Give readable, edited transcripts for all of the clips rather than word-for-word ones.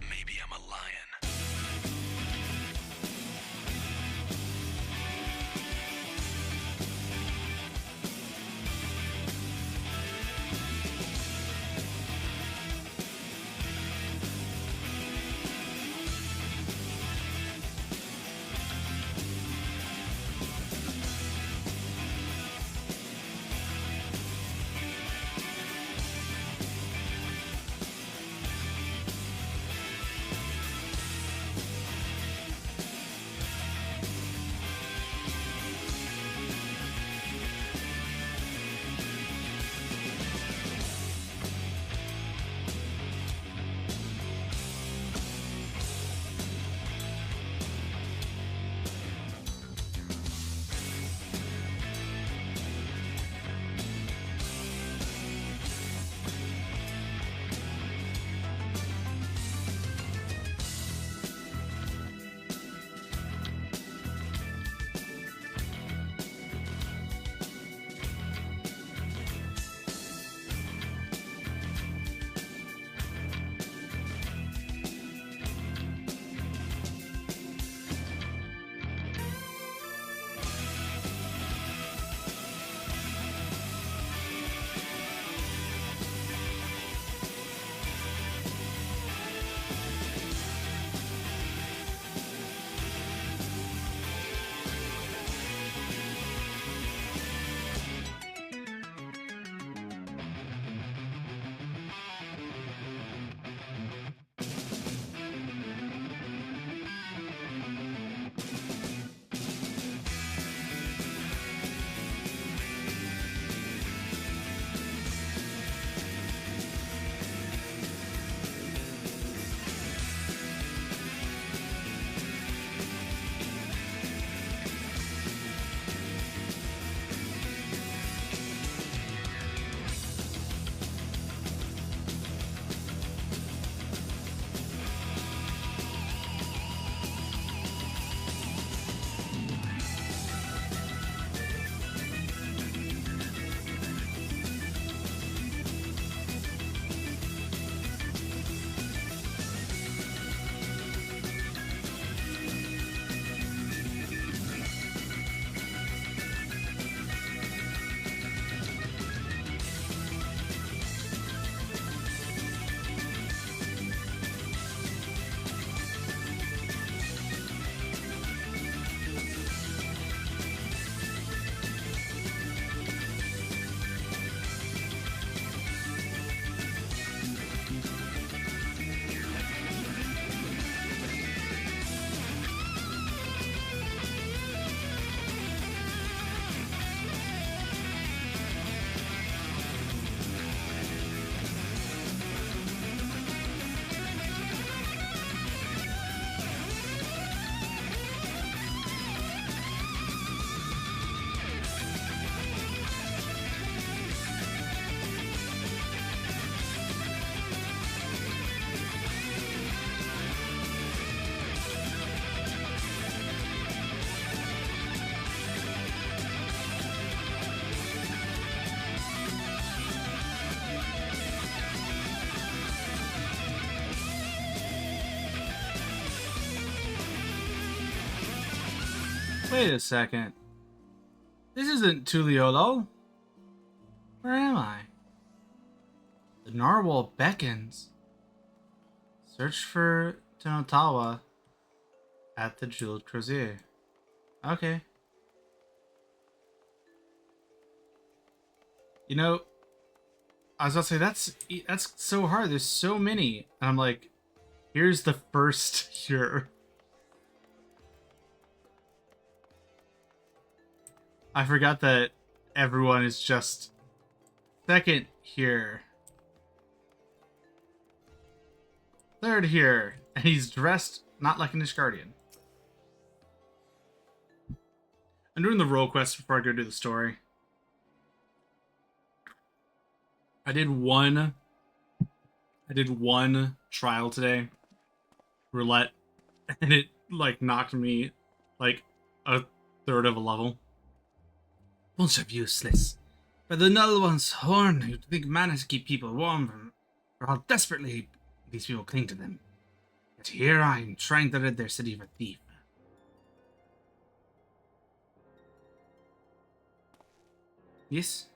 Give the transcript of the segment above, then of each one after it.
Maybe I'm a lion. Wait a second. This isn't Tuliolo. Where am I? The narwhal beckons. Search for Tenotawa at the Jeweled Crozier. Okay. You know, I was about to say that's so hard. There's so many, and I'm like, here's the first here. I forgot that everyone is just second here, third here, and he's dressed not like an Ishgardian. I'm doing the role quest before I go do the story. I did one trial today, roulette, and it like knocked me like a third of a level. Bunch of useless. But the Null One's horn, you'd think mana to keep people warm for how desperately these people cling to them. Yet here I am trying to rid their city of a thief. Yes,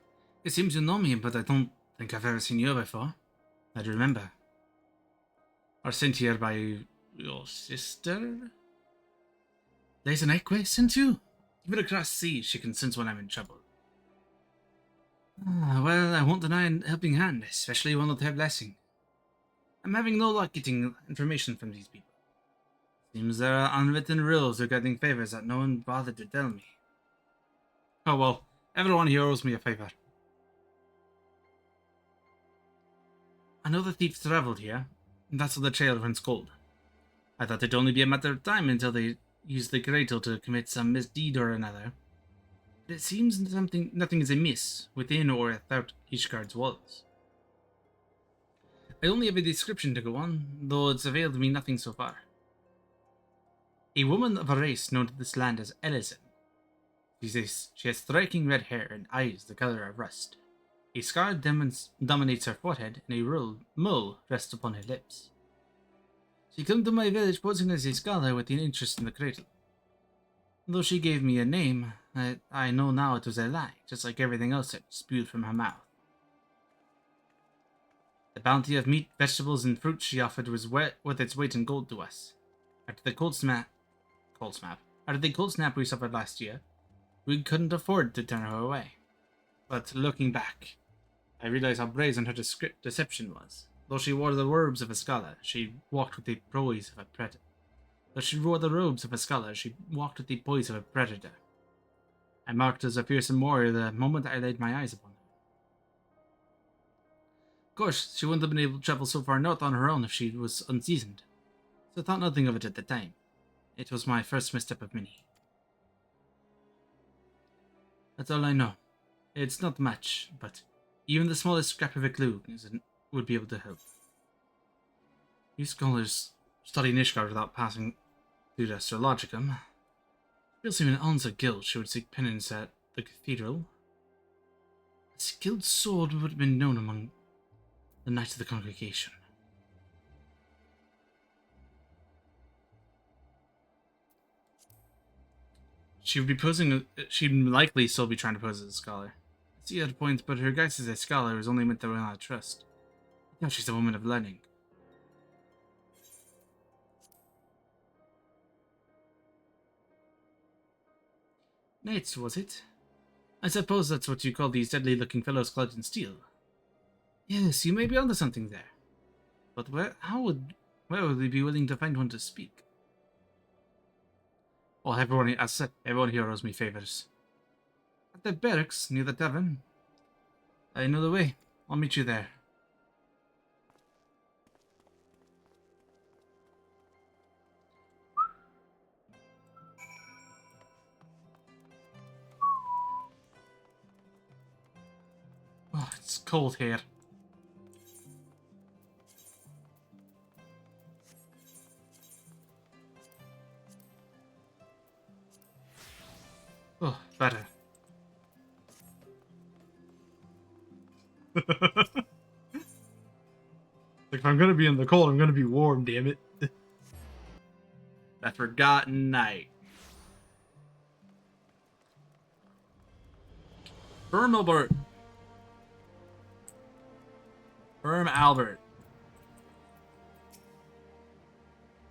it seems you know me, but I don't think I've ever seen you before. I'd remember. Or sent here by your sister? There's an Equi sent you? Even across seas, she can sense when I'm in trouble. Well, I won't deny a helping hand, especially one with her blessing. I'm having no luck getting information from these people. Seems there are unwritten rules regarding favors that no one bothered to tell me. Oh well, everyone here owes me a favor. I know the thieves traveled here, and that's how the trail runs cold. I thought it'd only be a matter of time until they used the Greatel to commit some misdeed or another. But it seems nothing is amiss, within or without Ishgard's walls. I only have a description to go on, though it's availed me nothing so far. A woman of a race known to this land as Ellison. She has striking red hair and eyes the color of rust. A scar dominates her forehead, and a mole rests upon her lips. She came to my village posing as a scholar with an interest in the cradle. Though she gave me a name, I know now it was a lie, just like everything else that spewed from her mouth. The bounty of meat, vegetables, and fruit she offered was worth its weight in gold to us. After the cold snap we suffered last year, we couldn't afford to turn her away. But looking back, I realized how brazen her deception was. Though she wore the robes of a scholar, she walked with the poise of a predator. I marked as a fearsome warrior the moment I laid my eyes upon her. Of course, she wouldn't have been able to travel so far north on her own if she was unseasoned, so I thought nothing of it at the time. It was my first misstep of many. That's all I know. It's not much, but even the smallest scrap of a clue would be able to help. You scholars study Nishgard without passing through the Astrologicum. Feels even an ounce of guilt she would seek penance at the cathedral. A skilled sword would have been known among the Knights of the Congregation. She'd likely still be trying to pose as a scholar. I see her point, but her guise as a scholar is only meant to win our trust. Now she's a woman of learning. Knights, was it? I suppose that's what you call these deadly-looking fellows clad in steel. Yes, you may be onto something there. But where would we be willing to find one to speak? Well, everyone here owes me favors. At the barracks, near the tavern. I know the way. I'll meet you there. Oh, it's cold here. Oh, better. If I'm gonna be in the cold, I'm gonna be warm, damn it. That forgotten night. Firm Albert. Firm Albert.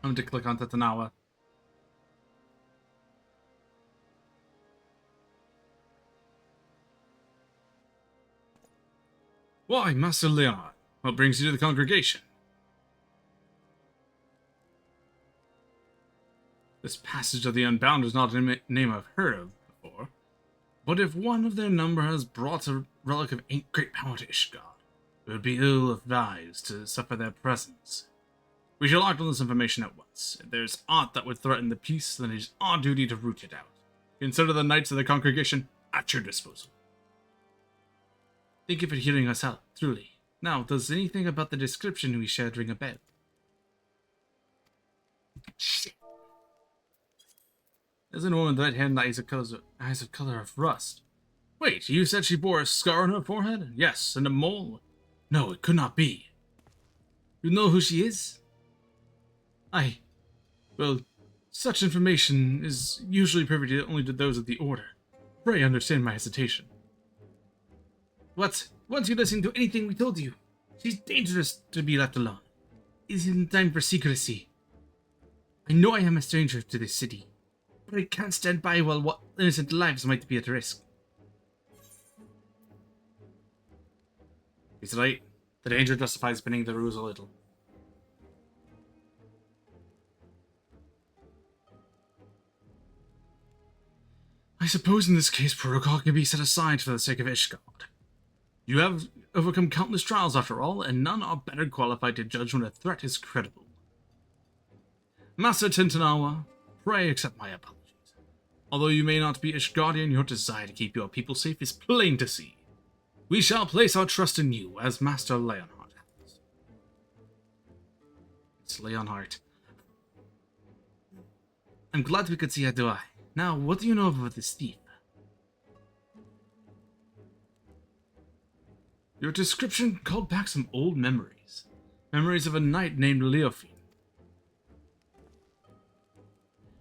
I'm going to click on Tatanawa. Why, Master Leonard? What brings you to the congregation? This passage of the Unbound is not a name I've heard of before. But if one of their number has brought a relic of great power to Ishgard, it would be ill-advised to suffer their presence. We shall act on this information at once. If there's aught that would threaten the peace, then it is our duty to root it out. Consider the Knights of the Congregation at your disposal. Thank you for hearing us out, truly. Now, does anything about the description we shared ring a bell? Shit. There's a woman with red hair and eyes of color of rust. Wait, you said she bore a scar on her forehead? Yes, and a mole? No, it could not be. You know who she is? Well, such information is usually privy only to those of the Order. Pray understand my hesitation. What? Once you listen to anything we told you, she's dangerous to be left alone. It isn't time for secrecy. I know I am a stranger to this city, but I can't stand by while what innocent lives might be at risk. He's right. The danger justifies bending the rules a little. I suppose in this case protocol can be set aside for the sake of Ishgard. You have overcome countless trials after all, and none are better qualified to judge when a threat is credible. Master Tentanawa, pray accept my apologies. Although you may not be Ishgardian, your desire to keep your people safe is plain to see. We shall place our trust in you, as Master Leonhardt has. It's Leonhardt. I'm glad we could see eye to eye. Now, what do you know about this thief? Your description called back some old memories. Memories of a knight named Leofin.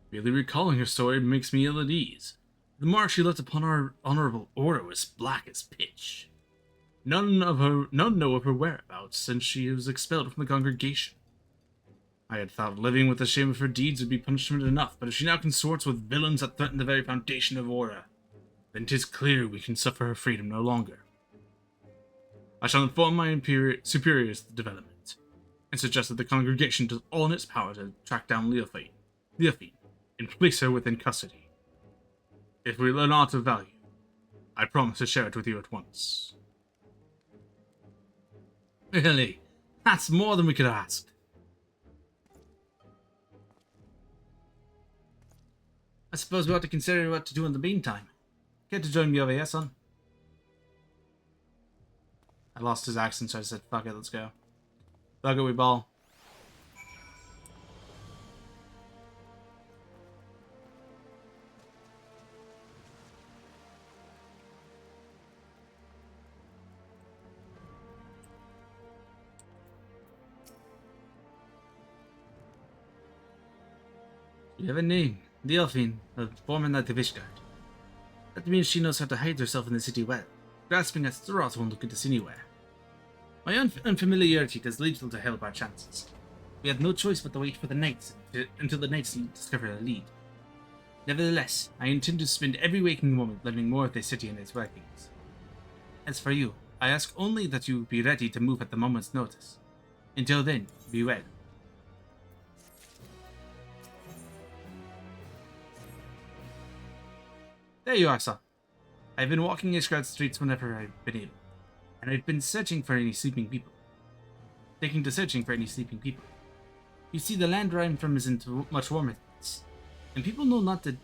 Really recalling her story makes me ill at ease. The mark she left upon our honorable order was black as pitch. None know of her whereabouts since she was expelled from the congregation. I had thought living with the shame of her deeds would be punishment enough, but if she now consorts with villains that threaten the very foundation of Aura, then 'tis clear we can suffer her freedom no longer. I shall inform my superiors of the development, and suggest that the congregation does all in its power to track down Leofin, and place her within custody. If we learn aught of value, I promise to share it with you at once. Really? That's more than we could ask. I suppose we ought to consider what to do in the meantime. Care to join me over here, son? I lost his accent, so I said, fuck it, let's go. Fuck it, we ball. You have a name. Delphine, a former knight of Ishgard. That means she knows how to hide herself in the city well. Grasping at straws won't get us anywhere. My unfamiliarity does little to help our chances. We had no choice but to wait for the knights until the knights discover a lead. Nevertheless, I intend to spend every waking moment learning more of this city and its workings. As for you, I ask only that you be ready to move at the moment's notice. Until then, be well. There you are, son. I've been walking Ishgard streets whenever I've been able, and I've been searching for any sleeping people. Taking to searching for any sleeping people. You see, the land where I'm from isn't much warmer than this, and people know not to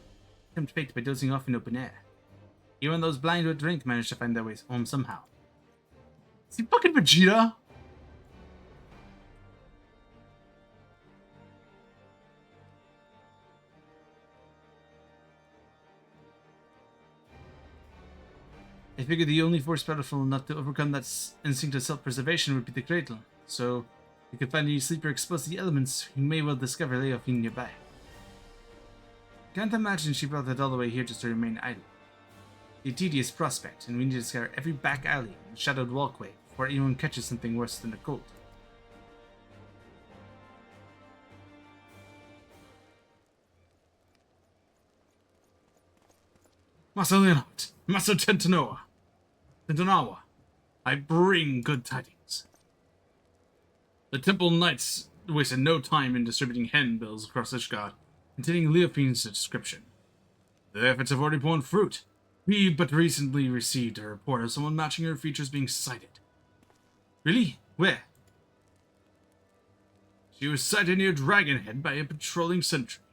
tempt fate by dozing off in open air. Even those blind with drink manage to find their ways home somehow. Is he fucking Vegeta? I figured the only force powerful enough to overcome that instinct of self-preservation would be the cradle, so if you could find any sleeper exposed to the elements, you may well discover Leofin nearby. Can't imagine she brought it all the way here just to remain idle. A tedious prospect, and we need to scour every back alley and shadowed walkway before anyone catches something worse than a cold. Master Leonhardt, Master Tentanawa, I bring good tidings. The Temple Knights wasted no time in distributing handbills across Ishgard, containing Leofin's description. Their efforts have already borne fruit. We but recently received a report of someone matching her features being sighted. Really? Where? She was sighted near Dragonhead by a patrolling sentry.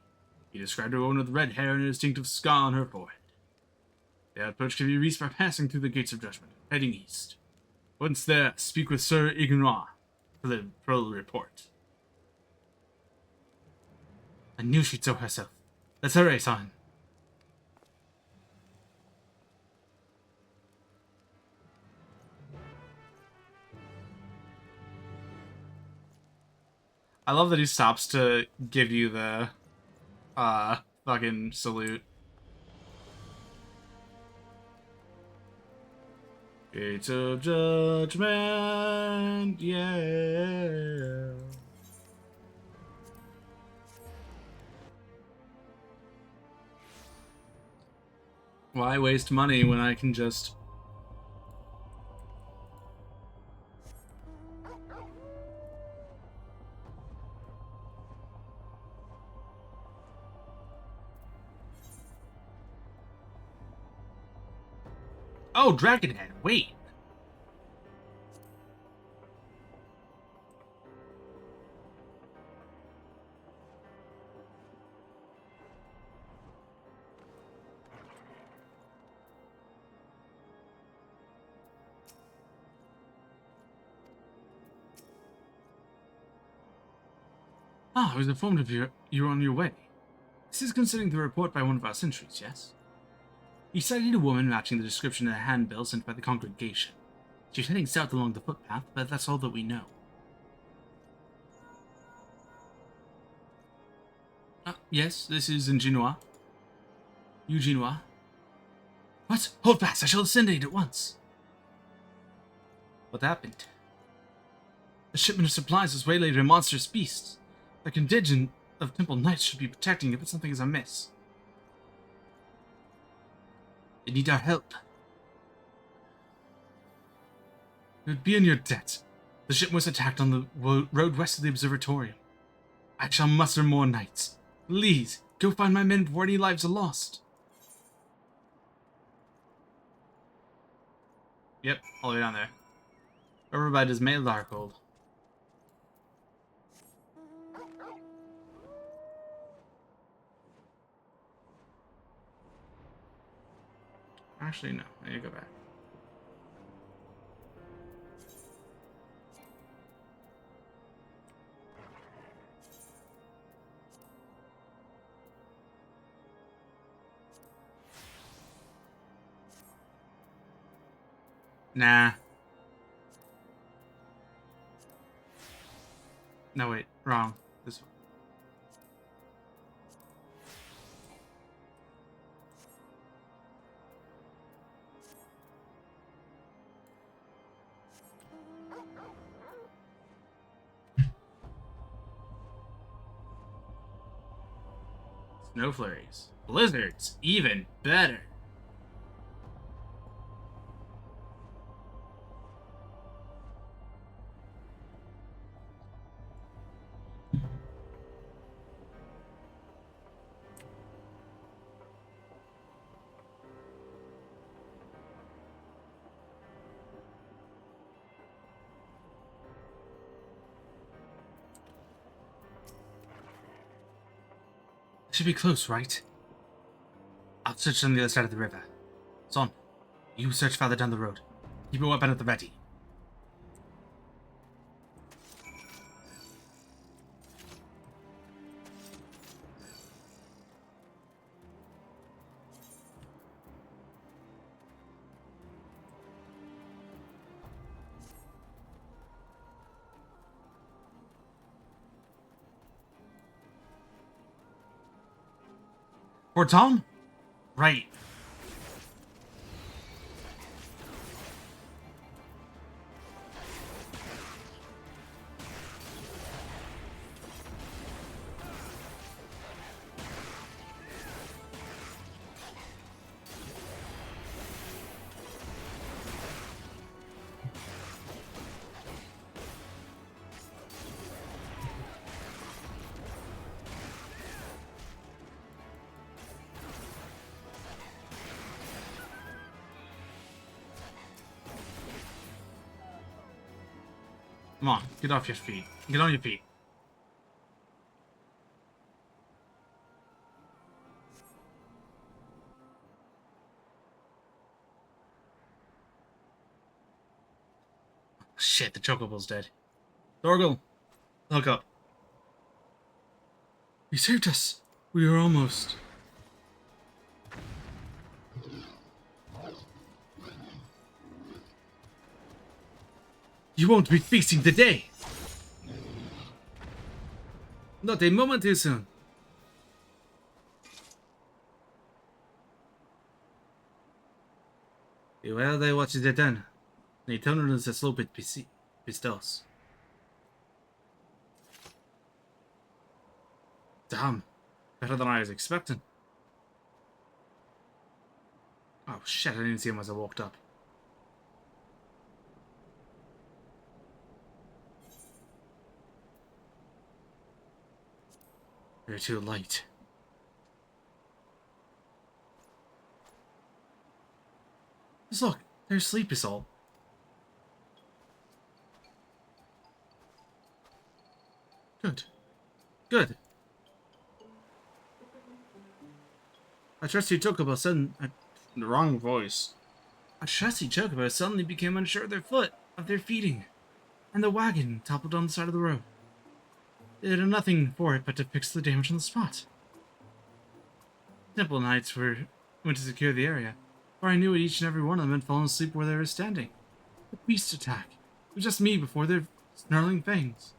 He described a woman with red hair and a distinctive scar on her forehead. The approach can be reached by passing through the Gates of Judgment, heading east. Once there, speak with Sir Ignoir for the patrol report. I knew she'd show herself. Let's hurry, son. I love that he stops to give you the, fucking salute. Gates of Judgment, yeah. Why waste money when I can just... Oh, Dragonhead, wait. Ah, I was informed of you're on your way. This is considering the report by one of our sentries, yes? You sighted a woman matching the description in a handbill sent by the congregation. She's heading south along the footpath, but that's all that we know. Yes, this is Ingenois. Eugenois. What? Hold fast, I shall ascend aid at once. What happened? A shipment of supplies was waylaid by monstrous beasts. A contingent of temple knights should be protecting it, but something is amiss. They need our help. It would be in your debt. The ship was attacked on the road west of the observatorium. I shall muster more knights. Please, go find my men before any lives are lost. Yep, all the way down there. Over by Dismail Darkhold. Actually, no. I need to go back. Nah. No, wait. Wrong. This one. Snow flurries. Blizzards. Even better. Should be close, right? I'll search on the other side of the river. Son, you search farther down the road. Keep your weapon at the ready. For Tom? Right. Come on, get off your feet. Get on your feet. Shit, the chocobo's dead. Dorgal, look up. You saved us. We were almost... You won't be feasting today! Not a moment too soon. Well, they watch it done. They turn us a slope at pistos. Damn. Better than I was expecting. Oh shit, I didn't see him as I walked up. You're too late. Just look, their sleep is all. Good. Good. A trusty chocobo the wrong voice. A trusty chocobo suddenly became unsure of their feeding, and the wagon toppled on the side of the road. They had nothing for it but to fix the damage on the spot. Simple knights went to secure the area, for I knew each and every one of them had fallen asleep where they were standing. The beast attack. It was just me before their snarling fangs.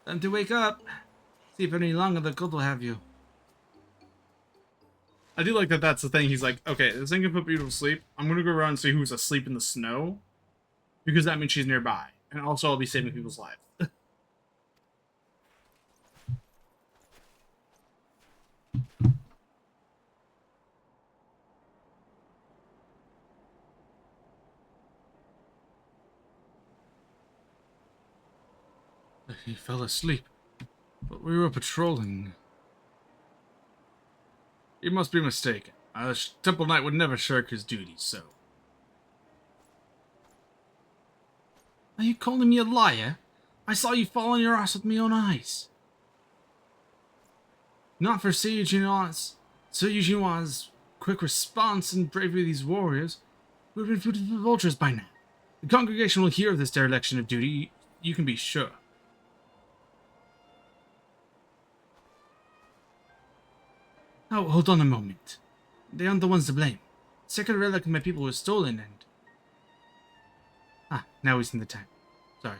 Time to wake up. See if any longer the cold will have you. I do like that that's the thing. He's like, okay, this thing can put people to sleep. I'm going to go around and see who's asleep in the snow. Because that means she's nearby. And also I'll be saving people's lives. He fell asleep. But we were patrolling. You must be mistaken. A temple knight would never shirk his duties, so. Are you calling me a liar? I saw you fall on your ass with my own eyes. Not for Sir Yujima's quick response and bravery of these warriors, we would have been food for vultures by now. The congregation will hear of this dereliction of duty, you can be sure. Oh, hold on a moment. They aren't the ones to blame. Sacred relic of my people was stolen and... now wasting the time. Sorry.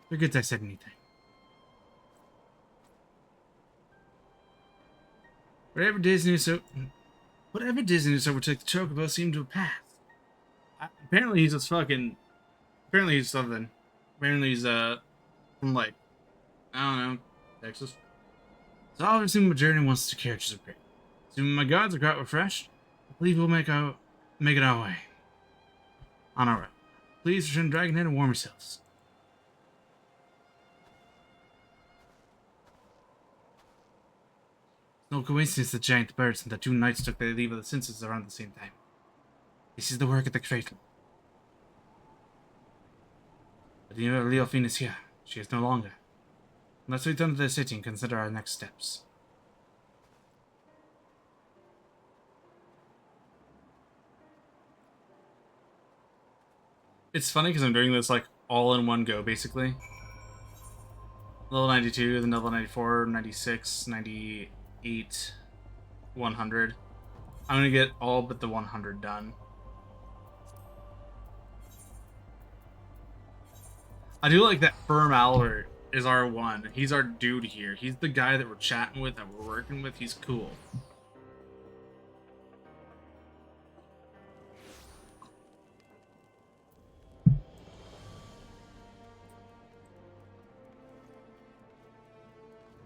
Forget I said anything. Whatever dizziness overtook the chocobo seemed to have passed. Apparently he's just fucking... Apparently he's something. Apparently he's, from like... I don't know. Texas. So obviously my journey wants to carriages are great. Soon my gods are quite refreshed. I believe we'll make it our way. On our road. Please return to Dragonhead and warm yourselves. No coincidence that giant birds and the two knights took their leave of the senses around the same time. This is the work of the cradle. But the Leofine is here. She is no longer. Let's return to the city and consider our next steps. It's funny because I'm doing this like all in one go, basically. Level 92, then level 94, 96, 98, 100. I'm gonna get all but the 100 done. I do like that Firm Albert is our one. He's our dude here. He's the guy that we're chatting with, that we're working with. He's cool.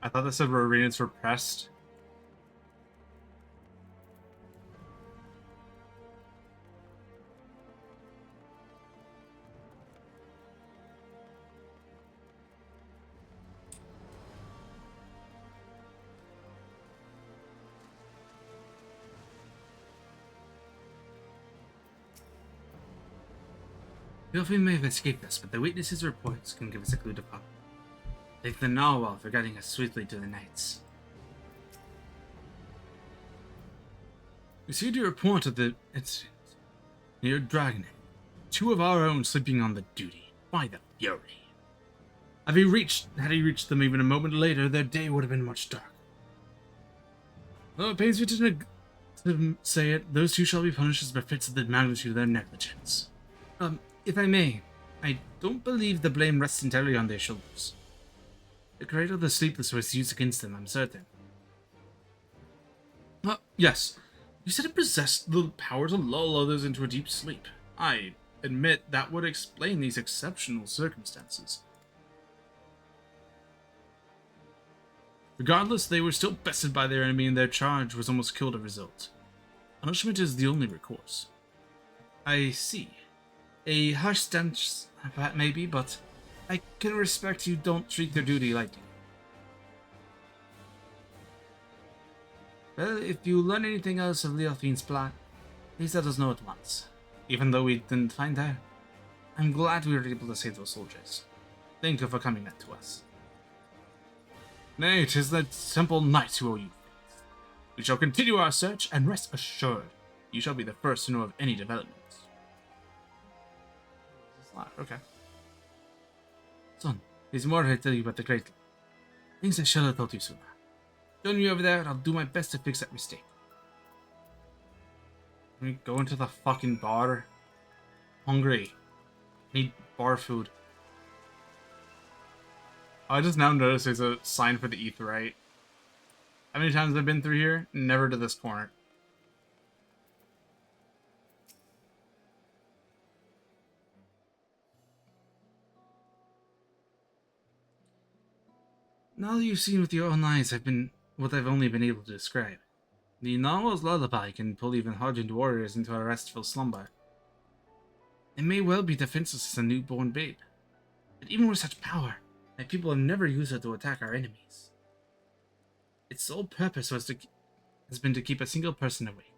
I thought that said arenas were pressed. Leofine may have escaped us, but the witnesses' reports can give us a clue to follow. Thank the narwhal for guiding us swiftly to the knights. We see to report of the incident near Dragonhead. 2 of our own sleeping on the duty. By the fury. Had he reached them even a moment later, their day would have been much darker. Though it pains me to say it, those 2 shall be punished as befits of the magnitude of their negligence. If I may, I don't believe the blame rests entirely on their shoulders. The Cradle of the Sleepless was used against them, I'm certain. Yes. You said it possessed the power to lull others into a deep sleep. I admit that would explain these exceptional circumstances. Regardless, they were still bested by their enemy and their charge was almost killed as a result. Punishment is the only recourse. I see. A harsh stance, maybe, but I can respect you don't treat their duty lightly. Well, if you learn anything else of Leofine's plot, please let us know at once. Even though we didn't find her, I'm glad we were able to save those soldiers. Thank you for coming back to us. Nay, 'tis that simple knight who owe you thanks. We shall continue our search, and rest assured, you shall be the first to know of any developments. Okay. Son, there's more I tell you about the Cradle. Things I should have told you sooner. Join me over there, and I'll do my best to fix that mistake. Can we go into the fucking bar? Hungry. Need bar food. I just now noticed there's a sign for the Aetheryte. How many times have I been through here? Never to this corner. Now that you've seen with your own eyes, what I've only been able to describe. The novel's lullaby can pull even hardened warriors into a restful slumber. It may well be defenseless as a newborn babe, but even with such power, my people have never used it to attack our enemies. Its sole purpose has been to keep a single person awake.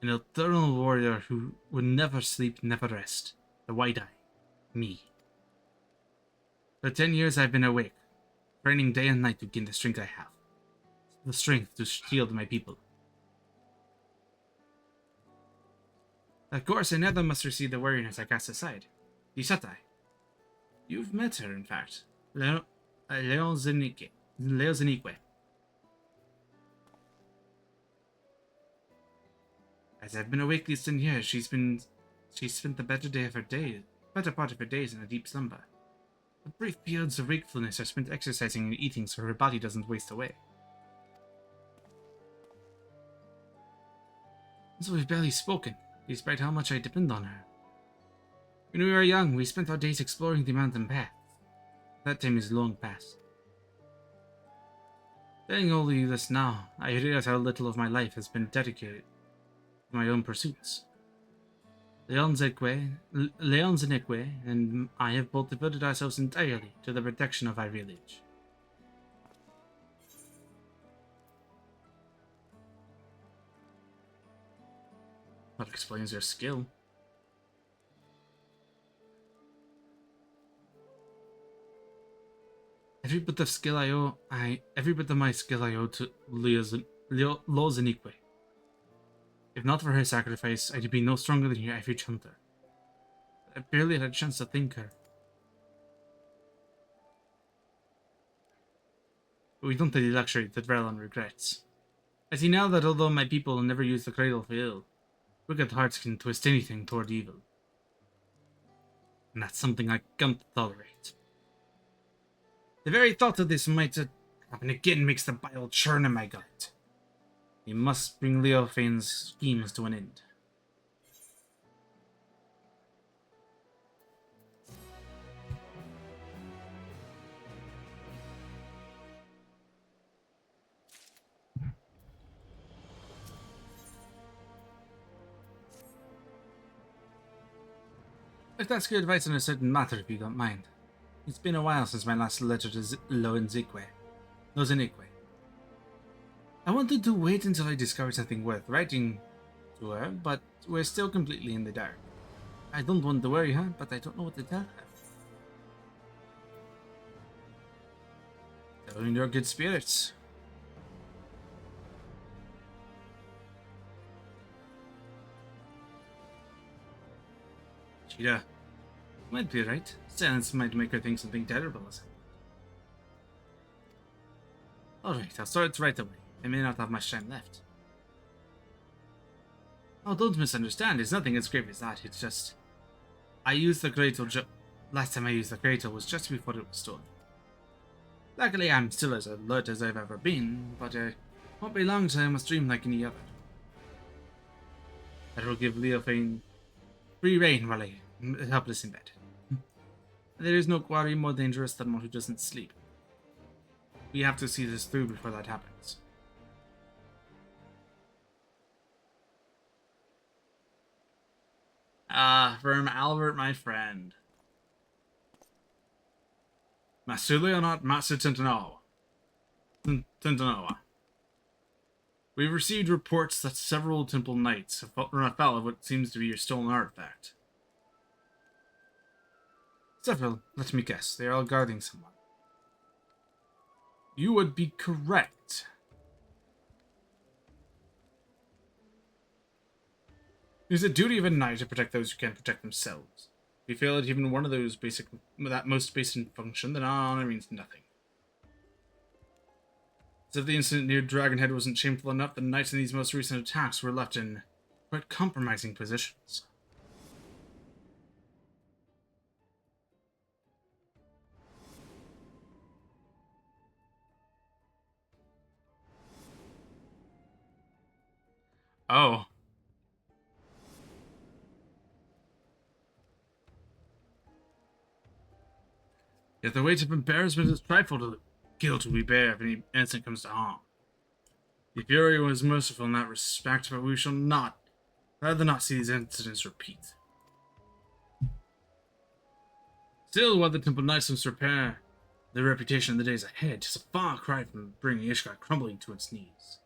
An eternal warrior who would never sleep, never rest. The White Eye. Me. For 10 years I've been awake, training day and night to gain the strength I have. The strength to shield my people. Of course, another must receive the wariness I cast aside. Isatai. You've met her, in fact. Leozenique. As I've been awake these 10 years, she's spent the better part of her days in a deep slumber. The brief periods of wakefulness are spent exercising and eating so her body doesn't waste away. So we've barely spoken, despite how much I depend on her. When we were young, we spent our days exploring the mountain paths. That time is long past. Telling all of you this now, I realize how little of my life has been dedicated to my own pursuits. Leonzeque and I have both devoted ourselves entirely to the protection of our village. That explains your skill. Every bit of my skill I owe to Lozenique. If not for her sacrifice, I'd be no stronger than your average hunter. I barely had a chance to thank her. But we don't have the luxury to dwell on regrets. I see now that although my people never use the cradle for ill, wicked hearts can twist anything toward evil. And that's something I can't tolerate. The very thought of this might happen again makes the bile churn in my gut. We must bring Leofine's schemes to an end. If that's good advice on a certain matter, if you don't mind. It's been a while since my last letter to Lozenique. I wanted to wait until I discovered something worth writing to her, but we're still completely in the dark. I don't want to worry her, but I don't know what to tell her. Tell her in your good spirits. Cheetah. Might be right. Silence might make her think something terrible has happened. Alright, I'll start right away. I may not have much time left. Oh, don't misunderstand. It's nothing as grave as that. It's just... I used the cradle last time I used the cradle was just before it was stolen. Luckily, I'm still as alert as I've ever been, but it won't be long till I must dream like any other. That will give Leofane free reign while I am helpless in bed. There is no quarry more dangerous than one who doesn't sleep. We have to see this through before that happens. Ah, from Albert, my friend. Master Leonard, Master Tentanoa. We've received reports that several temple knights have run afoul of what seems to be your stolen artifact. Several, let me guess, they are all guarding someone. You would be correct. It is the duty of a knight to protect those who can't protect themselves. If you fail at even one of those that most basic function, then our honor means nothing. As if the incident near Dragonhead wasn't shameful enough, the knights in these most recent attacks were left in quite compromising positions. Oh. Yet the weight of embarrassment is trifle to the guilt we bear if any innocent comes to harm. The Fury was merciful in that respect, but we shall rather not see these incidents repeat. Still, while the Temple Knights must repair their reputation in the days ahead, 'tis a far cry from bringing Ishgard crumbling to its knees.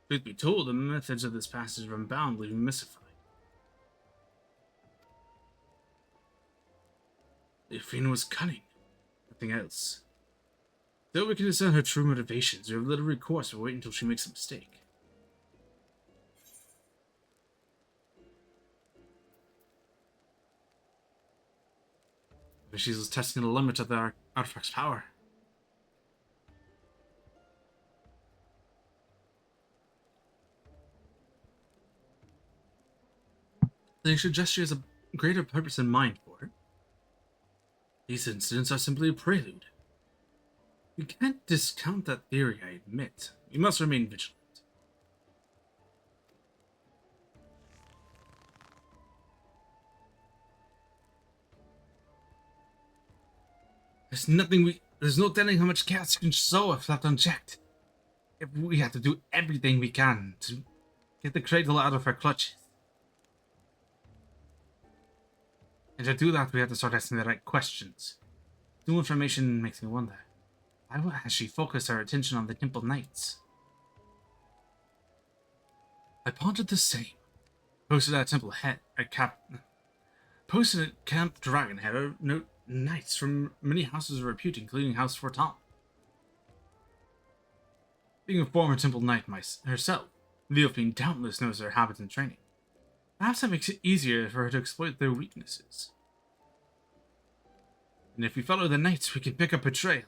Truth be told, the methods of this passage are unboundly mystified. The Fiend was cunning, nothing else. Though we can discern her true motivations, we have little recourse but wait until she makes a mistake. But she's testing the limit of the artifact's power. They suggest she has a greater purpose in mind for it. These incidents are simply a prelude. We can't discount that theory, I admit. We must remain vigilant. There's no telling how much chaos can sow if left unchecked. If we have to do everything we can to get the cradle out of her clutches. And to do that, we have to start asking the right questions. New information makes me wonder. Why has she focused her attention on the Temple Knights? I pondered the same. Posted at Camp Dragonhead note knights from many houses of repute, including House Fortal. Being a former Temple Knight herself, Leofine doubtless knows their habits and training. Perhaps that makes it easier for her to exploit their weaknesses. And if we follow the knights, we can pick up a trail.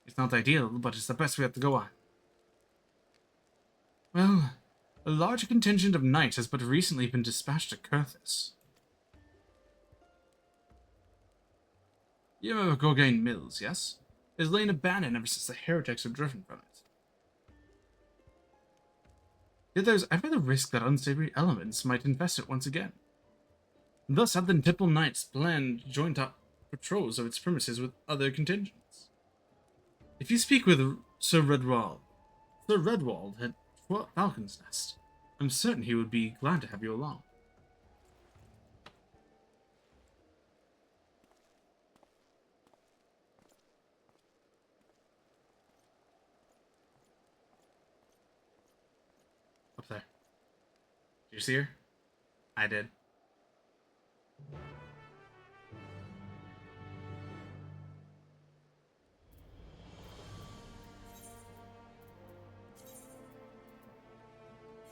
It's not ideal, but it's the best we have to go on. Well, a large contingent of knights has but recently been dispatched to Kurthis. You remember Gorgain Mills, yes? It has lain abandoned ever since the heretics were driven from it. Yet there's ever the risk that unsavory elements might infest it once again. Thus have the Temple Knights planned joint patrols of its premises with other contingents. If you speak with Sir Redwald at Falcon's Nest, I'm certain he would be glad to have you along. Up there. Did you see her? I did.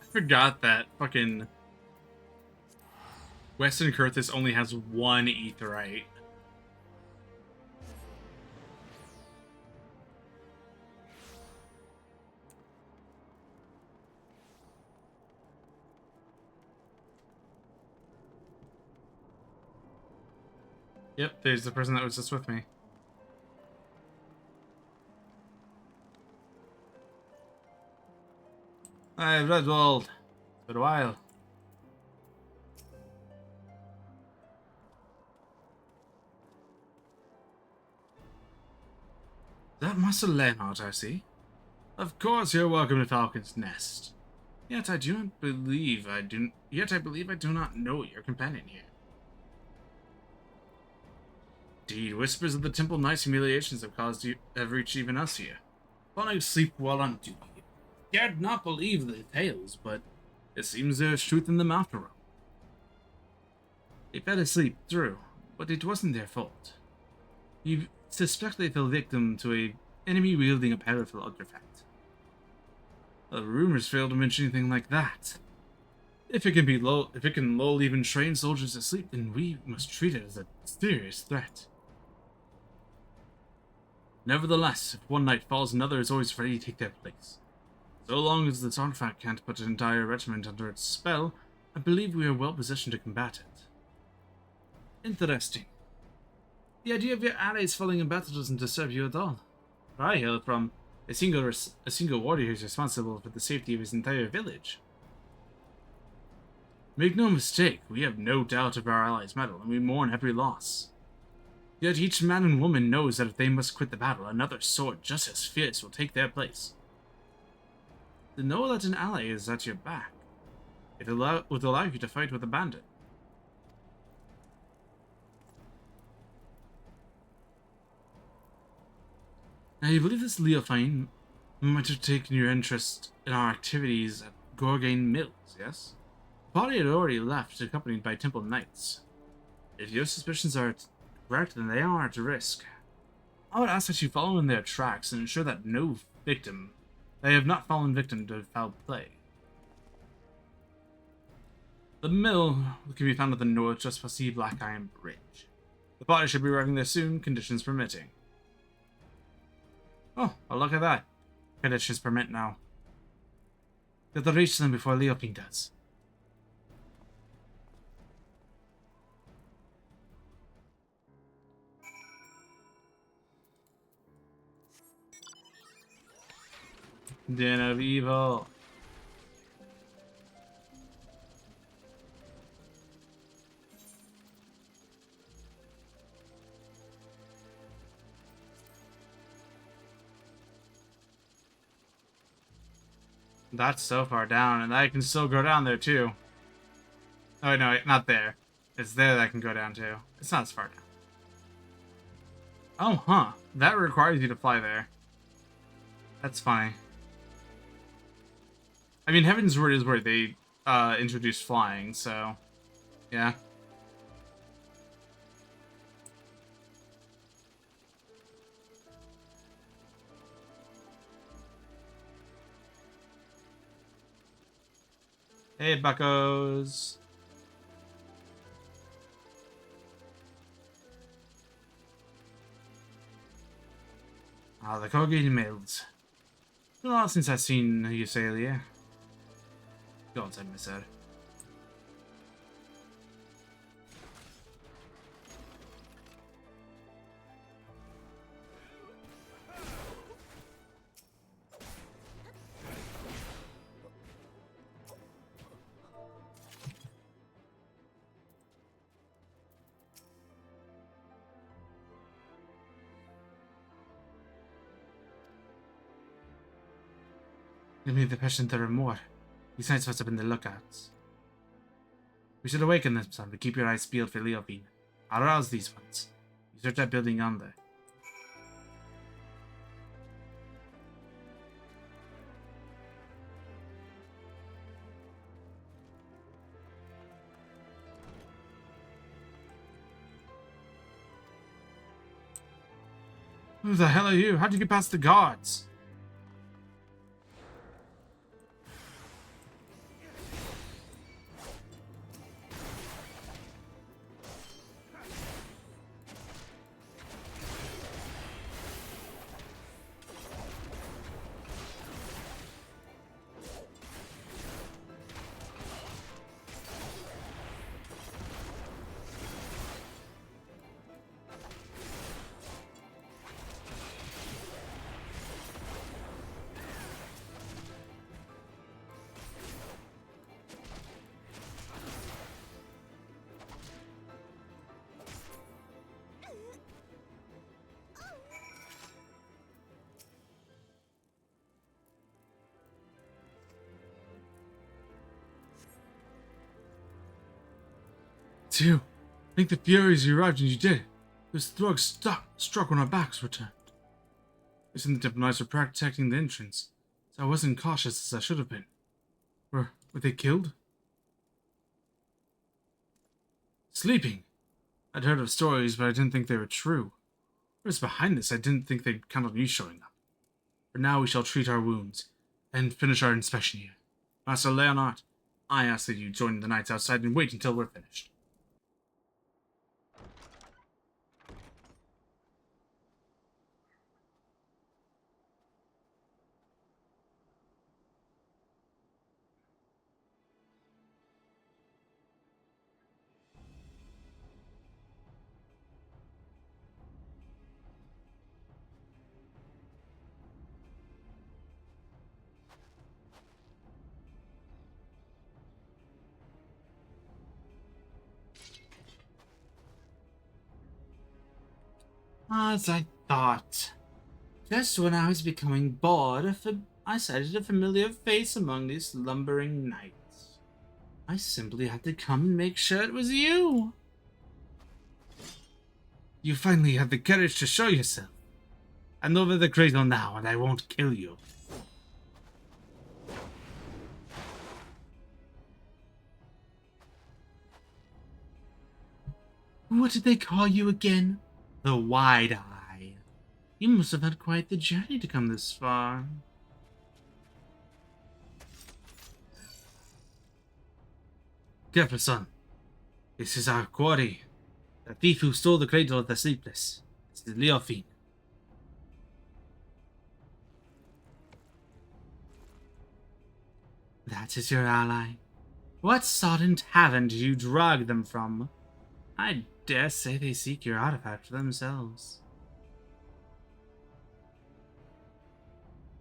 I forgot that fucking Western Kurthis only has one aetheryte. Yep, there's the person that was just with me. Hi, Redwald. It's been a while. That Master Leonard, I see. Of course, you're welcome to Falcon's Nest. Yet I believe I do not know your companion here. Indeed, whispers of the Temple Knight's humiliations have reached even us here. Falling asleep while on duty. Dared not believe the tales, but it seems there's truth in them after all. They fell asleep through, but it wasn't their fault. You suspect they fell victim to a enemy wielding a powerful artifact. The rumors fail to mention anything like that. If it can lull even trained soldiers to sleep, then we must treat it as a serious threat. Nevertheless, if one knight falls, another is always ready to take their place. So long as this artifact can't put an entire regiment under its spell, I believe we are well positioned to combat it. Interesting. The idea of your allies falling in battle doesn't disturb you at all. For I hail from a single warrior who is responsible for the safety of his entire village. Make no mistake, we have no doubt of our allies' mettle, and we mourn every loss. Yet each man and woman knows that if they must quit the battle, another sword just as fierce will take their place. To know that an ally is at your back, would allow you to fight with abandon. Now, you believe this Leofine might have taken your interest in our activities at Gorgain Mills, yes? The party had already left, accompanied by Temple Knights. If your suspicions are correct, then they are at risk. I would ask that you follow in their tracks and ensure that they have not fallen victim to foul play. The mill can be found at the north, just past the Black Iron Bridge. The party should be arriving there soon, conditions permitting. Oh, well, look at that. Conditions permit now. Got to reach them before Leopin does. Den of Evil. That's so far down, and I can still go down there too. Oh no, not there. It's there that I can go down to. It's not as far down. Oh, huh. That requires you to fly there. That's funny. I mean, Heaven's Word is where they introduced flying, so yeah. Hey, buckos. Ah, the Corgate Mills. It's been a while since I've seen Eusalia. God, I miss her. Give me the passion to learn more. These knights must have been the lookouts. We should awaken them, son, but keep your eyes peeled for Leopine. I'll rouse these ones. You search that building yonder. Who the hell are you? How'd you get past the guards? too. I think the Furies arrived and you did. Those thugs struck when our backs were turned. Isn't the diplomats were protecting the entrance, so I wasn't cautious as I should have been. Were they killed? Sleeping. I'd heard of stories, but I didn't think they were true. What's behind this? I didn't think they'd count on you showing up. For now we shall treat our wounds, and finish our inspection here. Master Leonard, I ask that you join the knights outside and wait until we're finished. As I thought. Just when I was becoming bored, I sighted a familiar face among these slumbering knights. I simply had to come and make sure it was you. You finally had the courage to show yourself. I'm over the cradle now, and I won't kill you. What did they call you again? The Wide Eye. You must have had quite the journey to come this far. Careful, son. This is our quarry. The thief who stole the cradle of the sleepless. This is Leofine. That is your ally. What sodden tavern did you drag them from? I dare say they seek your artifact for themselves.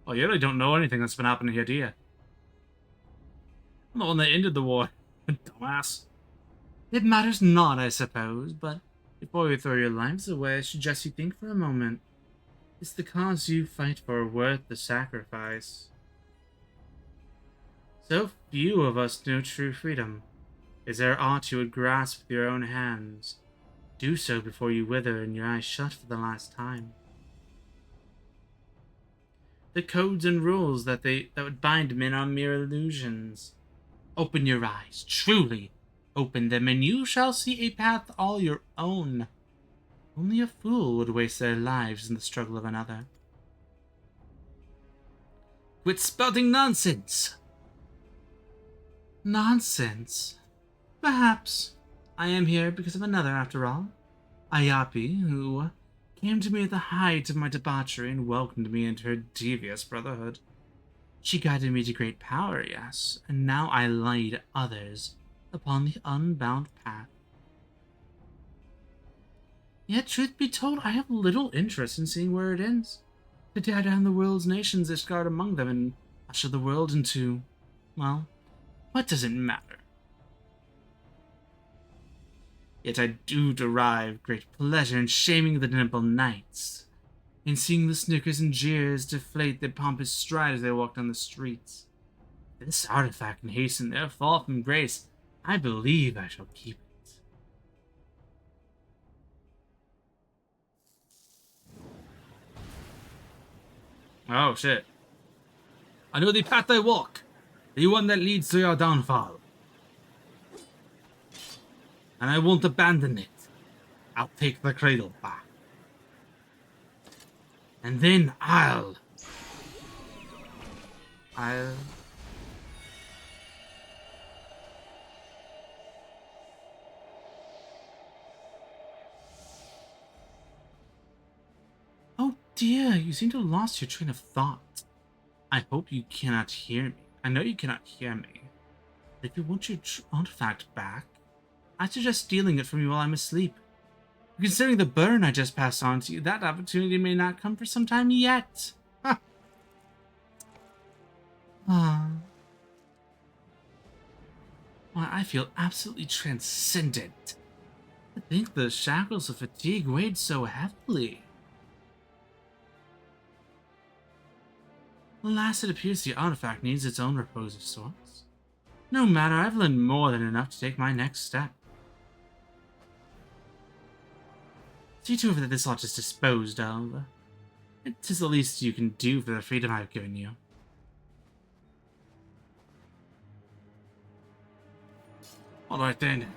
Oh, you really don't know anything that's been happening here, do you? I'm the one that ended the war. Dumbass. It matters not, I suppose, but before you throw your lives away, I suggest you think for a moment. Is the cause you fight for worth the sacrifice? So few of us know true freedom. Is there aught you would grasp with your own hands? Do so before you wither and your eyes shut for the last time. The codes and rules that would bind men are mere illusions. Open your eyes, truly. Open them, and you shall see a path all your own. Only a fool would waste their lives in the struggle of another. Quit spouting nonsense! Nonsense? Perhaps. I am here because of another, after all. Ayapi, who came to me at the height of my debauchery and welcomed me into her devious brotherhood. She guided me to great power, yes, and now I lead others upon the unbound path. Yet, truth be told, I have little interest in seeing where it ends. To tear down the world's nations that guard among them and usher the world into, well, what does it matter? Yet I do derive great pleasure in shaming the nimble knights, in seeing the snickers and jeers deflate their pompous stride as they walk down the streets. This artifact can hasten their fall from grace. I believe I shall keep it. Oh, shit. I know the path I walk, the one that leads to your downfall. And I won't abandon it. I'll take the cradle back. And then I'll... Oh dear, you seem to have lost your train of thought. I hope you cannot hear me. I know you cannot hear me. But if you want your artifact back, I suggest stealing it from you while I'm asleep. Considering the burn I just passed on to you, that opportunity may not come for some time yet. Huh. Why, I feel absolutely transcendent. I think the shackles of fatigue weighed so heavily. Alas, it appears the artifact needs its own repose of sorts. No matter, I've learned more than enough to take my next step. See to it that this lot is disposed of. It is the least you can do for the freedom I've given you. Alright then.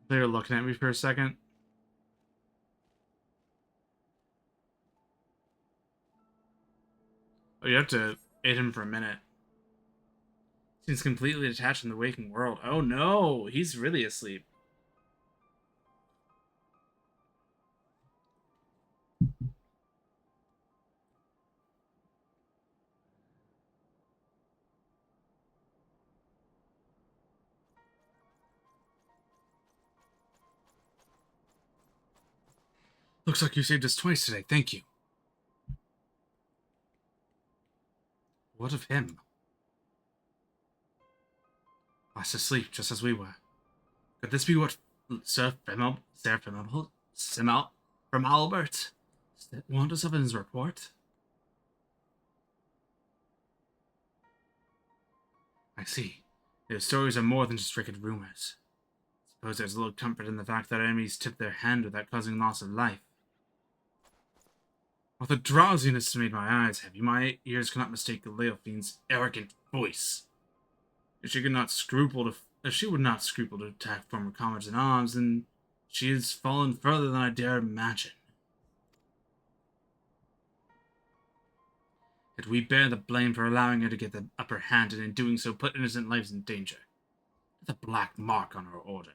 They were looking at me for a second. Oh, you have to hit him for a minute. Seems completely detached from the waking world. Oh no, he's really asleep. Looks like you saved us twice today. Thank you. What of him? Fast asleep, just as we were. Could this be what Sir from Albert warned us of in his report? I see. His stories are more than just wicked rumors. Suppose there's a little comfort in the fact that enemies tip their hand without causing loss of life. While the drowsiness made my eyes heavy, my ears cannot mistake the Leofiend's arrogant voice. If she would not scruple to attack former comrades in arms, then she has fallen further than I dare imagine. Yet we bear the blame for allowing her to get the upper hand, and in doing so put innocent lives in danger. The black mark on our order.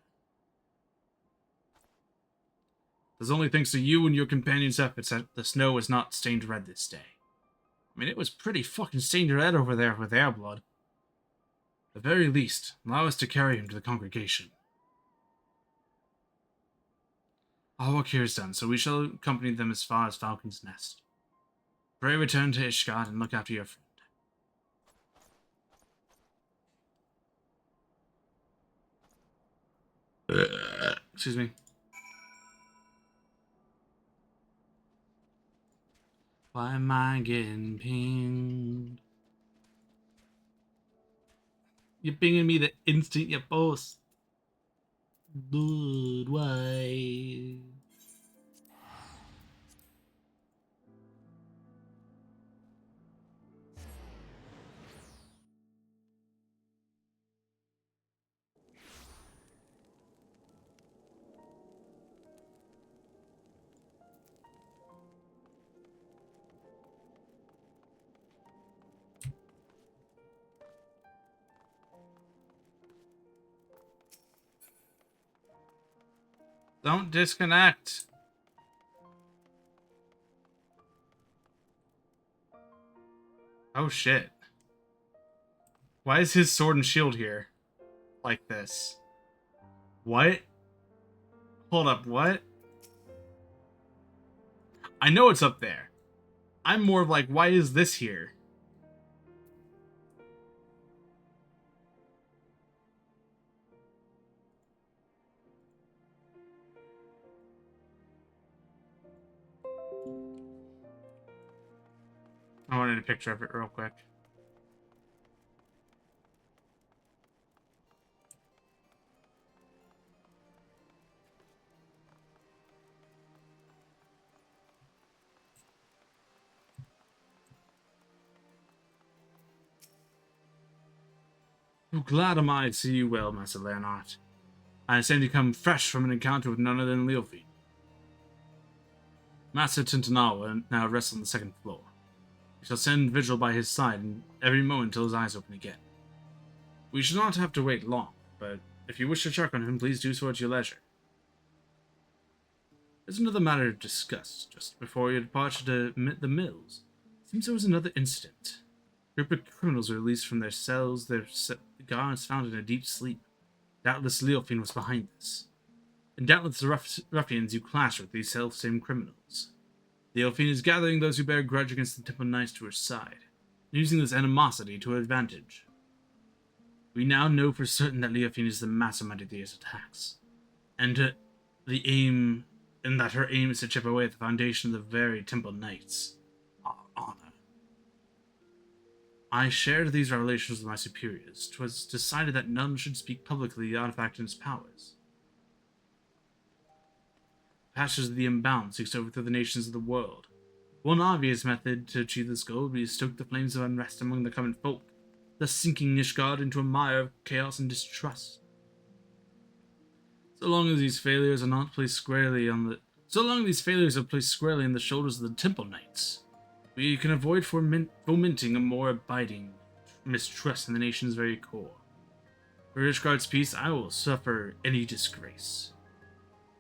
It was only thanks to you and your companions' efforts that the snow was not stained red this day. I mean, it was pretty fucking stained red over there with their blood. At the very least, allow us to carry him to the congregation. Our work here is done, so we shall accompany them as far as Falcon's Nest. Pray return to Ishgard and look after your friend. Excuse me. Why am I getting pinged? You're pinging me the instant you post. Dude, why? Don't disconnect. Oh shit. Why is his sword and shield here? Like this. What? Hold up, what? I know it's up there. I'm more of like, why is this here? I wanted a picture of it real quick. Oh, glad am I to see you well, Master Leonard. I understand you come fresh from an encounter with none other than Leofiend. Master Tintanawa now rests on the second floor. We shall send Vigil by his side every moment until his eyes open again. We should not have to wait long, but if you wish to check on him, please do so at your leisure. There's another matter discussed just before your departure to the mills. Seems there was another incident. A group of criminals were released from their cells, their guards found in a deep sleep. Doubtless Leofin was behind this. And doubtless the ruffians you clashed with these self-same criminals. Leofin is gathering those who bear a grudge against the Temple Knights to her side, using this animosity to her advantage. We now know for certain that Leofin is the mastermind of these attacks, and that her aim is to chip away at the foundation of the very Temple Knights. Honor. I shared these revelations with my superiors. 'Twas decided that none should speak publicly the artifact and its powers. Pastors of the Unbound seeks to overthrow the nations of the world. One obvious method to achieve this goal would be to stoke the flames of unrest among the common folk, thus sinking Nishgard into a mire of chaos and distrust. So long as these failures are placed squarely on the shoulders of the Temple Knights, we can avoid fomenting a more abiding mistrust in the nation's very core. For Nishgard's peace, I will suffer any disgrace.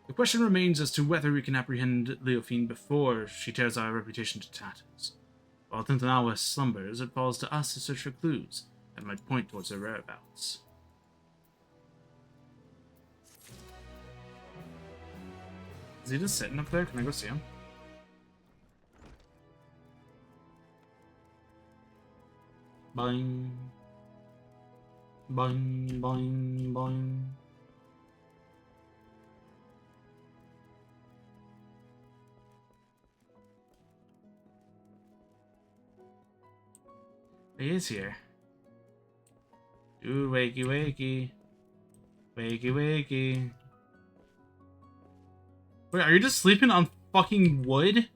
The question remains as to whether we can apprehend Leofin before she tears our reputation to tatters. While Tintanawa slumbers, it falls to us to search for clues that might point towards her whereabouts. Is he just sitting up there? Can I go see him? Boing. Boing, boing, boing. He is here. Ooh, wakey, wakey. Wakey, wakey. Wait, are you just sleeping on fucking wood?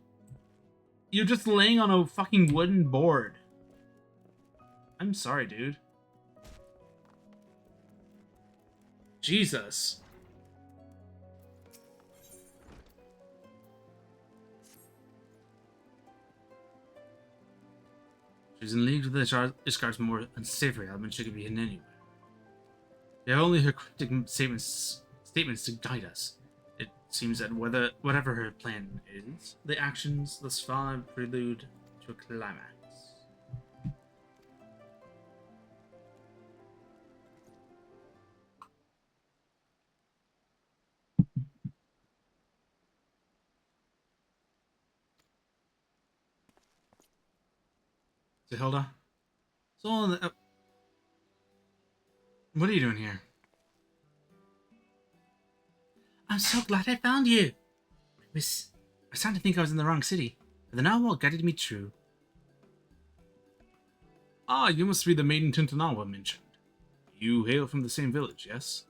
You're just laying on a fucking wooden board. I'm sorry, dude. Jesus. She's in league with the Ishgard's more unsavory element. She could be hidden anywhere. They have only her cryptic statements to guide us. It seems that whatever her plan is, the actions thus far prelude to a climax. So, Hilda? So, what are you doing here? I'm so glad I found you! I was starting to think I was in the wrong city, but the narwhal guided me true. Ah, you must be the maiden Tintanawa mentioned. You hail from the same village, yes?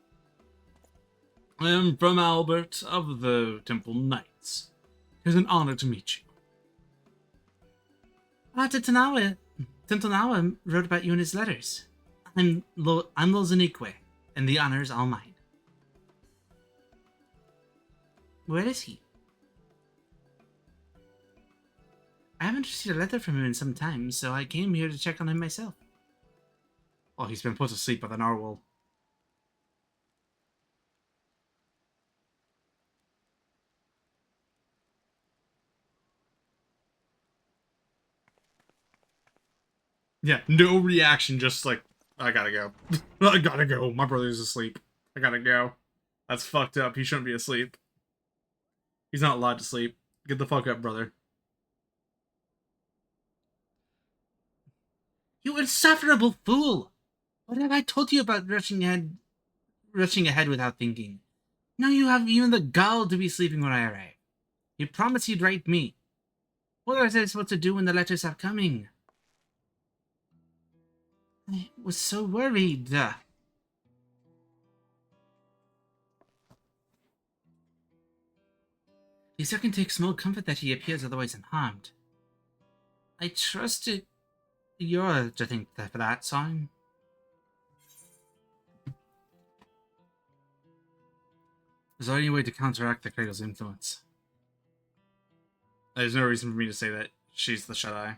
I am from Albert of the Temple Knights. It is an honor to meet you. Ah, Tintanawa wrote about you in his letters. I'm Lozanique, and the honor is all mine. Where is he? I haven't received a letter from him in some time, so I came here to check on him myself. Oh, he's been put to sleep by the narwhal. Yeah, no reaction, just like, I gotta go. I gotta go. My brother's asleep. I gotta go. That's fucked up. He shouldn't be asleep. He's not allowed to sleep. Get the fuck up, brother. You insufferable fool! What have I told you about rushing ahead without thinking? Now you have even the gall to be sleeping when I arrive. You promised you'd write me. What was I supposed to do when the letters are coming? I was so worried. You still can take small comfort that he appears otherwise unharmed. I trusted you're to think for that, son. Is there any way to counteract the Cradle's influence? There's no reason for me to say that she's the Shut-Eye.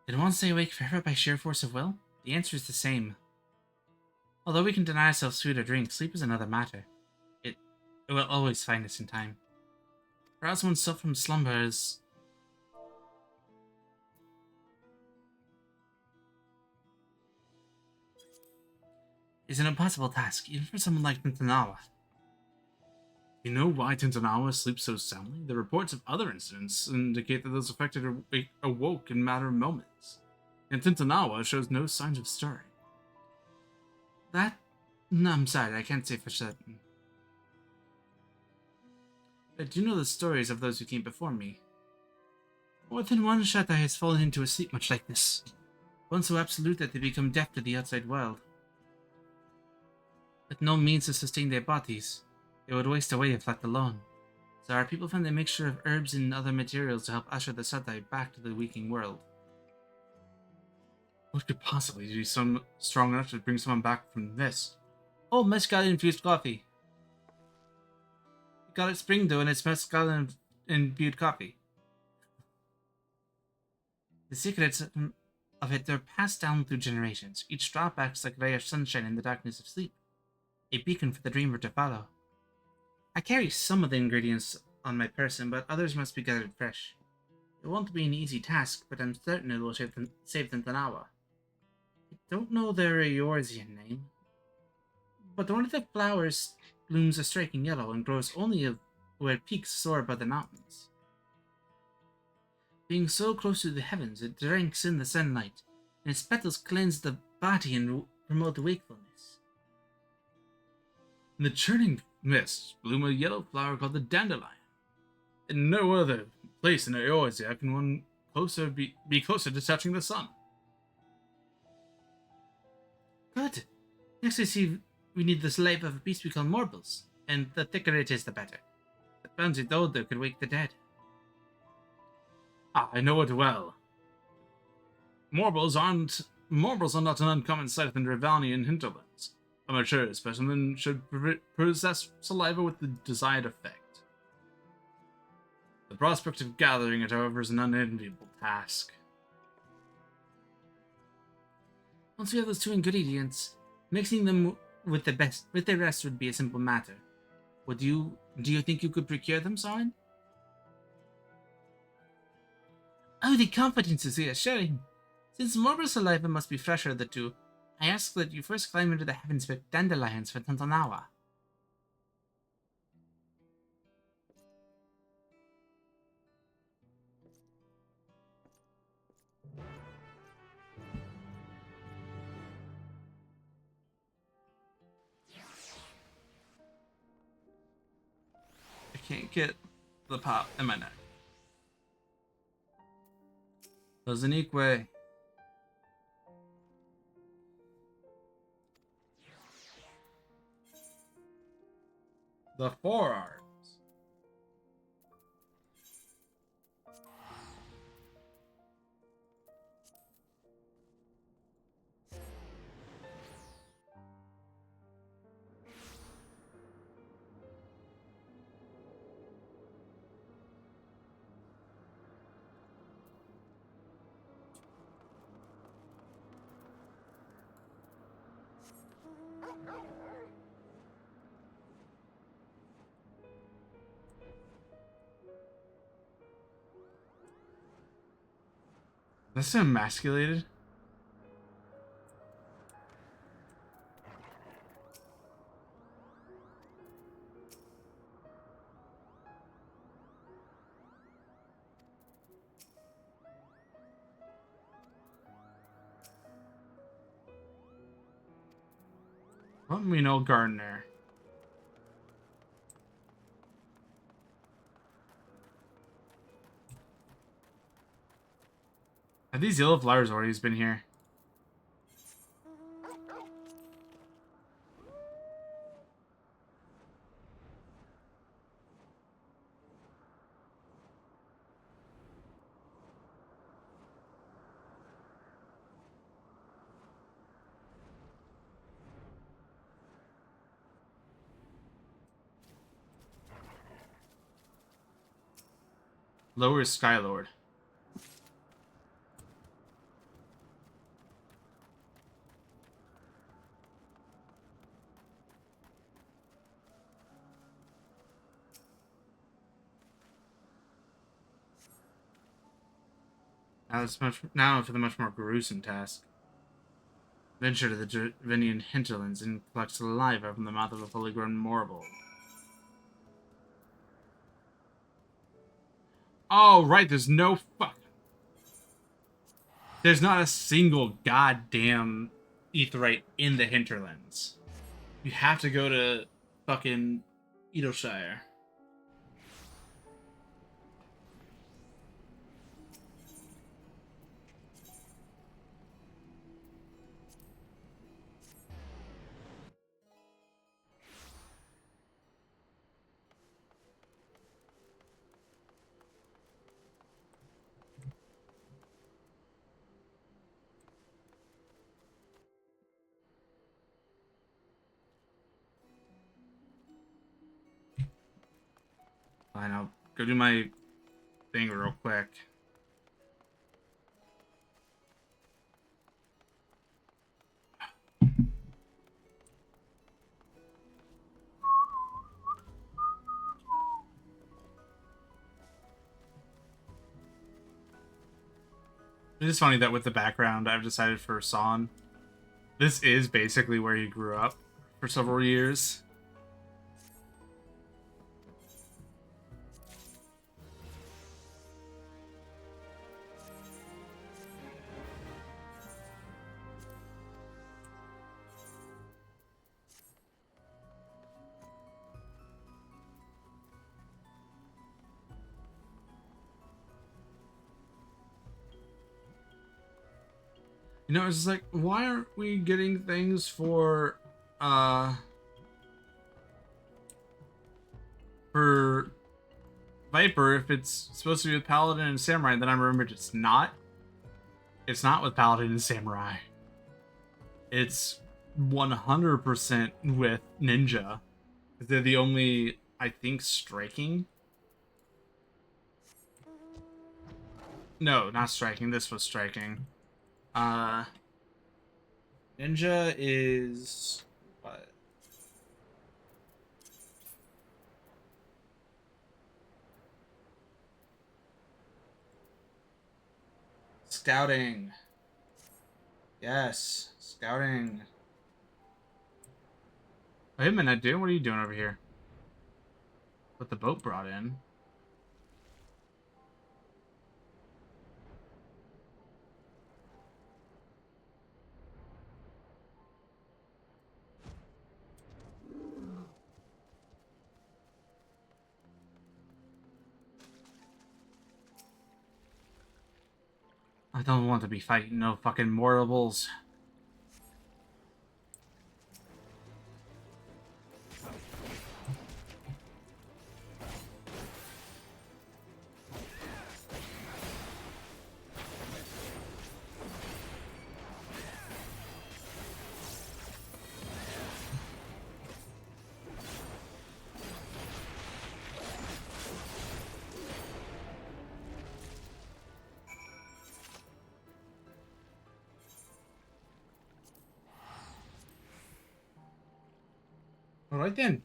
Did one stay awake forever by sheer force of will? The answer is the same. Although we can deny ourselves food or drink, sleep is another matter. It will always find us in time. Rouse oneself from slumber is an impossible task, even for someone like Tantanawa. You know why Tantanawa sleeps so soundly? The reports of other incidents indicate that those affected awoke in a matter of moments, and Tantanawa shows no signs of stirring. No, I'm sorry, I can't say for certain. I do know the stories of those who came before me. More than one Shatai has fallen into a sleep much like this, one so absolute that they become deaf to the outside world. With no means to sustain their bodies, they would waste away if left alone. So our people find a mixture of herbs and other materials to help usher the Shatai back to the waking world. What could possibly be so strong enough to bring someone back from this? Oh, mescal-infused coffee. You got it spring though, and it's mescal-imbued coffee. The secrets of it are passed down through generations. Each drop acts like a ray of sunshine in the darkness of sleep, a beacon for the dreamer to follow. I carry some of the ingredients on my person, but others must be gathered fresh. It won't be an easy task, but I'm certain it will save Tantanawa. I don't know their Eorzean name, but one of the flowers blooms a striking yellow and grows only where peaks soar above the mountains. Being so close to the heavens, it drinks in the sunlight, and its petals cleanse the body and promote wakefulness. In the churning mist bloom a yellow flower called the dandelion. In no other place in Eorzea can one be closer to touching the sun. Good. Next I see we need the slave of a beast we call Morbles, and the thicker it is the better. The bouncy odor could wake the dead. Ah, I know it well. Morbles are not an uncommon sight in the Ravanian hinterlands. A mature specimen should possess saliva with the desired effect. The prospect of gathering it, however, is an unenviable task. Once we have those two ingredients, mixing them with the rest would be a simple matter. Do you think you could procure them, Soren? Oh, the confidence is reassuring. Since Morber's saliva must be fresher of the two, I ask that you first climb into the heavens with dandelions for Tantanawa. I can't get the pop in my neck. There's an Ikwe. The forearms. That's so emasculated. Let me know, Gardener. Have these yellow flowers always been here? Lower Skylord. Now for the much more gruesome task. Venture to the Dravinian hinterlands and collect saliva from the mouth of a fully grown Morble. Oh, right, there's no fuck. There's not a single goddamn Aetheryte in the hinterlands. You have to go to fucking Edelshire. Fine, I'll go do my thing real quick. It is funny that with the background I've decided for Son, this is basically where he grew up for several years. You know, it's just like, why aren't we getting things for Viper if it's supposed to be with Paladin and Samurai? And then I remembered it's not. It's not with Paladin and Samurai. It's 100% with Ninja. They're the only, I think, striking. No, not striking. This was striking. Ninja is what? Scouting. Yes, scouting. Wait a minute, dude. What are you doing over here? What the boat brought in? I don't want to be fighting no fucking mortals. All right then.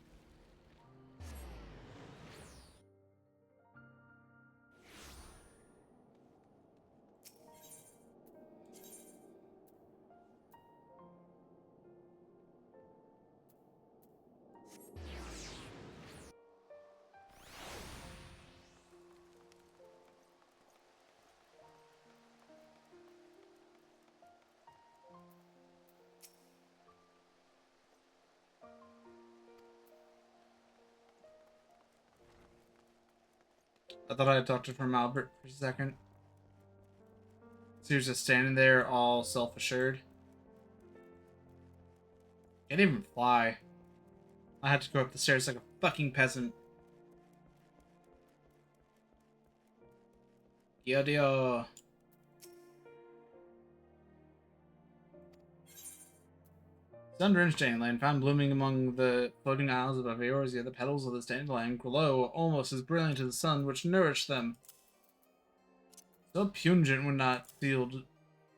I thought I had talked to from Albert for a second. So he was just standing there all self-assured. Can't even fly. I had to go up the stairs like a fucking peasant. Dio. Sun-drenched dandelion found blooming among the floating isles above Eorzea. The petals of this dandelion glow almost as brilliant as the sun which nourished them. So pungent when not sealed,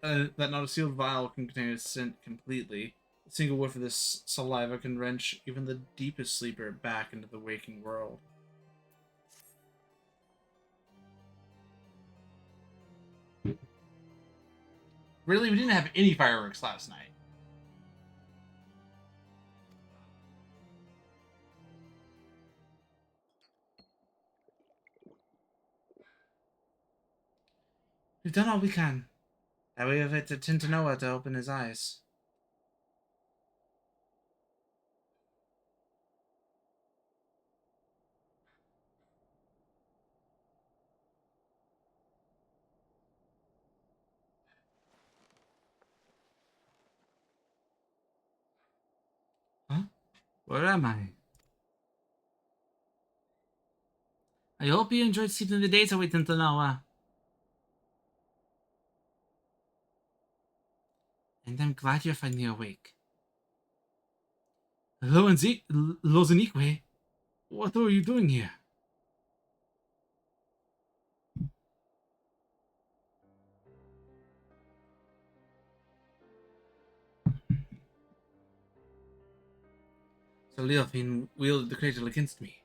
that not a sealed vial can contain its scent completely. A single whiff of this saliva can wrench even the deepest sleeper back into the waking world. Really, we didn't have any fireworks last night. We've done all we can. Now we have it to Tintanoa to open his eyes. Huh? Where am I? I hope you enjoyed sleeping the days away, Tintanoa. And I'm glad you're finally awake. Hello, Lozanique. What are you doing here? So Leofin wielded the cradle against me.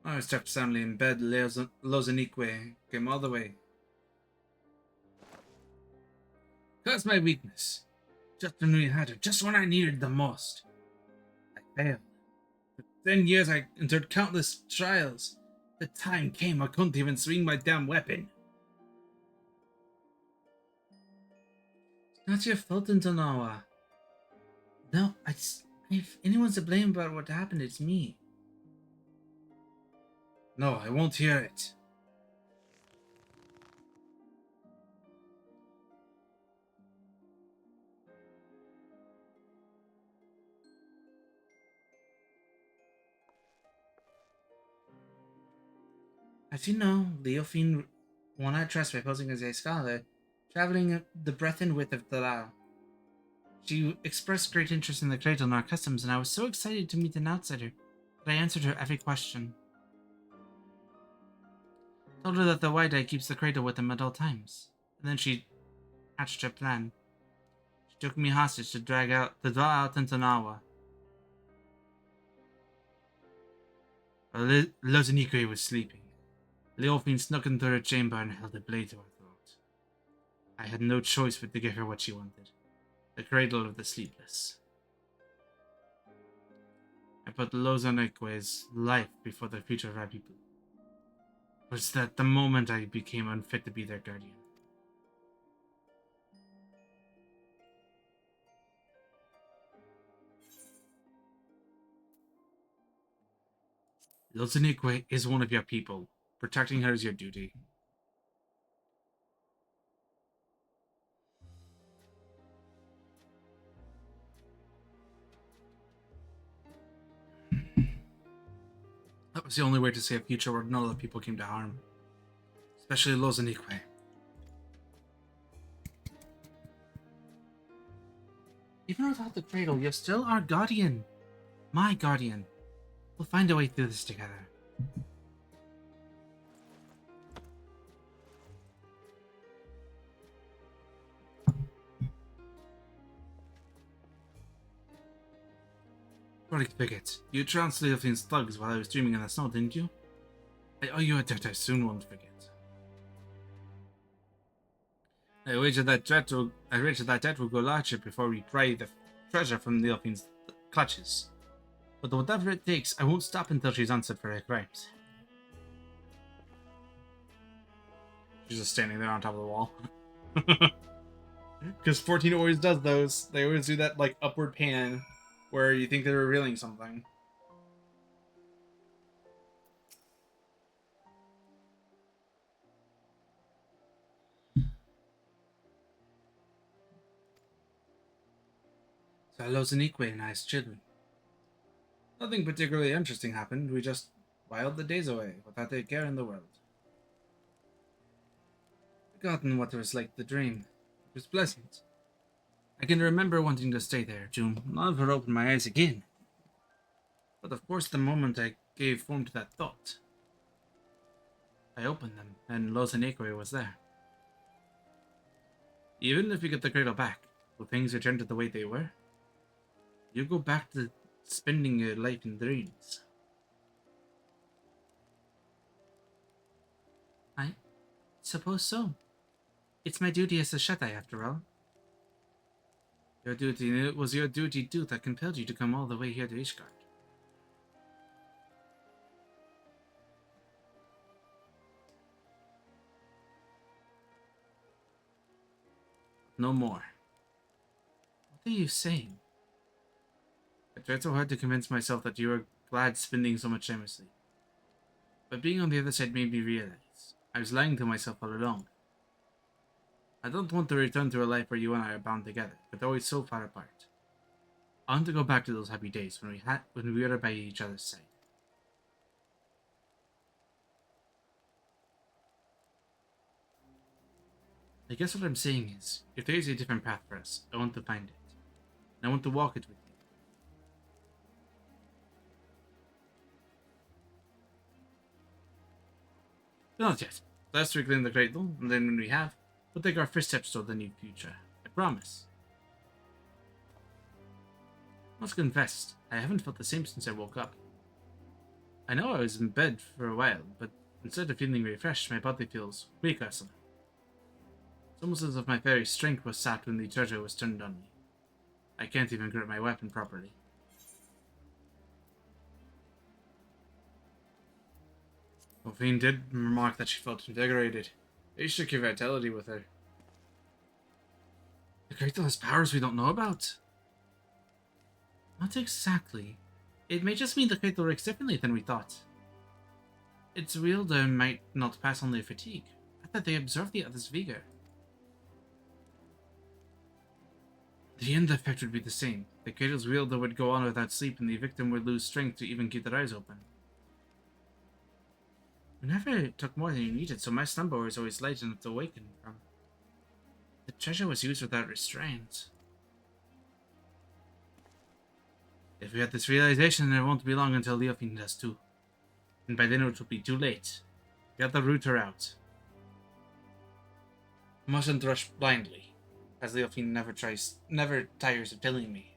I was trapped soundly in bed. Lozanique came all the way. That's my weakness. Just when we had her, just when I needed the most. I failed. For 10 years I endured countless trials. The time came I couldn't even swing my damn weapon. It's not your fault, Tintanoa. No, if anyone's to blame about what happened, it's me. No, I won't hear it. As you know, Leofin won our trust by posing as a scholar, traveling the breadth and width of Dalao. She expressed great interest in the cradle and our customs, and I was so excited to meet an outsider that I answered her every question. Told her that the White Eye keeps the cradle with him at all times, and then she hatched her plan. She took me hostage to draw out Tintanawa. While Lozanique was sleeping, Leofin snuck into her chamber and held a blade to her throat. I had no choice but to give her what she wanted. The cradle of the sleepless. I put Lozanique's life before the future of our people. It was at the moment I became unfit to be their guardian. Lozanique is one of your people. Protecting her is your duty. That was the only way to see a future where none of the people came to harm. Especially Lozanique. Even without the cradle, you're still our guardian. My guardian. We'll find a way through this together. Roderick Pickett, you trounced Leofin's thugs while I was dreaming in the snow, didn't you? I owe you a debt I soon won't forget. I wager that debt will go larger before we pry the treasure from Leofin's clutches. But whatever it takes, I won't stop until she's answered for her crimes. She's just standing there on top of the wall. Because 14 always does those. They always do that, like, upward pan where you think they're revealing something. So Lozanique and I as children. Nothing particularly interesting happened. We just whiled the days away without a care in the world. Forgotten what it was like to dream. It was pleasant. I can remember wanting to stay there, to never open my eyes again. But of course, the moment I gave form to that thought, I opened them, and Lozanique was there. Even if you get the cradle back, will things return to the way they were? You go back to spending your life in dreams. I suppose so. It's my duty as a Shaddai, after all. It was your duty too that compelled you to come all the way here to Ishgard. No more. What are you saying? I tried so hard to convince myself that you were glad spending so much time asleep. But being on the other side made me realize I was lying to myself all along. I don't want to return to a life where you and I are bound together, but always so far apart. I want to go back to those happy days when we were by each other's side. I guess what I'm saying is, if there is a different path for us, I want to find it. And I want to walk it with you. But not yet. Let's reclaim the cradle, and then when we have, we'll take our first steps toward the new future. I promise. I must confess, I haven't felt the same since I woke up. I know I was in bed for a while, but instead of feeling refreshed, my body feels weaker somehow. It's almost as if my very strength was sapped when the treasure was turned on me. I can't even grip my weapon properly. Delphine did remark that she felt invigorated. They shook your vitality with her. The Cradle has powers we don't know about. Not exactly. It may just mean the Cradle works differently than we thought. Its wielder might not pass on their fatigue. I thought they observed the other's vigor. The end effect would be the same. The Cradle's wielder would go on without sleep and the victim would lose strength to even keep their eyes open. You never took more than you needed, so my slumber was always light enough to awaken from. The treasure was used without restraint. If we had this realization, it won't be long until Leofine does too. And by then it will be too late. We have to root her out. Mustn't rush blindly, as Leofine never tires of telling me.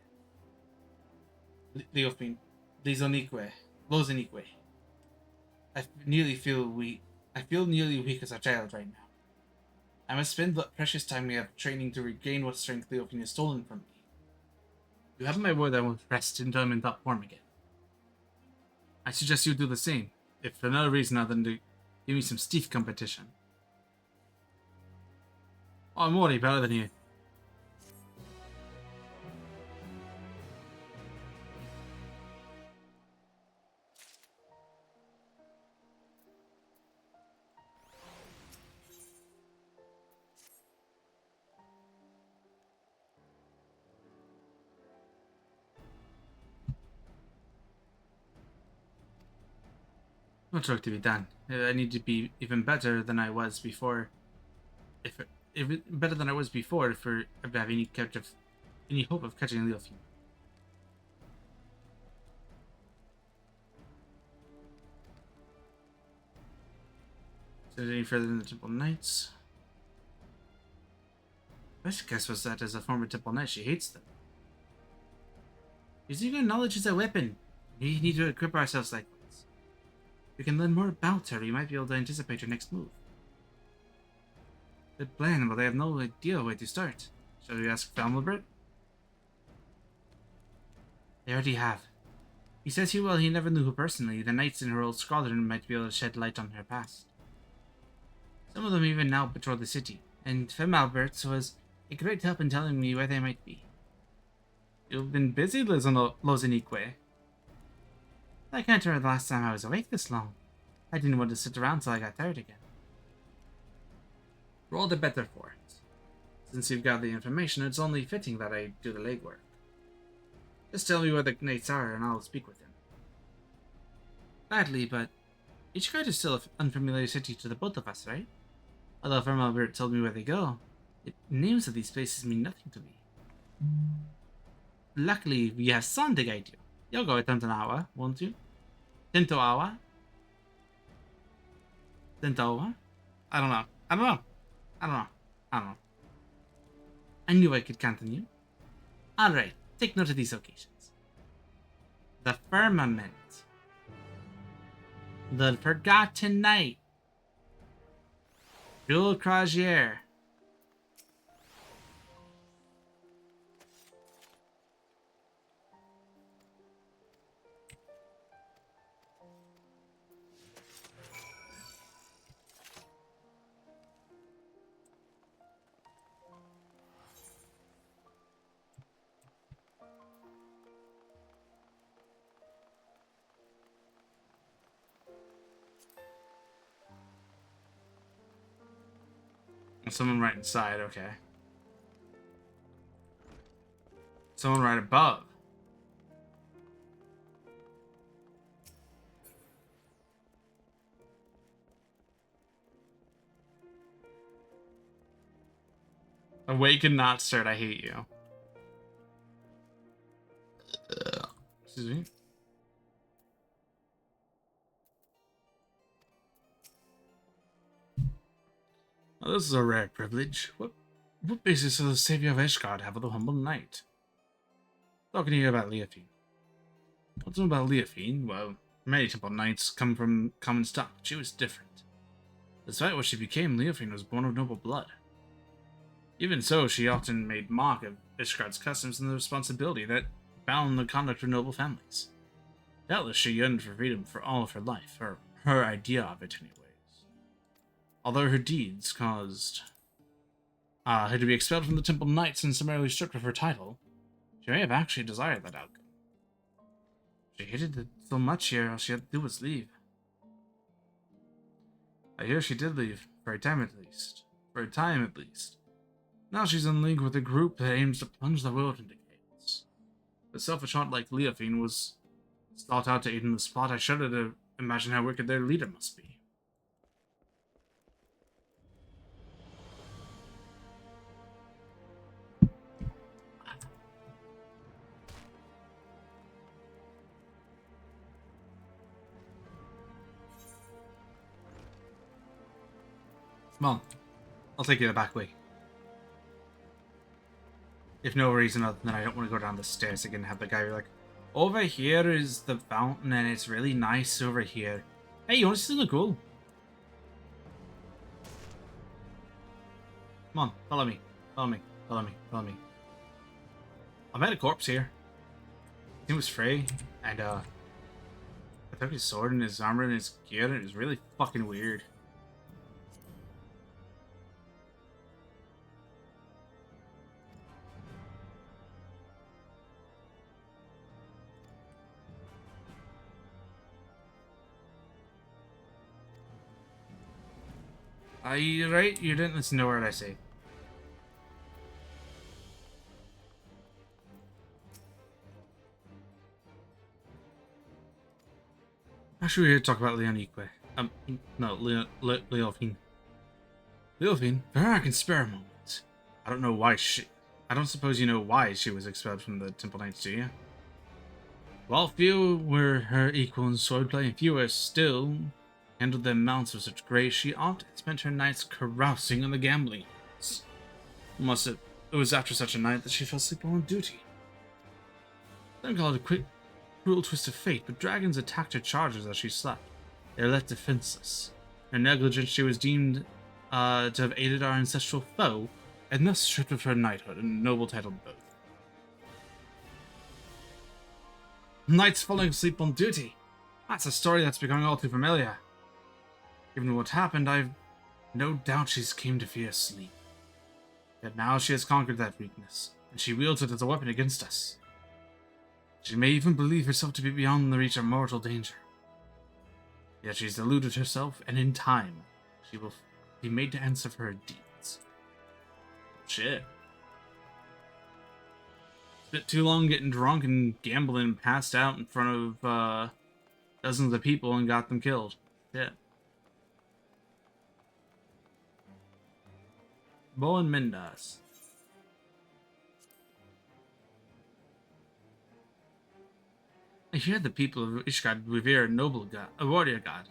Leofine, Lozenique. I feel nearly weak as a child right now. I must spend the precious time we have training to regain what strength Leofine has stolen from me. You have my word I won't rest until I'm in top form again. I suggest you do the same, if for no reason other than to give me some stiff competition. Oh, I'm already better than you. Much work to be done. I need to be even better than I was before. If better than I was before, for having any hope of catching Leofine. So any further than the Temple Knights? Best guess was that as a former Temple Knight, she hates them. Using your knowledge as a weapon. We need to equip ourselves likewise. We can learn more about her. We might be able to anticipate her next move. Good plan, but I have no idea where to start. Shall we ask Falmelbert? They already have. He says while he never knew her personally, the knights in her old squadron might be able to shed light on her past. Some of them even now patrol the city, and Falmelbert was a great help in telling me where they might be. You've been busy, Lozenique. I can't remember the last time I was awake this long. I didn't want to sit around till I got tired again. We're all the better for it. Since you've got the information, it's only fitting that I do the legwork. Just tell me where the knights are and I'll speak with them. Badly, but Ishgard is still an unfamiliar city to the both of us, right? Although Falmelbert told me where they go, the names of these places mean nothing to me. Luckily, we have Son to guide you. You'll go with Tantoawa, won't you? Tantoawa? Tantoawa? I don't know. I knew I could count on you. Alright, take note of these locations. The Firmament. The Forgotten Night. Jewel Crozier. Someone right inside, okay. Someone right above. Awaken, not stirred. I hate you. Excuse me. Well, this is a rare privilege. What basis does the savior of Ishgard have with a humble knight? Talking to you about Leofine. What's about Leofine? Well, many temple knights come from common stock. She was different. Despite what she became, Leofine was born of noble blood. Even so, she often made mock of Ishgard's customs and the responsibility that bound the conduct of noble families. Doubtless she yearned for freedom for all of her life, or her idea of it anyways. Although her deeds caused her to be expelled from the Temple Knights and summarily stripped of her title, she may have actually desired that outcome. She hated it so much here, all she had to do was leave. I hear she did leave, for a time at least. Now she's in league with a group that aims to plunge the world into chaos. A selfish heart like Leofine was sought out to aid in the spot. I shudder to imagine how wicked their leader must be. Come on, I'll take you the back way. If no reason other than I don't want to go down the stairs again and have the guy be like, over here is the fountain and it's really nice over here. Hey, you want to see something cool? Come on, follow me. Follow me. Follow me. Follow me. I met a corpse here. It was Frey, and I took his sword and his armor and his gear, and it was really fucking weird. Are you right? You didn't listen to a word I say. Actually, we're here to talk about Leonique. No, Leofine. Leofine, for her I can spare a moment. I don't know why I don't suppose you know why she was expelled from the Temple Knights, do you? While few were her equal in swordplay, and fewer still handled their mounts with such grace, she often spent her nights carousing on the gambling halls. It was after such a night that she fell asleep on duty. Some call it a quick, cruel twist of fate, but dragons attacked her chargers as she slept. They were left defenseless. Her negligence she was deemed to have aided our ancestral foe, and thus stripped of her knighthood and noble title both. Knights falling asleep on duty. That's a story that's becoming all too familiar. Given what happened, I've no doubt she's came to fear sleep. Yet now she has conquered that weakness, and she wields it as a weapon against us. She may even believe herself to be beyond the reach of mortal danger. Yet she's deluded herself, and in time, she will be made to answer for her deeds. Shit. It's a bit too long getting drunk and gambling and passed out in front of dozens of people and got them killed. Yeah. Bowen Mindas. I hear the people of Ishgard revere a warrior god.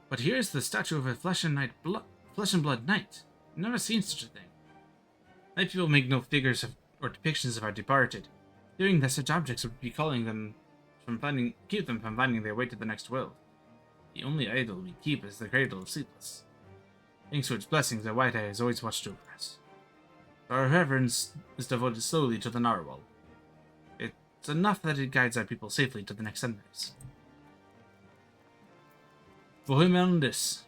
But here's the statue of a flesh and blood knight. I've never seen such a thing. My people make no figures or depictions of our departed, fearing that such objects would be keep them from finding their way to the next world. The only idol we keep is the Cradle of Sleepless. Thanks to its blessings, our white eye has always watched over us. Our reverence is devoted solely to the narwhal. It's enough that it guides our people safely to the next sunrise. Bohemondis.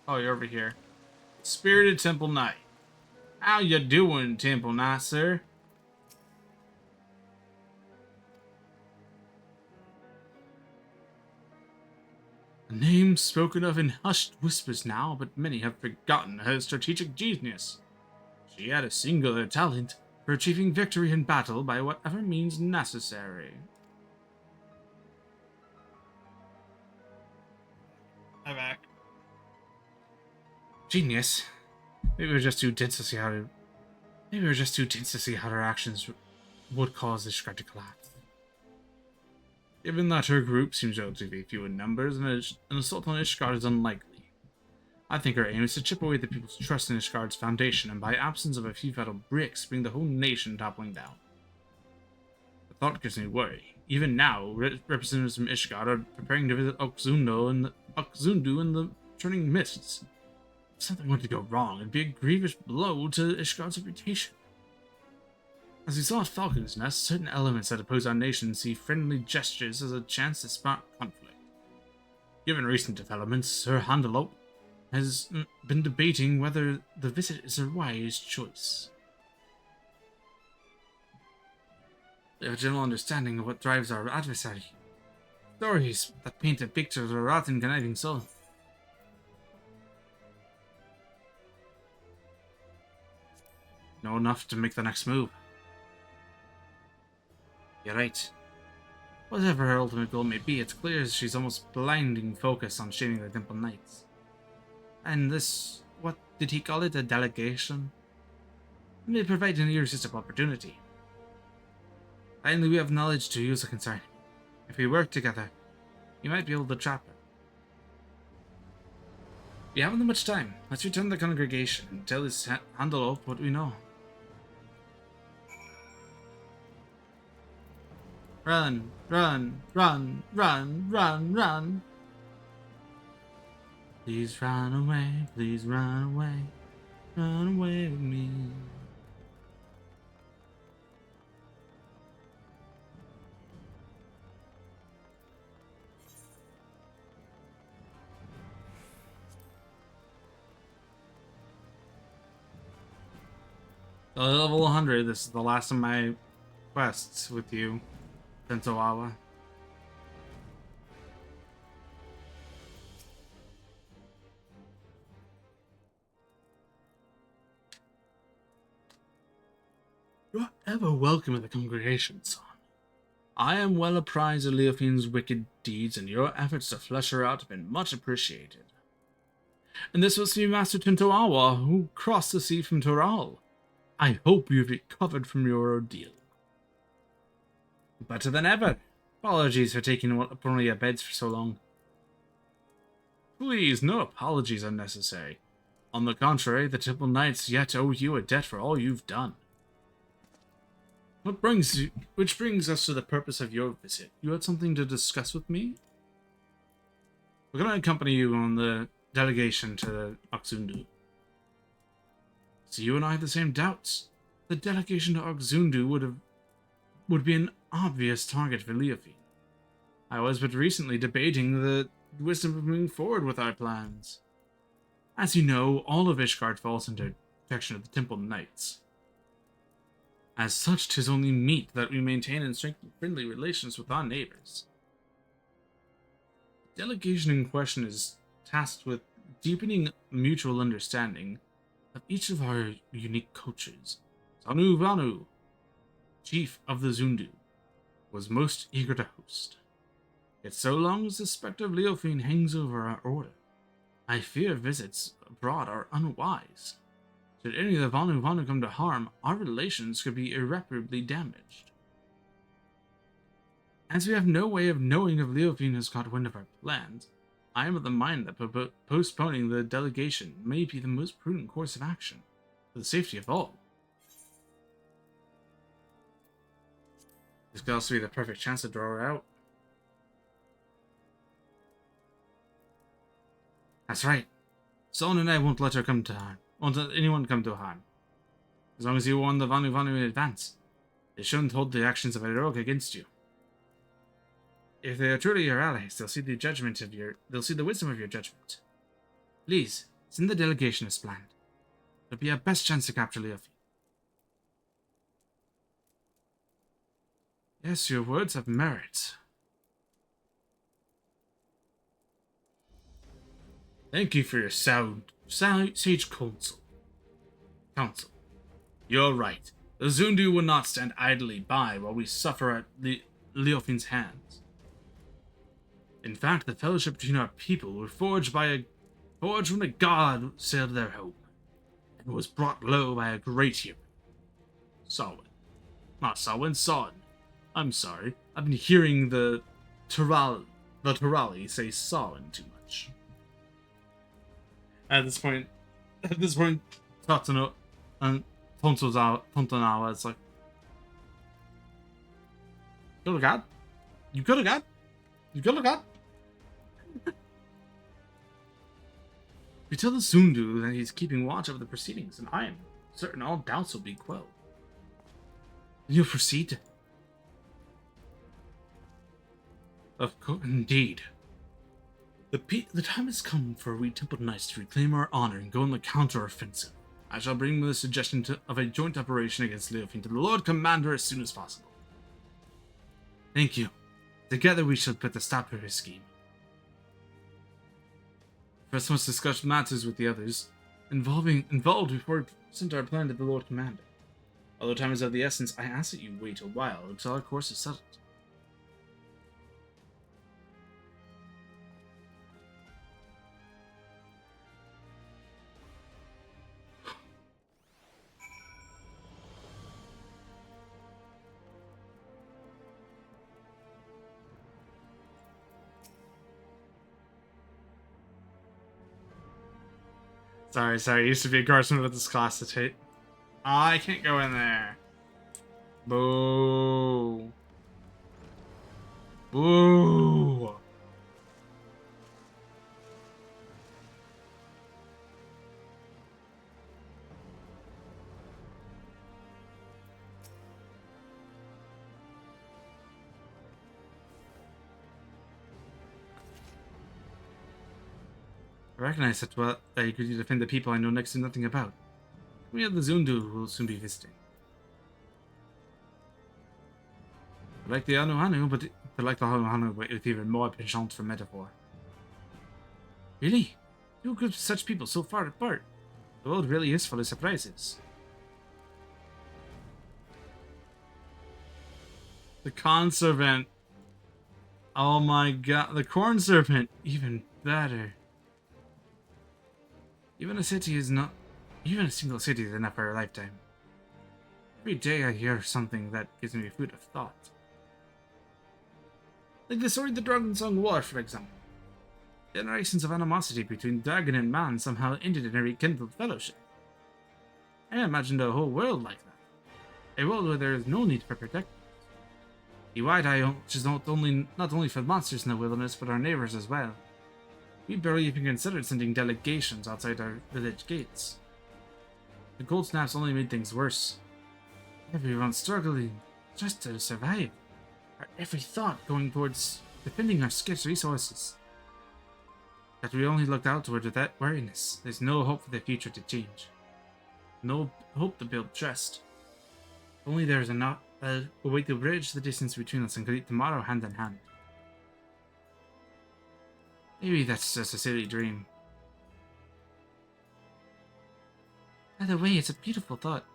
Oh, you're over here. Spirited Temple Knight. How you doing, Temple Knight, sir? A name spoken of in hushed whispers now, but many have forgotten her strategic genius. She had a singular talent for achieving victory in battle by whatever means necessary. I'm back. Genius? Maybe we're just too dense to see how her actions would cause this shred to collapse. Given that her group seems relatively few in numbers, an assault on Ishgard is unlikely. I think her aim is to chip away the people's trust in Ishgard's foundation, and by absence of a few fatal bricks, bring the whole nation toppling down. The thought gives me worry. Even now, representatives from Ishgard are preparing to visit Oxundu in the Turning Mists. If something were to go wrong, it'd be a grievous blow to Ishgard's reputation. As we saw at Falcon's Nest, certain elements that oppose our nation see friendly gestures as a chance to spark conflict. Given recent developments, Sir Handelope has been debating whether the visit is a wise choice. We have a general understanding of what drives our adversary. Stories that paint a picture of a rotten, conniving soul. Know enough to make the next move. You're right. Whatever her ultimate goal may be, it's clear she's almost blinding focus on shaming the Temple Knights. And this, what did he call it, a delegation? It may provide an irresistible opportunity. Finally, we have knowledge to use a concern. If we work together, we might be able to trap her. We haven't much time. Let's return to the congregation and tell this Handelope what we know. Run, run, run, run, run, run. Please run away with me. Level 100, this is the last of my quests with you. Tentoawa. You are ever welcome in the congregation, son. I am well apprised of Leofine's wicked deeds, and your efforts to flush her out have been much appreciated. And this was to be Master Tentoawa, who crossed the sea from Toral. I hope you've recovered from your ordeal. Better than ever. Apologies for taking up one of your beds for so long. Please, no apologies are necessary. On the contrary, the Temple Knights yet owe you a debt for all you've done. Which brings us to the purpose of your visit. You had something to discuss with me? We're going to accompany you on the delegation to Oxundu. So you and I have the same doubts. The delegation to Oxundu would be an obvious target for Leofine. I was but recently debating the wisdom of moving forward with our plans. As you know, all of Ishgard falls under protection of the Temple Knights. As such, 'tis only meet that we maintain and strengthen friendly relations with our neighbors. The delegation in question is tasked with deepening mutual understanding of each of our unique coaches. Sanu Vanu, chief of the Zundu, was most eager to host. Yet so long as the specter of Leofine hangs over our order, I fear visits abroad are unwise. Should any of the Vanu Vanu come to harm, our relations could be irreparably damaged. As we have no way of knowing if Leofine has caught wind of our plans, I am of the mind that postponing the delegation may be the most prudent course of action, for the safety of all. This could also be the perfect chance to draw her out. That's right. Solon and I won't let her come to harm. Won't let anyone come to harm. As long as you warn the Vanu Vanu in advance, they shouldn't hold the actions of a rogue against you. If they are truly your allies, they'll see the wisdom of your judgment. Please, send the delegation as planned. It'll be our best chance to capture Leofi. Yes, your words have merit. Thank you for your sage counsel. You're right. The Zundu will not stand idly by while we suffer at Leofin's hands. In fact, the fellowship between our people were forged when a god sailed their home, and was brought low by a great hero. Samhain. Not Samhain, Son. I'm sorry. I've been hearing the Turali say Samhain too much. At this point, Tatano and Tontonawa is like, you could have got. We tell the Zundu that he's keeping watch over the proceedings, and I am certain all doubts will be quelled. Will you proceed? Of course, indeed. The time has come for we Temple Knights to reclaim our honor and go on the counter-offensive. I shall bring the suggestion of a joint operation against Leofin to the Lord Commander as soon as possible. Thank you. Together we shall put a stop to his scheme. First must discuss matters with the others involved before we present our plan to the Lord Commander. Although time is of the essence, I ask that you wait a while until our course is settled. Sorry, it used to be a guardsman with this class to take. I can't go in there. Boo. Boo. I recognize that you could defend the people I know next to nothing about. We have the Zundu who will soon be visiting. Like the Anu but with even more penchant for metaphor. Really? Two groups of such people so far apart. The world really is full of surprises. The Corn Serpent. Oh my god, the Corn Serpent. Even better. Even a single city is enough for a lifetime. Every day I hear something that gives me food of thought. Like the story of the Dragon-Song War, for example. Generations of animosity between dragon and man somehow ended in a rekindled fellowship. I imagined a whole world like that. A world where there is no need for protection. The Wide-Eye is not only for monsters in the wilderness, but our neighbors as well. We barely even considered sending delegations outside our village gates. The cold snaps only made things worse. Everyone's struggling just to survive. Our every thought going towards defending our scarce resources. That we only looked outward with that wariness. There's no hope for the future to change. No hope to build trust. Only there's a way to bridge the distance between us and greet tomorrow hand in hand. Maybe that's just a silly dream. Either way, it's a beautiful thought.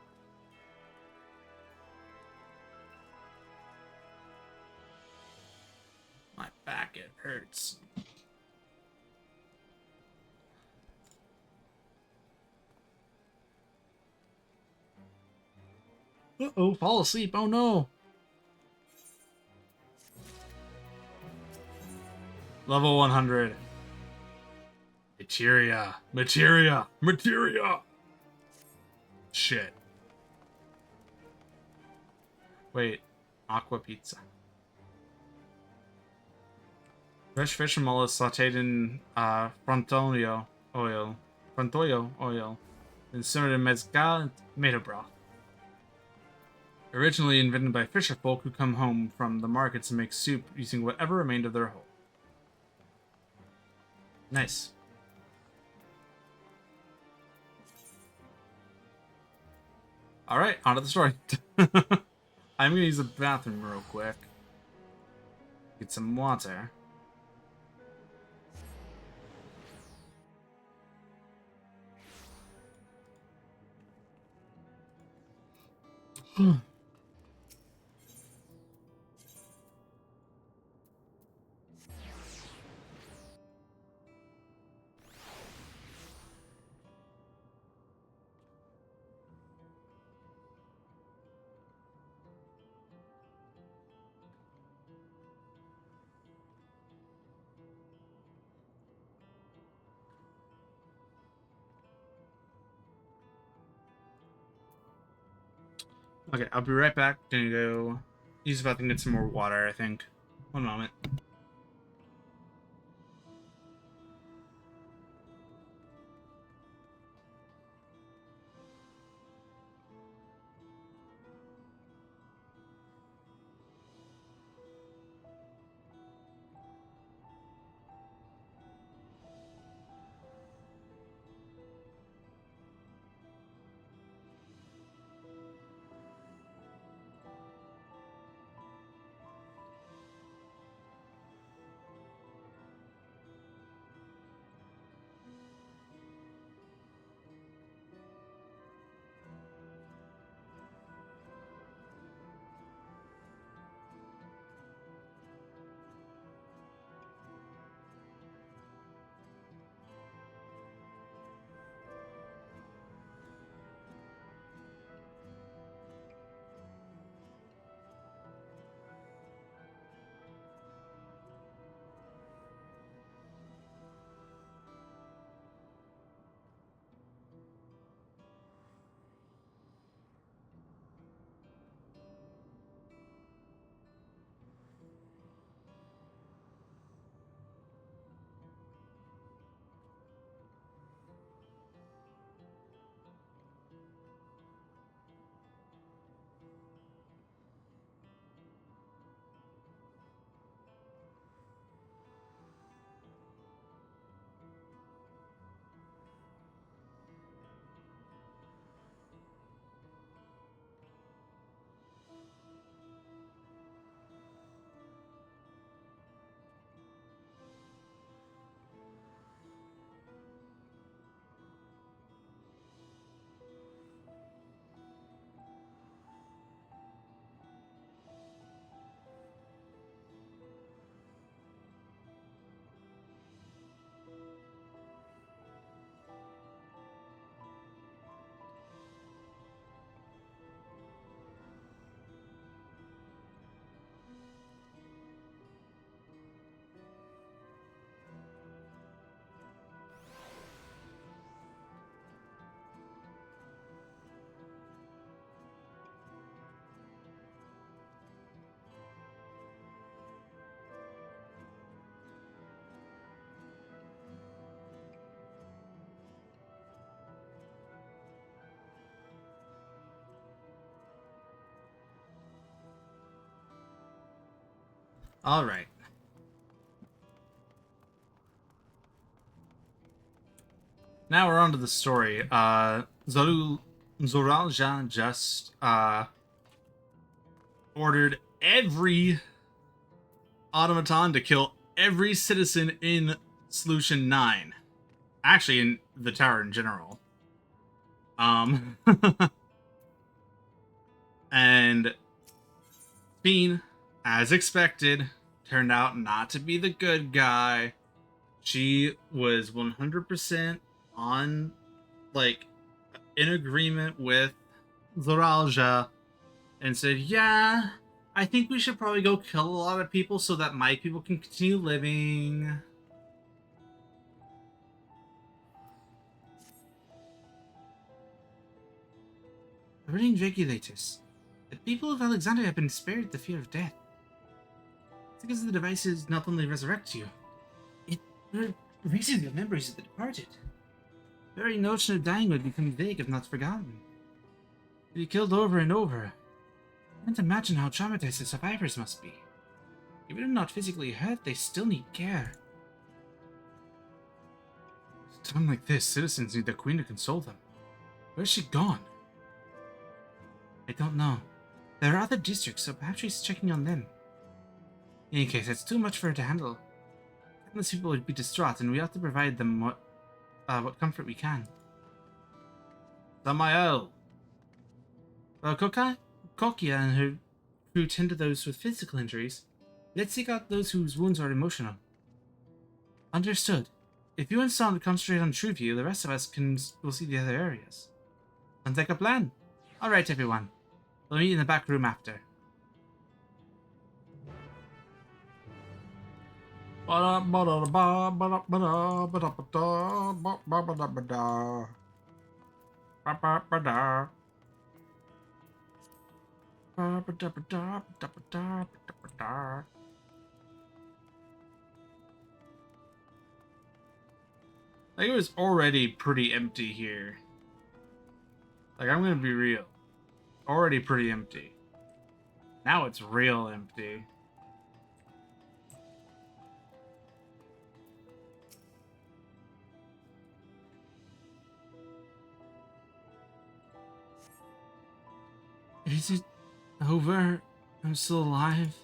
My back, it hurts. Uh-oh, fall asleep, oh no! Level 100. Materia. Materia. Materia. Shit. Wait. Aqua pizza. Fresh fish and mollusk sauteed in frontoio oil. Frontoio oil. Then simmered in mezcal and tomato broth. Originally invented by fisher folk who come home from the markets and make soup using whatever remained of their haul. Nice. Alright, on to the story. I'm gonna use the bathroom real quick. Get some water. Okay, I'll be right back. Gonna go use the bathroom and get some more water, I think. One moment. Alright. Now we're on to the story. Zoralja just ordered every automaton to kill every citizen in Solution 9. Actually, in the tower in general. And Bean, as expected, turned out not to be the good guy. She was 100% on, like, in agreement with Zoralja and said, yeah, I think we should probably go kill a lot of people so that my people can continue living. The reading regulators. The people of Alexandria have been spared the fear of death. It's because the devices not only resurrect you, it erases the memories of the departed. The very notion of dying would become vague if not forgotten. To be killed over and over. I can't imagine how traumatized the survivors must be. Even if not physically hurt, they still need care. At a time like this, citizens need the Queen to console them. Where's she gone? I don't know. There are other districts, so perhaps she's checking on them. In any case, it's too much for her to handle. Countless people would be distraught, and we ought to provide them what comfort we can. Samael! Well, Kokia and her crew tend to those with physical injuries. Let's seek out those whose wounds are emotional. Understood. If you and Sam concentrate on True the rest of us will see the other areas. Sounds like a plan. Alright, everyone. We'll meet in the back room after. Like, it was already pretty empty here. Like, I'm gonna be real. Already pretty empty. Now it's real empty. Is it over? I'm still alive?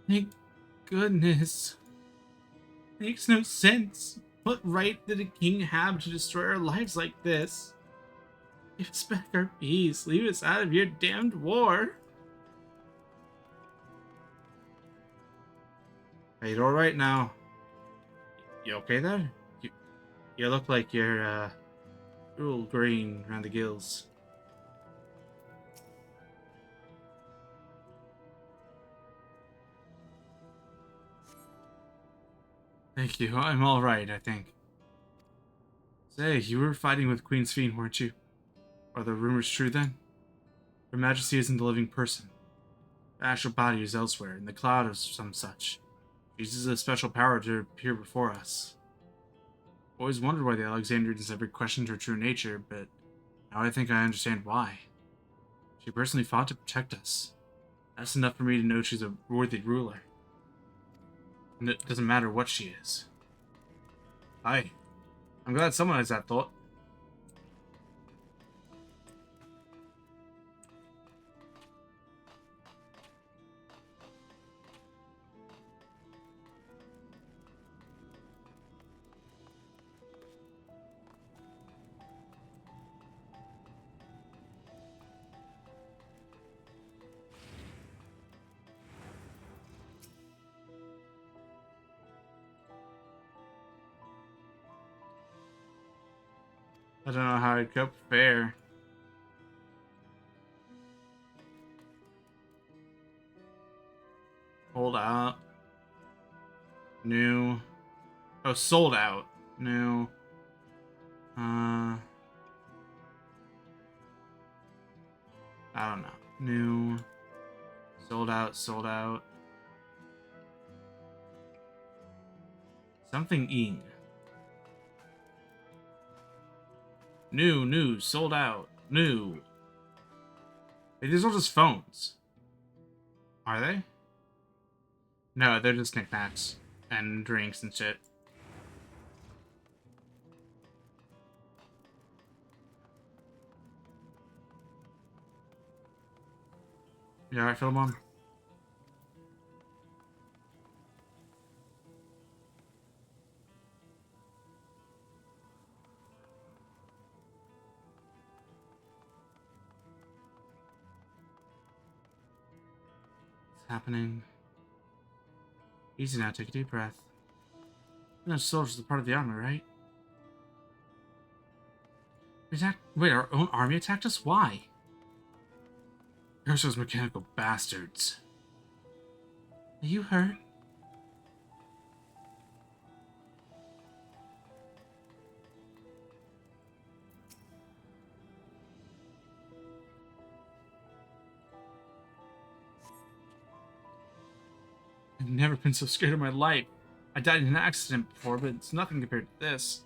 Thank goodness. Makes no sense. What right did a king have to destroy our lives like this? Give us back our peace. Leave us out of your damned war. Hey, you alright now? You okay there? You look like you're, a little green around the gills. Thank you. I'm alright, I think. Say, you were fighting with Queen's Fiend, weren't you? Are the rumors true then? Her Majesty isn't a living person. The astral body is elsewhere, in the cloud or some such. She uses a special power to appear before us. Always wondered why the Alexandrians never questioned her true nature, but now I think I understand why. She personally fought to protect us. That's enough for me to know she's a worthy ruler. And it doesn't matter what she is. Hi. I'm glad someone has that thought. I don't know how I'd cope fair. Hold out. New. Oh, sold out. New. I don't know. New. Sold out, sold out. Something ing. New, sold out. New. Hey, these are just phones. Are they? No, they're just knickknacks. And drinks and shit. You alright, Philemon? What's happening? Easy now, take a deep breath. Those soldiers are part of the army, right? Wait, our own army attacked us? Why? Curse those mechanical bastards. Are you hurt? never been so scared in my life. I died in an accident before, but it's nothing compared to this.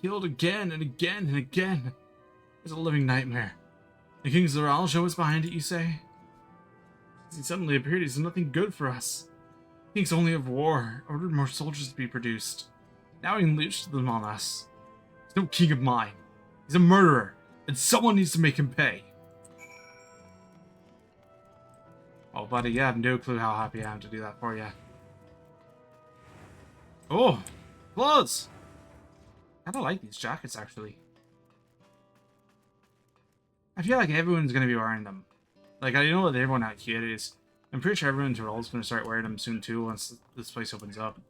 Killed again and again and again. It's a living nightmare. The King's Loral show is behind it, you say? Since he suddenly appeared, he's nothing good for us. Thinks only of war, ordered more soldiers to be produced. Now he unleashed them on us. He's no king of mine. He's a murderer, and someone needs to make him pay. Oh, buddy, you have no clue how happy I am to do that for you. Oh, clothes! I kinda like these jackets, actually. I feel like everyone's gonna be wearing them. Like, I know that everyone out here is. I'm pretty sure everyone's role's gonna start wearing them soon too once this place opens up.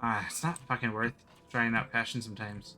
It's not fucking worth trying out fashion sometimes.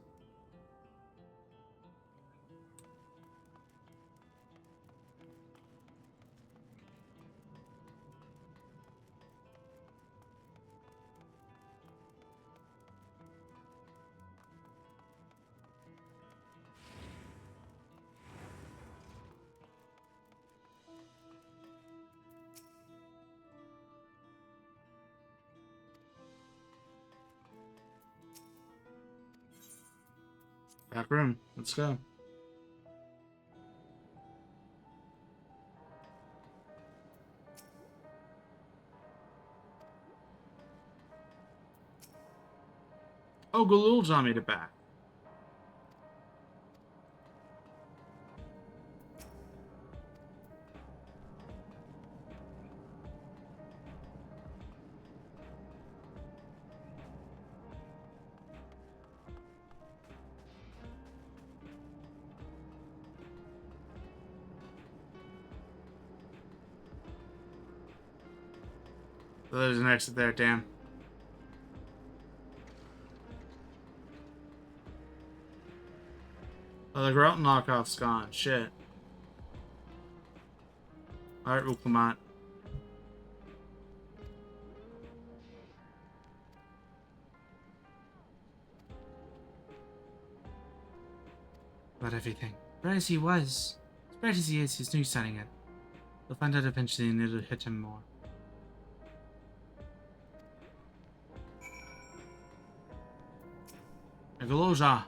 Back room. Let's go. Oh, Galulja made it back. So there's an exit there, damn. Oh, the Grout knockoff's gone. Shit. Alright, we'll come on. About everything. Bright as he was. As bright as he is, he's new setting it. He'll find out eventually and it'll hit him more. Galulja.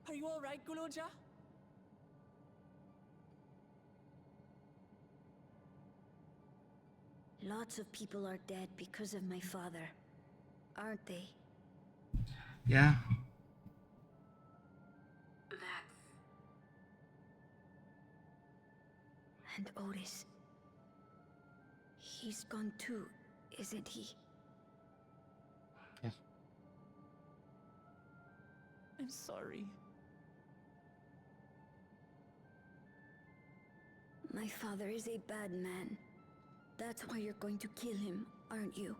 Are you all right, Galulja? Lots of people are dead because of my father, aren't they? Yeah. And Otis. He's gone too, isn't he? Yeah. I'm sorry. My father is a bad man. That's why you're going to kill him, aren't you?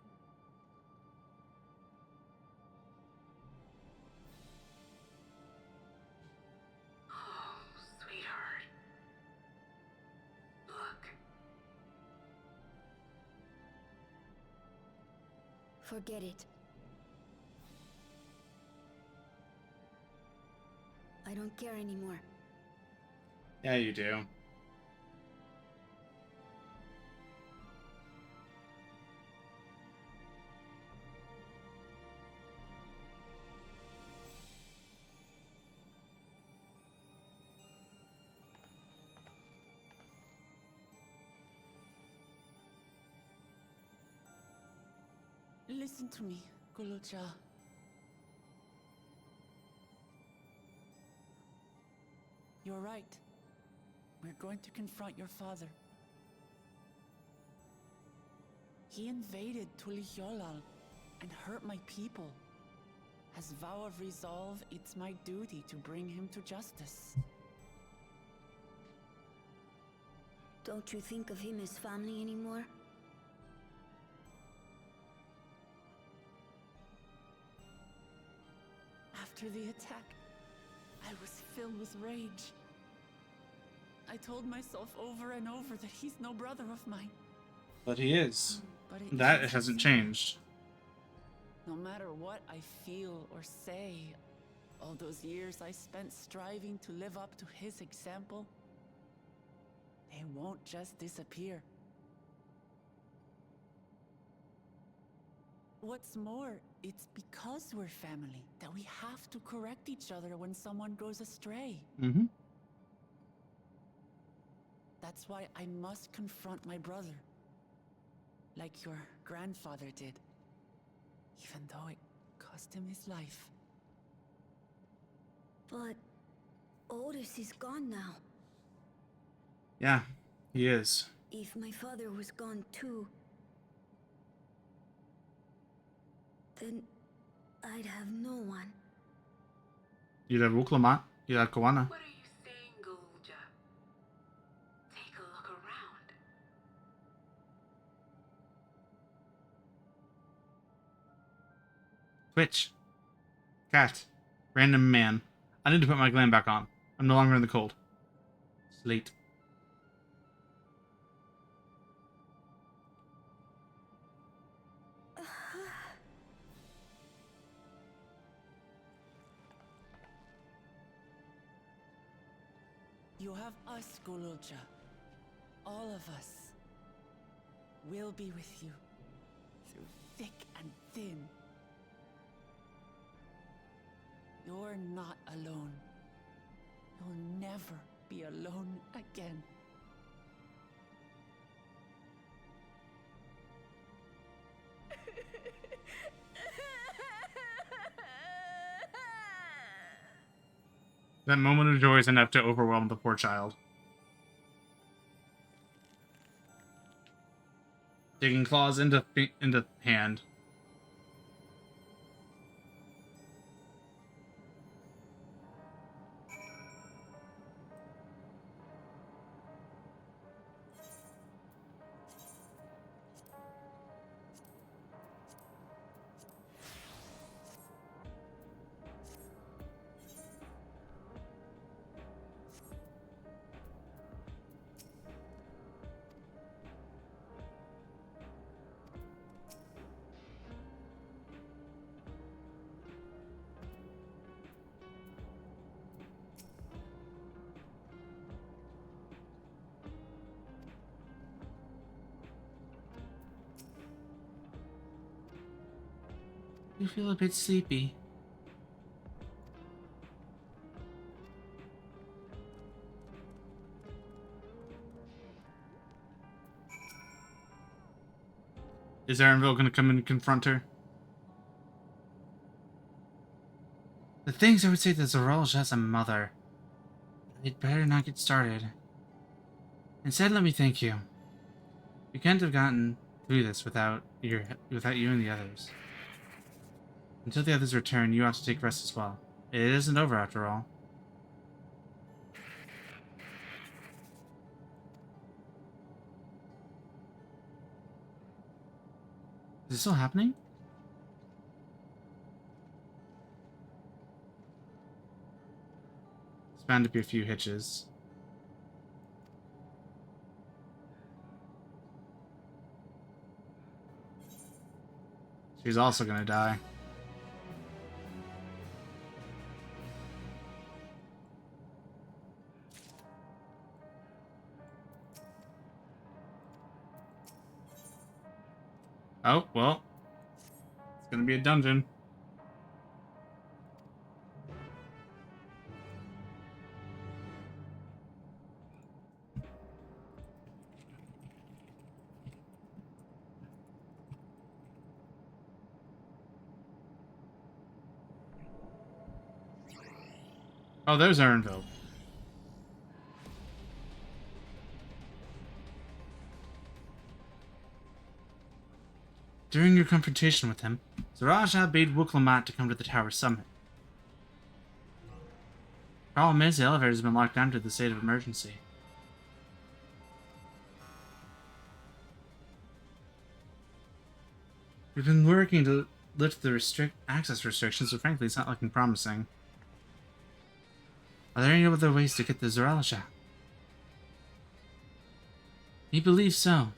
Oh, sweetheart. Look. Forget it. I don't care anymore. Yeah, you do. Listen to me, Galulja. You're right. We're going to confront your father. He invaded Tulihyolal and hurt my people. As vow of resolve, it's my duty to bring him to justice. Don't you think of him as family anymore? After the attack, I was filled with rage. I told myself over and over that he's no brother of mine. But he is. But That isn't hasn't so. changed. No matter what I feel or say, all those years I spent striving to live up to his example, they won't just disappear. What's more, it's because we're family that we have to correct each other when someone goes astray. Mm-hmm. That's why I must confront my brother, like your grandfather did, even though it cost him his life. But Otis is gone now. Yeah, he is. If my father was gone too, then I'd have no one. You'd have Wuklamat, you'd have Kawana. What are you saying, Galuja? Take a look around. Twitch. Cat. Random man. I need to put my gland back on. I'm no longer in the cold. It's late. You have us, Goloja. All of us. We'll be with you. Through thick and thin. You're not alone. You'll never be alone again. That moment of joy is enough to overwhelm the poor child. Digging claws into hand. You feel a bit sleepy. Is Arenville going to come and confront her? The things I would say that Zoralj has a mother. I'd better not get started. Instead, let me thank you. You can't have gotten through this without you and the others. Until the others return, you have to take rest as well. It isn't over after all. Is it still happening? It's bound to be a few hitches. She's also gonna die. Oh, well. It's gonna be a dungeon. Oh, there's Arenville. During your confrontation with him, Zaraja bade Wuklamat to come to the tower summit. Problem is, the elevator has been locked down to the state of emergency. We've been working to lift the access restrictions, but frankly, it's not looking promising. Are there any other ways to get the Zoralisha? He believes so.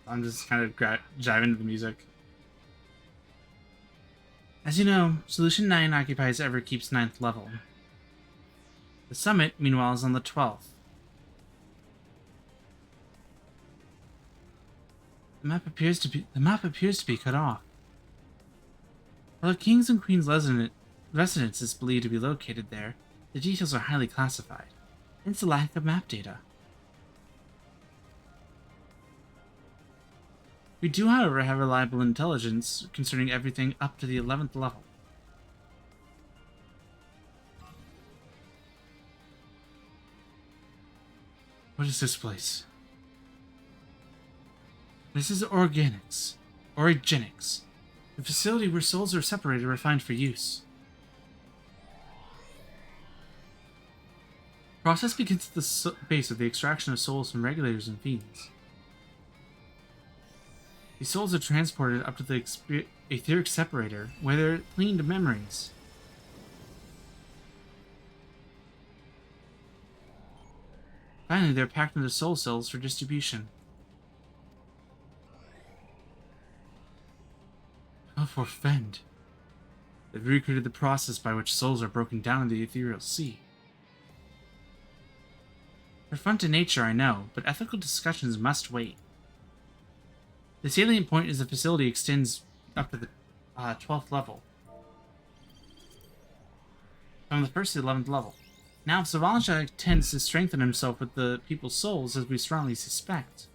I'm just kind of jiving to the music. As you know, Solution 9 occupies Everkeep's 9th level. The summit, meanwhile, is on the 12th. The map appears to be cut off. While the King's and Queen's residence is believed to be located there, the details are highly classified. Hence the lack of map data. We do, however, have reliable intelligence concerning everything up to the 11th level. What is this place? This is Origenics, the facility where souls are separated and refined for use. The process begins at the base of the extraction of souls from regulators and fiends. These souls are transported up to the etheric separator, where they're cleaned of memories. Finally, they're packed into soul cells for distribution. For Fend. They've recreated the process by which souls are broken down in the ethereal sea. They're fun to nature, I know, but ethical discussions must wait. The salient point is the facility extends up to the 12th level. From the 1st to the 11th level. Now, if Zavalja tends to strengthen himself with the people's souls, as we strongly suspect,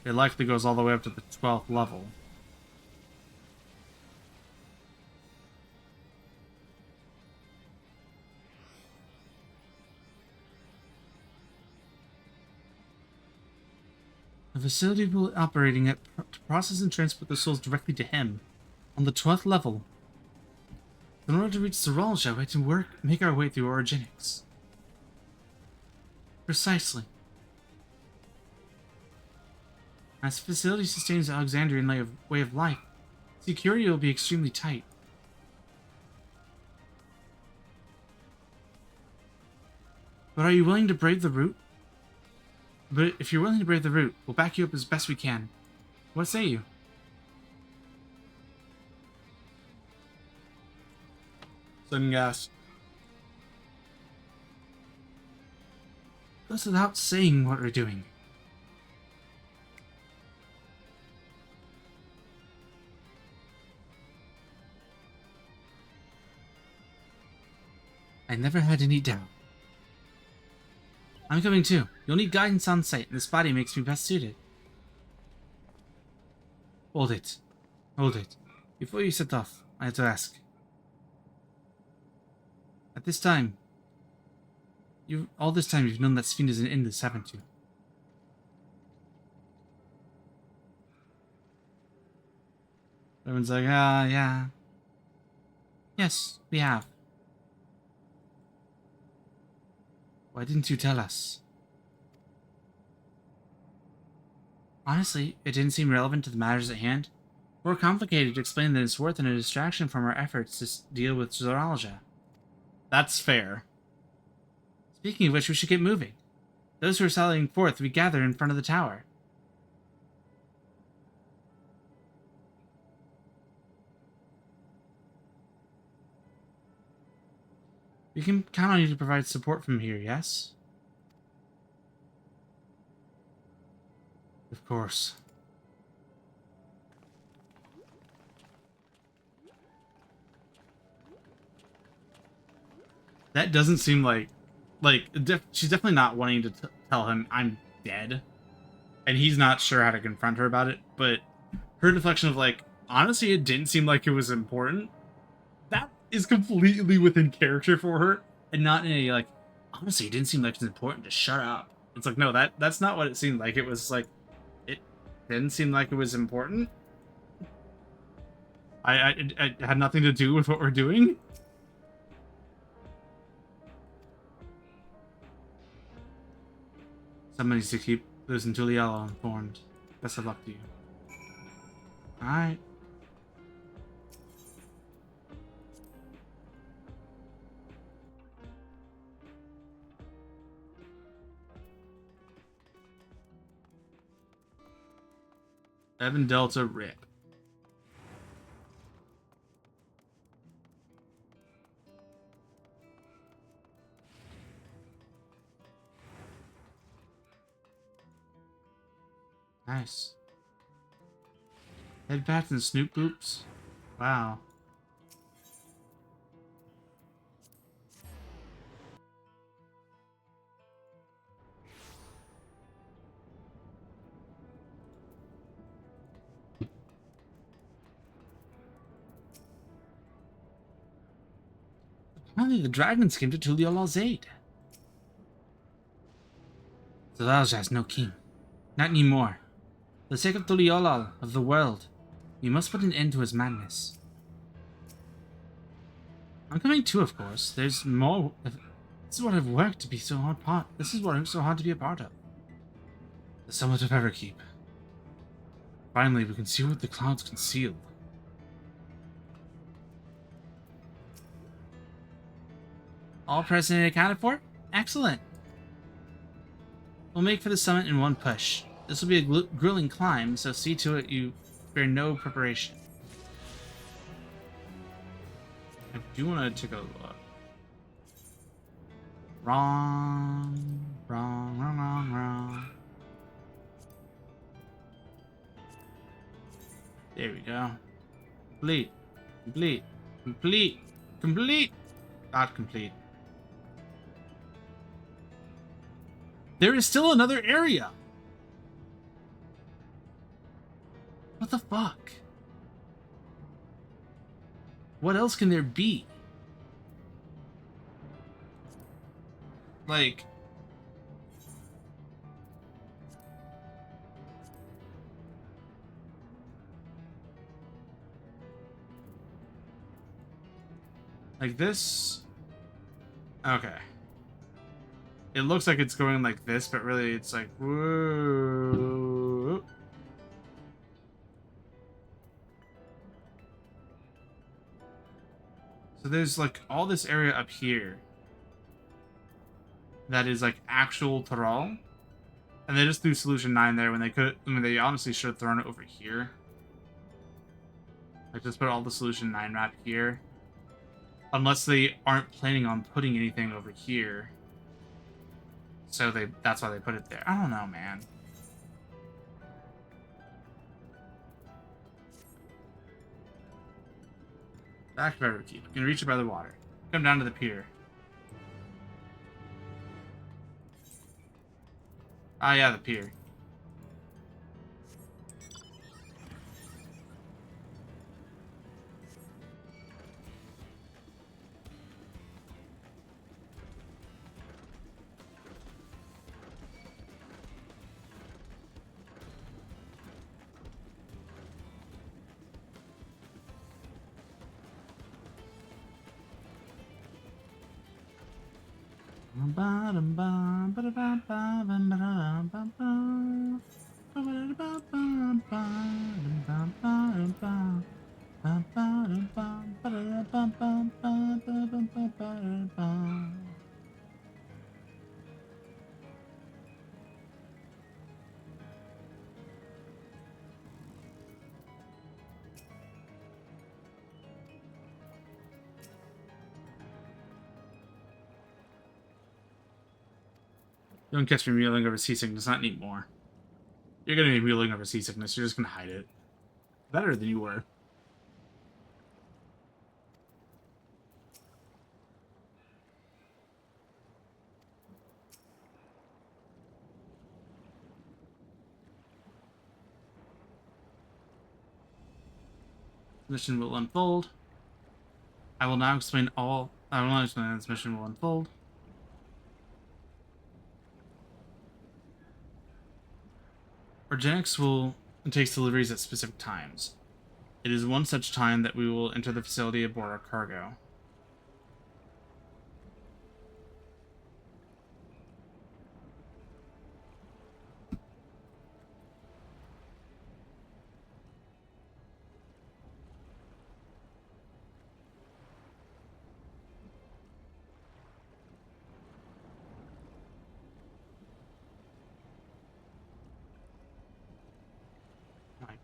it likely goes all the way up to the 12th level. The facility will be operating to process and transport the souls directly to him, on the 12th level. In order to reach Zeralja, we had to make our way through Origenics. Precisely. As the facility sustains the Alexandrian way of life, security will be extremely tight. But are you willing to brave the route? But if you're willing to brave the route, we'll back you up as best we can. What say you? Sudden gas. Goes without saying what we're doing. I never had any doubt. I'm coming too. You'll need guidance on site, and this body makes me best suited. Hold it. Hold it. Before you set off, I have to ask. At this time, all this time you've known that Sphene isn't in this, haven't you? Everyone's like, yeah. Yes, we have. Why didn't you tell us? Honestly, it didn't seem relevant to the matters at hand. More complicated to explain than it's worth and a distraction from our efforts to deal with Zoralia. That's fair. Speaking of which, we should get moving. Those who are sallying forth, we gather in front of the tower. We can count on you to provide support from here, yes? Of course. That doesn't seem like she's definitely not wanting to tell him I'm dead, and he's not sure how to confront her about it. But her deflection of like, honestly, it didn't seem like it was important. That is completely within character for her, and not in a like, honestly, it didn't seem like it's important to shut up. It's like, no, that's not what it seemed like. It was like, it didn't seem like it was important. It had nothing to do with what we're doing. Someone needs to keep those in Tuliala informed. Best of luck to you. Alright. Evan Delta Rip. Nice. Headpats and snoop boops. Wow. Apparently the dragons came to Tuliola's aid. The Vows has no king. Not anymore. For the sake of Tuliolal, of the world, you must put an end to his madness. I'm coming too, of course. There's more. This is what I've worked to be so hard part. This is what I'm so hard to be a part of. The summit of Everkeep. Finally, we can see what the clouds conceal. All present and accounted for? Excellent. We'll make for the summit in one push. This will be a grueling climb, so see to it you spare no preparation. I do want to take a look. Wrong. There we go. Complete. Not complete. There is still another area. What the fuck? What else can there be? Like... Like this? Okay. It looks like it's going like this, but really it's like... Whoa. So there's like all this area up here that is like actual Thrall. And they just threw Solution 9 there when they could... I mean, they honestly should have thrown it over here. Like, just put all the Solution 9 map here. Unless they aren't planning on putting anything over here. So that's why they put it there. I don't know, man. Back to Everkeep. You can reach it by the water. Come down to the pier. Ah, yeah, the pier. Don't catch me reeling over seasickness, not anymore. You're gonna be reeling over seasickness, you're just gonna hide it. Better than you were. Mission will unfold. I will now explain how this mission will unfold. Organics will take deliveries at specific times. It is one such time that we will enter the facility aboard our cargo.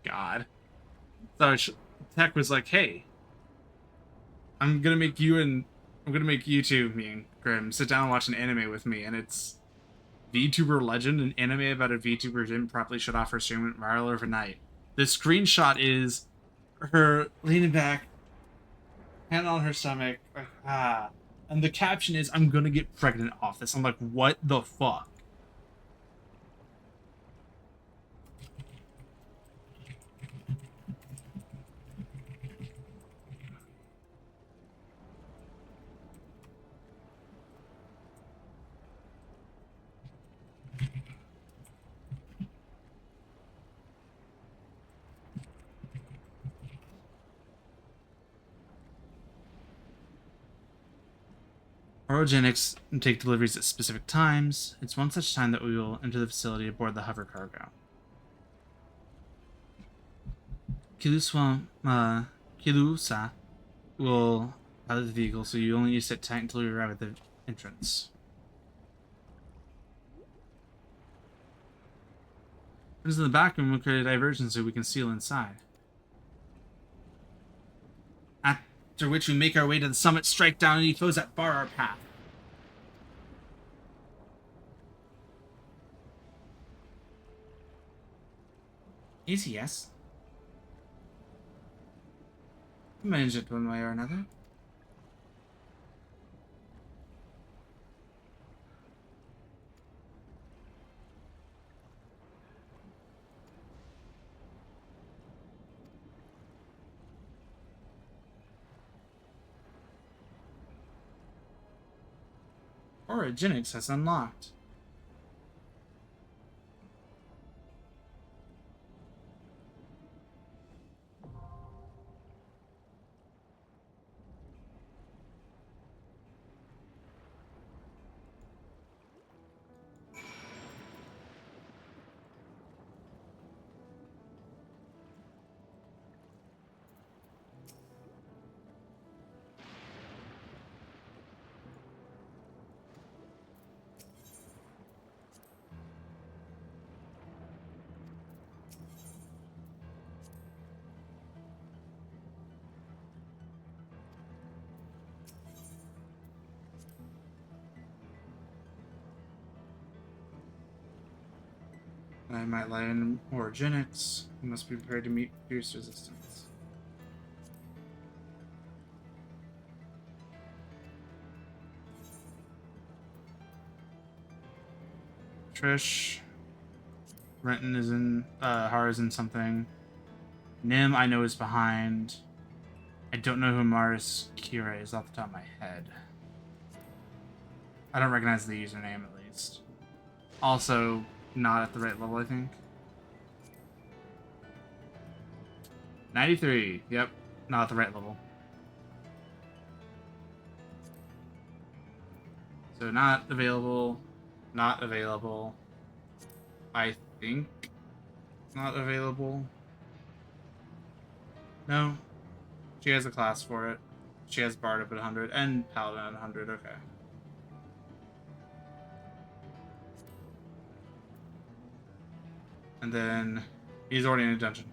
God. So Tech was like, hey, I'm gonna make you two, me and Grim, sit down and watch an anime with me, and it's VTuber Legend, an anime about a VTuber who didn't properly shut off her stream viral overnight. The screenshot is her leaning back, hand on her stomach, like, ah. And the caption is, I'm gonna get pregnant off this. I'm like, what the fuck? Orogenics take deliveries at specific times. It's one such time that we will enter the facility aboard the hover cargo. Kilusa will pilot the vehicle, so you only need to sit tight until you arrive at the entrance. This is in the back room. We'll create a diversion so we can seal inside. After which we make our way to the summit, strike down any foes that bar our path. Easy, yes. Manage it one way or another. Orogenics has unlocked. I might lie in orogenics. You must be prepared to meet fierce resistance. Trish. Renton is in, Hara's in something. Nim, I know, is behind. I don't know who Maris Kira is off the top of my head. I don't recognize the username, at least. Also, not at the right level, I think. 93. Yep, not at the right level. So not available. Not available. I think not available. No. She has a class for it. She has Bard up at 100 and Paladin at 100. Okay. And then he's already in a dungeon.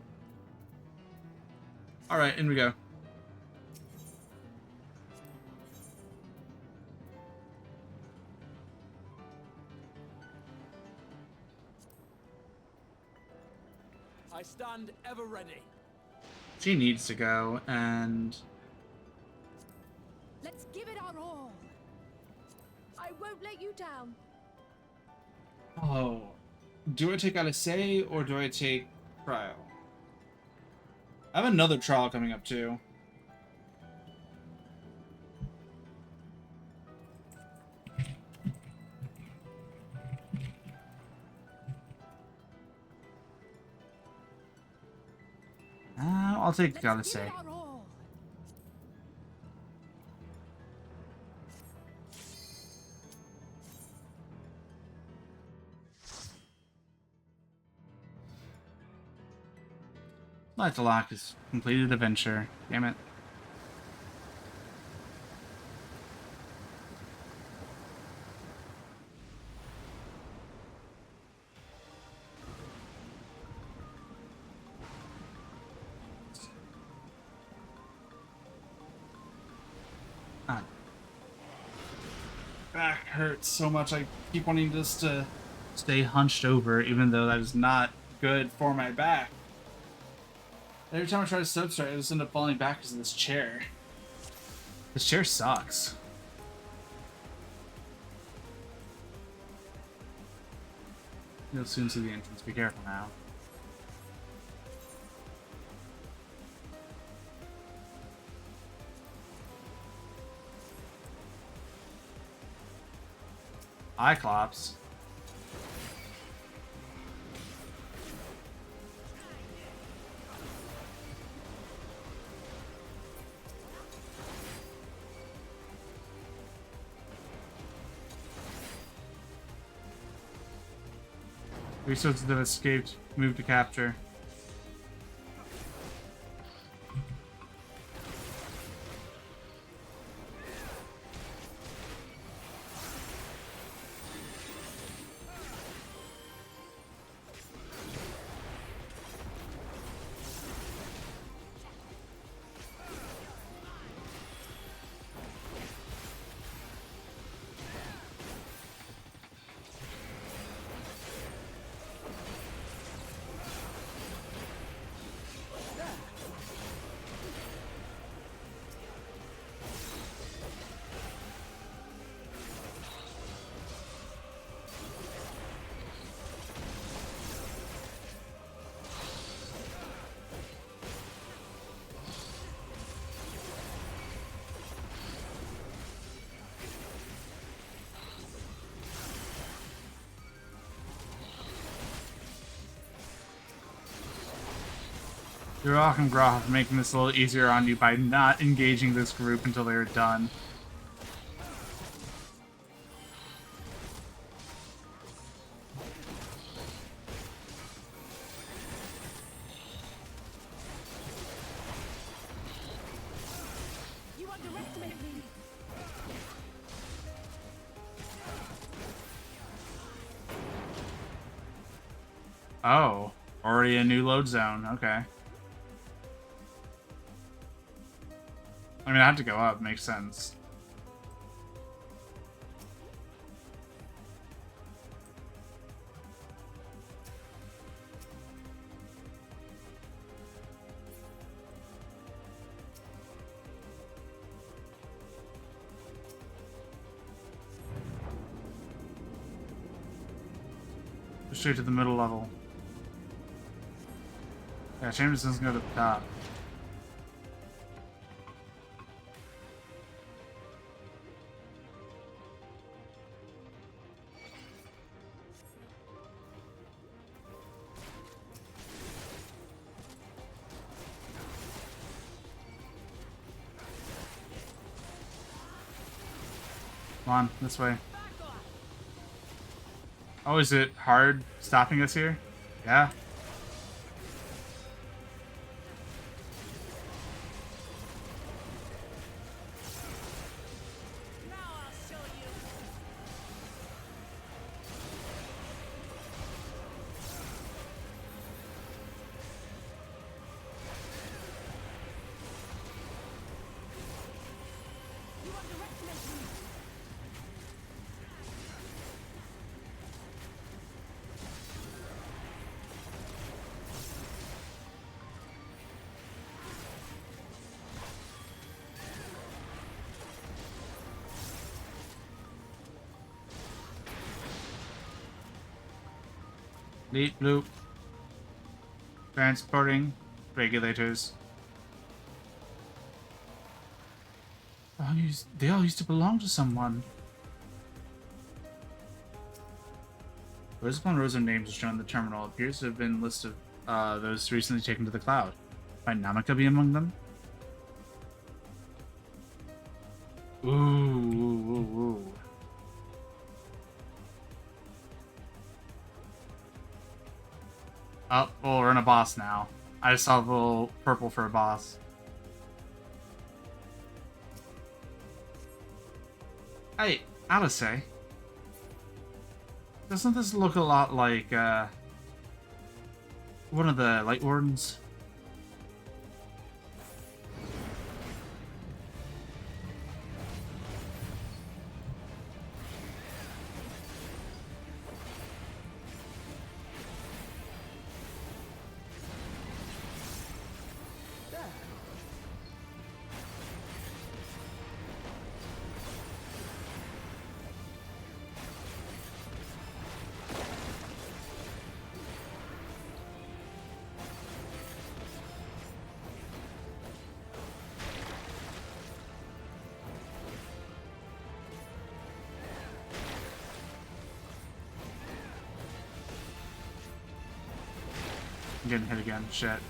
Alright, in we go. I stand ever ready. She needs to go, and Let's give it our all. I won't let you down. oh, do I take Alice or do I take Trial? I have another trial coming up too. I'll take Let's Alice. give it our all. Light to lock is completed adventure. Damn it. back hurts so much. I keep wanting just to stay hunched over, even though that is not good for my back. Every time I try to sit up straight, I just end up falling back because of this chair. This chair sucks. You'll soon see the entrance. Be careful now. Cyclops. Resources that have escaped. Move to capture. You're welcome, Groff, for making this a little easier on you by not engaging this group until they were done. You underestimated me. Oh, already a new load zone. Okay. I mean, I have to go up. Makes sense. Straight to the middle level. Yeah, Chamberson's gonna go to the top. Come on, this way. Oh, is it hard stopping us here? Yeah. Now I'll show you. You underestimated me. Lead loop. Transporting regulators. They all used to belong to someone. Rows upon rows of names shown in the terminal appears to have been listed those recently taken to the cloud. Might Namaka be among them? Ooh, ooh, ooh, ooh. Oh, well, we're in a boss now. I just saw the little purple for a boss. Hey, Alice, doesn't this look a lot like, one of the Light Wardens? I'm getting hit again. Shit.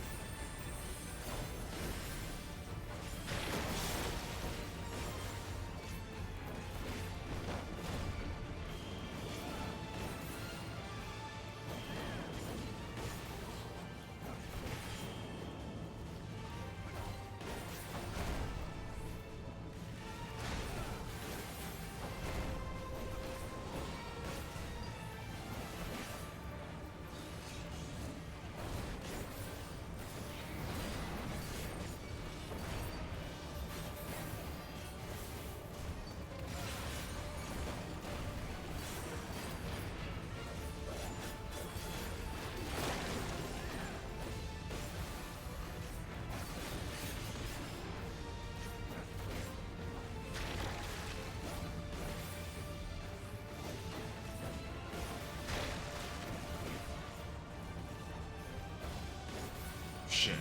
Shit.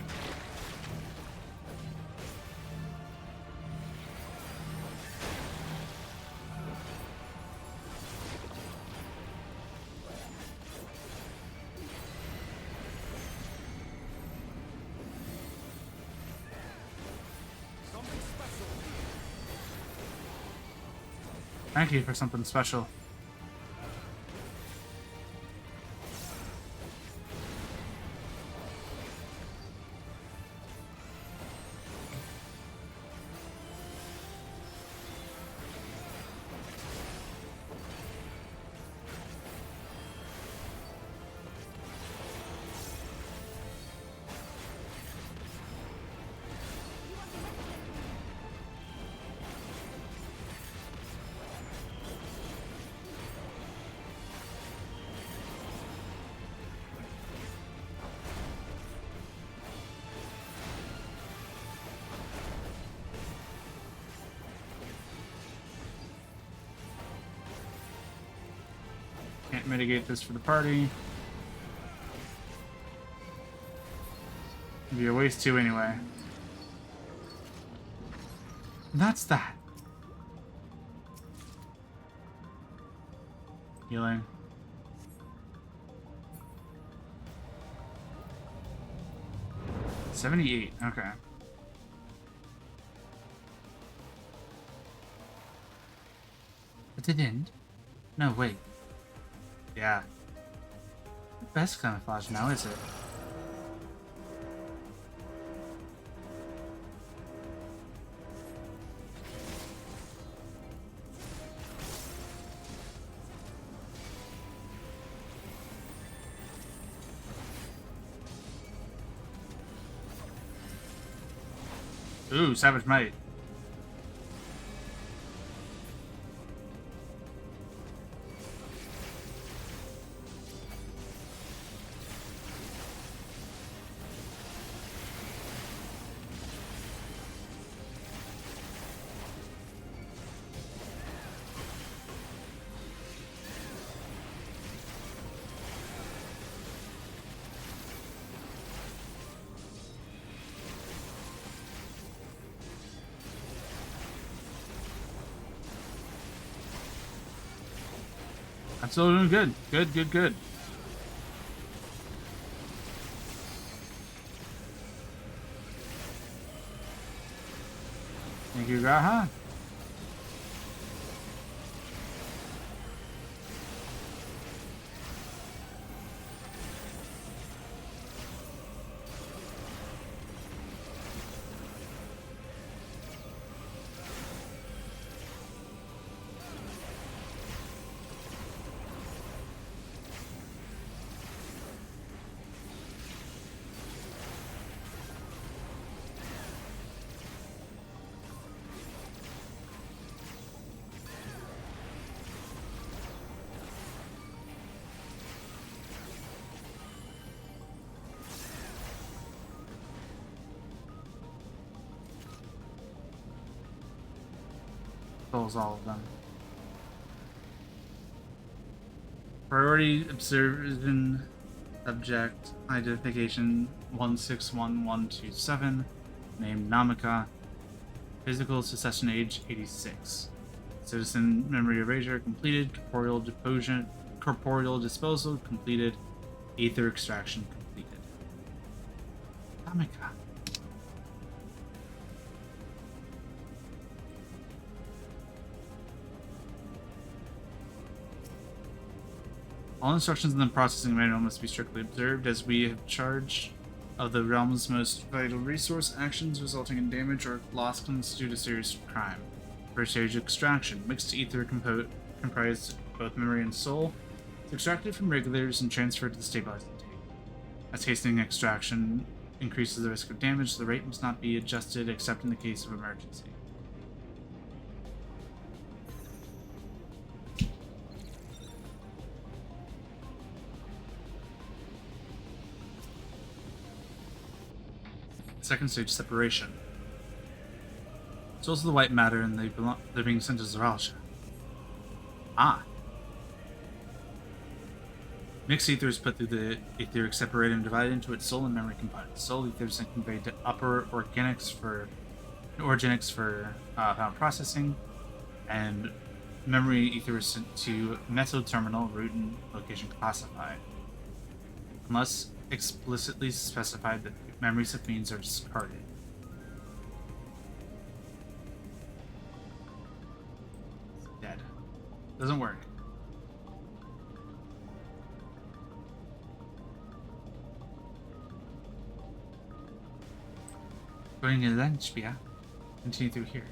Something special. Thank you for something special. Can't mitigate this for the party. It'd be a waste too anyway. And that's that. Healing. $78, okay. But it didn't. No, wait. Yeah. The best camouflage now, is it? Ooh, Savage Might. I'm still doing good. Good, good, good. Thank you, Graha. Kills all of them. Priority observation subject identification 161127. Name Namika. Physical succession age 86. Citizen memory erasure completed. Corporeal disposal completed. Aether extraction completed. Oh my god. All instructions in the processing manual must be strictly observed, as we have charge of the realm's most vital resource. Actions resulting in damage or loss constitute a serious crime. First stage extraction. Mixed ether comprised of both memory and soul. It's extracted from regulators and transferred to the stabilizing tank. As hastening extraction increases the risk of damage, the rate must not be adjusted except in the case of emergency. Second stage separation. Souls of the white matter and they're being sent to Zaralsha. Ah. Mixed ether is put through the etheric separator and divided into its soul and memory components. Soul ether is then conveyed to upper organics for final processing, and memory ether is sent to meso terminal, root and location classified. Unless explicitly specified, that memories of fiends are discarded. Dead. Doesn't work. Going to lunch, yeah. Continue through here.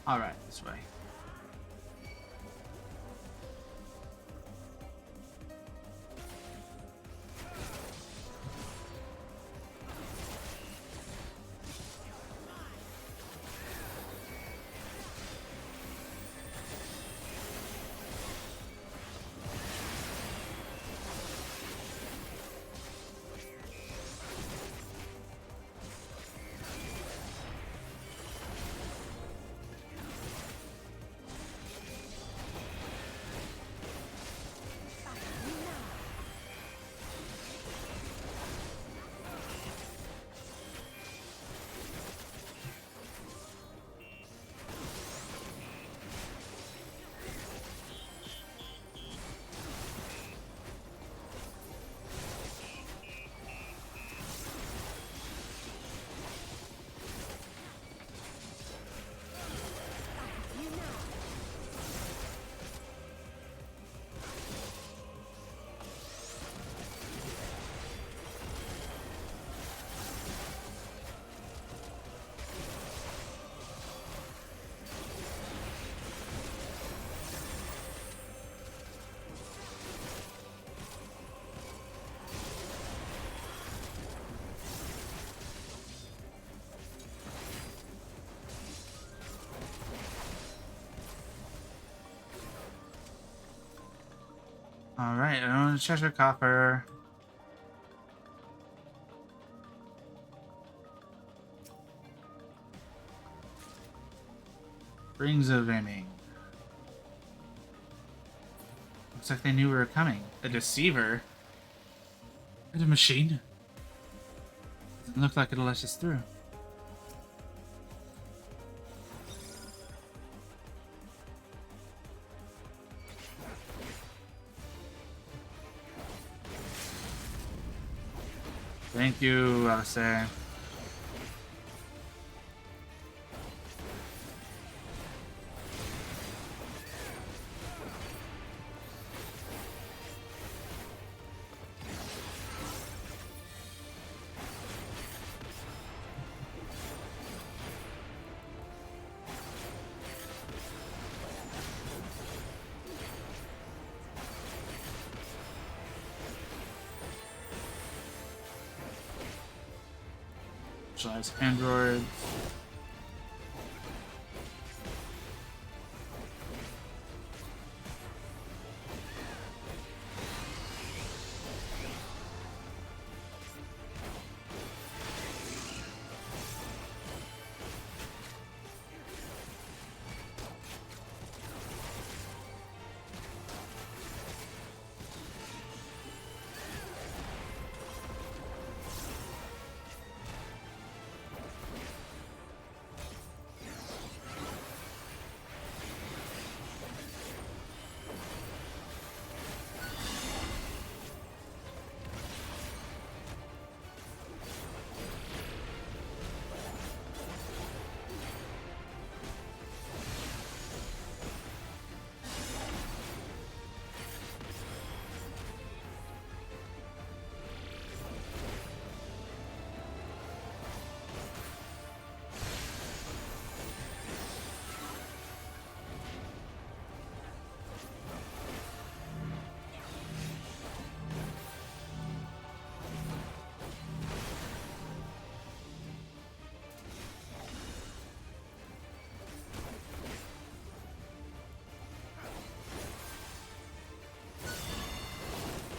Alright, this way. Alright, I don't want to treasure copper. Rings of aiming. Looks like they knew we were coming. A deceiver? Is it a machine? Doesn't look like it'll let us through. Thank you, Alice. Androids.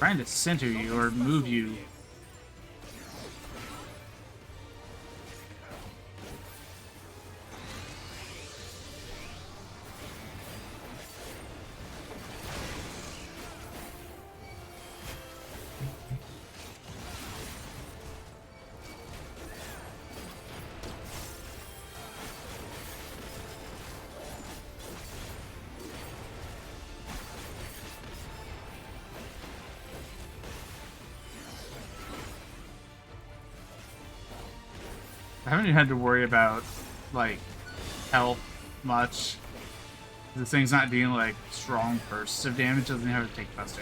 Trying to center you or move you. I haven't even had to worry about, like, health much. This thing's not dealing, like, strong bursts of damage, doesn't have to take Buster.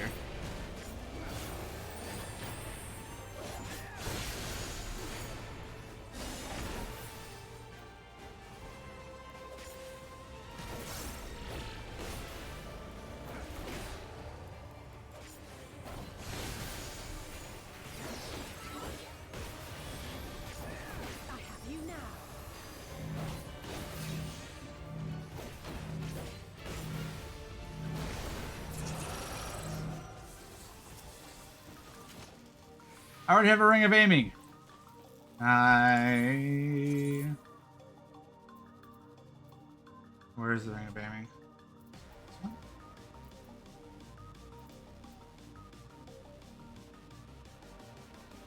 I already have a ring of aiming. Where's the ring of aiming?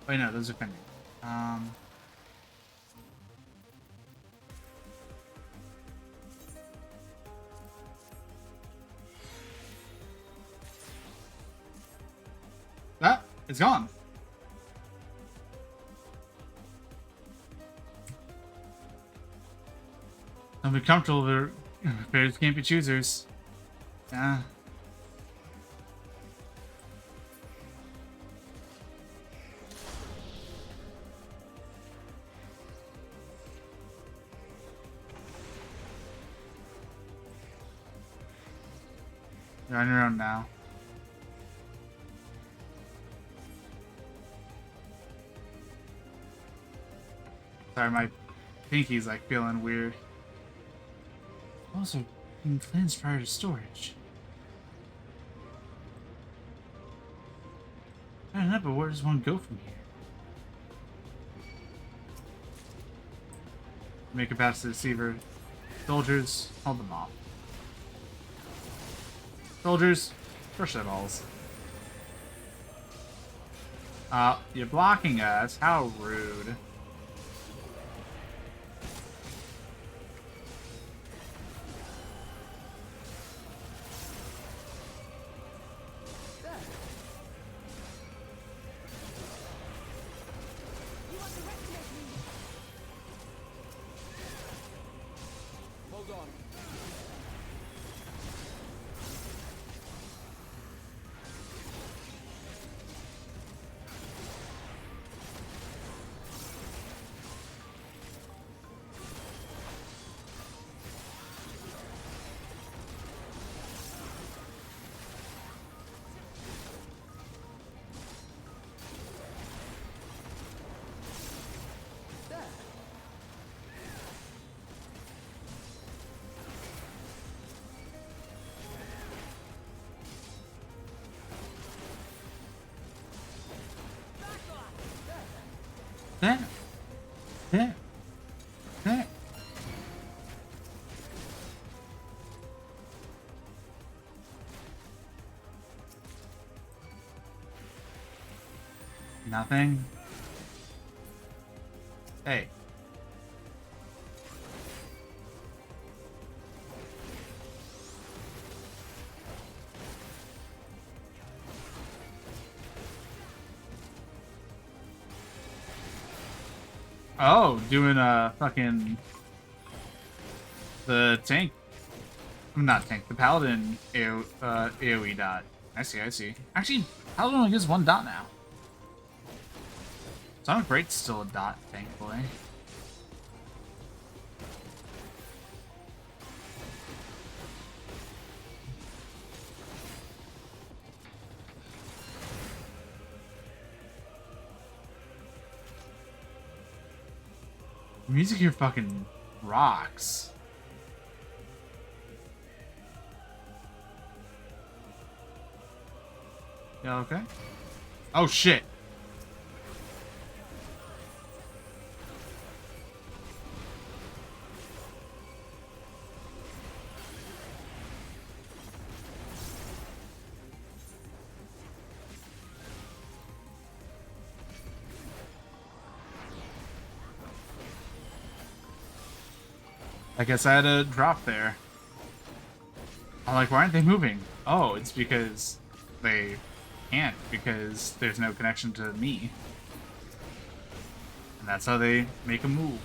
Wait, no, those are pending. That it's gone. Don't be comfortable, the bears can't be choosers. Yeah. You're on your own now. Sorry, my pinky's like feeling weird. Also, being cleansed prior to storage. I don't know, but where does one go from here? Make it past the deceiver. Soldiers, hold them off. Soldiers, crush their balls. You're blocking us. How rude. Hold on. There. There. There. Nothing. Hey. Oh, doing fucking the tank. Not tank, the paladin AoE dot. I see, I see. Actually, paladin only gives one dot now. Sonic Break's still a dot, thankfully. The music here fucking rocks. Yeah, okay. Oh shit. I guess I had a drop there. I'm like, why aren't they moving? Oh, it's because they can't, because there's no connection to me. And that's how they make a move.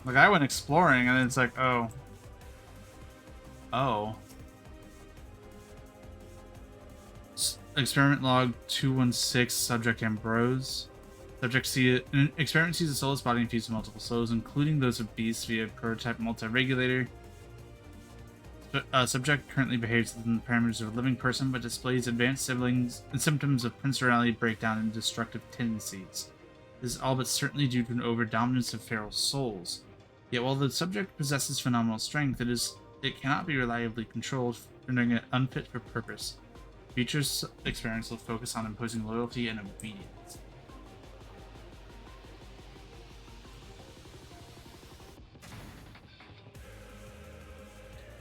Like, I went exploring, and then it's like, oh. Oh. Experiment log 216, subject Ambrose. Experiment sees a soulless body infused with multiple souls, including those of beasts via prototype multi-regulator. Subject currently behaves within the parameters of a living person, but displays advanced symptoms of personality breakdown and destructive tendencies. This is all but certainly due to an overdominance of feral souls. Yet while the subject possesses phenomenal strength, it cannot be reliably controlled, rendering it unfit for purpose. Future experiments will focus on imposing loyalty and obedience.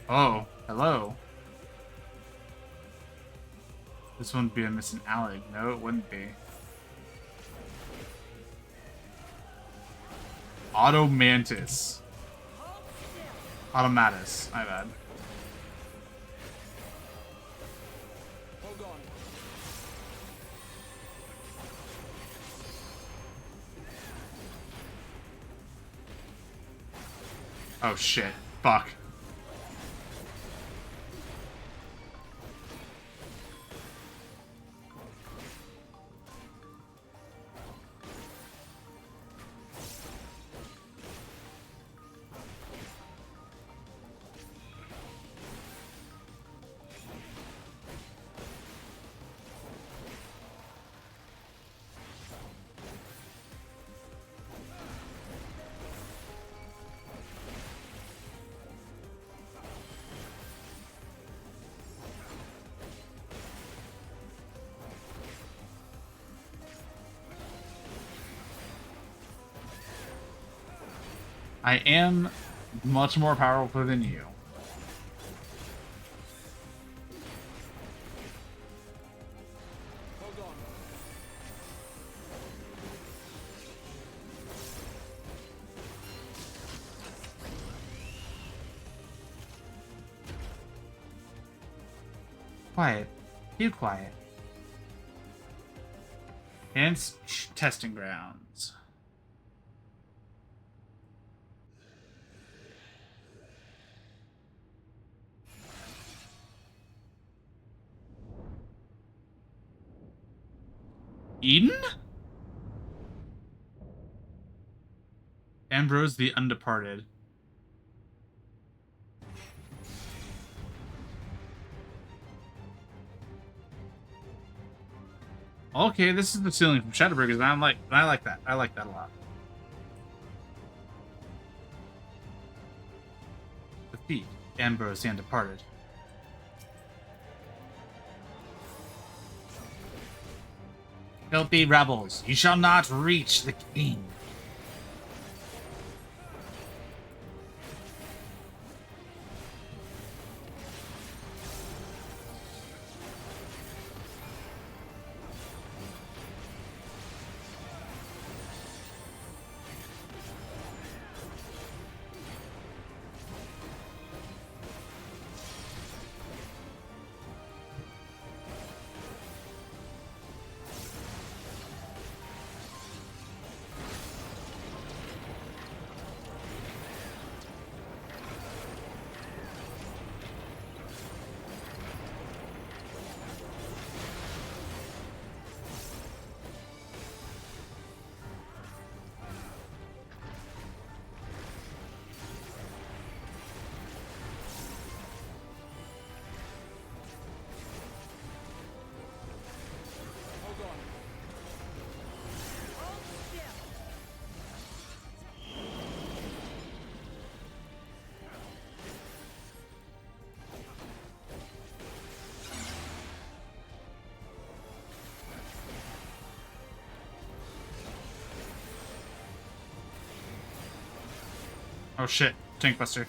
Oh, hello. This wouldn't be a missing Alec. No, it wouldn't be. Automantis. Automatus, my bad. Hold on. Oh shit. Fuck. I am much more powerful than you. Hold on. Quiet. Be quiet. Hence, testing grounds. Eden? Ambrose the Undeparted. Okay, this is the ceiling from Shadowbringers, and I like that. I like that a lot. Defeat Ambrose the Undeparted. Filthy rebels, you shall not reach the king. Oh shit, tank buster.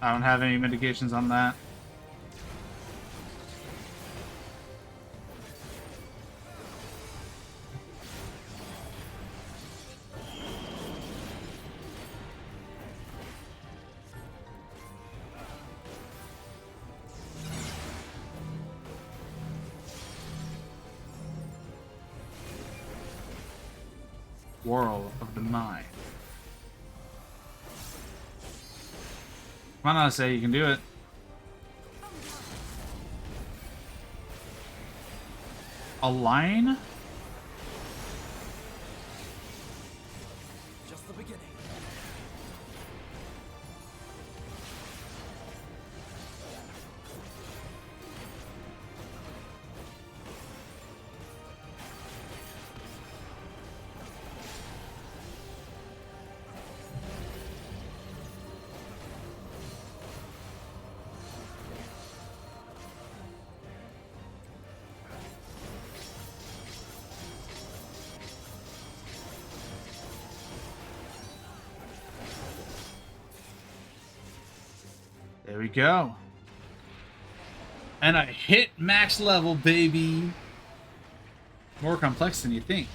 I don't have any mitigations on that. Whirl of the mind. Come on, I say you can do it. A line? Just the beginning. There we go. And I hit max level, baby. More complex than you think.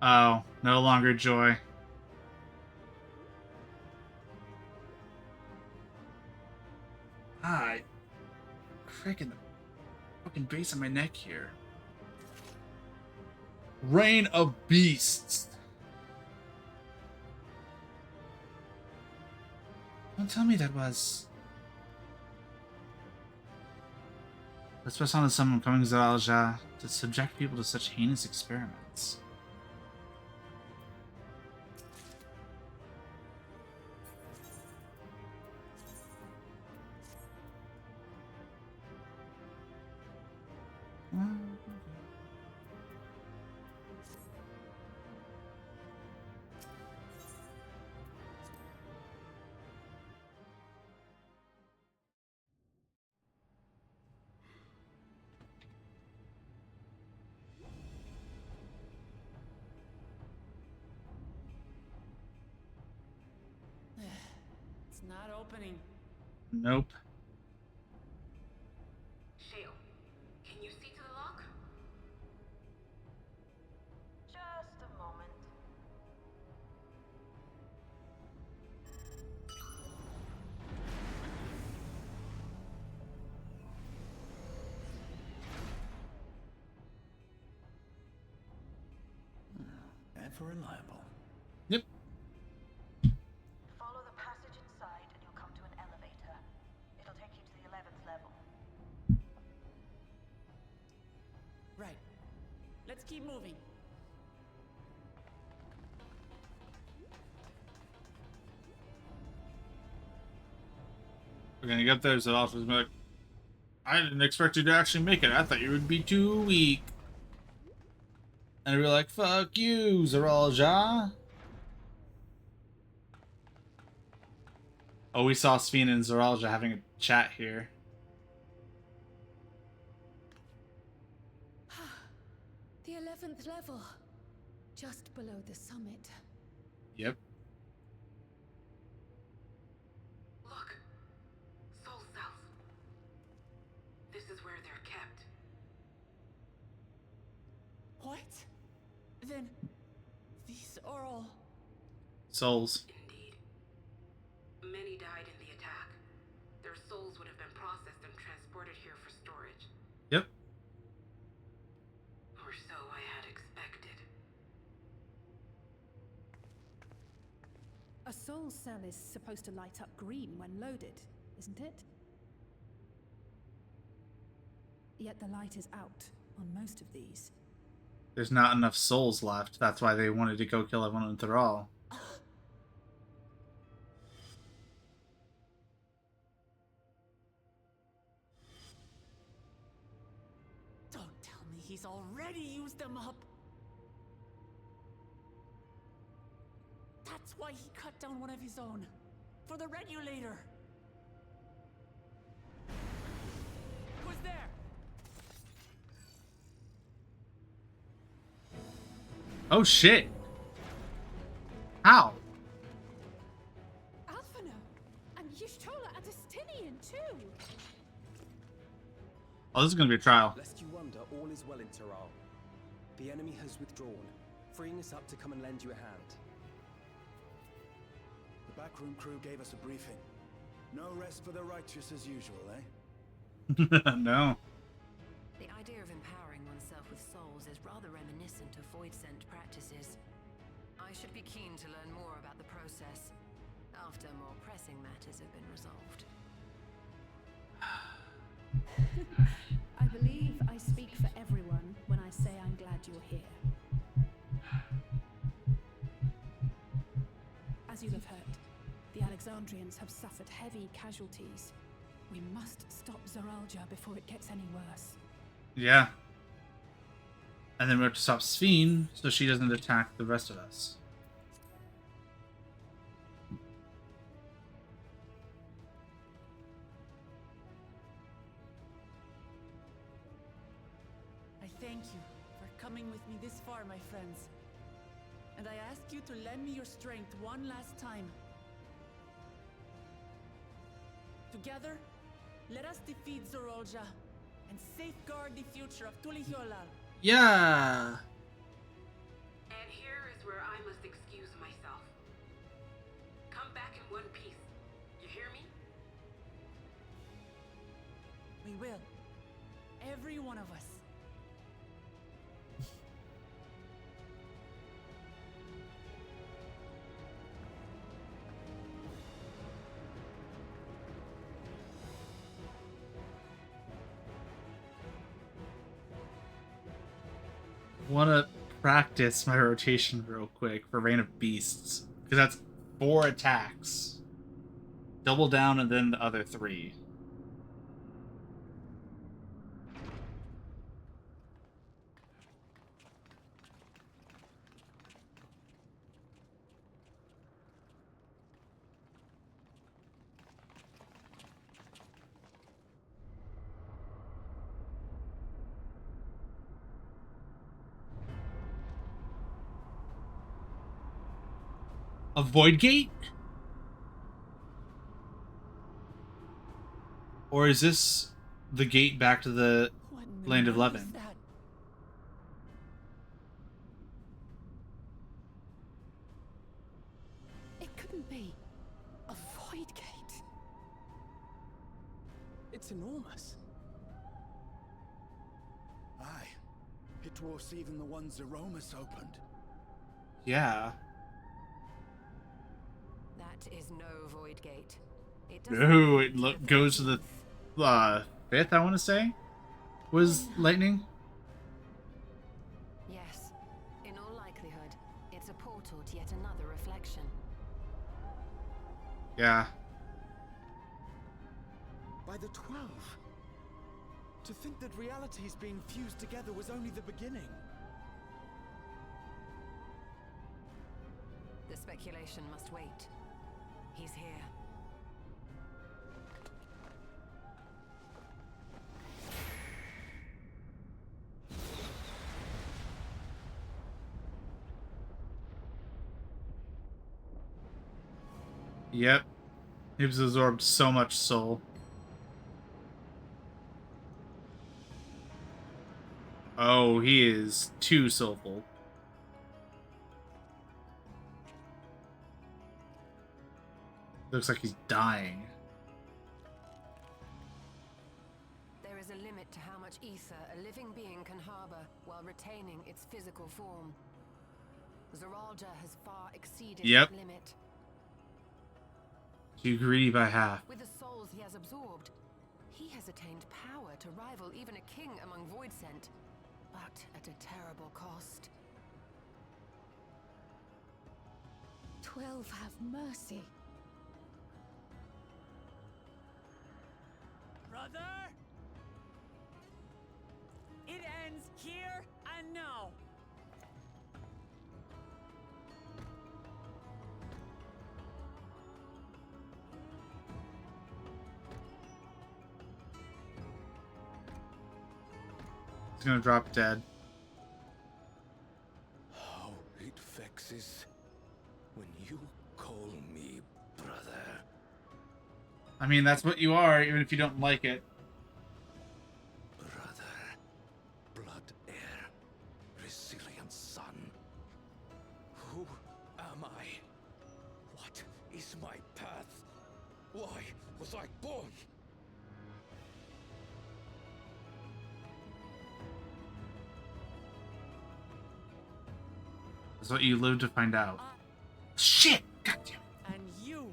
Oh, no longer joy. Ah, freaking the fucking base of my neck here. Reign of Beasts. Don't tell me that was... Let's press on to someone coming to Alja to subject people to such heinous experiments. It's not opening. Nope. Shale, can you see to the lock? Just a moment. Ever reliable. Yep. Follow the passage inside and you'll come to an elevator. It'll take you to the 11th level. Right. Let's keep moving. We're gonna get there, so I'll just be like, I didn't expect you to actually make it. I thought you would be too weak. And we're like, fuck you, Zeralja. Oh, we saw Sphene and Zeralja having a chat here. The 11th level. Just below the summit. Yep. Look. Soul cells. This is where they're kept. What? Then these are all... Souls. Indeed. Many died in the attack. Their souls would have been processed and transported here for storage. Yep. Or so I had expected. A soul cell is supposed to light up green when loaded, isn't it? Yet the light is out on most of these. There's not enough souls left. That's why they wanted to go kill everyone in Thrall. Don't tell me he's already used them up. That's why he cut down one of his own. For the regulator. Who's there? Oh shit! How? Alphino! And Y'shtola and Estinian too! Oh, this is gonna be a trial. Lest you wonder, all is well in Tyrrell. The enemy has withdrawn, freeing us up to come and lend you a hand. The backroom crew gave us a briefing. No rest for the righteous as usual, eh? No. The idea of empowering oneself with souls is rather reminiscent of void-sent practices. I should be keen to learn more about the process, after more pressing matters have been resolved. I believe I speak for everyone when I say I'm glad you're here. As you have heard, the Alexandrians have suffered heavy casualties. We must stop Zeralja before it gets any worse. Yeah. And then we have to stop Sphene so she doesn't attack the rest of us. I thank you for coming with me this far, my friends. And I ask you to lend me your strength one last time. Together, let us defeat Zeralja and safeguard the future of Tulihyolal. Yeah. And here is where I must excuse myself. Come back in one piece. You hear me? We will. Every one of us. Want to practice my rotation real quick for Reign of Beasts, because that's 4 attacks. Double down and then the other 3. A void gate? Or is this the gate back to the What in the Land of hell Levin? is that? It couldn't be. A void gate. It's enormous. Aye. It dwarfs even the one Zeromus opened. Yeah. That is no void gate. It No, it goes to the 5th, I want to say, was lightning. Yes. In all likelihood, it's a portal to yet another reflection. Yeah. By the 12. To think that realities being fused together was only the beginning. Further speculation must wait. He's here. Yep. He's absorbed so much soul. Oh, he is too soulful. Looks like he's dying. There is a limit to how much ether a living being can harbor while retaining its physical form. Zoralja has far exceeded Yep. that limit. Too greedy by half. With the souls he has absorbed, he has attained power to rival even a king among Voidsent, but at a terrible cost. 12 have mercy. Brother? It ends here and now. He's gonna drop dead. How it vexes when you call me brother. I mean, that's what you are, even if you don't like it. Brother, blood heir, resilient son. Who am I? What is my path? Why was I born? That's what you live to find out. Shit! God damn it. And you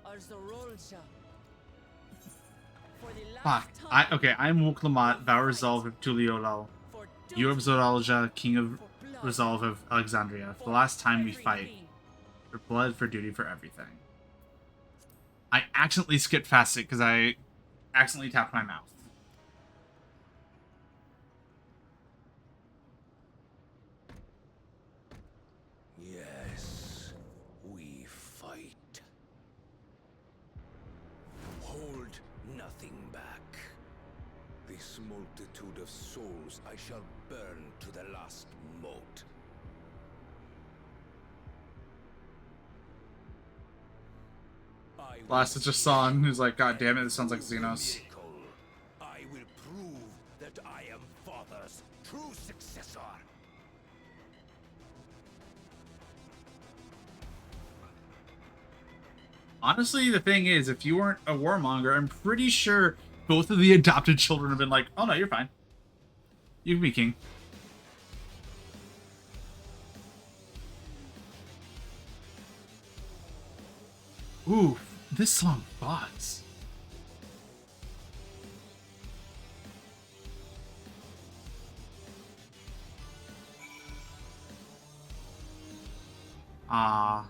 are Zoralja. For the Fuck. last time. Okay, I'm Wuklamat, Vow Resolve of Tuliolal. For You are duty, Zoralja, King of for blood, Resolve of Alexandria. For for the last time we everything. fight. For blood, for duty, for everything. I accidentally skipped past it because I accidentally tapped my mouth. Yes, we fight. Hold nothing back. This multitude of souls I shall burn to the last mote. I will Last is just Son, who's like, God damn it, this sounds like Xenos. miracle. I will prove that I am Father's true successor. Honestly, the thing is, if you weren't a warmonger, I'm pretty sure both of the adopted children have been like, oh no, you're fine. You can be king. Ooh, this song bots. Ah.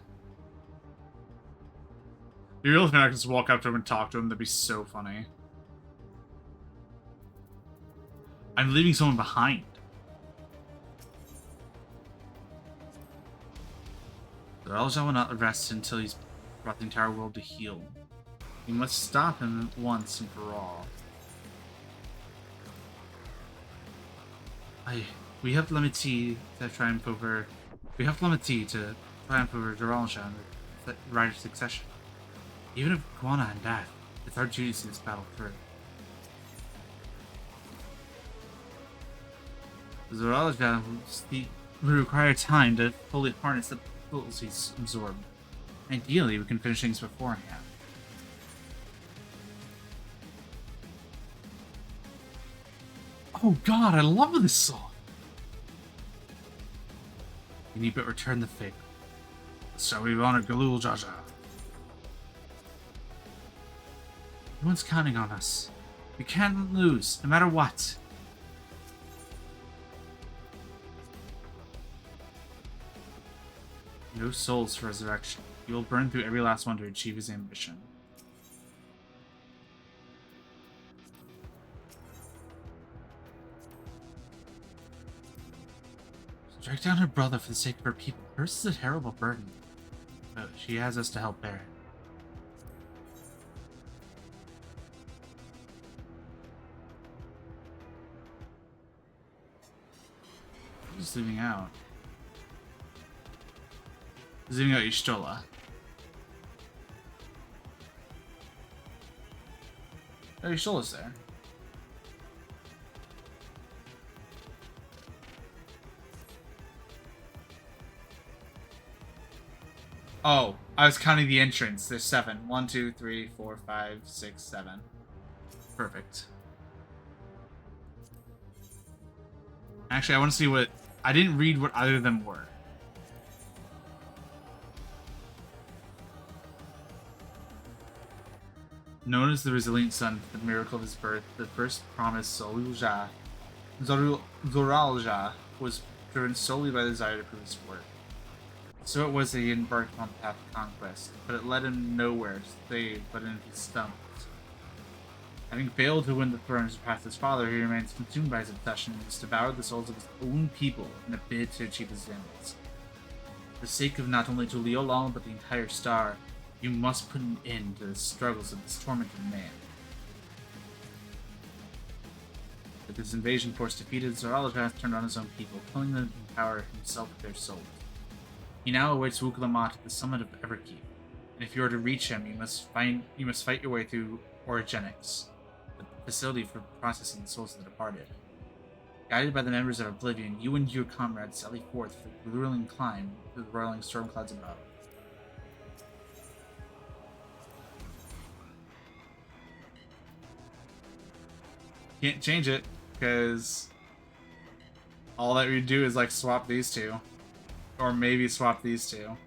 The real thing, I could just walk up to him and talk to him. That'd be so funny. I'm leaving someone behind. The Elja will not rest until he's brought the entire world to heal. We must stop him once and for all. We have Limity to triumph over. We have Limity to triumph over Duralja and the Rider Succession. Even if Guana and Death, it's our duty to see this battle through. Duralja will require time to fully harness the tools he's absorbed. Ideally, we can finish things beforehand. Oh god, I love this song! We need but return the favor. So we honor Galul Jaja. Everyone's counting on us. We can't lose, no matter what. No souls for resurrection. He will burn through every last one to achieve his ambition. Strike down her brother for the sake of her people. Hers is a terrible burden. But she has us to help bear it. Who's leaving out? Who's leaving out Y'shtola? Oh, Y'shtola's there. Oh, I was counting the entrance. There's 7. 1, 2, 3, 4, 5, 6, 7. Perfect. Actually, I want to see what... I didn't read what either of them were. Known as the Resilient Son for the miracle of his birth, the first promised Zoralja was driven solely by the desire to prove his worth. So it was that he embarked on the path of conquest, but it led him nowhere, save but in his stumps. Having failed to win the throne to surpass his father, he remains consumed by his obsession and has devoured the souls of his own people in a bid to achieve his ends. For the sake of not only Tuliolong, but the entire star, you must put an end to the struggles of this tormented man. With his invasion force defeated, Zoralja turned on his own people, killing them to empower himself with their souls. He now awaits Wuklamat at the summit of Everkeep, and if you are to reach him, you must fight your way through Origenics, the facility for processing the souls of the departed. Guided by the members of Oblivion, you and your comrades sally forth for the grueling climb through the roiling storm clouds above. Can't change it, because all that we do is like swap these two. Or maybe swap these two.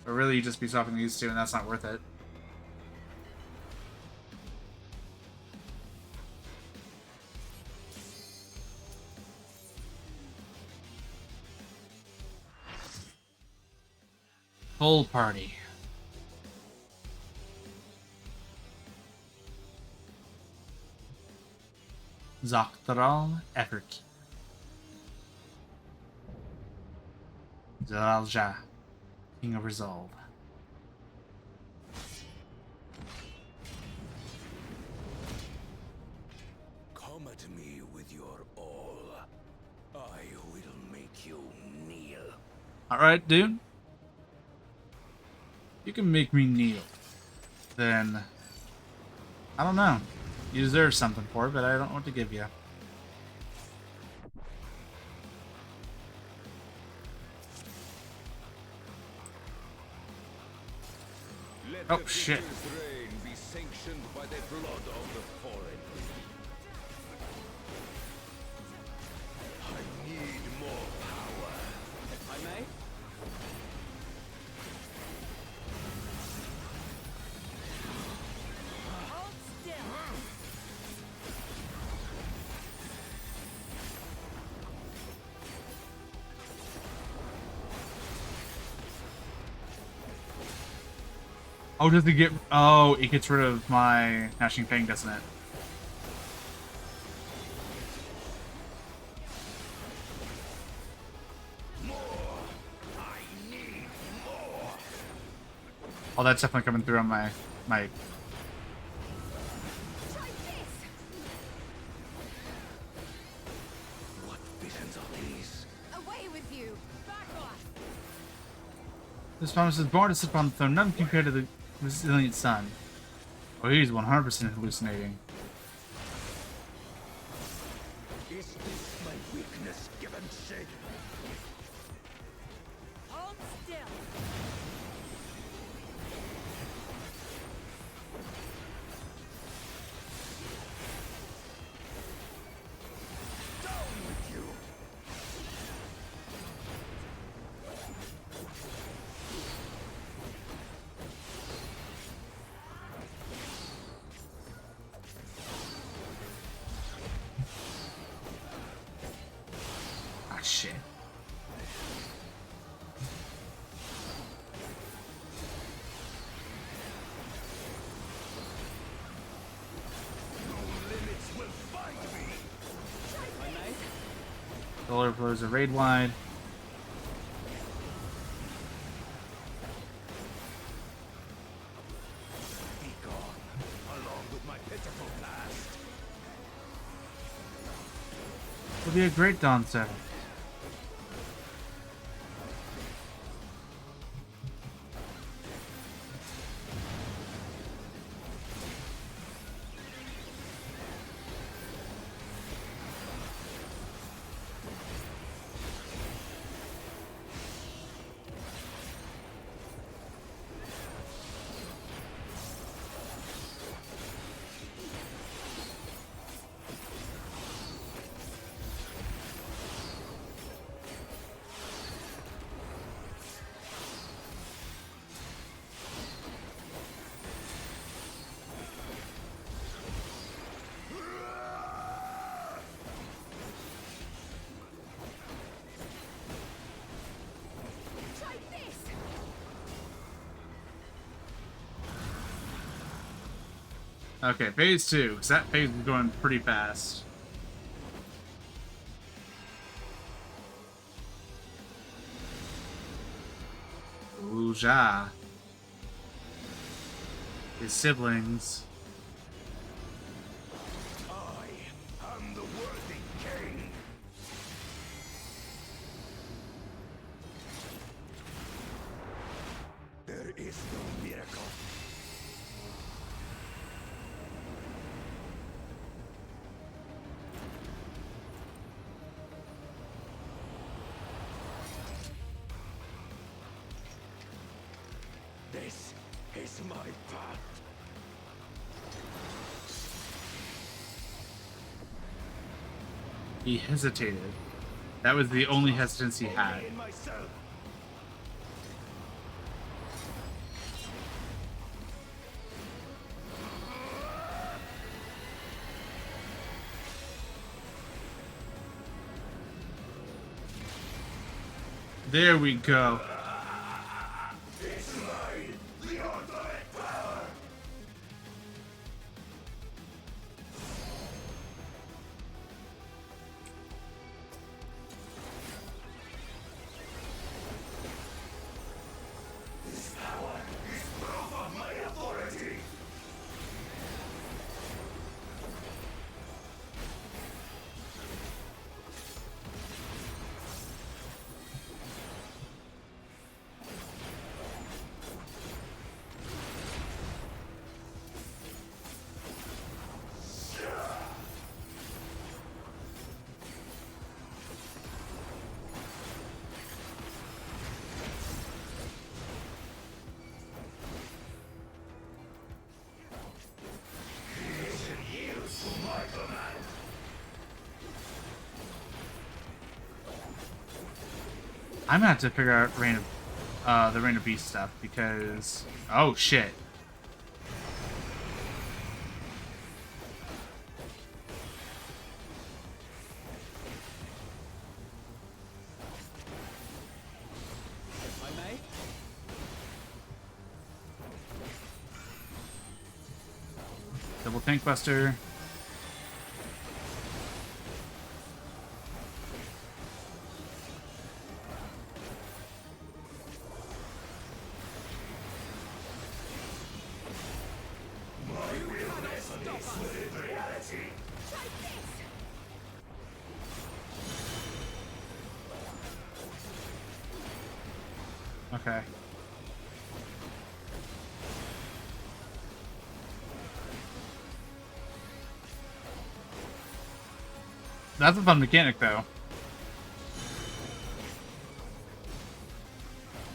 But really you just be swapping these two and that's not worth it. Full party. Zaktaral Everkeep. Zoralja, King of Resolve. Come at me with your all. I will make you kneel. Alright, dude. You can make me kneel. Then, I don't know. You deserve something for it, but I don't know what to give you. Oh, shit. Reign be sanctioned by the blood of the fallen. I need more power. If I may? Hold still. Oh, does it get... Oh, it gets rid of my Gnashing Fang, doesn't it? Oh, that's definitely coming through on my... What visions are these? Away with you. Back off. This promise is born to sit upon the throne, none compared to the Resilient Son. Oh, he's 100% hallucinating. Is this my weakness given shape? Hold still. Down with you! Ah, shit. No limits will find me! If I may? Solar blows are raid wide. It'll be a great dawn setting. Okay, phase 2, because that phase is going pretty fast. Uja. His siblings. I am the worthy king. There is no miracle. This is my path. He hesitated. That was the only hesitance he had. In myself. There we go. It's mine, the ultimate power. This power is proof of my authority. I'm gonna have to figure out the Reign of Beast stuff because oh shit. If I may? Double tank buster. Okay. That's a fun mechanic, though.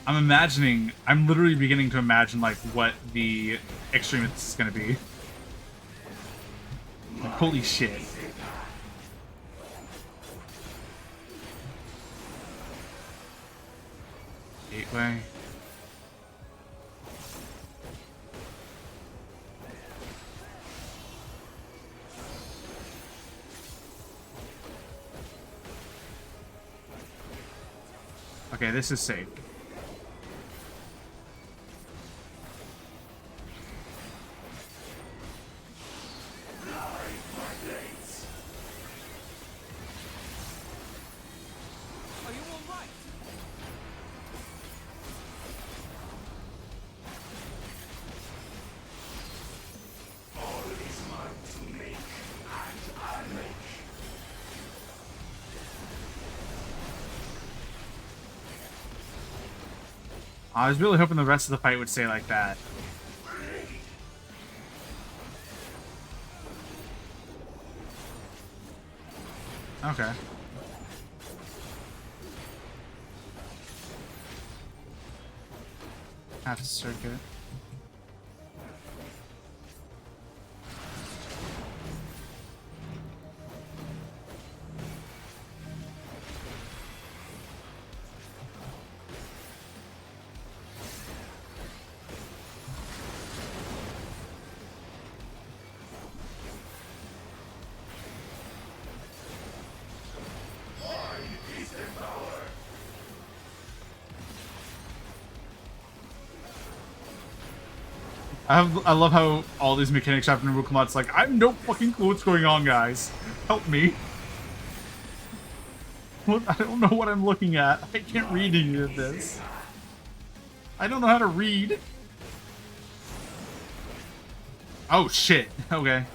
I'm literally beginning to imagine, like, what the Extremist is gonna be. Like, holy shit. Gateway. Okay, this is safe. Are you all right? All is mine to make, and I make. I was really hoping the rest of the fight would stay like that. Okay. Half circuit. I love how all these mechanics happen in Rukamat's like, I have no fucking clue what's going on, guys. Help me. I don't know what I'm looking at. I can't read any of this. I don't know how to read. Oh, shit. Okay.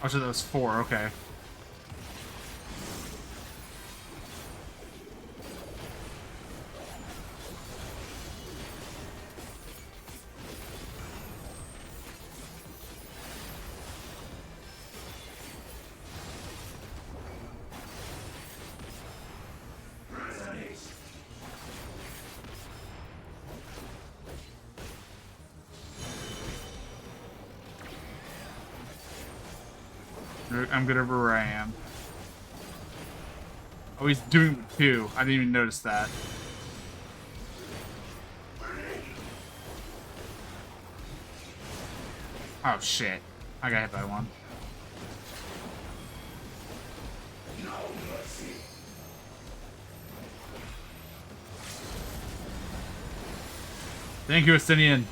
Oh, so that was 4, okay. I'm good over where I am. Oh, he's doing 2. I didn't even notice that. Oh, shit. I got hit by 1. Thank you, Estinian.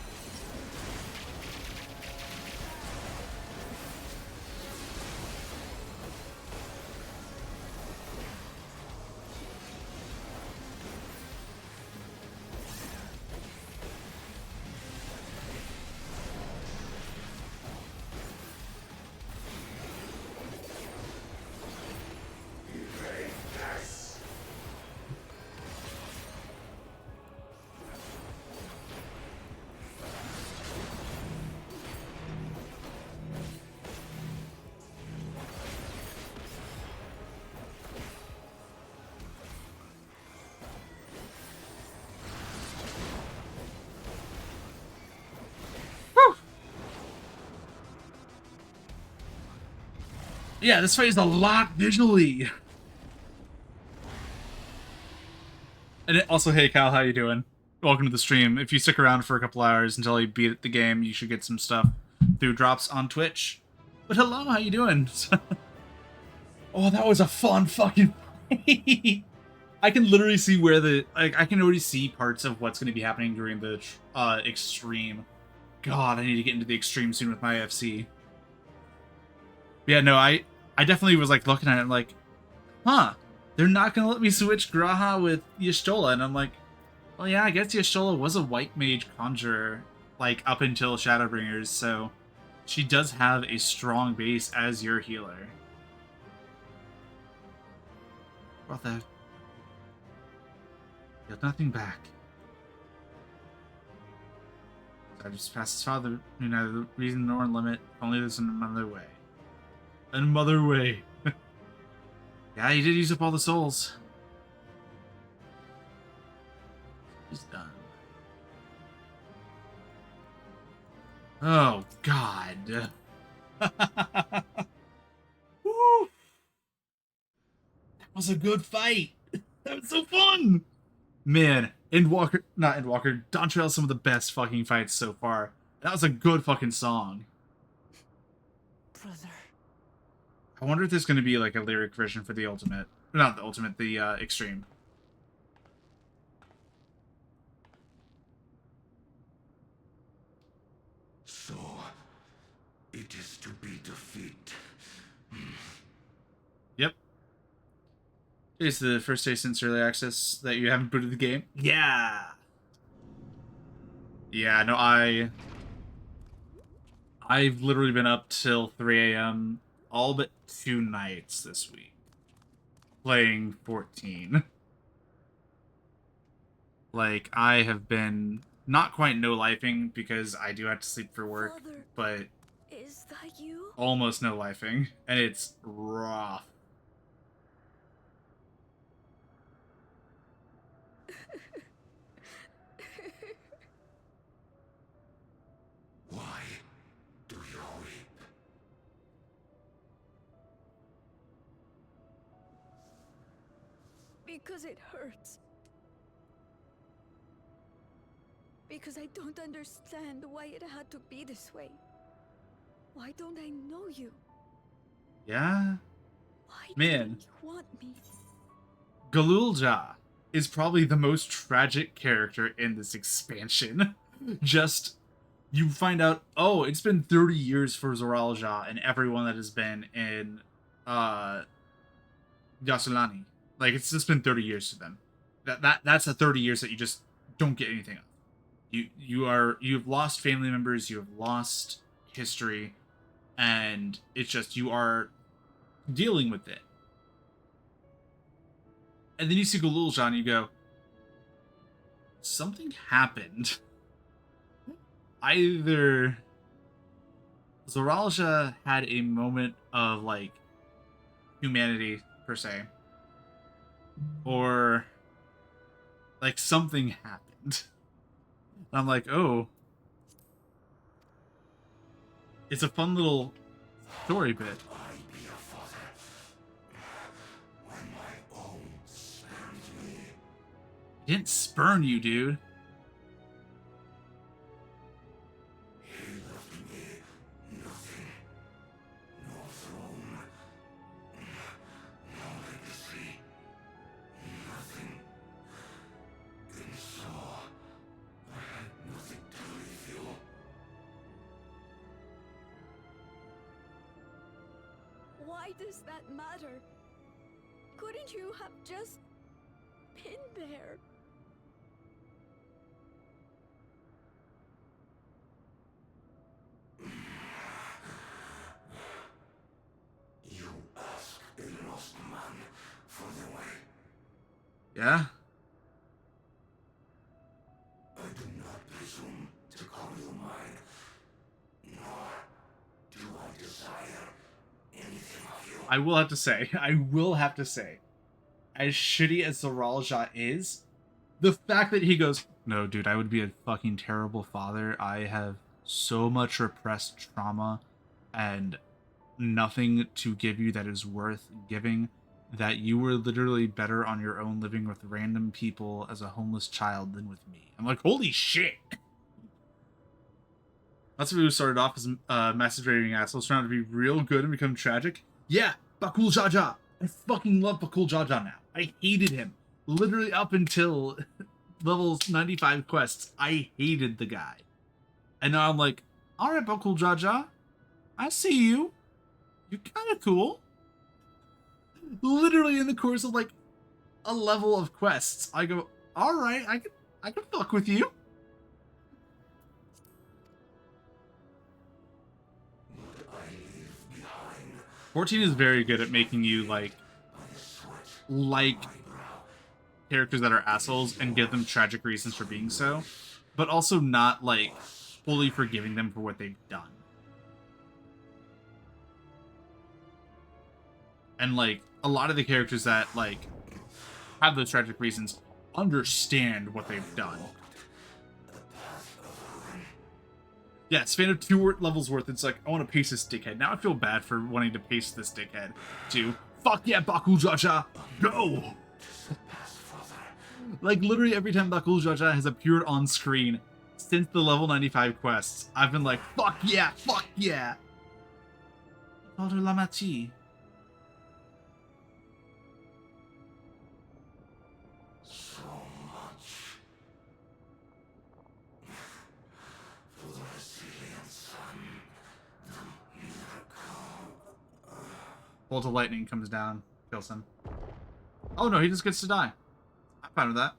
Yeah, this fight is a lot visually. And also, hey Cal, how you doing? Welcome to the stream. If you stick around for a couple hours until you beat the game, you should get some stuff through drops on Twitch. But hello, how you doing? Oh, that was a fun fucking fight. I can literally see where I can already see parts of what's going to be happening during the extreme. God, I need to get into the extreme soon with my FC. Yeah, no, I definitely was like looking at it like, huh, they're not gonna let me switch Graha with Y'shtola, and I'm like, well, yeah, I guess Y'shtola was a white mage conjurer, like up until Shadowbringers, so she does have a strong base as your healer. What the? Got nothing back. I just passed his father, you know, the reason nor limit, only there's another way. Another way. Yeah, he did use up all the souls. He's done. Oh, God. Woo! That was a good fight. That was so fun. Man, Dawntrail is some of the best fucking fights so far. That was a good fucking song. Brother. I wonder if there's going to be like a lyric version for the Ultimate. Not the Ultimate, the Extreme. So, it is to be defeat. Yep. It's the first day since early access that you haven't booted the game. Yeah. Yeah, no, I've literally been up till 3 a.m. all but 2 nights this week. Playing 14. Like, I have been not quite no-lifing because I do have to sleep for work, Father, but is that you? almost no-lifing, and it's rough. Why do you weep? Because it hurts. Because I don't understand why it had to be this way. Why don't I know you? Yeah? Why Man. don't you want me? Galulja is probably the most tragic character in this expansion. Just, you find out, oh, it's been 30 years for Zoralja and everyone that has been in, Yasulani. Like, it's just been 30 years to them. That's the 30 years that you just don't get anything of. You've lost family members, you have lost history, and it's just, you are dealing with it. And then you see Galulja and you go, something happened. Either Zoralja had a moment of, like, humanity, per se, or, like, something happened. And I'm like, oh. It's a fun little story bit. I be a father when my own spurned me. He didn't spurn you, dude. He left me nothing. No throne. No legacy. Nothing. And so, I had nothing to leave you. Why does that matter? Couldn't you have just been there? You ask a lost man for the way. Yeah? I do not presume to call you mine, nor do I desire anything of you. I will have to say, as shitty as Zoralja is, the fact that he goes, no, dude, I would be a fucking terrible father. I have so much repressed trauma and nothing to give you that is worth giving, that you were literally better on your own living with random people as a homeless child than with me. I'm like, holy shit! That's what we started off as masturbating assholes trying to be real good and become tragic. Yeah, Bakul Jaja. I fucking love Bakul Jaja now. I hated him. Literally up until levels 95 quests, I hated the guy. And now I'm like, alright, Bakul Jaja. I see you. You're kind of cool. Literally in the course of like a level of quests, I go, alright, I can fuck with you. What I leave behind 14 is very good at making you like characters that are assholes and give them tragic reasons for being so, but also not like fully forgiving them for what they've done. And like a lot of the characters that like have those tragic reasons understand what they've done. Yeah, span of 2 levels worth, it's like, I want to pace this dickhead. Now I feel bad for wanting to pace this dickhead. To, fuck yeah, Bakul Jaja, go! Like, literally every time Bakul Jaja has appeared on screen since the level 95 quests, I've been like, fuck yeah, fuck yeah! Called her Lamachi. So much for the resilient sun, the miracle. Bolt of lightning comes down, kills him. Oh no, he just gets to die. I'm fine with that.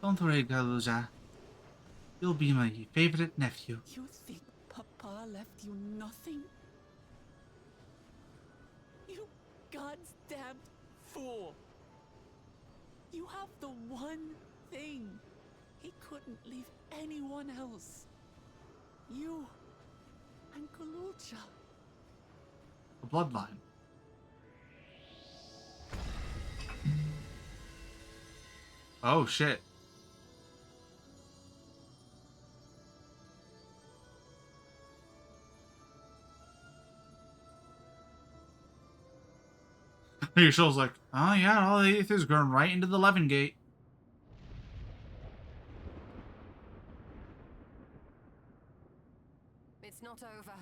Don't worry, Galuja. You'll be my favorite nephew. You think Papa left you nothing? You God's damned fool! You have the one thing he couldn't leave anyone else. You and Galuja. The bloodline. Oh shit. Your soul's like, oh yeah, all the aether's going right into the Levin Gate. It's not over.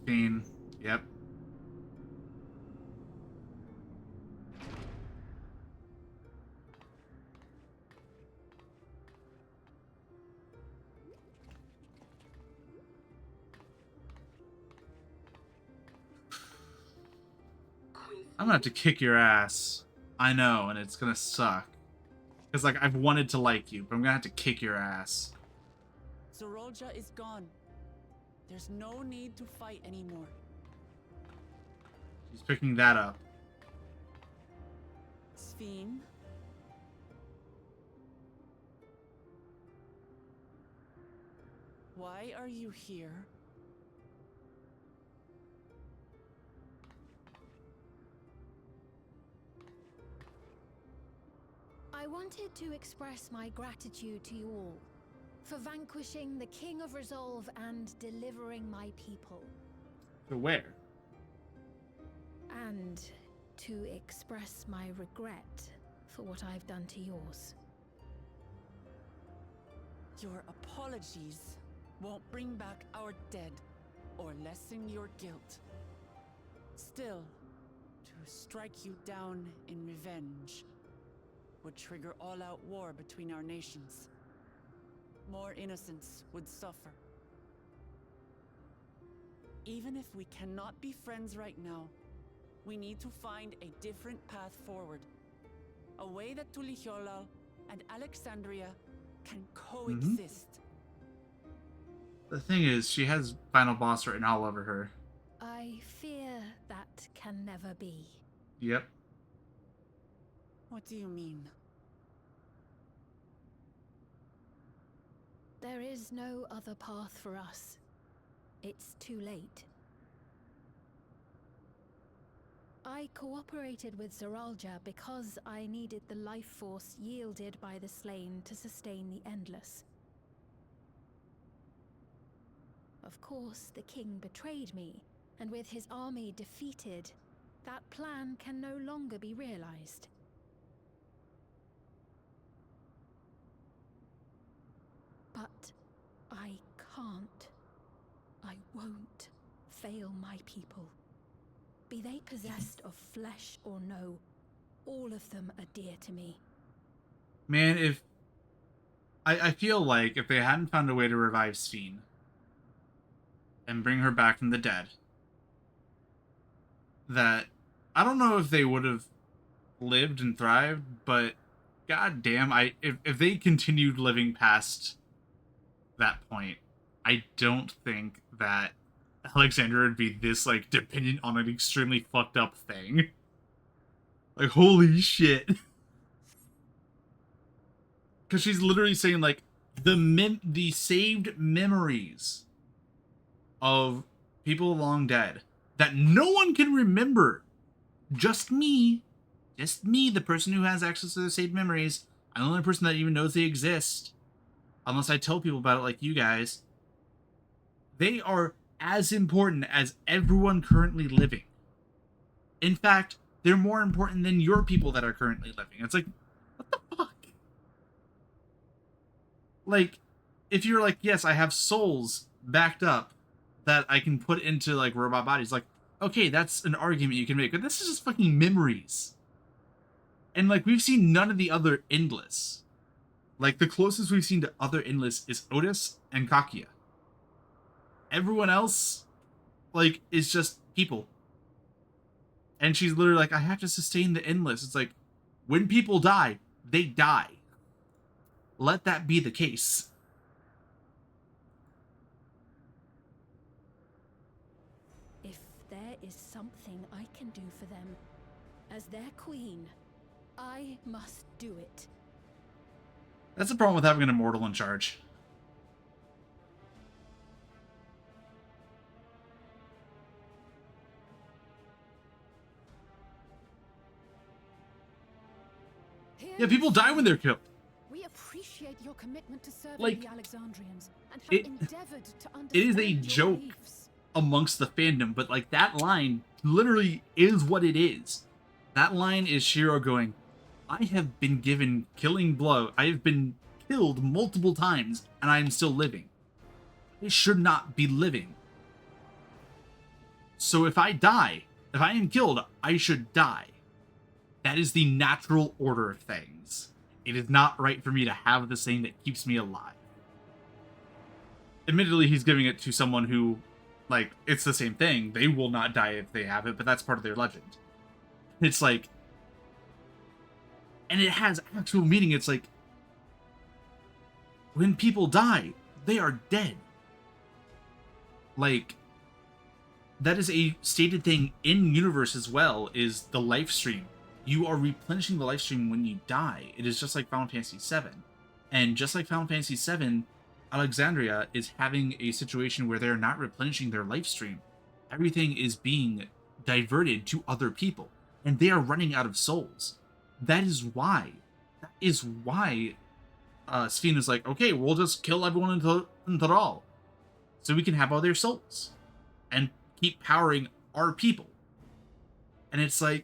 Speen. Yep. I'm gonna have to kick your ass. I know, and it's gonna suck. Because, like, I've wanted to like you, but I'm gonna have to kick your ass. Zorolja is gone. There's no need to fight anymore. She's picking that up. Sphene? Why are you here? I wanted to express my gratitude to you all for vanquishing the King of Resolve and delivering my people. To where? And to express my regret for what I've done to yours. Your apologies won't bring back our dead or lessen your guilt. Still, to strike you down in revenge would trigger all-out war between our nations. More innocents would suffer. Even if we cannot be friends right now, we need to find a different path forward. A way that Tuliholal and Alexandria can coexist. The thing is, she has Final Boss written all over her. I fear that can never be. Yep. What do you mean? There is no other path for us. It's too late. I cooperated with Zoralja because I needed the life force yielded by the slain to sustain the Endless. Of course, the king betrayed me, and with his army defeated, that plan can no longer be realized. But I can't. I won't fail my people. Be they possessed of flesh or no, all of them are dear to me. Man, if... I feel like if they hadn't found a way to revive Sphene and bring her back from the dead, that... I don't know if they would have lived and thrived, but goddamn, if they continued living past that point, I don't think that Alexandria would be this, like, dependent on an extremely fucked up thing. Like, holy shit. Because she's literally saying, like, the saved memories of people long dead that no one can remember. Just me, the person who has access to the saved memories. I'm the only person that even knows they exist. Unless I tell people about it like you guys. They are as important as everyone currently living. In fact, they're more important than your people that are currently living. It's like, what the fuck? Like, if you're like, yes, I have souls backed up that I can put into, like, robot bodies, like, okay, that's an argument you can make, but this is just fucking memories. And, like, we've seen none of the other Endless. Like, the closest we've seen to other Endless is Otis and Kakia. Everyone else, like, is just people. And she's literally like, I have to sustain the Endless. It's like, when people die, they die. Let that be the case. If there is something I can do for them, as their queen, I must do it. That's the problem with having an immortal in charge. Yeah, people die when they're killed. We appreciate your commitment to serving Like, the Alexandrians and have it- endeavored to understand It is a your joke beliefs. amongst the fandom, but, like, that line literally is what it is. That line is Shiro going, I have been given killing blow. I have been killed multiple times, and I am still living. I should not be living. So if I die, if I am killed, I should die. That is the natural order of things. It is not right for me to have this thing that keeps me alive. Admittedly, he's giving it to someone who, like, it's the same thing. They will not die if they have it, but that's part of their legend. It's like, and it has actual meaning. It's like, when people die, they are dead. Like, that is a stated thing in universe as well, is the life stream. You are replenishing the life stream when you die. It is just like Final Fantasy VII. And just like Final Fantasy VII, Alexandria is having a situation where they're not replenishing their life stream. Everything is being diverted to other people. And they are running out of souls. That is why. Sphene is like, okay, we'll just kill everyone in Thrall. So we can have all their souls. And keep powering our people. And it's like,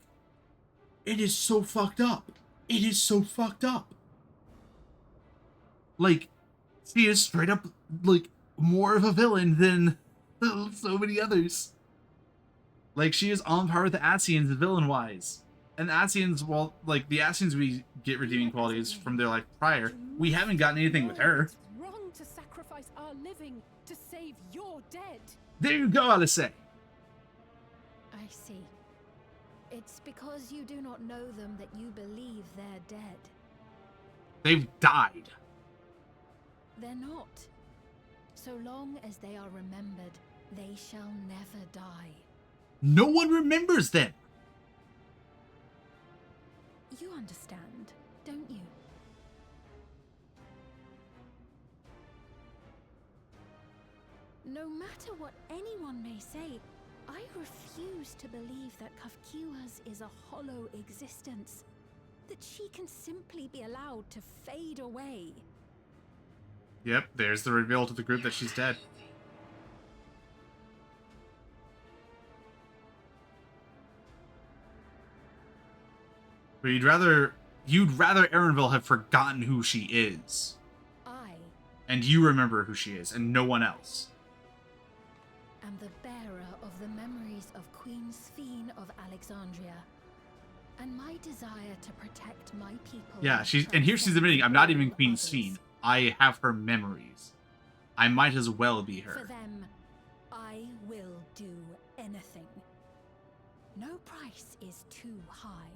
it is so fucked up. It is so fucked up. Like, she is straight up, like, more of a villain than so many others. Like, she is on par with the Asians villain-wise. And the Asians, well, like, the Asians we get redeeming qualities from their life prior, we haven't gotten anything with her. It's wrong to sacrifice our living to save your dead. There you go, Alice. I see. It's because you do not know them that you believe they're dead. They've died. They're not. So long as they are remembered, they shall never die. No one remembers them. You understand, don't you? No matter what anyone may say, I refuse to believe that Kafkiwa's is a hollow existence. That she can simply be allowed to fade away. Yep, there's the reveal to the group that she's dead. But you'd rather Erenville have forgotten who she is. And you remember who she is, and no one else. Am the bearer of the memories of Queen Sphene of Alexandria, and my desire to protect my people. Yeah, and here she's admitting, I'm not even Queen Sphene. I have her memories. I might as well be her. For them, I will do anything. No price is too high.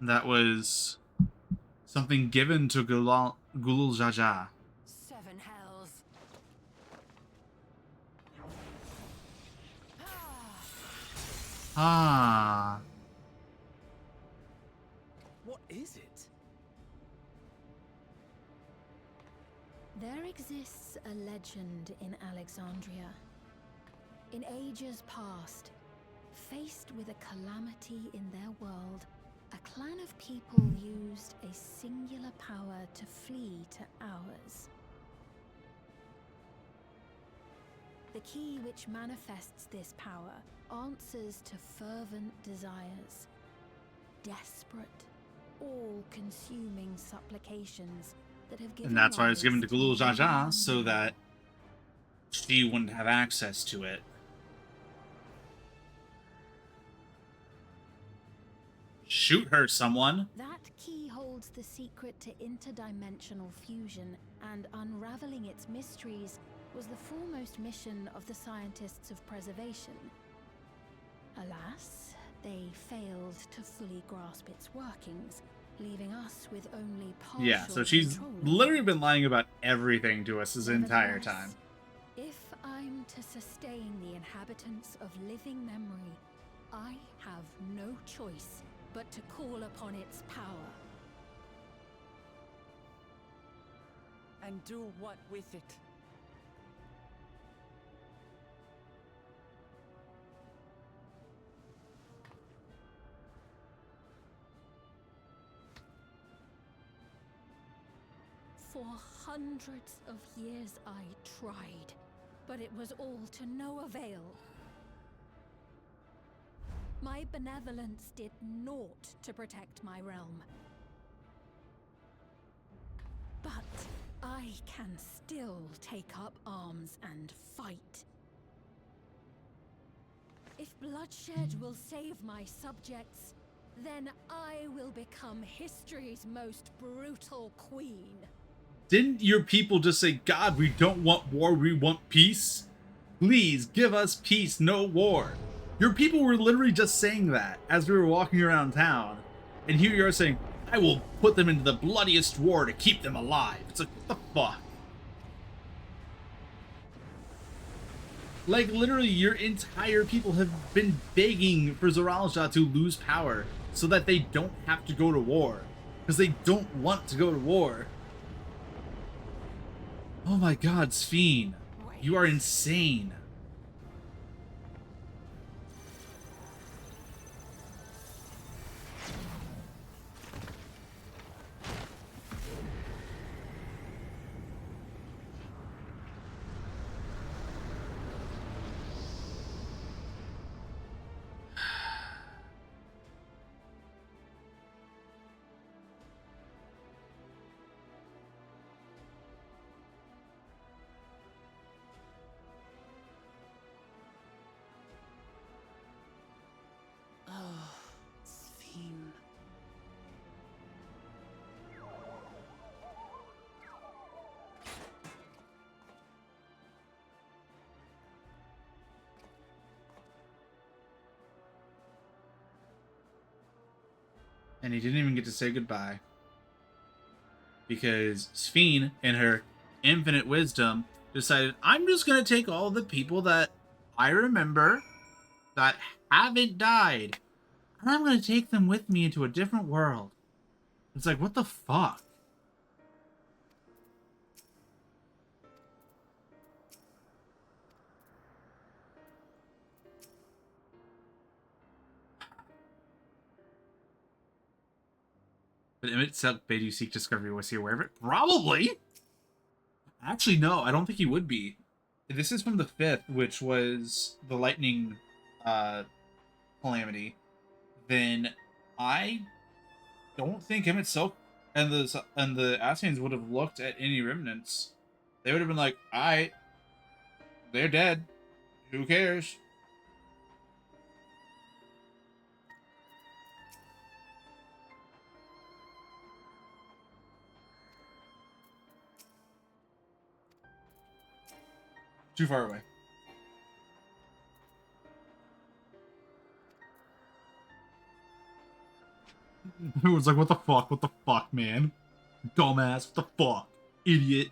That was something given to Gulul Jaja. Seven hells. Ah. What is it? There exists a legend in Alexandria. In ages past, faced with a calamity in their world, a clan of people used a singular power to flee to ours. The key which manifests this power answers to fervent desires, desperate, all-consuming supplications that have given And that's why it's given to rise Gulul Jaja, many so that she wouldn't have access to it. Shoot her, someone. That key holds the secret to interdimensional fusion, and unraveling its mysteries was the foremost mission of the scientists of preservation. Alas, they failed to fully grasp its workings, leaving us with only partial Yeah, so she's control of literally it. been lying about everything to us this entire Nevertheless, time. if I'm to sustain the inhabitants of living memory, I have no choice but to call upon its power. And do what with it? For hundreds of years I tried, but it was all to no avail. My benevolence did naught to protect my realm. But I can still take up arms and fight. If bloodshed will save my subjects, then I will become history's most brutal queen. Didn't your people just say, God, we don't want war, we want peace? Please give us peace, no war. Your people were literally just saying that as we were walking around town. And here you are saying, I will put them into the bloodiest war to keep them alive. It's like, what the fuck? Like, literally, your entire people have been begging for Zoralja to lose power so that they don't have to go to war. Because they don't want to go to war. Oh my god, Sphene. You are insane. Oh, Sphene. And he didn't even get to say goodbye. Because Sphene, in her infinite wisdom, decided, I'm just going to take all the people that I remember that haven't died, and I'm going to take them with me into a different world. It's like, what the fuck? But Emmett Silk bade you seek discovery. Was he aware of it? Probably! Actually, no, I don't think he would be. This is from the 5th, which was the lightning calamity. Then I don't think Emmett Silk and the Ascians would have looked at any remnants. They would have been like, alright, they're dead. Who cares? Too far away. Everyone's like, what the fuck? What the fuck, man? Dumbass, what the fuck? Idiot.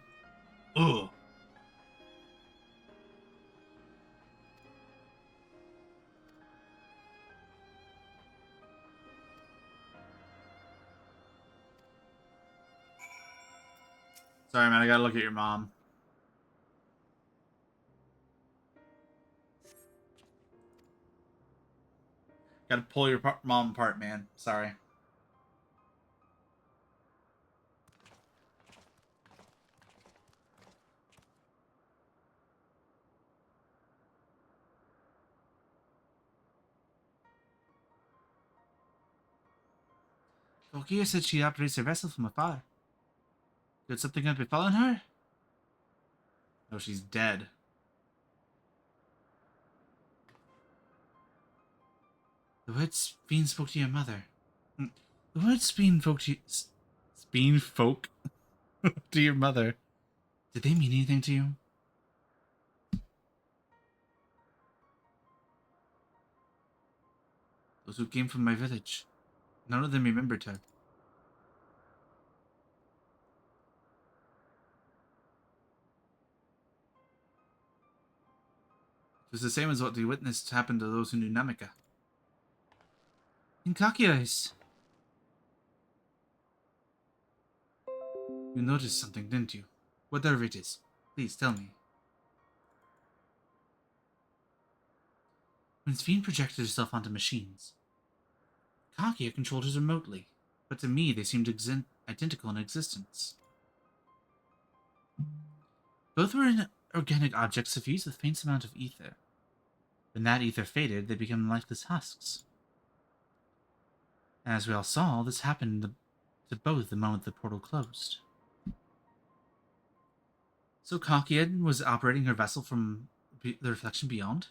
Ugh. Sorry, man, I gotta look at your mom. Gotta pull your mom apart, man. Sorry. Kokia said she operates a vessel from afar. Could something have befallen her? No, she's dead. The word Speen spoke to your mother. The word Speen spoke to you... Speen folk to your mother. Did they mean anything to you? Those who came from my village. None of them remembered her. It was the same as what we witnessed happen to those who knew Namika. In Kaki's eyes. You noticed something, didn't you? Whatever it is, please tell me. When Sphene projected herself onto machines, Kakia controlled hers remotely, but to me they seemed identical in existence. Both were organic objects suffused with faint amount of ether. When that ether faded, they became lifeless husks. As we all saw, this happened to both the moment the portal closed. So Kakia was operating her vessel from the reflection beyond?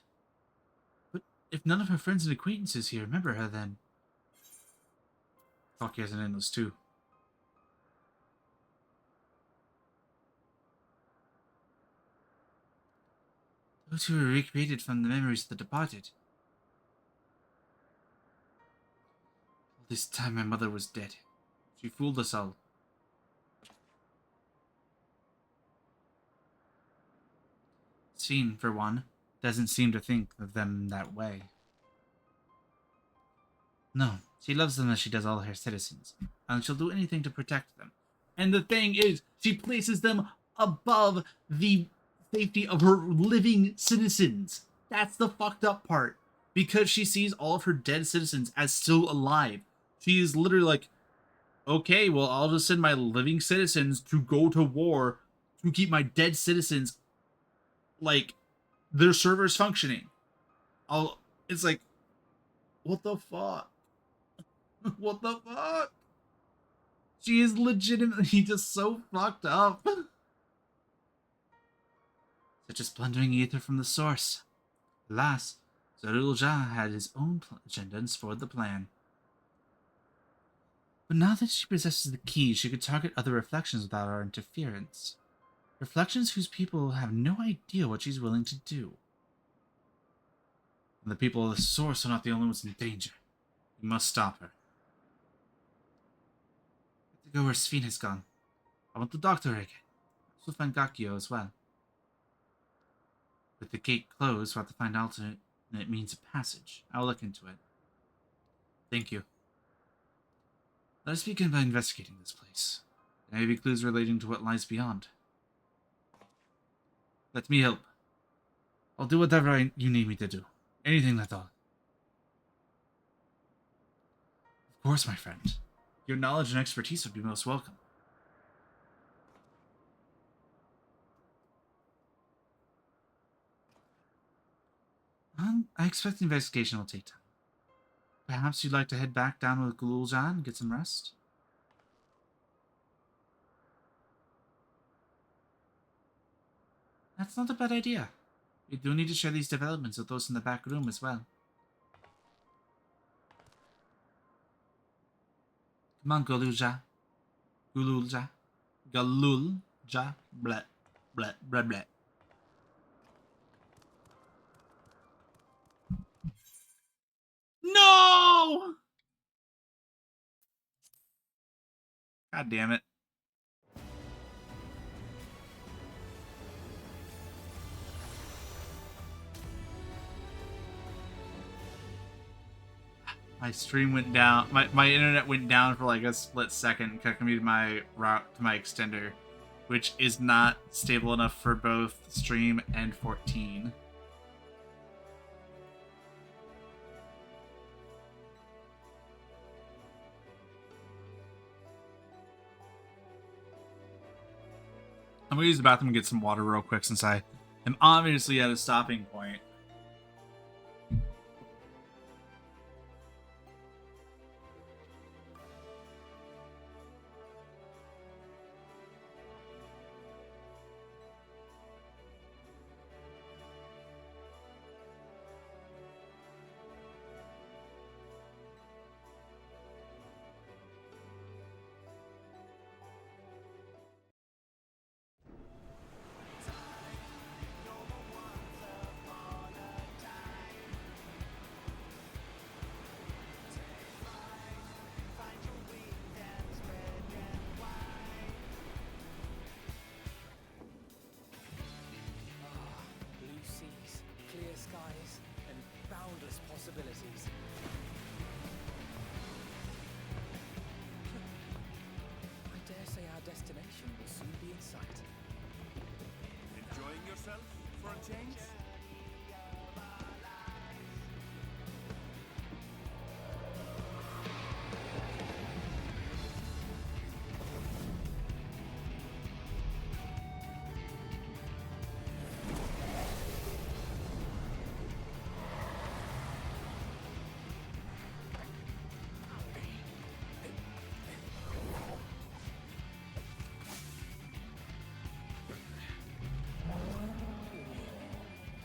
But if none of her friends and acquaintances here remember her, then... Kakia's an endless too. Those who were recreated from the memories of the departed. All this time my mother was dead. She fooled us all. Sphene, for one, doesn't seem to think of them that way. No, she loves them as she does all her citizens, and she'll do anything to protect them. And the thing is, she places them above the safety of her living citizens. That's the fucked up part. Because she sees all of her dead citizens as still alive. She is literally like, okay, well, I'll just send my living citizens to go to war to keep my dead citizens, like, their servers functioning. It's like, what the fuck? What the fuck? She is legitimately just so fucked up. Such as plundering ether from the source. Alas, Zarulja had his own agenda and spoiled the plan. But now that she possesses the key, she could target other reflections without our interference. Reflections whose people have no idea what she's willing to do. And the people of the source are not the only ones in danger. We must stop her. I have to go where Sphene has gone. I want to talk to her again. Also find Gakio as well. With the gate closed, we'll have to find alternate means of passage. I'll look into it. Thank you. Let us begin by investigating this place. There may be clues relating to what lies beyond. Let me help. I'll do whatever you need me to do. Anything at all. Of course, my friend. Your knowledge and expertise would be most welcome. I expect the investigation will take time. Perhaps you'd like to head back down with Gululjan and get some rest? That's not a bad idea. We do need to share these developments with those in the back room as well. Come on, Gululja. Gululja. Galulja. Blah. Blah. Blah. Blah. No! God damn it. My stream went down. My internet went down for like a split second, connecting me to my route to my extender, which is not stable enough for both stream and 14. I'm gonna use the bathroom and get some water real quick since I am obviously at a stopping point. Blue seas, clear skies, and boundless possibilities. I dare say our destination will soon be in sight. Enjoying yourself for a change?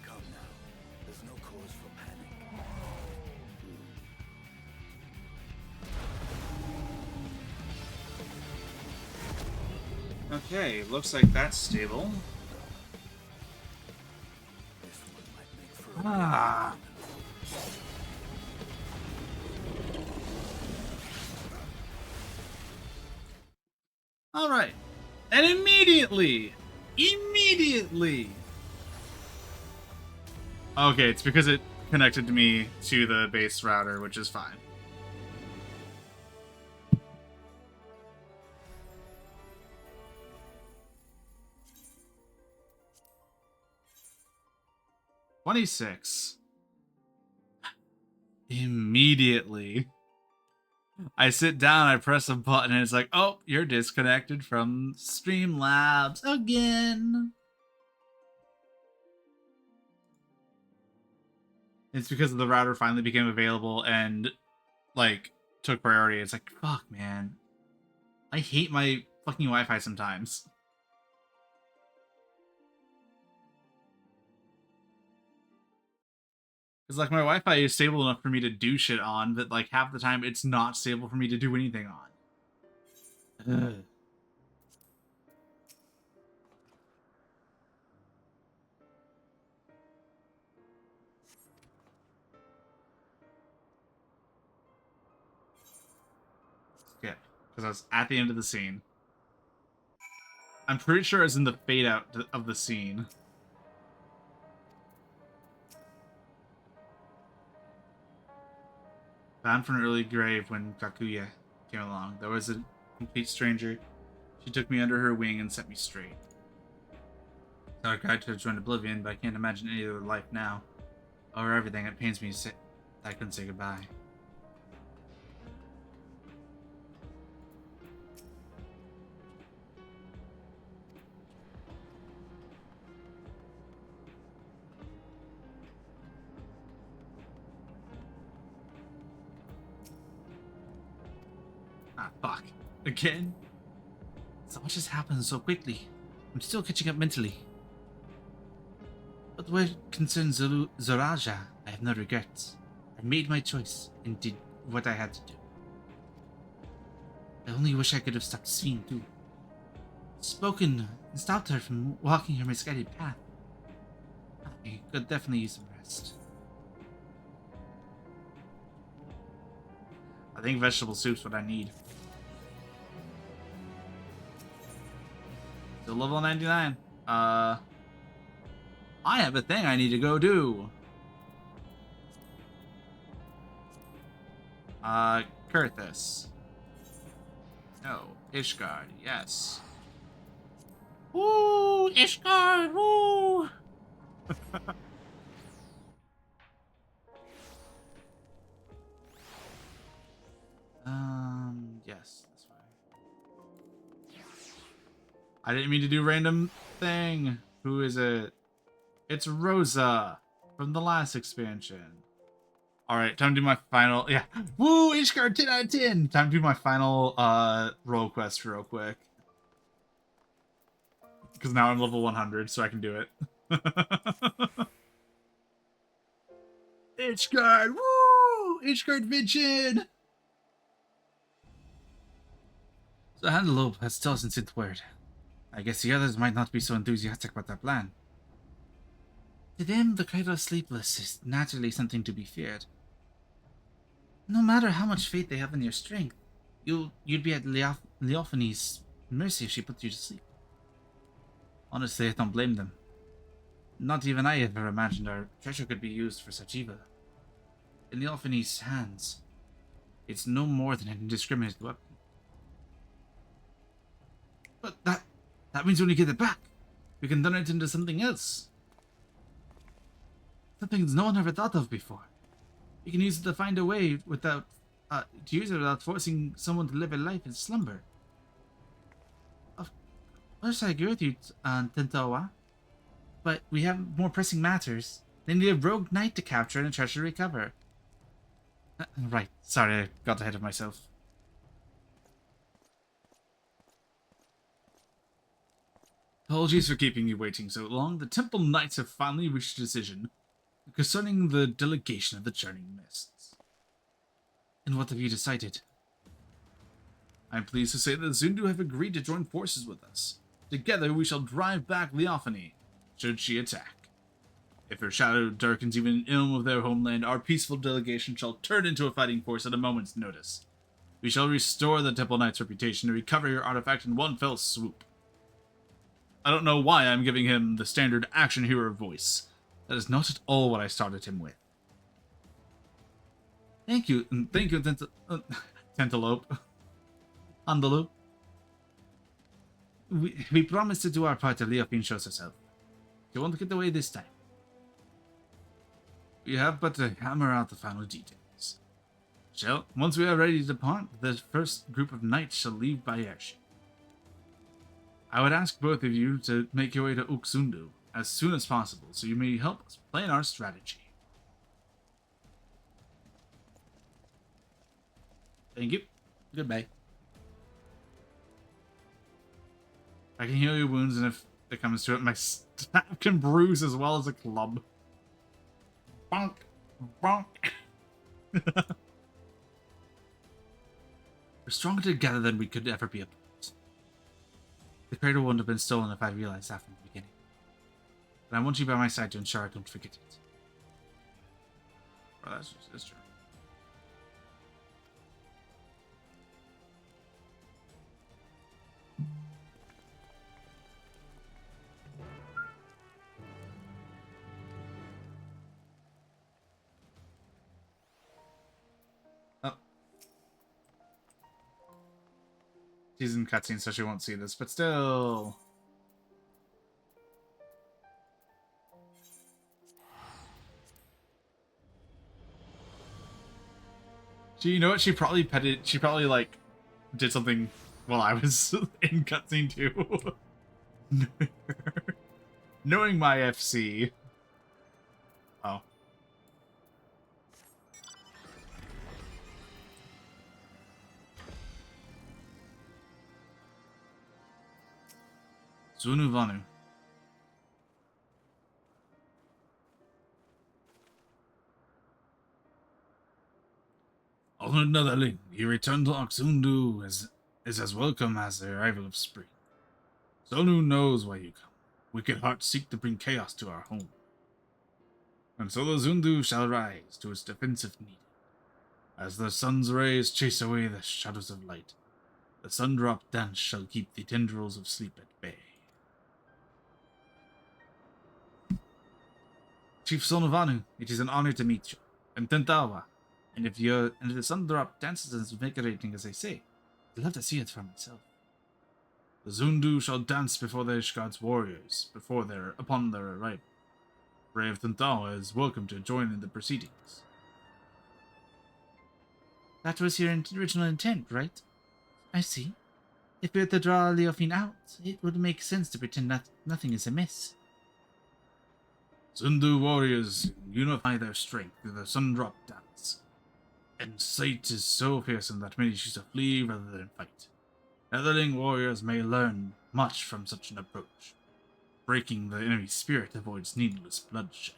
Come now. There's no cause for panic. Okay, looks like that's stable. This one might make for a Ah. All right. And immediately. Okay, it's because it connected to me to the base router, which is fine. $26. Immediately. I sit down, I press a button, and it's like, oh, you're disconnected from Streamlabs again. It's because the router finally became available and, like, took priority. It's like, fuck, man. I hate my fucking Wi-Fi sometimes. Because, like, my Wi-Fi is stable enough for me to do shit on, but, like, half the time it's not stable for me to do anything on. Ugh. Skip. Because I was at the end of the scene. I'm pretty sure it's in the fade out of the scene. Found from an early grave when Kakuya came along. There was a complete stranger. She took me under her wing and set me straight. So I tried to join Oblivion, but I can't imagine any other life now. Over everything, it pains me to say I couldn't say goodbye. Ah, fuck. Again? So much has happened so quickly. I'm still catching up mentally. But where it concerns Zoraja, I have no regrets. I made my choice and did what I had to do. I only wish I could have stopped Sphene too. Spoken and stopped her from walking her misguided path. I could definitely use some rest. I think vegetable soup's what I need. level 99. I have a thing I need to go do. Kurthus. No. Ishgard, yes. Woo! Ishgard, woo! Yes, this way. I didn't mean to do random thing. Who is it? It's Rosa from the last expansion. Alright, time to do my final... Yeah. Woo! Ishgard 10 out of 10! Time to do my final role quest real quick. Because now I'm level 100, so I can do it. Ishgard! Woo! Ishgard Vision! So Handelope has chosen sent word. I guess the others might not be so enthusiastic about their plan. To them, the Cradle Sleepless is naturally something to be feared. No matter how much faith they have in your strength, you'd be at Leophanie's mercy if she puts you to sleep. Honestly, I don't blame them. Not even I ever imagined our treasure could be used for such evil. In Leophanie's hands, it's no more than an indiscriminate weapon. But that means when we get it back, we can turn it into something else. Something no one ever thought of before. We can use it to find a way without forcing someone to live a life in slumber. Of course, I agree with you, Tentoa. But we have more pressing matters. They need a rogue knight to capture and a treasure to recover. Right. Sorry, I got ahead of myself. Apologies for keeping you waiting so long. The Temple Knights have finally reached a decision concerning the delegation of the Churning Mists. And what have you decided? I'm pleased to say that Zundu have agreed to join forces with us. Together we shall drive back Leophanie, should she attack. If her shadow darkens even an ilm of their homeland, our peaceful delegation shall turn into a fighting force at a moment's notice. We shall restore the Temple Knight's reputation and recover your artifact in one fell swoop. I don't know why I'm giving him the standard action hero voice. That is not at all what I started him with. Thank you, Tentelope. Andalu. We promised to do our part till Leophine shows herself. You won't get away this time. We have but to hammer out the final details. Once we are ready to depart, the first group of knights shall leave by airship. I would ask both of you to make your way to Uxundu as soon as possible, so you may help us plan our strategy. Thank you. Goodbye. I can heal your wounds, and if it comes to it, my staff can bruise as well as a club. Bonk. Bonk. We're stronger together than we could ever be apart. The cradle wouldn't have been stolen if I realized that from the beginning. But I want you by my side to ensure I don't forget it. Well, that's true. She's in cutscene, so she won't see this, but still. You know what? She probably like did something while I was in cutscene too. Knowing my FC. Oh. Zunu Vanu. On another link, he returned to Oxundu is as welcome as the arrival of spring. Zonu knows why you come. Wicked hearts seek to bring chaos to our home. And so the Zundu shall rise to its defensive need. As the sun's rays chase away the shadows of light, the sun-drop dance shall keep the tendrils of sleep at bay. Chief Sonovanu, it is an honor to meet you. I'm Tentawa, and if the Sundrop dances as invigorating as they say, I'd love to see it for myself. The Zundu shall dance before the Ishgard's warriors upon their arrival. Brave Tentawa is welcome to join in the proceedings. That was your original intent, right? I see. If we were to draw Leofin out, it would make sense to pretend that nothing is amiss. Zundu warriors unify their strength through the Sundrop dance, and sight is so fearsome that many choose to flee rather than fight. Netherling warriors may learn much from such an approach. Breaking the enemy's spirit avoids needless bloodshed.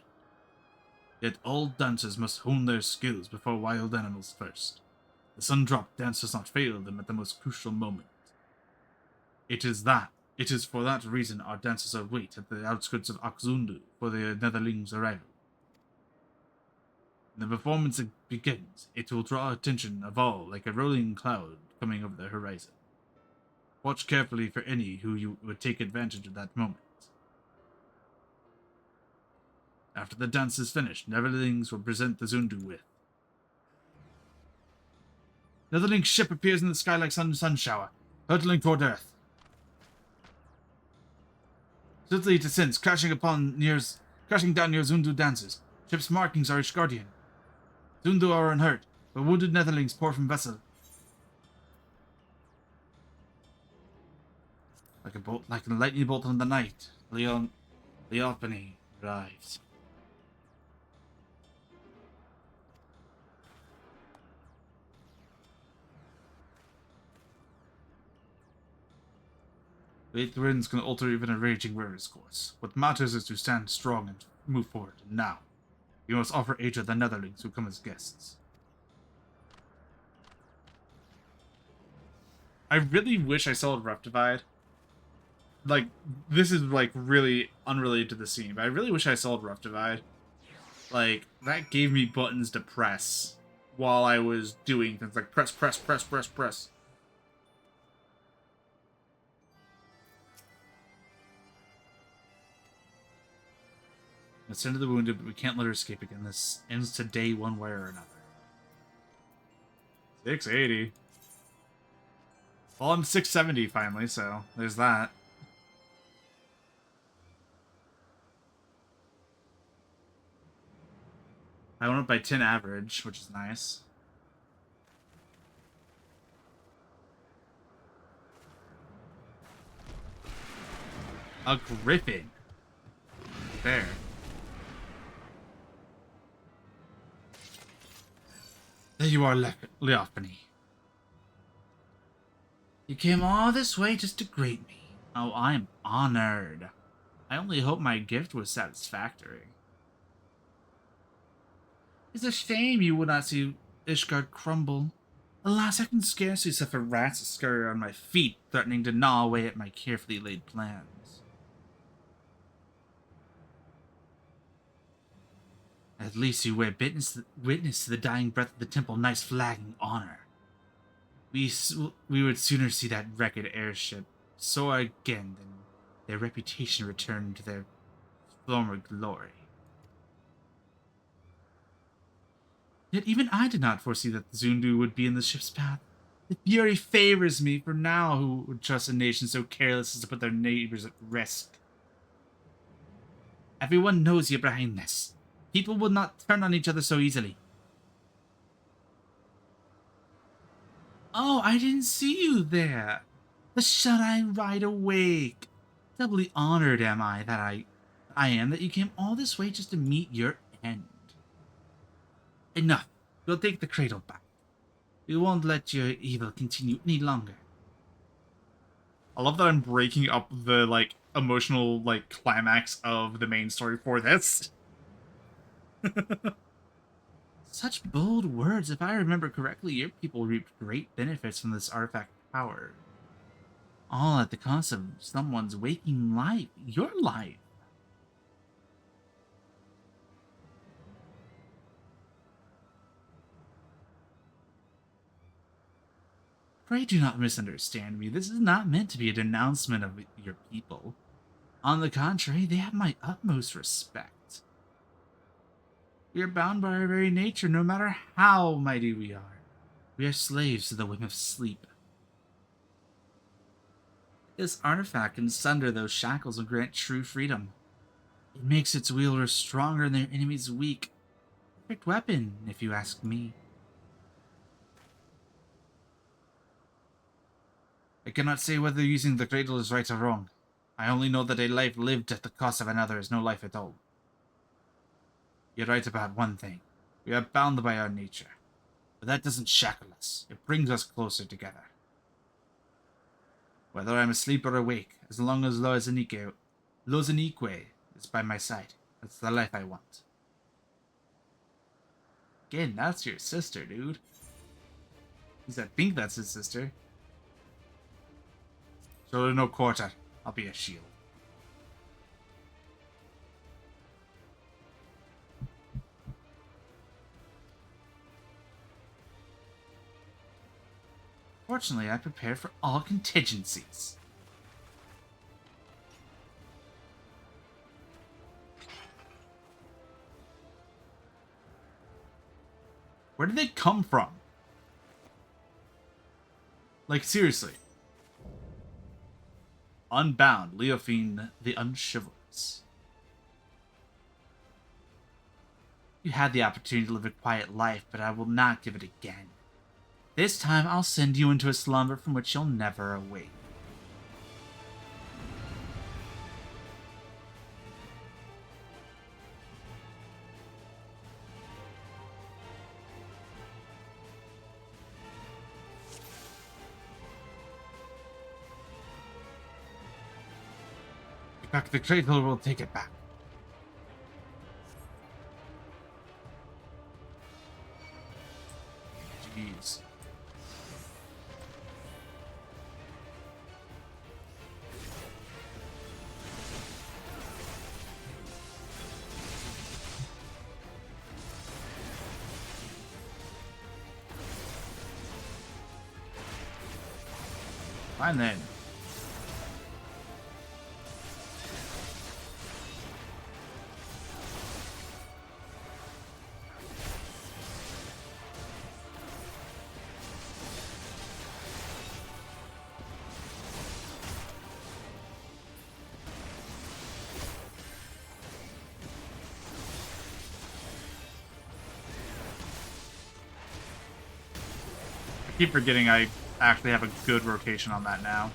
Yet all dancers must hone their skills before wild animals first. The Sundrop dance does not fail them at the most crucial moment. It is for that reason our dancers await at the outskirts of Akzundu for the Netherlings' arrival. When the performance begins, it will draw attention of all like a rolling cloud coming over the horizon. Watch carefully for any who would take advantage of that moment. After the dance is finished, Netherlings will present the Zundu with. Netherling's ship appears in the sky like sun shower, hurtling toward Earth. Swiftly it descends, crashing down near Zundu dancers. Ship's markings are Ishgardian. Zundu are unhurt, but wounded Netherlings pour from vessel. Like a lightning bolt in the night, Leopany arrives. Late winds can alter even a raging river's course. What matters is to stand strong and move forward. And now, you must offer aid to the Netherlings who come as guests. I really wish I saw it rectified. Like, this is, like, really unrelated to the scene, but I really wish I saw it rectified. Like, that gave me buttons to press while I was doing things like press, press, press, press, press. Let's send to the wounded, but we can't let her escape again. This ends today one way or another. 680. Well, I'm 670 finally, so there's that. I went up by 10 average, which is nice. A griffin. There. There you are, Leophany. You came all this way just to greet me. Oh, I am honored. I only hope my gift was satisfactory. It's a shame you would not see Ishgard crumble. Alas, I can scarcely suffer rats to scurry around my feet, threatening to gnaw away at my carefully laid plans. At least you wear witness to the dying breath of the temple knight's flagging honor. We would sooner see that wrecked airship soar again than their reputation return to their former glory. Yet even I did not foresee that the Zundu would be in the ship's path. The fury favors me, for now who would trust a nation so careless as to put their neighbors at risk? Everyone knows you're behind this. People will not turn on each other so easily. Oh, I didn't see you there. The shut-eye wide awake. Doubly honored am I that I am that you came all this way just to meet your end. Enough. We'll take the cradle back. We won't let your evil continue any longer. I love that I'm breaking up the, like, emotional, like, climax of the main story for this. Such bold words. If I remember correctly, your people reaped great benefits from this artifact power. All at the cost of someone's waking life. Your life. Pray do not misunderstand me. This is not meant to be a denouncement of your people. On the contrary, they have my utmost respect. We are bound by our very nature, no matter how mighty we are. We are slaves to the whim of sleep. This artifact can sunder those shackles and grant true freedom. It makes its wielders stronger and their enemies weak. Perfect weapon, if you ask me. I cannot say whether using the cradle is right or wrong. I only know that a life lived at the cost of another is no life at all. You're right about one thing. We are bound by our nature. But that doesn't shackle us. It brings us closer together. Whether I'm asleep or awake, as long as Lozanique is by my side, that's the life I want. Again, that's your sister, dude. At least I think that's his sister. So no quarter. I'll be a shield. Fortunately, I prepared for all contingencies. Where did they come from? Like, seriously. Unbound, Leofine the Unchivalrous. You had the opportunity to live a quiet life, but I will not give it again. This time, I'll send you into a slumber from which you'll never awake. Get back the cradle, we'll take it back. Jeez. Fine then. I keep forgetting I actually have a good rotation on that now.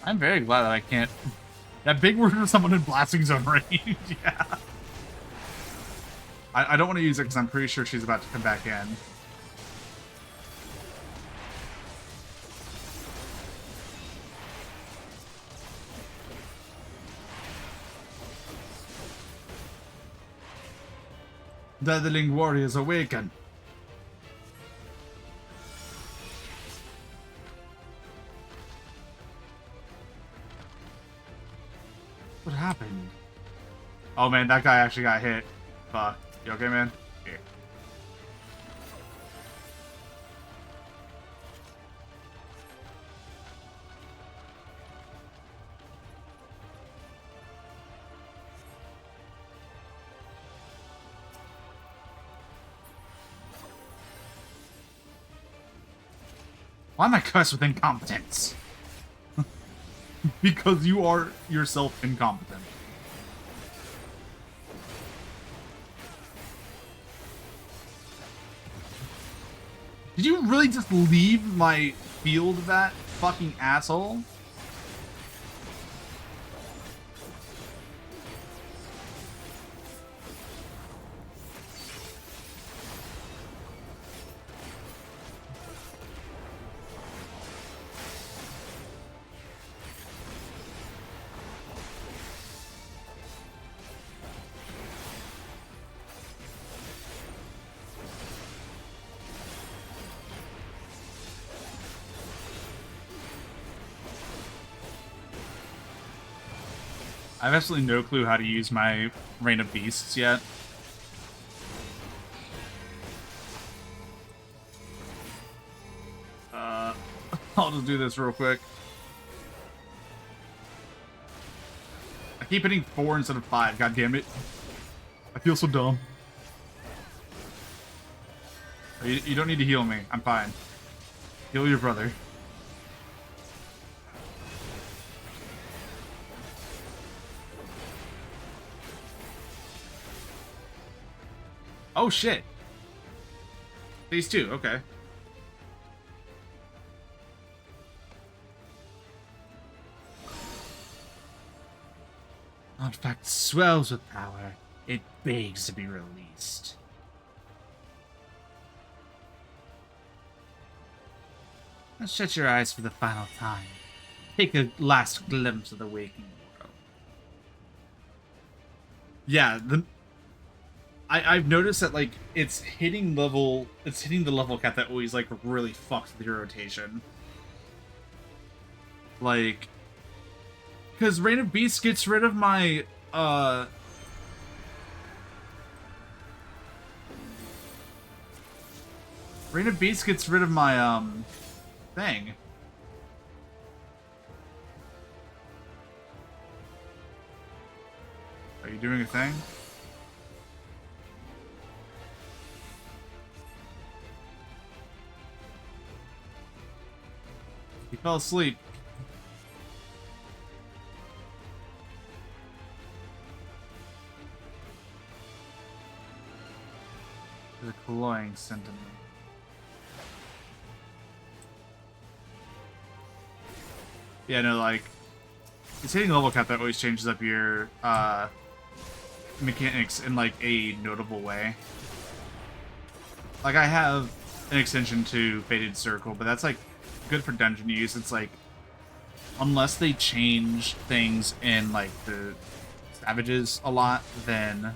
I'm very glad that I can't... That big word for someone in blasting zone range, yeah. I don't want to use it because I'm pretty sure she's about to come back in. Dazzling warriors awaken. What happened? Oh man, that guy actually got hit. Fuck. You okay, man? Here. Why am I cursed with incompetence? Because you are yourself incompetent. Did you really just leave my field, that fucking asshole? I have absolutely no clue how to use my Reign of Beasts yet. I'll just do this real quick. I keep hitting 4 instead of 5, god damn it. I feel so dumb. You don't need to heal me, I'm fine. Heal your brother. Oh shit. Phase 2, okay. Artifact swells with power. It begs to be released. Now shut your eyes for the final time. Take a last glimpse of the waking world. Yeah, I've noticed that like it's hitting the level cap that always like really fucks with your rotation. Like, because Reign of Beasts gets rid of my Reign of Beasts gets rid of my thing. Are you doing a thing? He fell asleep. The cloying sentiment. Yeah, no, like, it's hitting level cap that always changes up your mechanics in like a notable way. Like, I have an extension to Fated Circle, but that's like good for dungeon use. It's like, unless they change things in like the savages a lot, then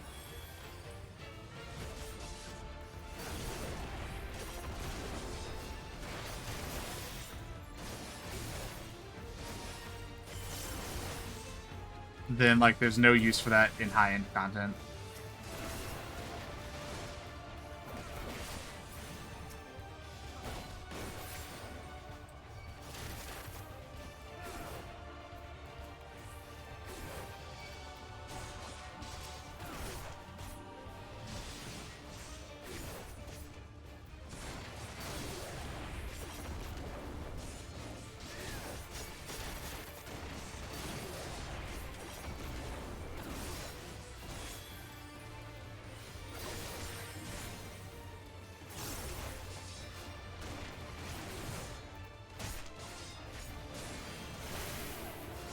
like there's no use for that in high-end content.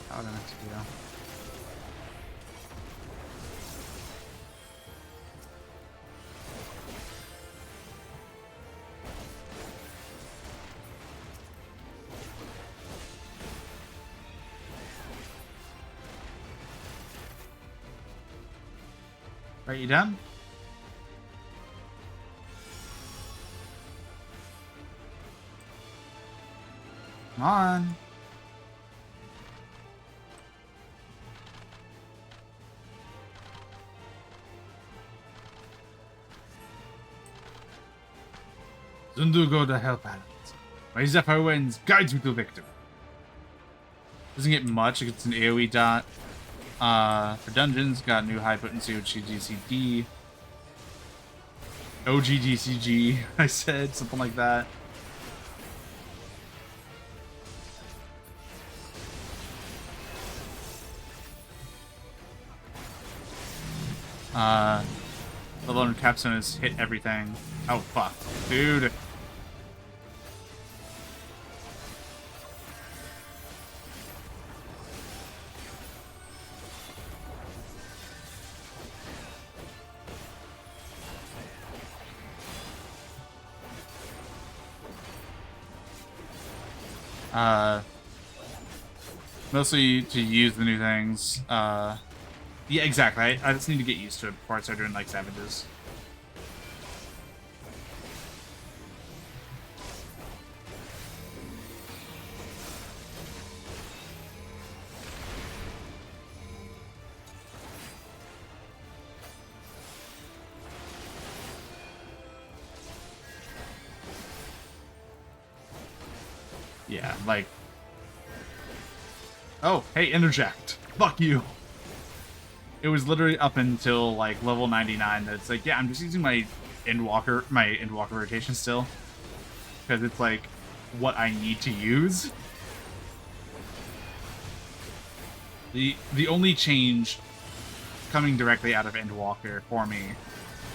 How did I have to do that? Are you done? Come on. Zundugo the Hell Balance. My Zephyr Winds guides me to victory. Doesn't get much, it gets an AoE dot. For dungeons, got new high potency with GDCD. OGDCG, I said, something like that. Level 100 capstone has hit everything. Oh fuck, dude. Mostly to use the new things. Yeah, exactly. I just need to get used to it before I start doing, like, savages. Yeah, like... Oh, hey, interject. Fuck you. It was literally up until, like, level 99 that it's like, yeah, I'm just using my Endwalker rotation still. Because it's, like, what I need to use. The only change coming directly out of Endwalker for me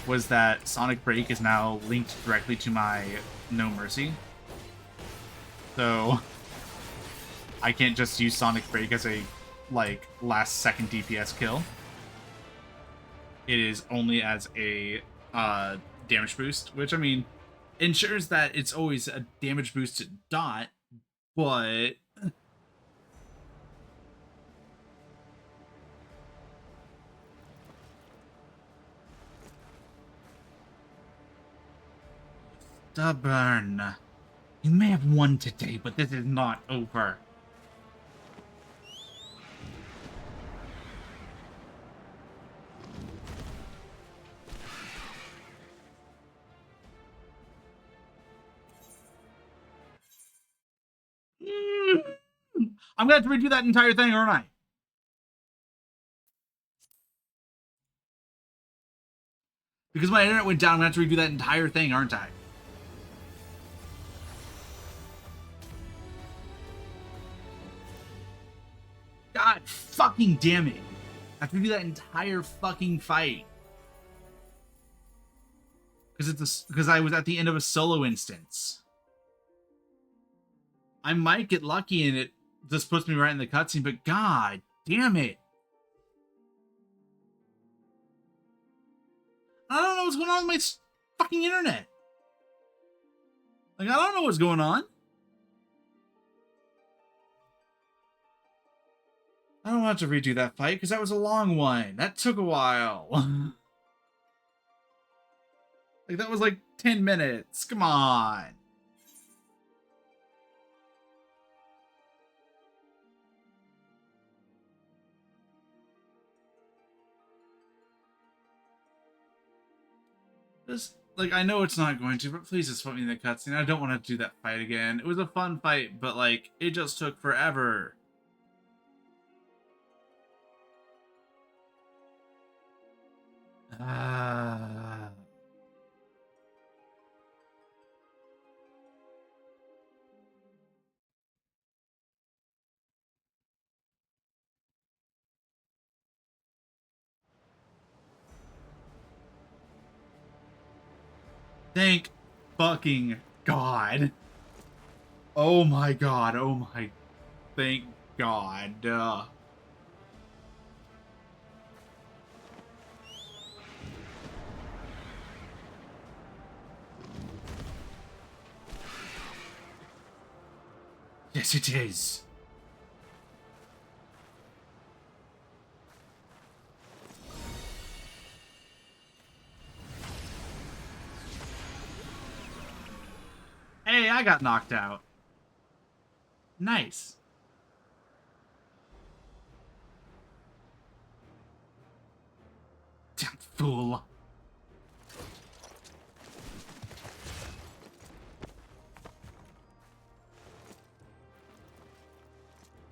was that Sonic Break is now linked directly to my No Mercy. So I can't just use Sonic Break as a, like, last second DPS kill. It is only as a damage boost, which, I mean, ensures that it's always a damage boosted dot, but... Stubborn. You may have won today, but this is not over. I'm gonna have to redo that entire thing, aren't I? Because my internet went down, I'm gonna have to redo that entire thing, aren't I? God fucking damn it. I have to do that entire fucking fight. Because I was at the end of a solo instance. I might get lucky and it just puts me right in the cutscene, but god damn it. I don't know what's going on with my fucking internet. Like, I don't know what's going on. I don't want to redo that fight because that was a long one. That took a while. Like, that was like 10 minutes. Come on. Just, like, I know it's not going to, but please just put me in the cutscene. I don't want to do that fight again. It was a fun fight, but, like, it just took forever. Thank fucking God. Oh my God. Oh my... Thank God. Yes, it is. Hey, I got knocked out. Nice. Damn fool.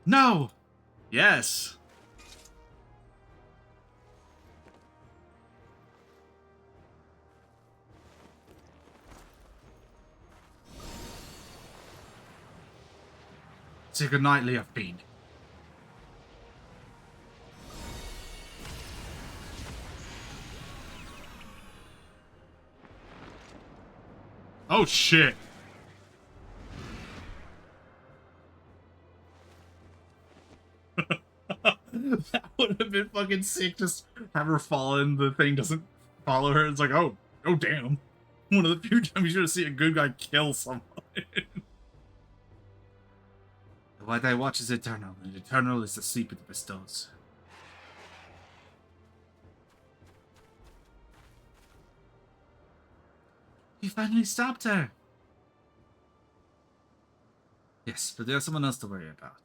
No! Yes. Say goodnight, Leaf Bean. Oh shit. That would have been fucking sick. Just have her fall and the thing doesn't follow her. It's like, oh damn. One of the few times you're gonna see a good guy kill someone. What I watch is eternal, and eternal is the sleep it bestows. You finally stopped her. Yes, but there's someone else to worry about.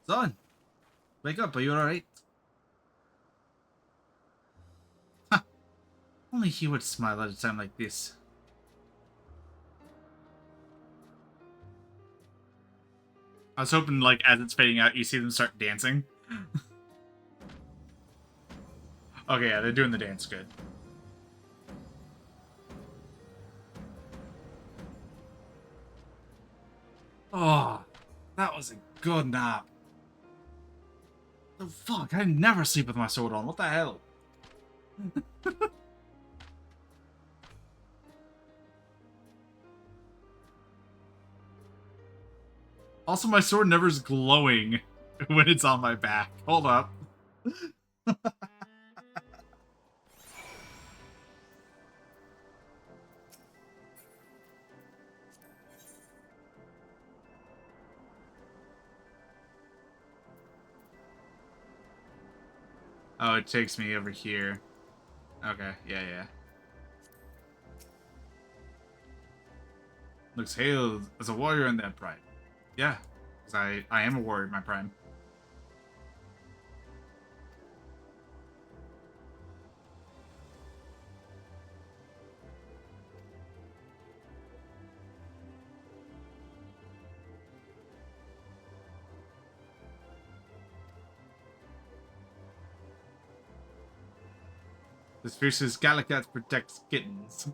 Son, wake up, are you alright? only he would smile at a time like this. I was hoping, like, as it's fading out, you see them start dancing. Okay, yeah, they're doing the dance good. Oh, that was a good nap. The fuck? I never sleep with my sword on. What the hell? Also, my sword never is glowing when it's on my back. Hold up. Oh, it takes me over here. Okay, yeah. Looks hailed as a warrior in that pride. Yeah, because I am a warrior in my prime. This fiercest Galakat protects kittens.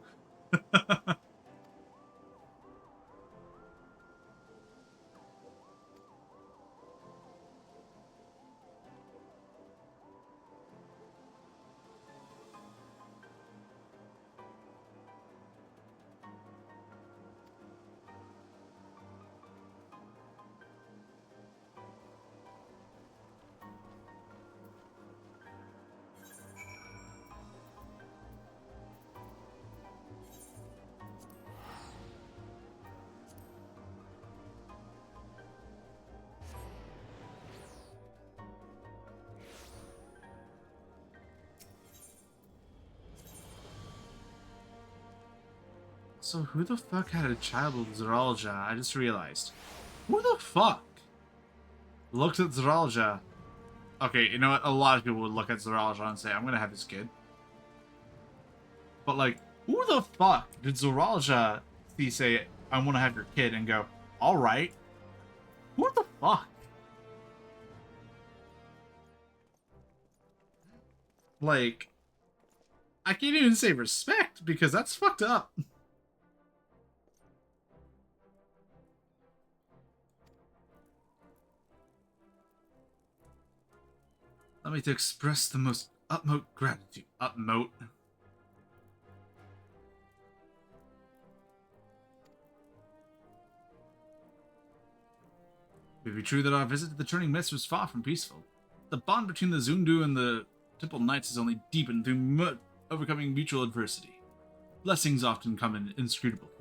So who the fuck had a child with Zeralja? I just realized. Who the fuck looked at Zeralja? Okay, you know what? A lot of people would look at Zeralja and say, I'm gonna have this kid. But like, who the fuck did Zeralja see say, I wanna have your kid and go, alright? Who the fuck? Like, I can't even say respect because that's fucked up. Allow me to express the most utmost gratitude. Utmost. It may be true that our visit to the Turning Mist was far from peaceful. The bond between the Zundu and the Temple Knights has only deepened through overcoming mutual adversity. Blessings often come in inscrutable forms.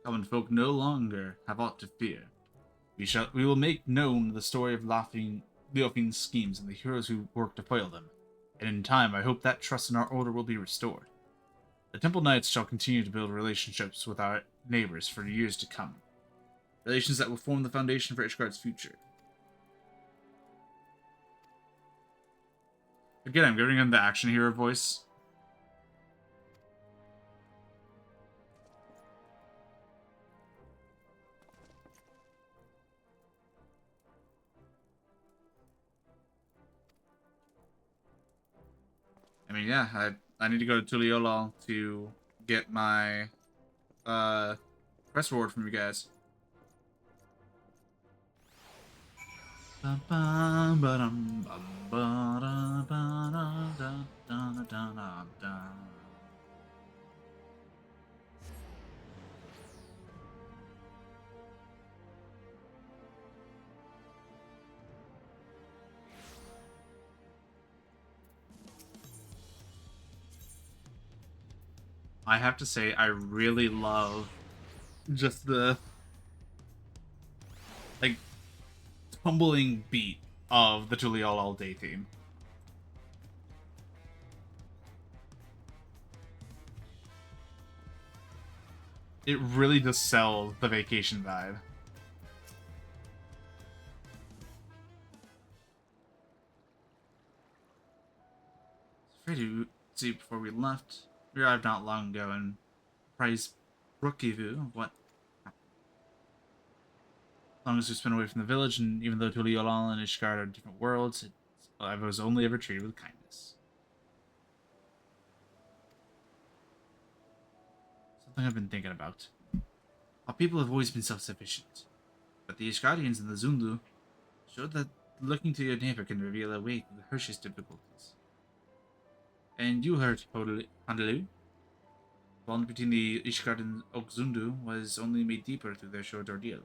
Common folk no longer have aught to fear. We will make known the story of Leofin's schemes and the heroes who work to foil them, and in time I hope that trust in our order will be restored. The Temple Knights shall continue to build relationships with our neighbors for years to come. Relations that will form the foundation for Ishgard's future. Again, I'm giving him the action hero voice. I mean, yeah, I need to go to Tuliolal to get my quest reward from you guys. I have to say, I really love just the, like, tumbling beat of the Tuliol All Day theme. It really just sells the vacation vibe. Afraid to see before we left. We arrived not long ago and Price Brookiview. What? As long as we spent away from the village, and even though Tuliolal and Ishgard are different worlds, I was only ever treated with kindness. Something I've been thinking about. Our people have always been self-sufficient, but the Ishgardians and the Zundu showed that looking to your neighbor can reveal a way through the harshest difficulties. And you heard, Handalu. The bond between the Ishgard and Okzundu was only made deeper through their short ordeal.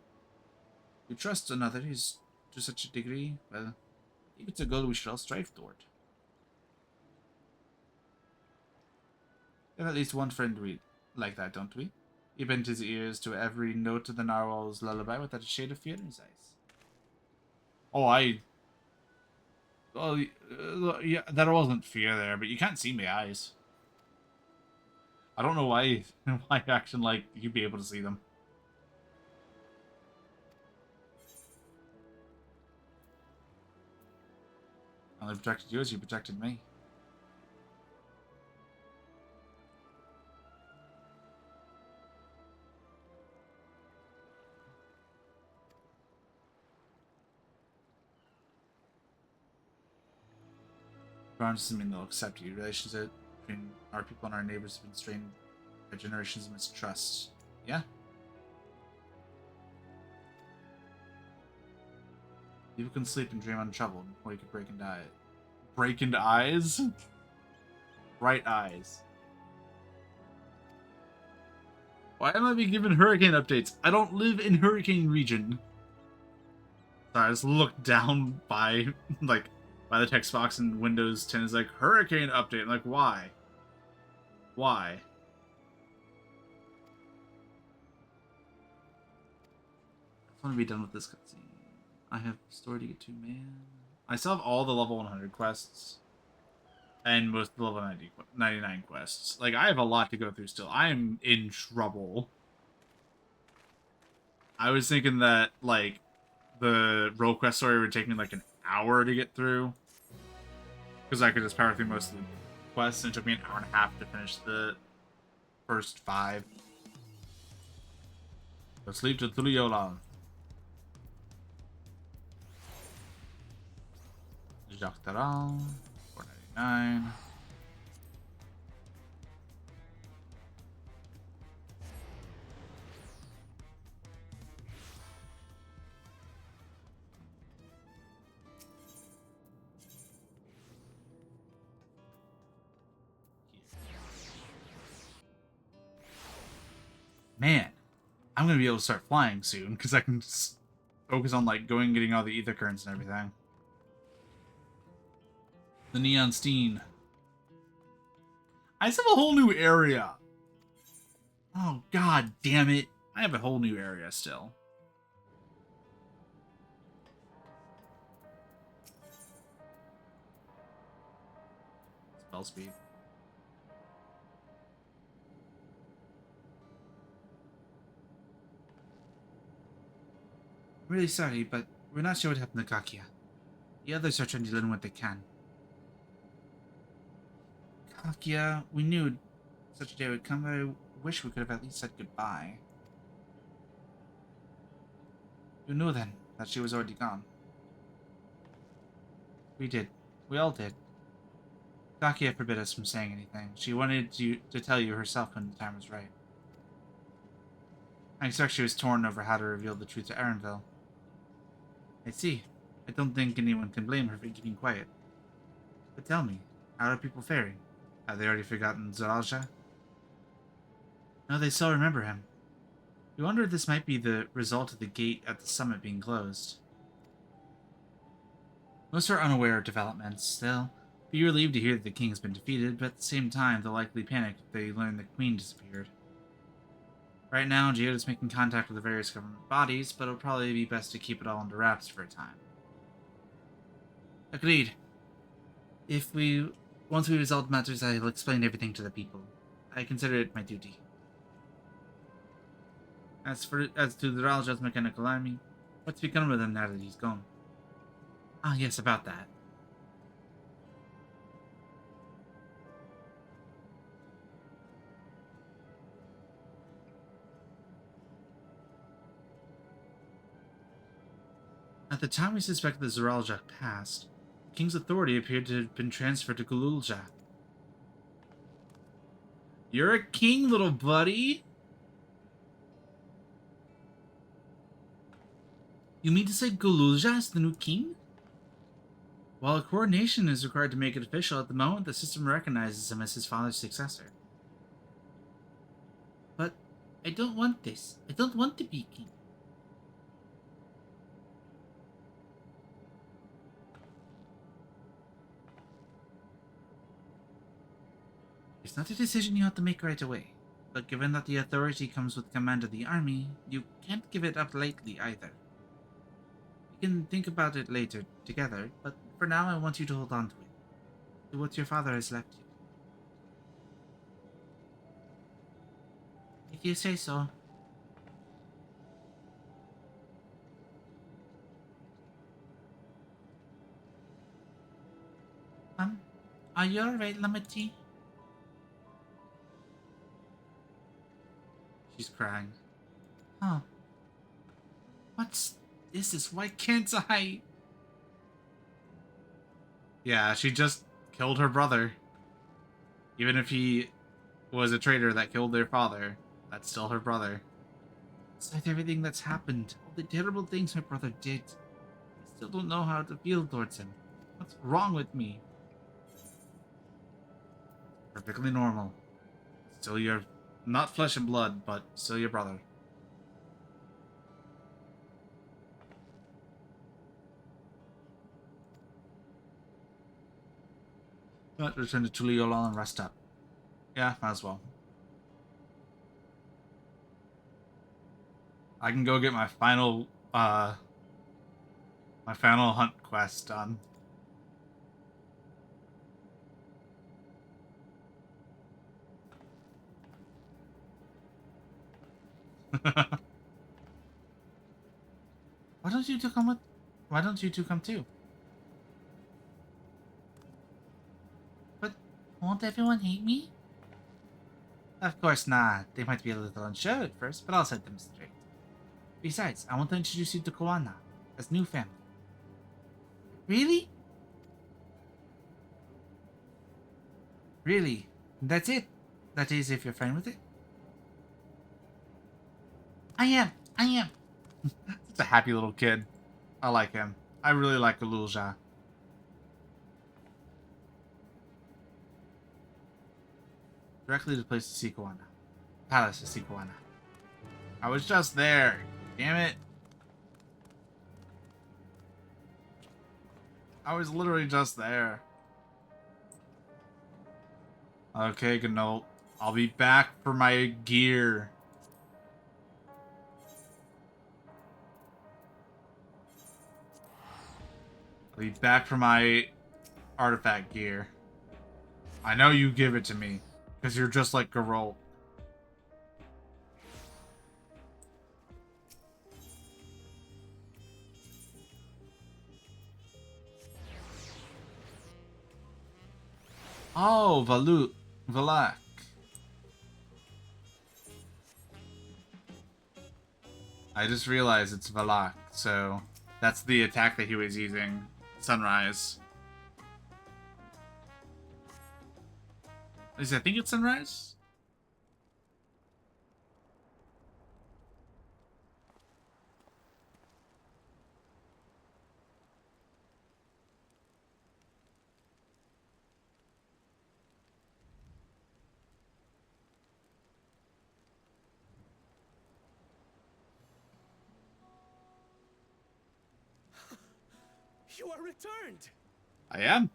To trust another is to such a degree, well, maybe it's a goal we should all strive toward. We have at least one friend we like that, don't we? He bent his ears to every note of the narwhal's lullaby without a shade of fear in his eyes. Oh, yeah, that wasn't fear there, but you can't see my eyes. I don't know why action like you'd be able to see them. I only protected you as you protected me. Ground doesn't mean they'll accept you. Relations between our people and our neighbors have been strained by generations of mistrust. Yeah? People can sleep and dream untroubled before you could break into eyes. Break into eyes? Bright eyes. Why am I being given hurricane updates? I don't live in hurricane region. Sorry, I just looked down by, like, by the text box and Windows 10 is like, hurricane update. I'm like, why? Why? I just want to be done with this cutscene. I have a story to get to, man. I still have all the level 100 quests. And most of the level 99 quests. Like, I have a lot to go through still. I am in trouble. I was thinking that, like, the role quest story would take me, like, an hour to get through. Because I could just power through most of the quests, and it took me an hour and a half to finish the first 5. So sleep to Tuliolal. Jacques Taral, 499. Man, I'm gonna be able to start flying soon because I can just focus on like going and getting all the ether currents and everything. The Neon Steen. I just have a whole new area. Oh, god damn it. I have a whole new area still. Spell speed. Really sorry, but we're not sure what happened to Kakia. The others are trying to learn what they can. Kakia, we knew such a day would come, but I wish we could have at least said goodbye. You knew then that she was already gone. We did. We all did. Kakia forbid us from saying anything. She wanted you to tell you herself when the time was right. I expect she was torn over how to reveal the truth to Erenville. I see. I don't think anyone can blame her for keeping quiet. But tell me, how are people faring? Have they already forgotten Zoralja? No, they still remember him. We wonder if this might be the result of the gate at the summit being closed. Most are unaware of developments, still. Be relieved to hear that the king has been defeated, but at the same time, they'll likely panic if they learn the queen disappeared. Right now, Geoda's making contact with the various government bodies, but it'll probably be best to keep it all under wraps for a time. Agreed. Once we resolve matters, I'll explain everything to the people. I consider it my duty. As to the Ralja's mechanical army, what's become of them now that he's gone? Ah, yes, about that. At the time we suspected the Zeraljak passed, the king's authority appeared to have been transferred to Gululja. You're a king, little buddy! You mean to say Gululja is the new king? While a coronation is required to make it official, at the moment the system recognizes him as his father's successor. But I don't want this. I don't want to be king. It's not a decision you have to make right away, but given that the authority comes with command of the army, you can't give it up lightly either. We can think about it later, together, but for now I want you to hold on to it. Do what your father has left you. If you say so. Are you alright, Lamati? She's crying. Huh. What's this? Why can't I? Yeah, she just killed her brother. Even if he was a traitor that killed their father, that's still her brother. Despite everything that's happened, all the terrible things my brother did, I still don't know how to feel towards him. What's wrong with me? Perfectly normal. Still your... not flesh and blood, but still your brother. But return to Tuliyola and rest up. Yeah, might as well. I can go get my final hunt quest done. Why don't you two come with? Why don't you two come too? But won't everyone hate me? Of course not. They might be a little unsure at first, but I'll set them straight. Besides, I want to introduce you to Koana as new family. Really? Really? That's it? That is, if you're fine with it? I am. Such a happy little kid. I like him. I really like Gululja. Directly to the place to see Koana. Palace to see Koana. I was just there. Damn it. I was literally just there. Okay, Gnolt. I'll be back for my gear. I'll be back for my artifact gear. I know you give it to me, because you're just like Geralt. Oh, Valak. I just realized it's Valak, so that's the attack that he was using. Sunrise. At least I think it's Sunrise. You are returned! I am.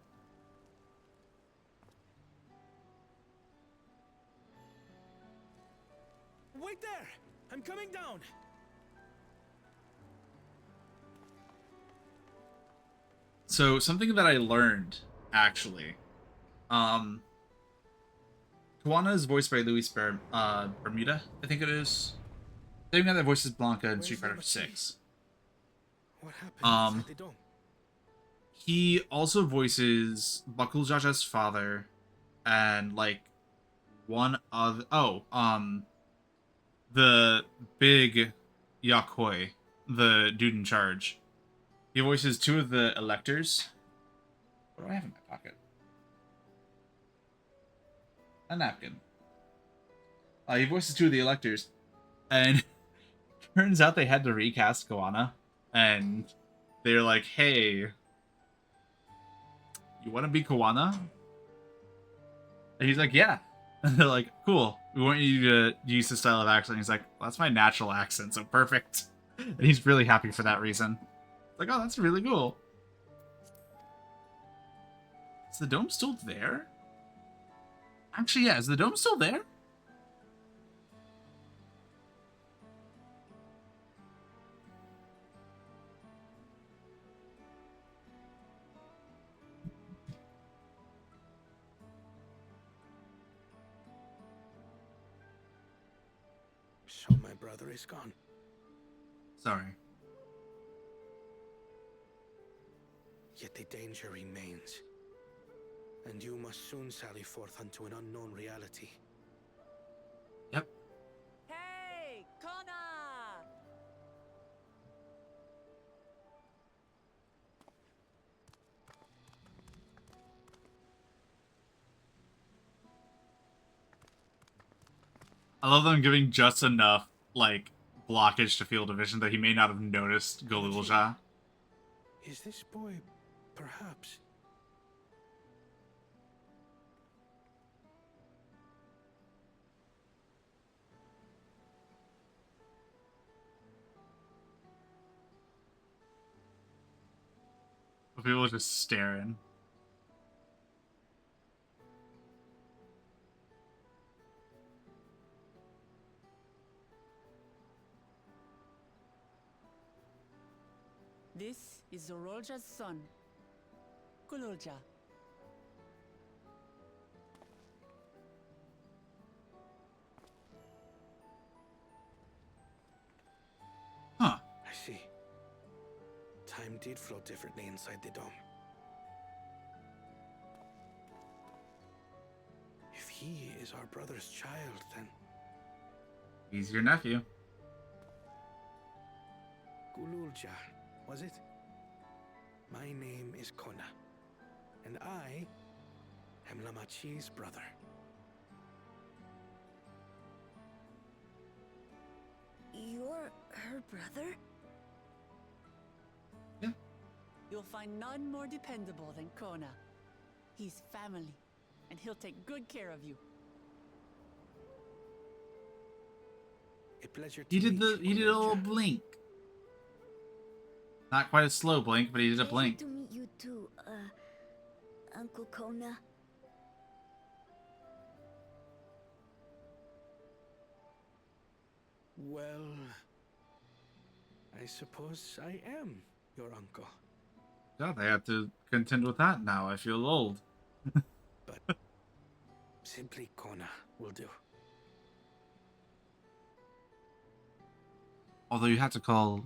Wait there! I'm coming down! So, something that I learned, actually. Koana is voiced by Luis Bermuda, I think it is. Same guy that voices Blanca in Where's Street Fighter Mama 6. What happened inside the dome? He also voices Bakul Jaja's father and like one other the big Yakoi, the dude in charge. He voices two of the electors. What do I have in my pocket? A napkin. He voices two of the electors, and turns out they had to recast Goanna, and they're like, "Hey, you want to be Goanna?" And he's like, "Yeah." And they're like, "Cool. We want you to use this style of accent." And he's like, well, "That's my natural accent, so perfect." And he's really happy for that reason. It's like, "Oh, that's really cool." Is the dome still there? Actually, yeah. Is the dome still there? So my brother is gone. Sorry. Yet the danger remains. And you must soon sally forth unto an unknown reality. Yep. Hey, Kona! I love them giving just enough, like, blockage to field of vision that he may not have noticed Golulja. Is this boy, perhaps? People are just staring. This is Zorolja's son, Gululja. Huh. I see. Time did flow differently inside the dome. If he is our brother's child, then He's your nephew. Gululja, was it? My name is Kona, and I am Lamachi's brother. You're her brother? You'll find none more dependable than Kona. He's family, and he'll take good care of you. A pleasure to He did meet a you, little Gululja. blink. Not quite a slow blink, but he did a blink. Pleasure to meet you too, Uncle Kona. Well, I suppose I am your uncle. God, they have to contend with that now. I feel old. But simply Kona will do. Although you have to call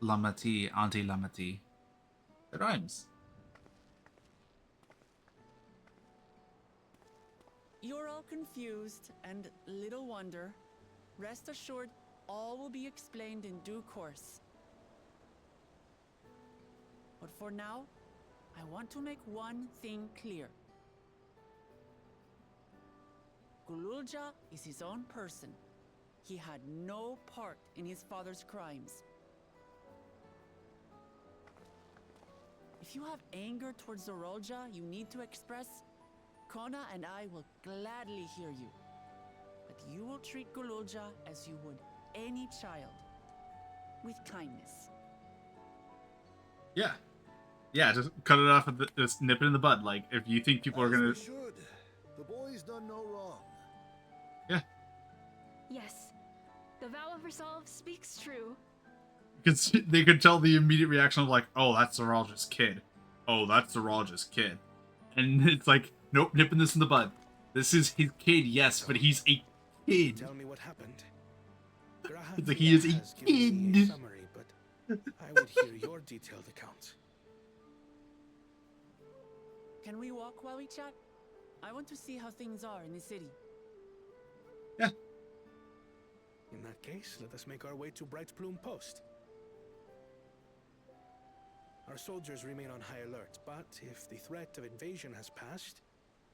Lamati Auntie Lamati. It rhymes. You're all confused, and little wonder. Rest assured, all will be explained in due course. But for now, I want to make one thing clear. Gululja is his own person. He had no part in his father's crimes. If you have anger towards Zorolja you need to express, Kona and I will gladly hear you. But you will treat Gululja as you would any child, with kindness. Yeah. Yeah, just cut it off, just nip it in the bud. Like, if you think people are gonna... As we should. The boy's done no wrong. Yeah. Yes. The vow of resolve speaks true. Because they could tell the immediate reaction of like, oh, that's Zoralja's kid. Oh, that's Zoralja's kid. And it's like, nope, nipping this in the bud. This is his kid, yes, but he's a kid. Tell me what happened. It's like he is a has given me a kid. summary, but I would hear your detailed account. Can we walk while we chat? I want to see how things are in the city. Yeah. In that case, let us make our way to Bright Plume Post. Our soldiers remain on high alert, but if the threat of invasion has passed,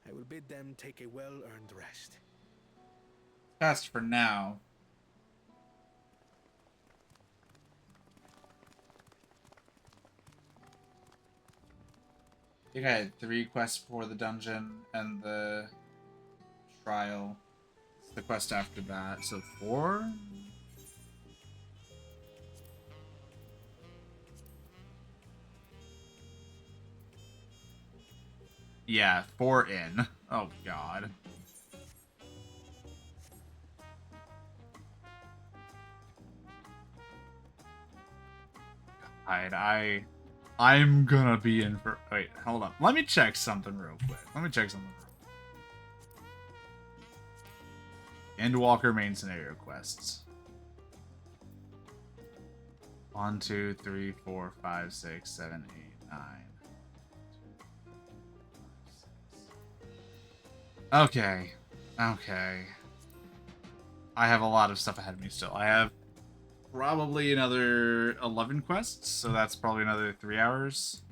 I will bid them take a well-earned rest. Passed for now. I think I had 3 quests for the dungeon and the trial. It's the quest after that, so 4? Yeah, 4 in. Oh god. Alright, I'm gonna be in for... Wait, hold up. Let me check something real quick. Endwalker main scenario quests. 1, 2, 3, 4, 5, 6, 7, 8, 9. Okay. I have a lot of stuff ahead of me still. I have probably another 11 quests, so that's probably another 3 hours.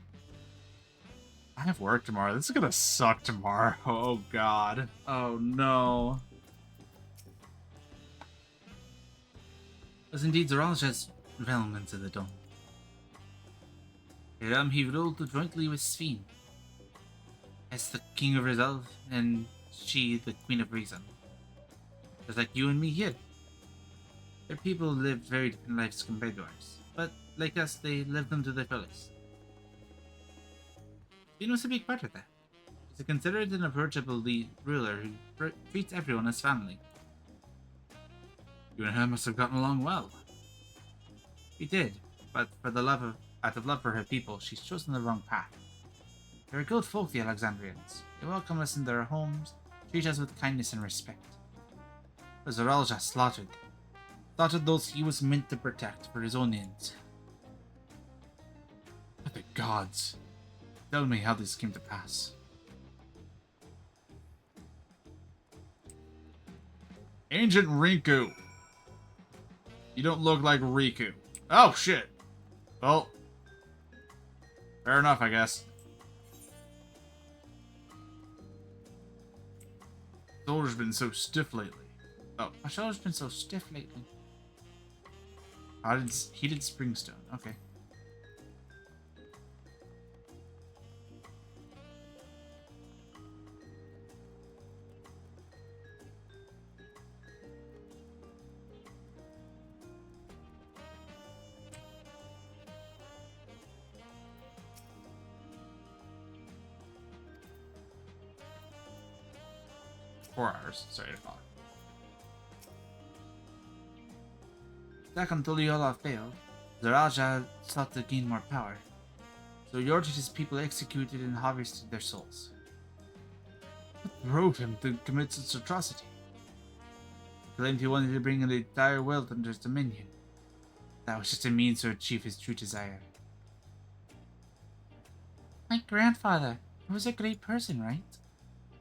I have work tomorrow. This is gonna suck tomorrow. Oh god. Oh no. Was indeed Zoralja's realm into the dawn. A realm he ruled jointly with Sphene, as the king of resolve, and she the queen of reason. Just like you and me here. Their people lived very different lives compared to ours, but like us, they lived them to their fullest. Sphene was a big part of that. He's a considerate and approachable ruler who treats everyone as family. You and her must have gotten along well. We did, but out of love for her people, she's chosen the wrong path. They're a good folk, the Alexandrians. They welcome us in their homes, treat us with kindness and respect. But Zoralja slaughtered those he was meant to protect for his own ends. But the gods, tell me how this came to pass. Ancient Riku. You don't look like Riku. Oh, shit. Well, fair enough, I guess. Shoulder's been so stiff lately. Oh, my shoulder's been so stiff lately. Heated Springstone. Okay. Sorry to call. Back until Yola failed, Zoralja sought to gain more power, so he ordered his people executed and harvested their souls. What drove him to commit such atrocity? He claimed he wanted to bring the entire world under his dominion. That was just a means to achieve his true desire. My grandfather, he was a great person, right?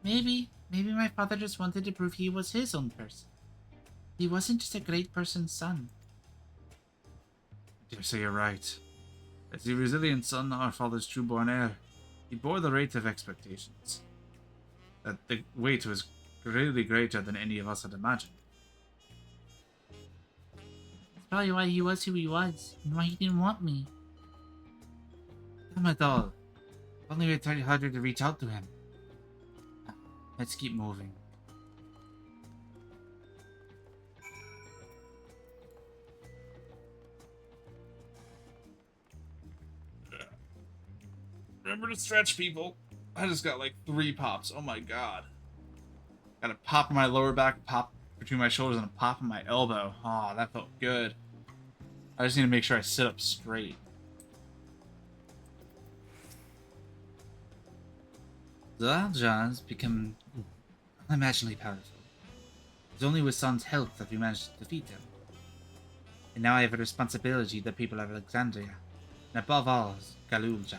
Maybe my father just wanted to prove he was his own person. He wasn't just a great person's son. I dare say you're right. As the resilient son, our father's true-born heir, he bore the weight of expectations. That the weight was really greater than any of us had imagined. That's probably why he was who he was, and why he didn't want me. Damn it all. If only we tried harder to reach out to him. Let's keep moving. Remember to stretch, people. I just got like 3 pops. Oh my god. Got a pop in my lower back, a pop between my shoulders, and a pop in my elbow. Oh, that felt good. I just need to make sure I sit up straight. Zoralja's become unimaginably powerful. It's only with Son's help that we managed to defeat him. And now I have a responsibility to the people of Alexandria, and above all, Galulja.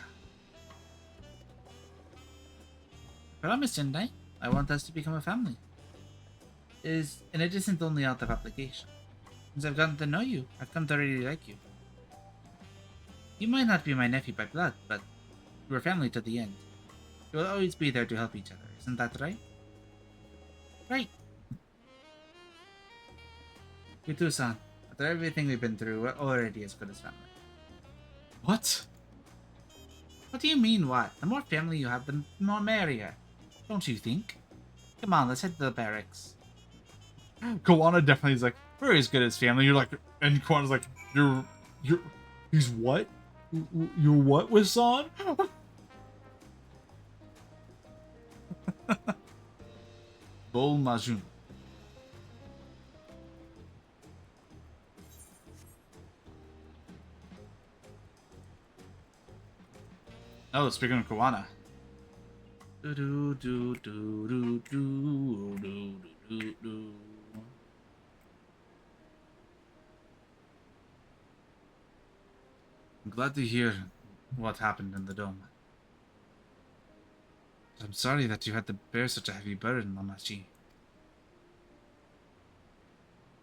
I promised, didn't I? I want us to become a family. And it isn't only out of obligation. Since I've gotten to know you, I've come to really like you. You might not be my nephew by blood, but we're family to the end. We'll always be there to help each other, isn't that right? Right. You too, son. After everything we've been through, we're already as good as family. What? What do you mean, what? The more family you have, the more merrier. Don't you think? Come on, let's head to the barracks. Kawana definitely is like, we're as good as family. You're like, and Kawana's like, he's what? You're what with San? Bol Majun. Oh, speaking of Kawana. I'm glad to hear what happened in the dome. I'm sorry that you had to bear such a heavy burden, Mamachi.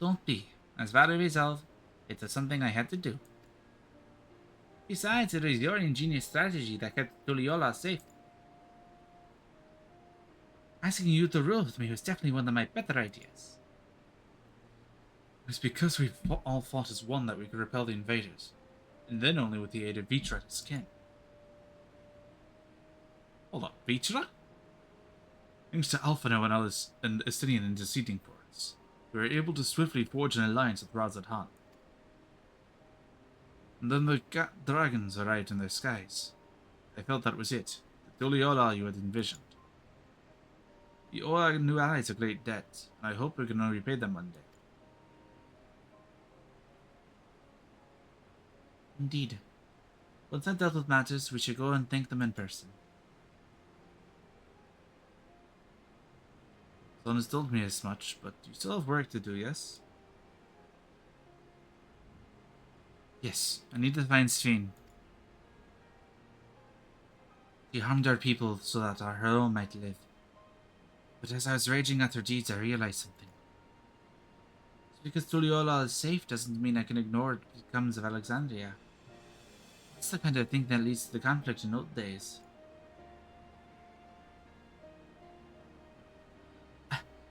Don't be. As Vada resolved, it was something I had to do. Besides, it was your ingenious strategy that kept Tuliola safe. Asking you to rule with me was definitely one of my better ideas. It's because we all fought as one that we could repel the invaders. And then only with the aid of Vitra to skin. Hold up, Vitra? Thanks to Alphano and Alice and Estinian interceding for us, we were able to swiftly forge an alliance with Razad Han. And then the dragons arrived in their skies. I felt that was it. The Tuliola you had envisioned. You owe our new allies a great debt, and I hope we can repay them one day. Indeed. Once I've dealt with matters, we should go and thank them in person. Son has told me as much, but you still have work to do, yes? Yes, I need to find Sven. She harmed our people so that our hero might live. But as I was raging at her deeds, I realized something. Just because Tuliola is safe doesn't mean I can ignore what becomes of Alexandria. That's the kind of thing that leads to the conflict in old days.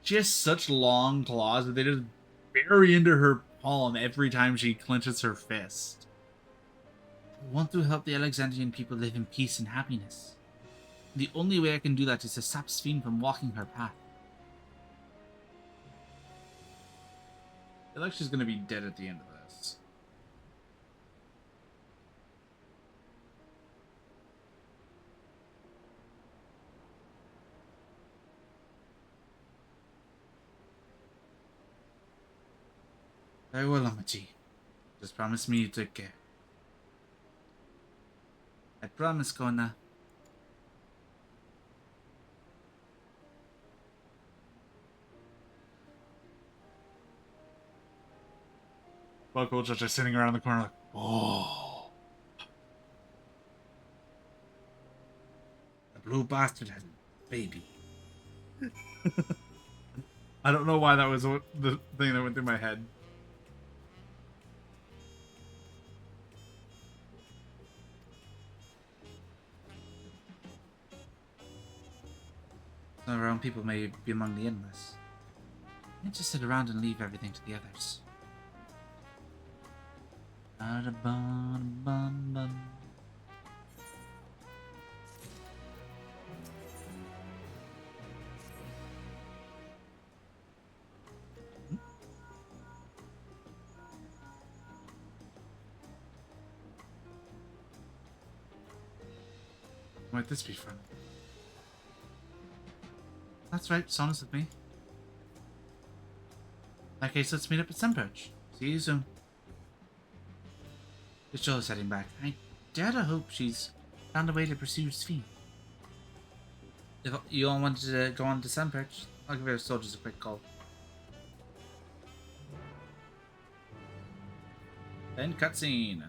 She has such long claws that they just bury into her palm every time she clenches her fist. I want to help the Alexandrian people live in peace and happiness. The only way I can do that is to stop Sven from walking her path. I feel like she's gonna be dead at the end of this. Very well, Amachi. Just promise me you take care. I promise, Kona. Buckle just sitting around the corner like, oh. The blue bastard has a baby. I don't know why that was the thing that went through my head. Some of our own people may be among the endless. Can't just sit around and leave everything to the others. Might this be fun? That's right, Son's with me. In that case, let's meet up at Sunperch. See you soon. The show is heading back. I dare to hope she's found a way to pursue Sven. If you all wanted to go on to Sunperch, I'll give our soldiers a quick call. End cutscene.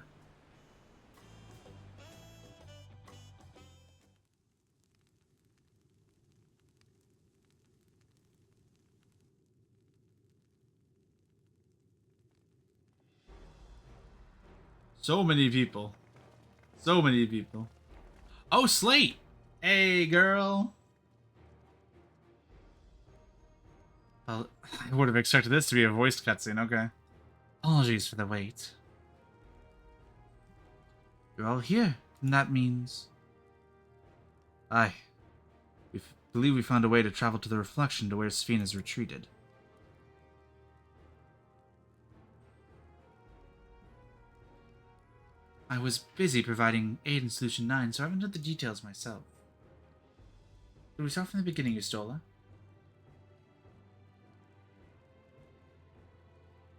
So many people. So many people. Oh, Slate! Hey, girl! Well, I would have expected this to be a voiced cutscene, okay. Apologies for the wait. You're all here, and that means... Aye. Believe we found a way to travel to the reflection to where Sphene has retreated. I was busy providing aid in Solution 9, so I haven't done the details myself. Did we start from the beginning, Ustola?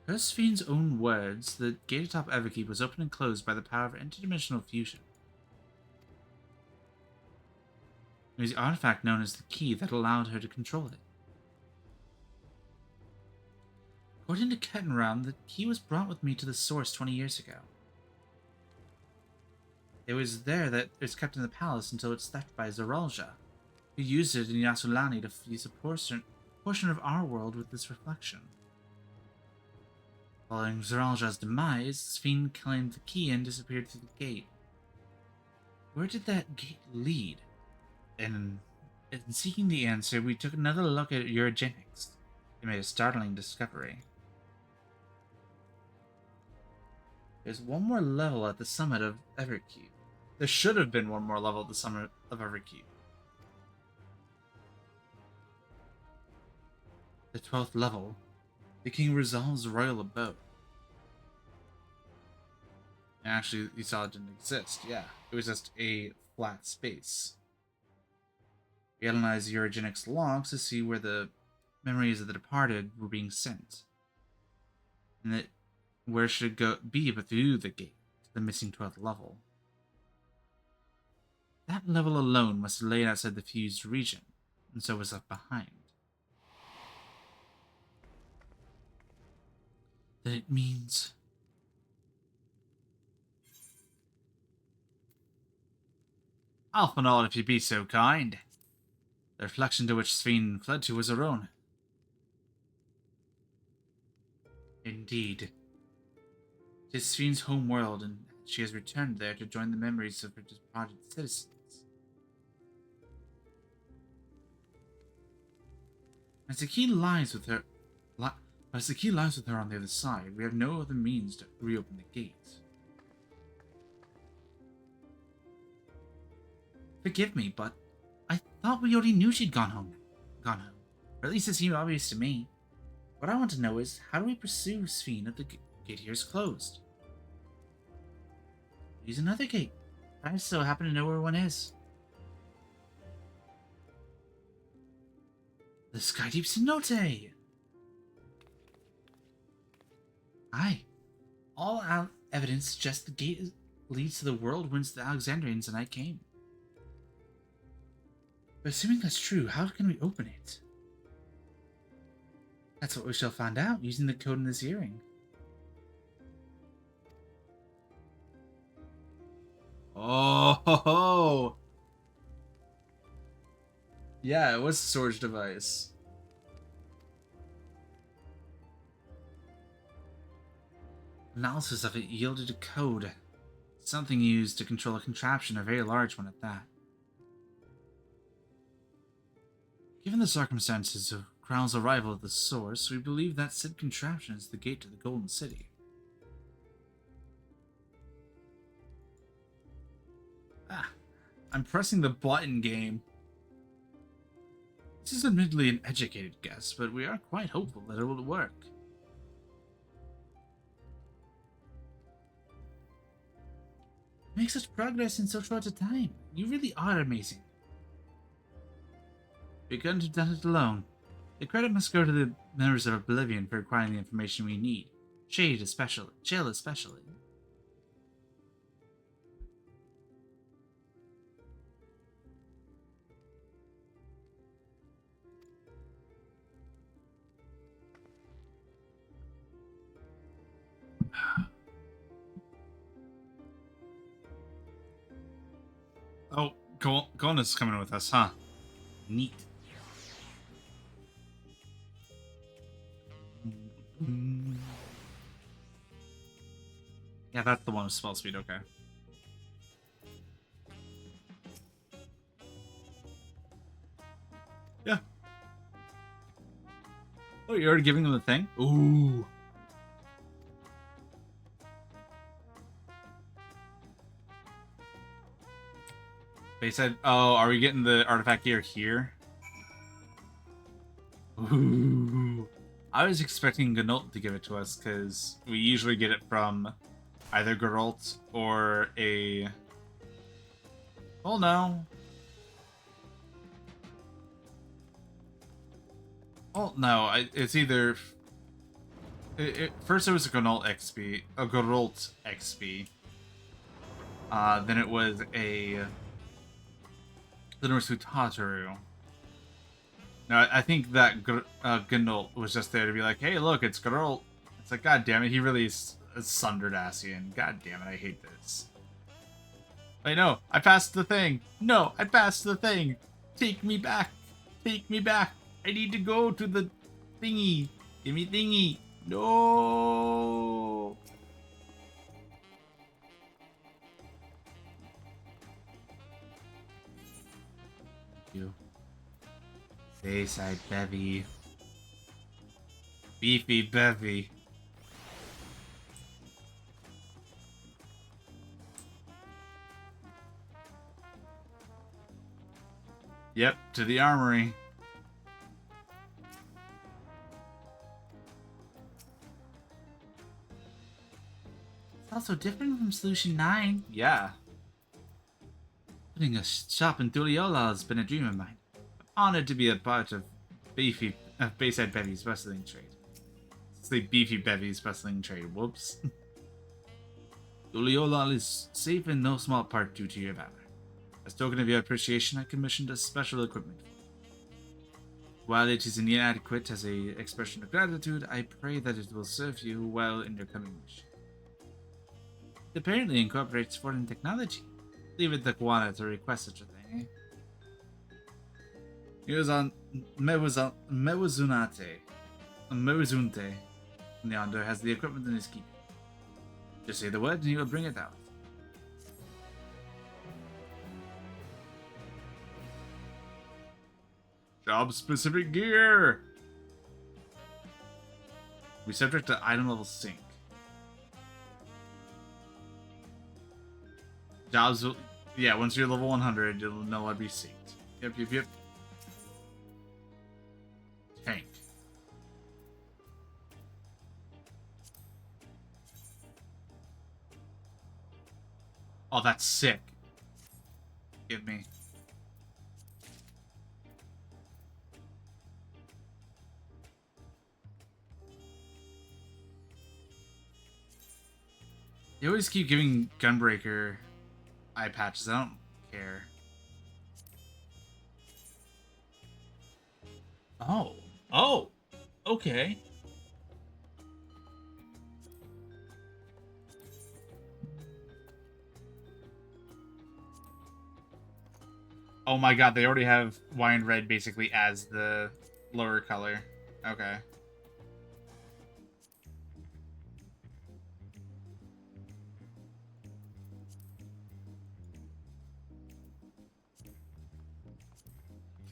Per Sphene's own words, the gate atop Everkeep was opened and closed by the power of interdimensional fusion. It was the artifact known as the key that allowed her to control it. According to Kettenround, the key was brought with me to the source 20 years ago. It was there that it was kept in the palace until it's theft by Zoralja, who used it in Yasulani to fuse a portion of our world with this reflection. Following Zoralja's demise, Sphene claimed the key and disappeared through the gate. Where did that gate lead? And in seeking the answer, we took another look at Eurogenics. It made a startling discovery. There's one more level at the summit of Everkeep. There should have been one more level at the summit of Everkeep. The 12th level. The king resolves royal abode. And actually, you saw it didn't exist. Yeah, it was just a flat space. We analyzed Eurogenics logs to see where the memories of the departed were being sent. And that where should it go be but through the gate to the missing 12th level. That level alone must have lain outside the fused region, and so was left behind. Then it means... Alphanol, if you be so kind. The reflection to which Sphene fled to was her own. Indeed. It is Sphene's home world, and she has returned there to join the memories of her departed citizens. As the key lies with her on the other side, we have no other means to reopen the gate. Forgive me, but I thought we already knew she'd gone home. Or at least it seemed obvious to me. What I want to know is, how do we pursue Sphene if the gate here is closed? Use another gate. I just so happen to know where one is. The Skydeep Cenote! Aye. All evidence suggests the gate leads to the world whence the Alexandrians and I came. But assuming that's true, how can we open it? That's what we shall find out using the code in this hearing. Oh, ho, ho. Yeah, it was a storage device. Analysis of it yielded a code. Something used to control a contraption, a very large one at that. Given the circumstances of Kral's arrival at the source, we believe that said contraption is the gate to the Golden City. I'm pressing the button game. This is admittedly an educated guess, but we are quite hopeful that it will work. Make such progress in so short a time. You really are amazing. We couldn't have done it alone. The credit must go to the members of Oblivion for acquiring the information we need. Shade especially. Jill especially. Oh, Gona's coming with us, huh? Neat. Yeah, that's the one with spell speed, okay. Yeah. Oh, you're already giving them the thing? Ooh. They said, oh, are we getting the artifact gear here? Ooh. I was expecting Gnault to give it to us, because we usually get it from either Geralt or a... Oh, no. Oh, no. It's either... First it was a Geralt XP. A Geralt XP. Then it was a... Then it was Hutataru. No, I think that Gnault was just there to be like, hey, look, it's Geralt. It's like, god damn it, he really is a sundered Ascian. God damn it, I hate this. Wait, no, I passed the thing. No, I passed the thing. Take me back. Take me back. I need to go to the thingy. Give me thingy. No. Thank you. Bayside Bevy. Beefy Bevy. Yep, to the armory. It's also different from Solution 9. Yeah. Putting a shop in Tuliola has been a dream of mine. I'm honored to be a part of Bayside Bevy's bustling trade. It's the Beefy Bevy's bustling trade. Whoops. Tuliola is safe in no small part due to your valor. As token of your appreciation, I commissioned a special equipment. While it is inadequate as an expression of gratitude, I pray that it will serve you well in your coming mission. It apparently incorporates foreign technology. Leave it to Kwana to request such a thing, eh? He was on Mewazunte yonder has the equipment in his keeping. Just say the word and he will bring it out. Job-specific gear! We subject to item level sync. Jobs will... Yeah, once you're level 100, you'll know I'd be synced. Yep. Tank. Oh, that's sick. Give me. They always keep giving Gunbreaker eye patches. I don't care. Oh, okay. Oh my god, they already have wine red basically as the lower color. Okay.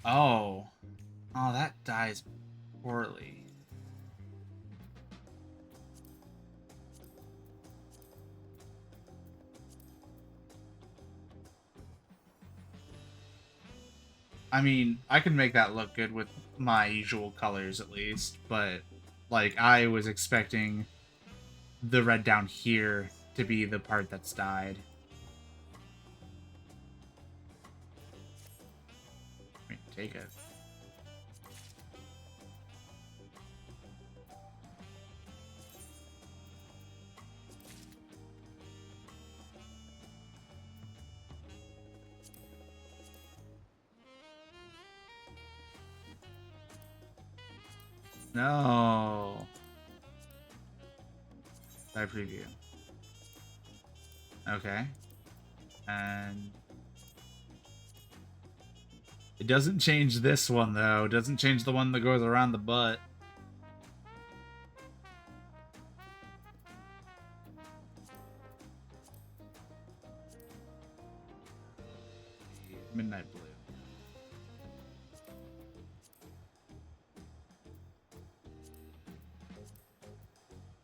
Oh. Oh, that dies poorly. I mean, I can make that look good with my usual colors at least, but like I was expecting the red down here to be the part that's dyed. I mean, take it. No. Side preview. Okay. And It doesn't change this one, though. It doesn't change the one that goes around the butt. Midnight Blue.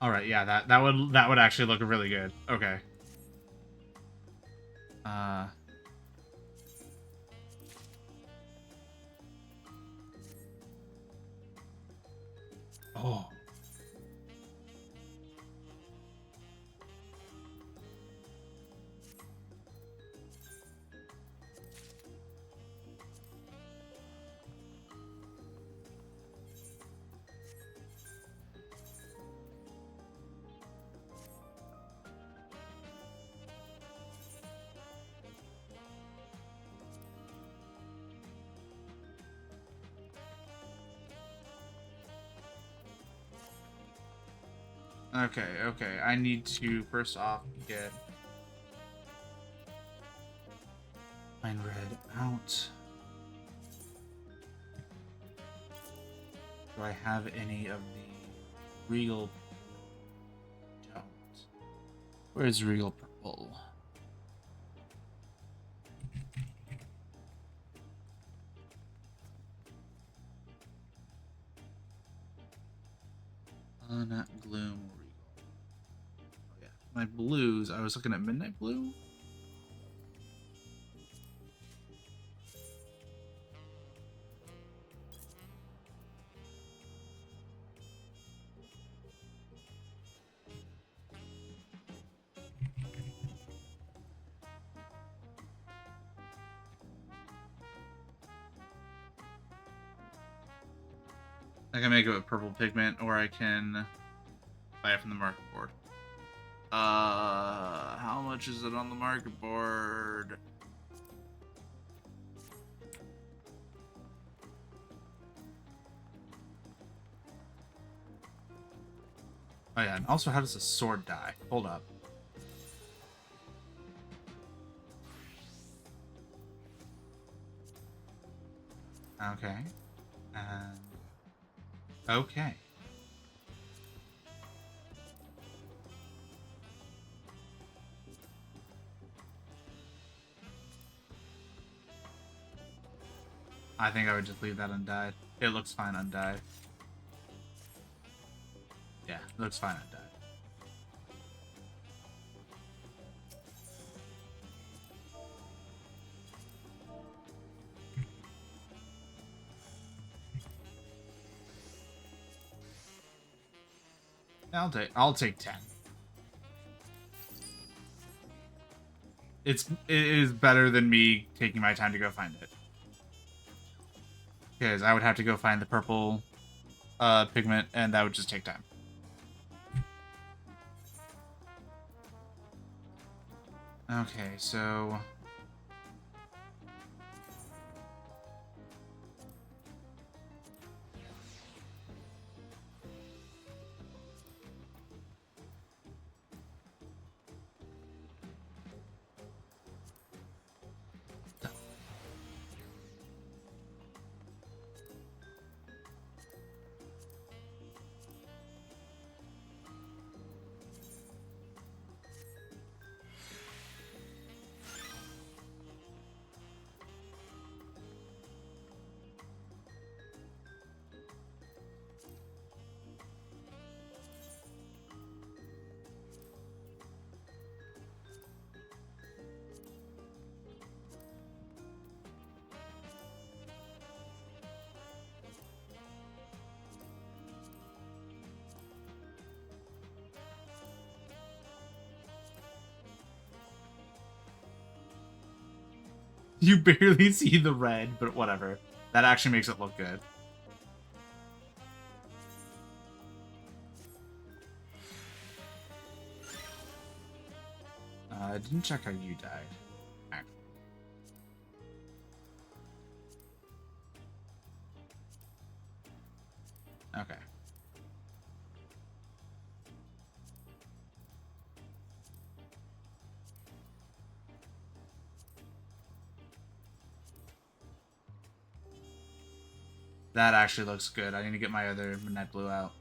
All right, yeah, that would actually look really good. Okay. Oh. Okay. I need to first off get Mine Red out. Do I have any of the Regal? Don't. Where's Regal Purple? Not Gloom. Oh, yeah. My blues. I was looking at Midnight Blue. I can make it with purple pigment, or I can buy it from the market board. How much is it on the market board? Oh yeah, and also how does a sword die? Hold up. Okay. And okay. I think I would just leave that undyed. It looks fine undyed. Yeah, it looks fine undyed. I'll take 10. It is better than me taking my time to go find it. Because I would have to go find the purple pigment, and that would just take time. Okay, so... You barely see the red, but whatever. That actually makes it look good. I didn't check how you died. Actually. Okay. That actually looks good. I need to get my other midnight blue out.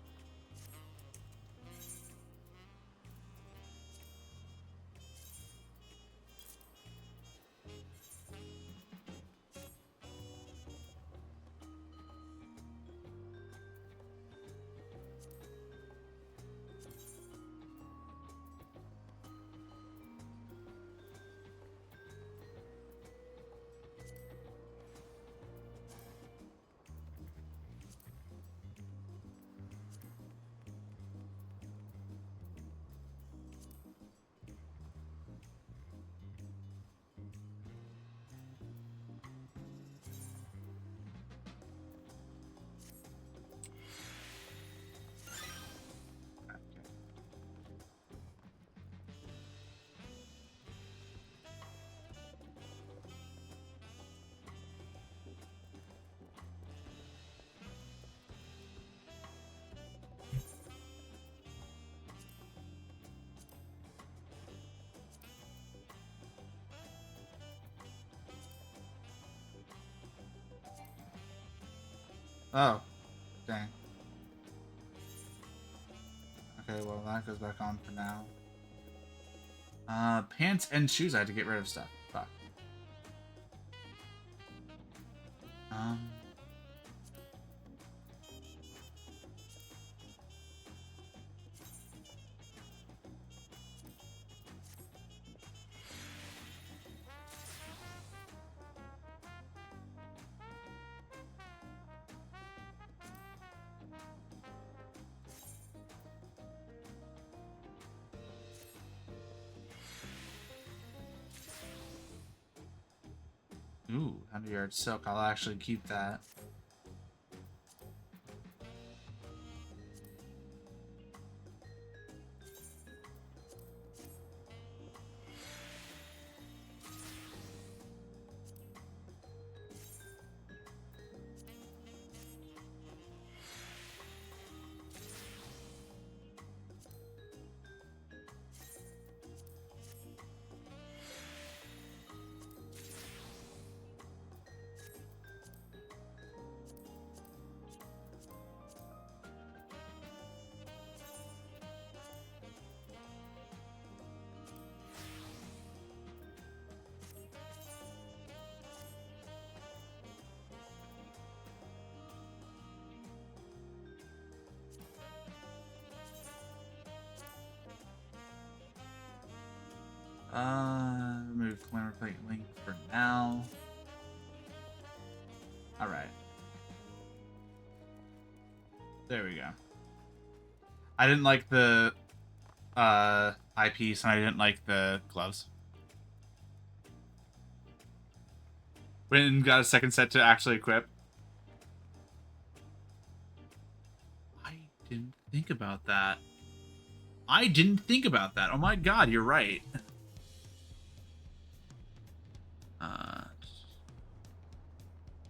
Oh, dang. Okay, well that goes back on for now. Pants and shoes I had to get rid of stuff. Fuck. Ooh, 100-yard silk. I'll actually keep that. Remove glamour plate link for now. Alright. There we go. I didn't like the eyepiece and I didn't like the gloves. Went and got a second set to actually equip. I didn't think about that. I didn't think about that. Oh my god, you're right.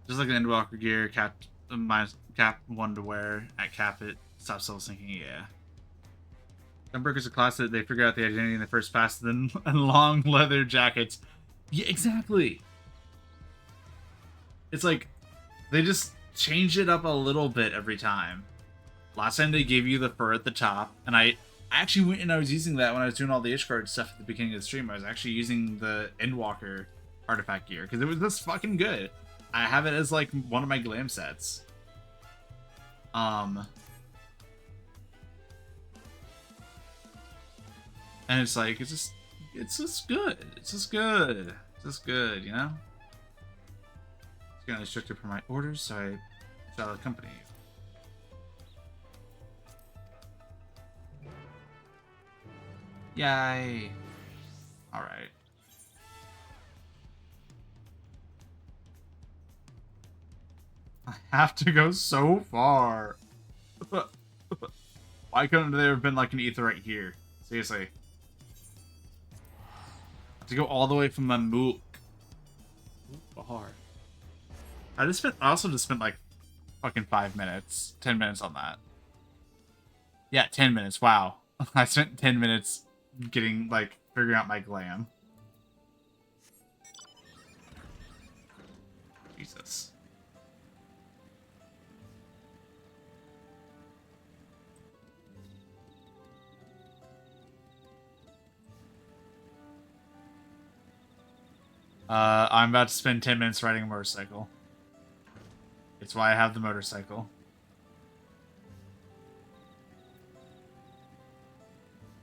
Just like an Endwalker gear, cap 1 to wear at cap it, stop soul sinking, yeah. Gunbreaker's a class that they figure out the identity in the first pass, and long leather jackets. Yeah, exactly. It's like, they just change it up a little bit every time. Last time they gave you the fur at the top, and I actually went and I was using that when I was doing all the Ishgard stuff at the beginning of the stream. I was actually using the Endwalker artifact gear, because it was just fucking good. I have it as like one of my glam sets. And it's like, it's just good. It's just good. It's just good, you know? It's gonna restrict it for my orders, so I shall accompany you. Yay. Alright. I have to go so far. Why couldn't there have been like an ether right here? Seriously. I have to go all the way from Mamuk. Bahar. I also just spent like fucking 5 minutes. 10 minutes on that. Yeah, 10 minutes. Wow. I spent 10 minutes getting, like, figuring out my glam. Jesus. I'm about to spend 10 minutes riding a motorcycle. It's why I have the motorcycle.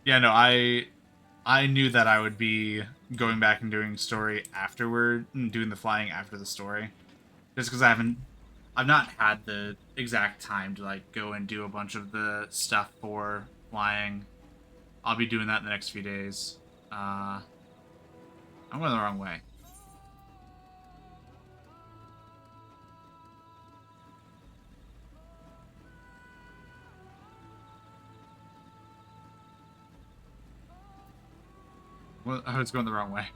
Yeah, no, I knew that I would be going back and doing story afterward, and doing the flying after the story. Just because I've not had the exact time to, like, go and do a bunch of the stuff for flying. I'll be doing that in the next few days. I'm going the wrong way. Well, I was going the wrong way.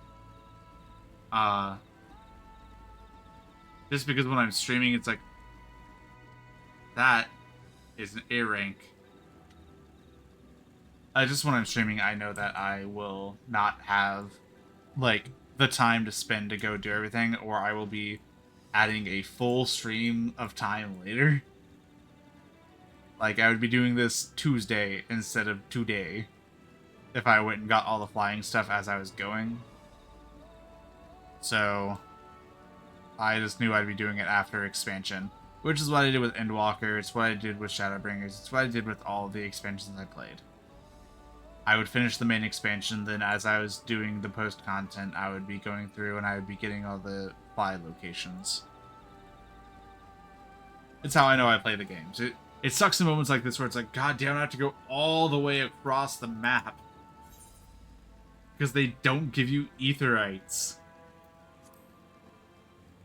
Just because when I'm streaming, it's like, that is an A rank. Just when I'm streaming, I know that I will not have, like, the time to spend to go do everything, or I will be adding a full stream of time later. Like, I would be doing this Tuesday instead of today if I went and got all the flying stuff as I was going. So, I just knew I'd be doing it after expansion. Which is what I did with Endwalker, it's what I did with Shadowbringers, it's what I did with all of the expansions I played. I would finish the main expansion, then as I was doing the post-content, I would be going through and I would be getting all the fly locations. It's how I know I play the games. It sucks in moments like this where it's like, god damn, I have to go all the way across the map. Because they don't give you aetherites.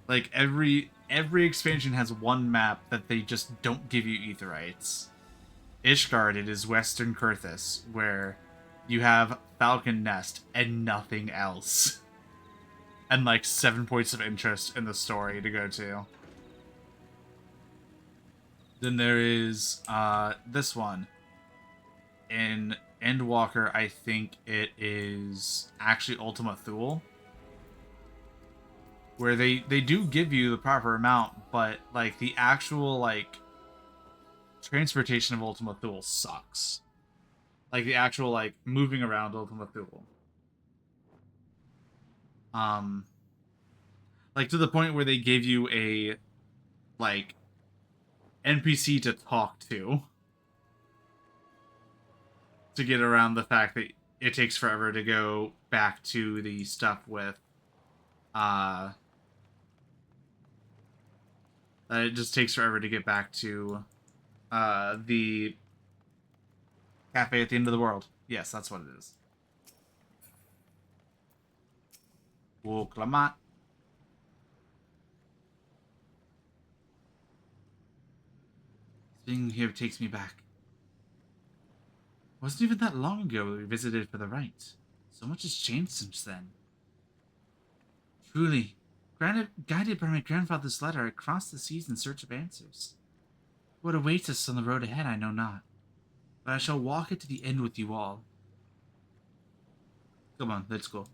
Like, every expansion has one map that they just don't give you aetherites. Ishgard, it is Western Kurthus, where you have Falcon Nest and nothing else. And like 7 points of interest in the story to go to. Then there is this one. In Endwalker, I think it is actually Ultima Thule. Where they do give you the proper amount, but like the actual like transportation of Ultima Thule sucks. Like the actual like moving around Ultima Thule. Like to the point where they gave you a like NPC to talk to get around the fact that it takes forever to go back to the stuff with it just takes forever to get back to the cafe at the end of the world. Yes, that's what it is. Oh, Clamat. Being here takes me back. It wasn't even that long ago we visited for the rite. So much has changed since then. Truly, guided by my grandfather's letter, I crossed the seas in search of answers. What awaits us on the road ahead, I know not. But I shall walk it to the end with you all. Come on, let's go.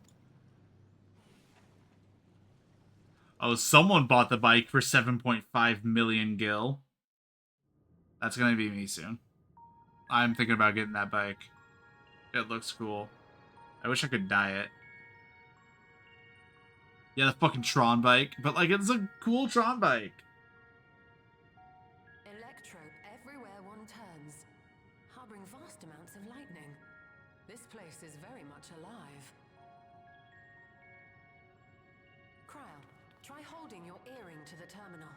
Oh, someone bought the bike for 7.5 million gil. That's gonna be me soon. I'm thinking about getting that bike. It looks cool. I wish I could dye it. Yeah, the fucking Tron bike. But, like, it's a cool Tron bike. Electrope everywhere one turns, harboring vast amounts of lightning. This place is very much alive. Cryo, try holding your earring to the terminal.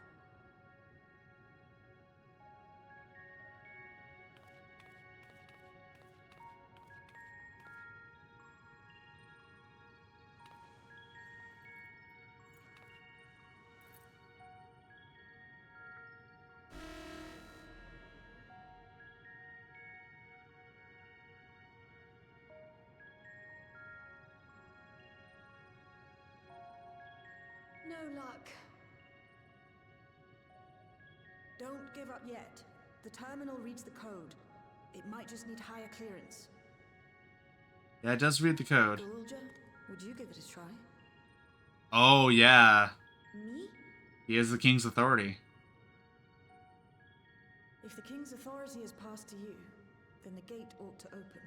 No luck. Don't give up yet. The terminal reads the code. It might just need higher clearance. Yeah, it does read the code. Ulja, would you give it a try? Oh, yeah. Me? He is the king's authority. If the king's authority is passed to you, then the gate ought to open.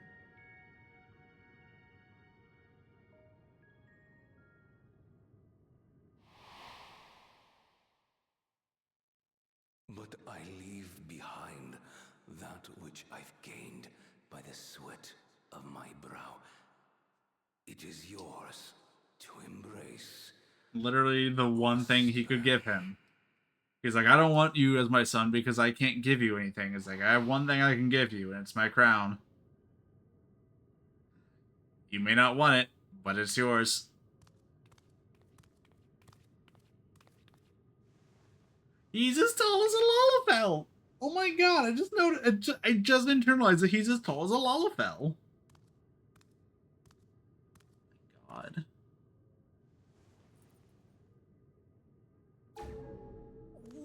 But I leave behind that which I've gained by the sweat of my brow. It is yours to embrace. Literally the one thing he could give him. He's like, I don't want you as my son because I can't give you anything. It's like, I have one thing I can give you, and it's my crown. You may not want it, but it's yours. He's as tall as a Lalafell! Oh my god, I just noticed, I just internalized that he's as tall as a Lalafell. God.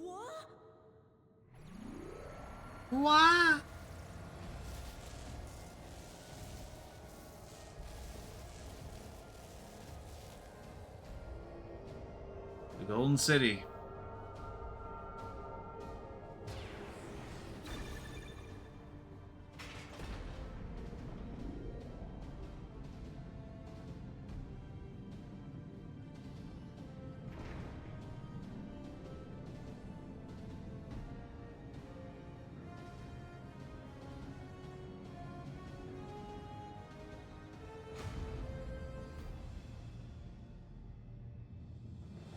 What? What? The Golden City.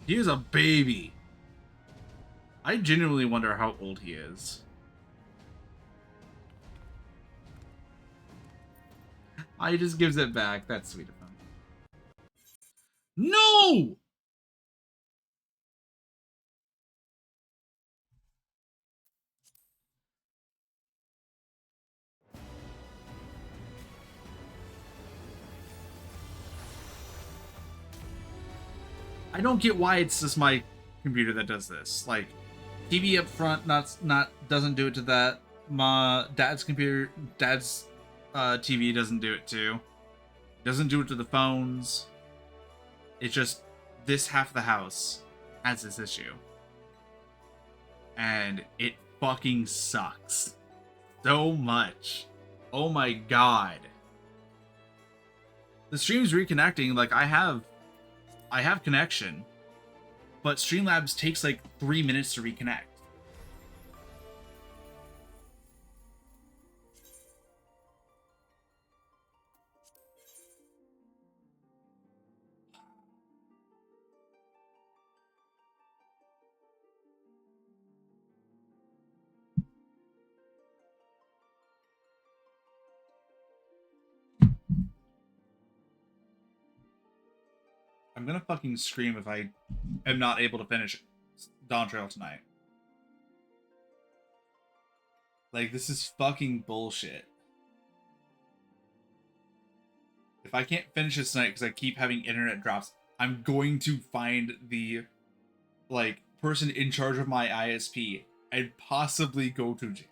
He is a baby. I genuinely wonder how old he is. He just gives it back. That's sweet of him. No! I don't get why it's just my computer that does this. Like, TV up front doesn't do it to that. My dad's computer, TV doesn't do it too. Doesn't do it to the phones. It's just this half of the house has this issue, and it fucking sucks so much. Oh my god. The stream's reconnecting. Like, I have connection, but Streamlabs takes like 3 minutes to reconnect. I'm gonna fucking scream if I am not able to finish Dawntrail tonight. Like, this is fucking bullshit. If I can't finish this tonight because I keep having internet drops, I'm going to find the, like, person in charge of my ISP and possibly go to jail.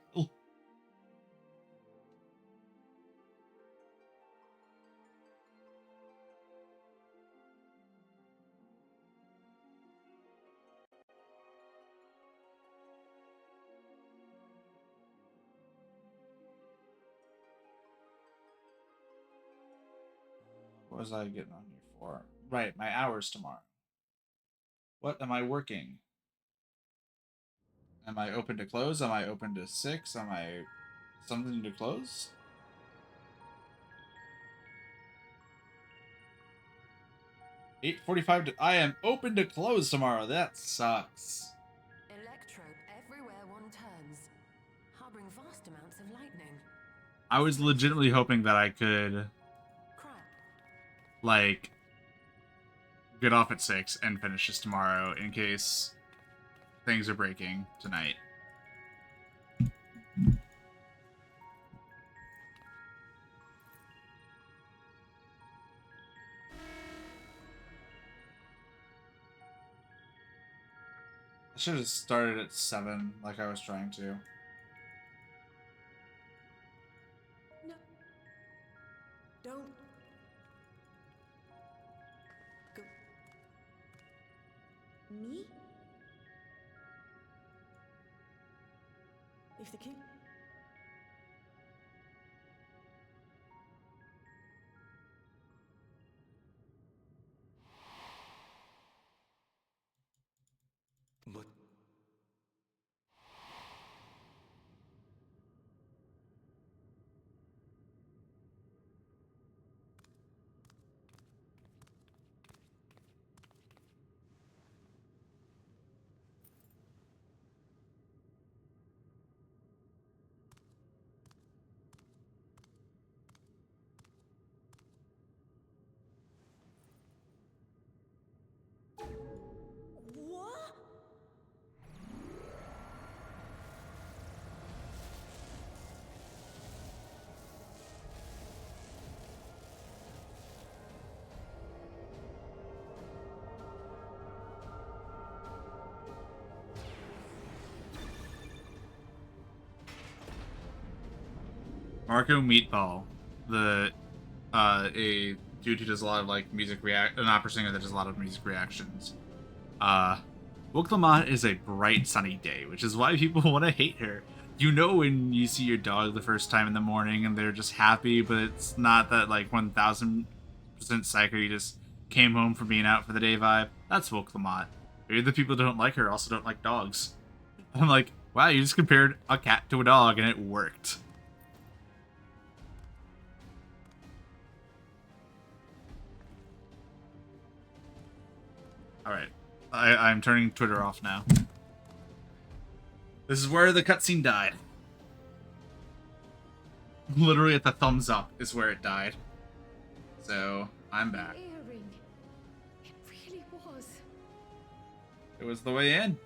What was I getting on here for? Right, my hours tomorrow. What am I working? Am I open to close? Am I open to 6? Am I something to close? $8:45 I am open to close tomorrow. That sucks. Electrope everywhere one turns, harboring vast amounts of lightning. I was legitimately hoping that I could, like, get off at 6 and finish this tomorrow in case things are breaking tonight. I should have started at 7 like I was trying to. No. Don't. Go. Me? If the king... But Marco Meatball, a dude who does a lot of like an opera singer that does a lot of music reactions. Woklamat is a bright sunny day, which is why people want to hate her. You know when you see your dog the first time in the morning and they're just happy, but it's not that like 1000% psycho you just came home from being out for the day vibe. That's Woklamat. Maybe the people who don't like her also don't like dogs. I'm like, wow, you just compared a cat to a dog and it worked. Alright. I'm turning Twitter off now. This is where the cutscene died. Literally at the thumbs up is where it died. So, I'm back. Earring. It really was. It was the way in.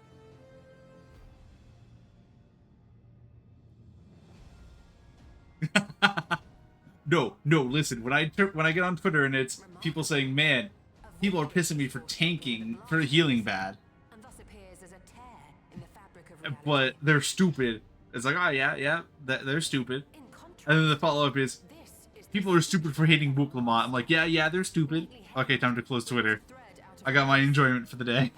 No, listen. When I get on Twitter and it's people saying, "Man, people are pissing me for tanking, for healing bad," but they're stupid. It's like, oh yeah, they're stupid. And then the follow-up is, people are stupid for hating Woklamat. I'm like, yeah, they're stupid. Okay, time to close Twitter. I got my enjoyment for the day.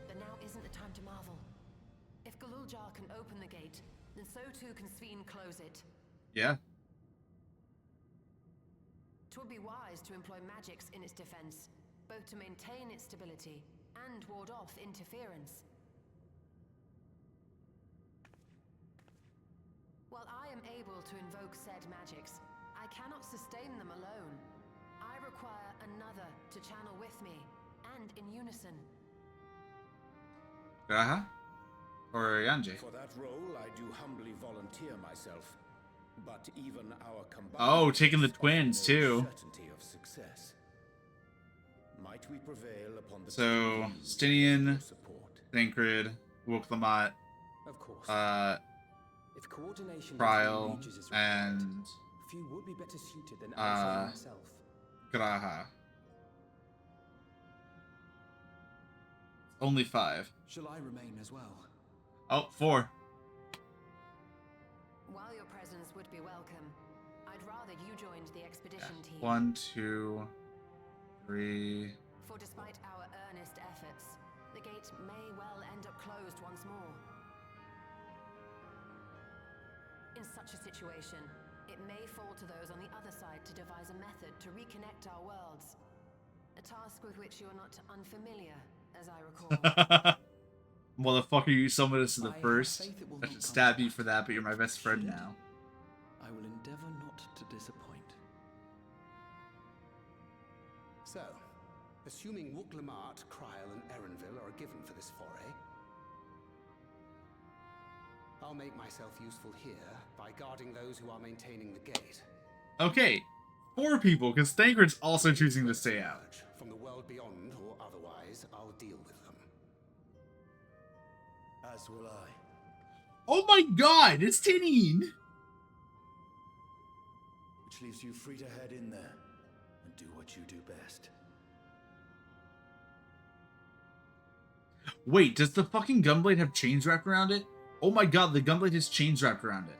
But now isn't the time to marvel. If Galuljar can open the gate, then so too can Sveen close it. Yeah. Twould be wise to employ magics in its defense, both to maintain its stability and ward off interference. While I am able to invoke said magics, I cannot sustain them alone. I require another to channel with me, and in unison. Graha? Or Yanje? For that role, I do humbly volunteer myself. But even our combined taking the twins too. Certainty of success. Might we prevail upon the so Stinian, Thancred, Woklamat, of course. If coordination Trial, reaches its and few would be better suited than Alexander himself. Graha. Only 5. Shall I remain as well? Oh, 4. While your presence would be welcome, I'd rather you joined the expedition team. 1, 2, 3. For despite our earnest efforts, the gate may well end up closed once more. In such a situation, it may fall to those on the other side to devise a method to reconnect our worlds. A task with which you are not unfamiliar, as I recall. Motherfucker, you summoned us to the first. I should stab you for that, but you're my best friend now. I will endeavor not to disappoint. So, assuming Woklamat, Kryl, and Erenville are given for this foray, I'll make myself useful here by guarding those who are maintaining the gate. Okay, 4 people, because Thancred's also choosing to stay out. From the world beyond, or otherwise, I'll deal with them. As will I. Oh my god, it's Tinian! Which leaves you free to head in there and do what you do best. Wait, does the fucking gunblade have chains wrapped around it? Oh my god, the gunblade has chains wrapped around it.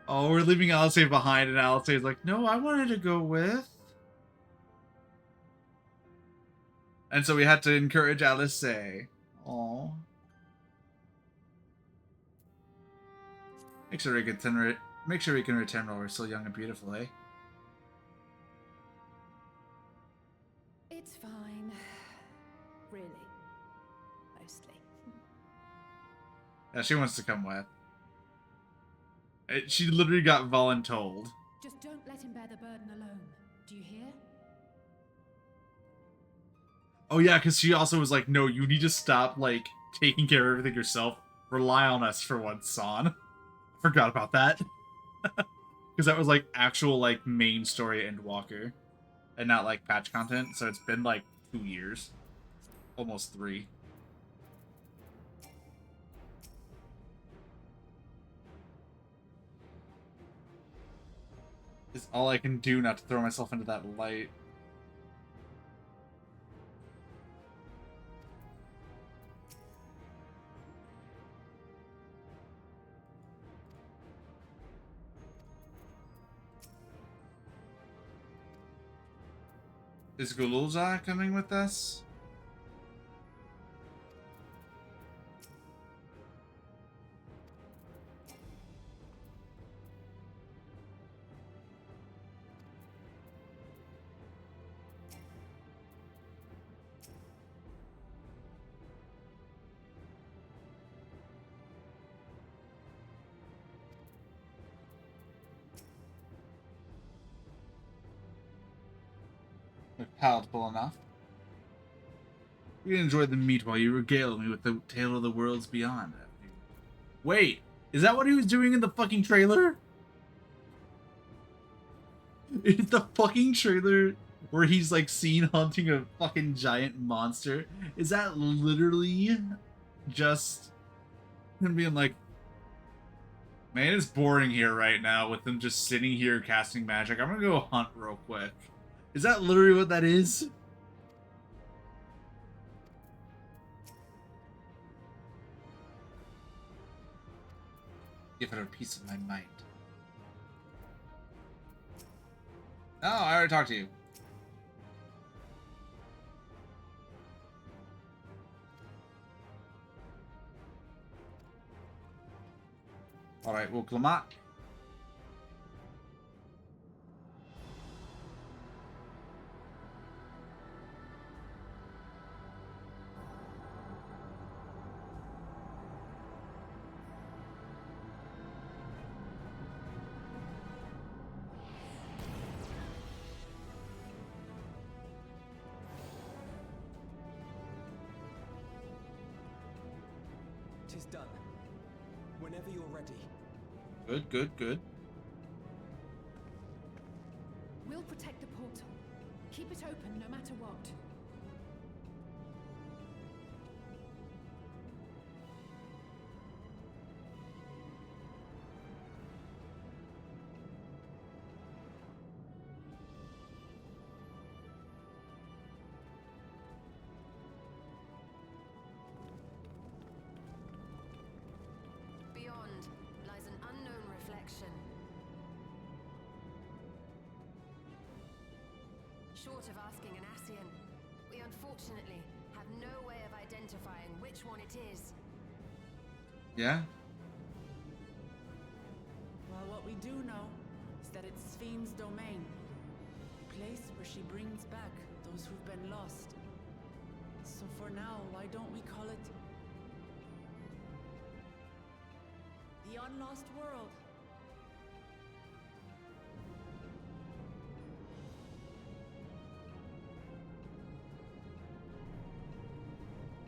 Oh, we're leaving Alice behind, and Alice is like, no, I wanted to go with. And so we had to encourage Alice. Aww. Make sure we can return while we're still young and beautiful, eh? It's fine. Really. Mostly. Yeah, she wants to come with. She literally got voluntold. Just don't let him bear the burden alone. Do you hear? Oh yeah, because she also was like, no, you need to stop, like, taking care of everything yourself. Rely on us for once, San. Forgot about that. Because that was, like, actual, like, main story Endwalker. and not like patch content. So it's been like 2 years, almost 3. Is all I can do not to throw myself into that light. Is Guluza coming with us? Palatable enough. You can enjoy the meat while you regale me with the tale of the worlds beyond. Wait, is that what he was doing in the fucking trailer? Is the fucking trailer where he's like seen hunting a fucking giant monster? Is that literally just him being like, man, it's boring here right now with them just sitting here casting magic. I'm gonna go hunt real quick. Is that literally what that is? Give it a piece of my mind. Oh, I already talked to you. Alright, well, Clamat. Tis done. Whenever you're ready. Good, good, good. We'll protect the portal. Keep it open no matter what. Beyond lies an unknown reflection. Short of asking an Ascian, we unfortunately have no way of identifying which one it is. Yeah? Well, what we do know is that it's Fiend's domain. A place where she brings back those who've been lost. So for now, why don't we call it the Unlost World?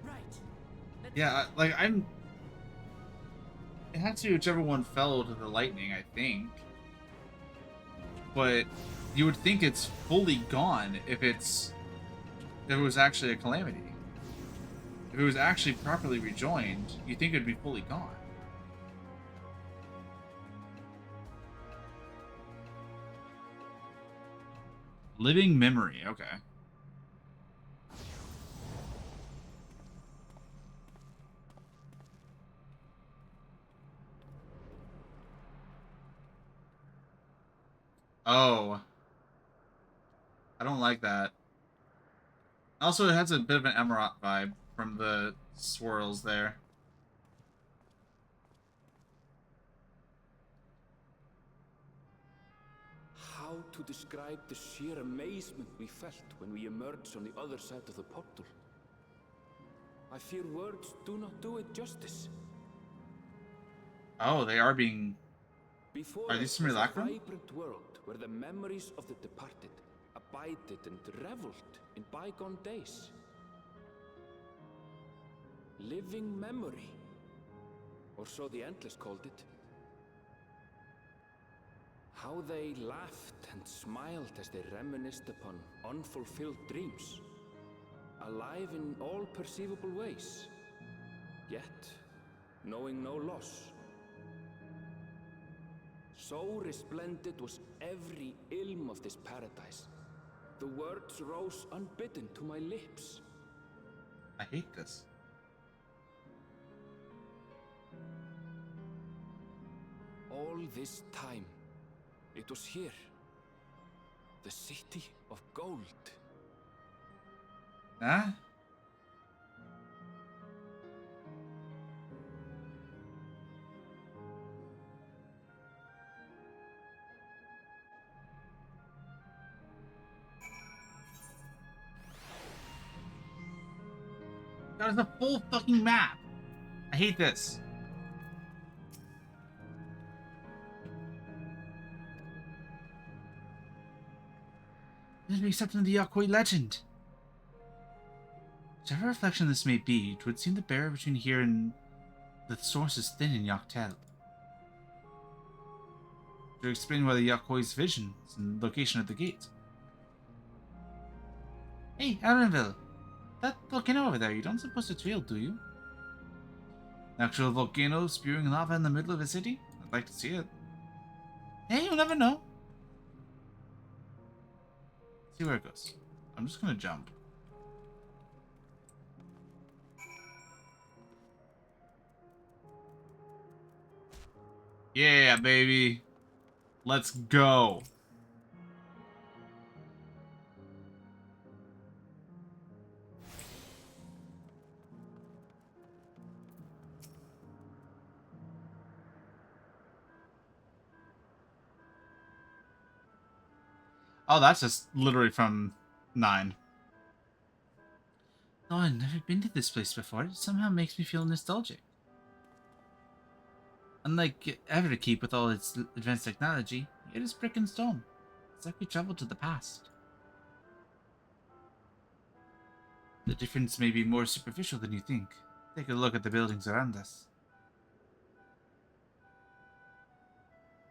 Right. Yeah, like, I'm... It had to be whichever one fell to the lightning, I think. But you would think it's fully gone if it was actually a calamity. If it was actually properly rejoined, you think it'd be fully gone. Living memory, okay. Oh. I don't like that. Also, it has a bit of an Emerald vibe from the swirls there. How to describe the sheer amazement we felt when we emerged on the other side of the portal? I fear words do not do it justice. Oh, they are being... Before Are these us was a simulacrum? vibrant world where the memories of the departed abided and reveled in bygone days. Living memory, or so the Endless called it. How they laughed and smiled as they reminisced upon unfulfilled dreams, alive in all perceivable ways, yet knowing no loss. So resplendent was every ilm of this paradise. The words rose unbidden to my lips. I hate this. All this time, it was here. The city of gold. Huh? That is a full fucking map. I hate this. Let me accept the Yakoi legend. Whichever reflection this may be, it would seem the barrier between here and the source is thin in Yaktel. To explain why the Yakoi's visions and location at the gate. Hey, Arenville. That volcano over there, you don't suppose it's real, do you? An actual volcano spewing lava in the middle of a city? I'd like to see it. Hey, you'll never know. See where it goes. I'm just gonna jump. Yeah, baby. Let's go. Oh, that's just literally from 9. Oh, I've never been to this place before. It somehow makes me feel nostalgic. Unlike Everkeep with all its advanced technology, it is brick and stone. It's like we traveled to the past. The difference may be more superficial than you think. Take a look at the buildings around us.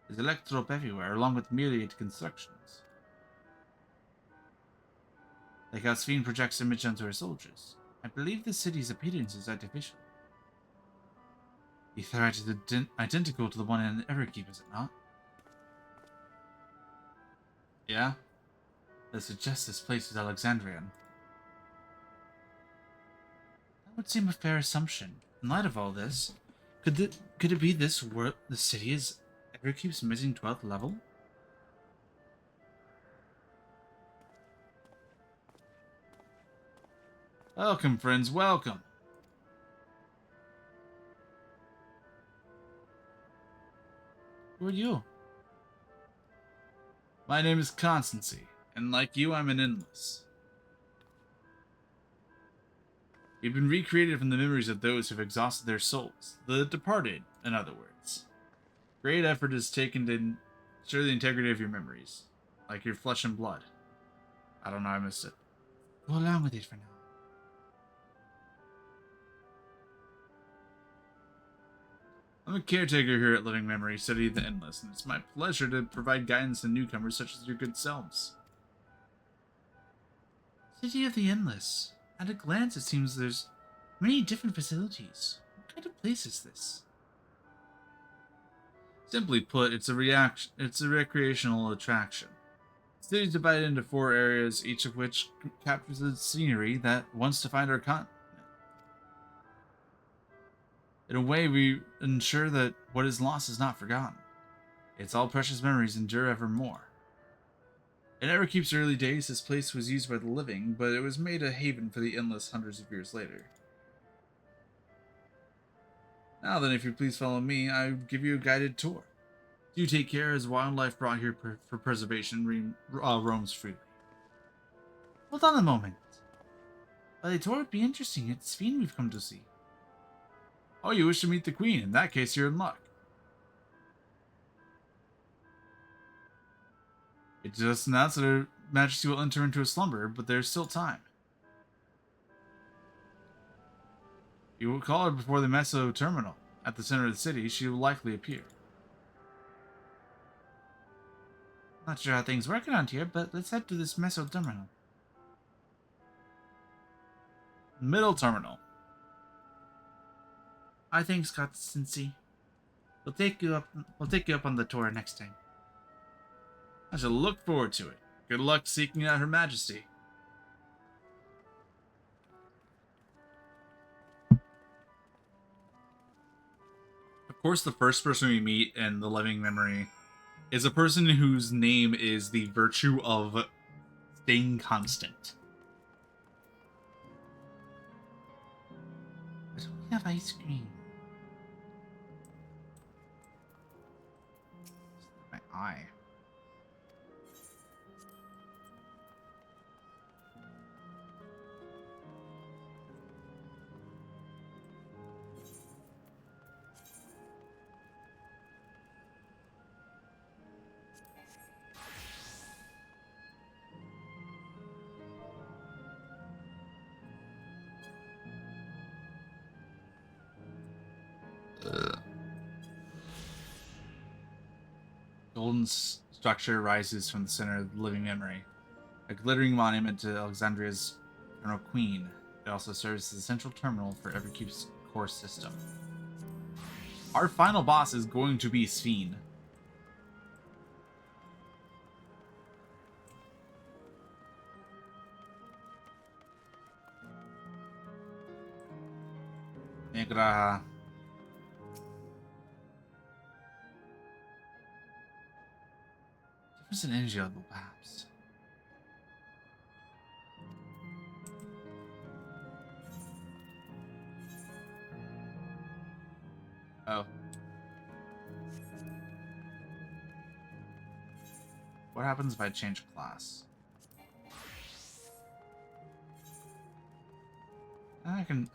There's electrope everywhere, along with myriad constructions. Like how Sphene projects image onto her soldiers. I believe the city's appearance is artificial. The threat is identical to the one in Everkeep, is it not? Yeah? That suggests this place is Alexandrian. That would seem a fair assumption. In light of all this, could it be this world the city is Everkeep's missing 12th level? Welcome, friends, welcome. Who are you? My name is Constancy, and like you, I'm an endless. We've been recreated from the memories of those who've exhausted their souls, the departed, in other words. Great effort is taken to ensure the integrity of your memories, like your flesh and blood. I don't know, I missed it. Go along with it for now. I'm a caretaker here at Living Memory, City of the Endless, and it's my pleasure to provide guidance to newcomers such as your good selves. City of the Endless. At a glance, it seems there's many different facilities. What kind of place is this? Simply put, it's a recreational attraction. The city is divided into 4 areas, each of which captures the scenery that wants to find our continent. In a way, we ensure that what is lost is not forgotten. Its all precious memories endure evermore. In Everkeep's early days, this place was used by the living, but it was made a haven for the endless hundreds of years later. Now then, if you please follow me, I will give you a guided tour. Do take care, as wildlife brought here for preservation roams freely. Hold on a moment. While the tour would be interesting, it's Sphene we've come to see. Oh, you wish to meet the Queen? In that case, you're in luck. It just announced that Her Majesty will enter into a slumber, but there's still time. You will call her before the Meso terminal. At the center of the city, she will likely appear. Not sure how things work around here, but let's head to this meso terminal. Middle terminal. I think Scott Cincy. We'll take you up on the tour next time. I shall look forward to it. Good luck seeking out Her Majesty. Of course, the first person we meet in the living memory is a person whose name is the virtue of staying constant. But we have ice cream. My eye. Golden structure rises from the center of the living memory, a glittering monument to Alexandria's eternal queen. It also serves as the central terminal for every cube's core system. Our final boss is going to be Sphene. Negra. Difference in energy level, perhaps. Oh. What happens if I change class? I can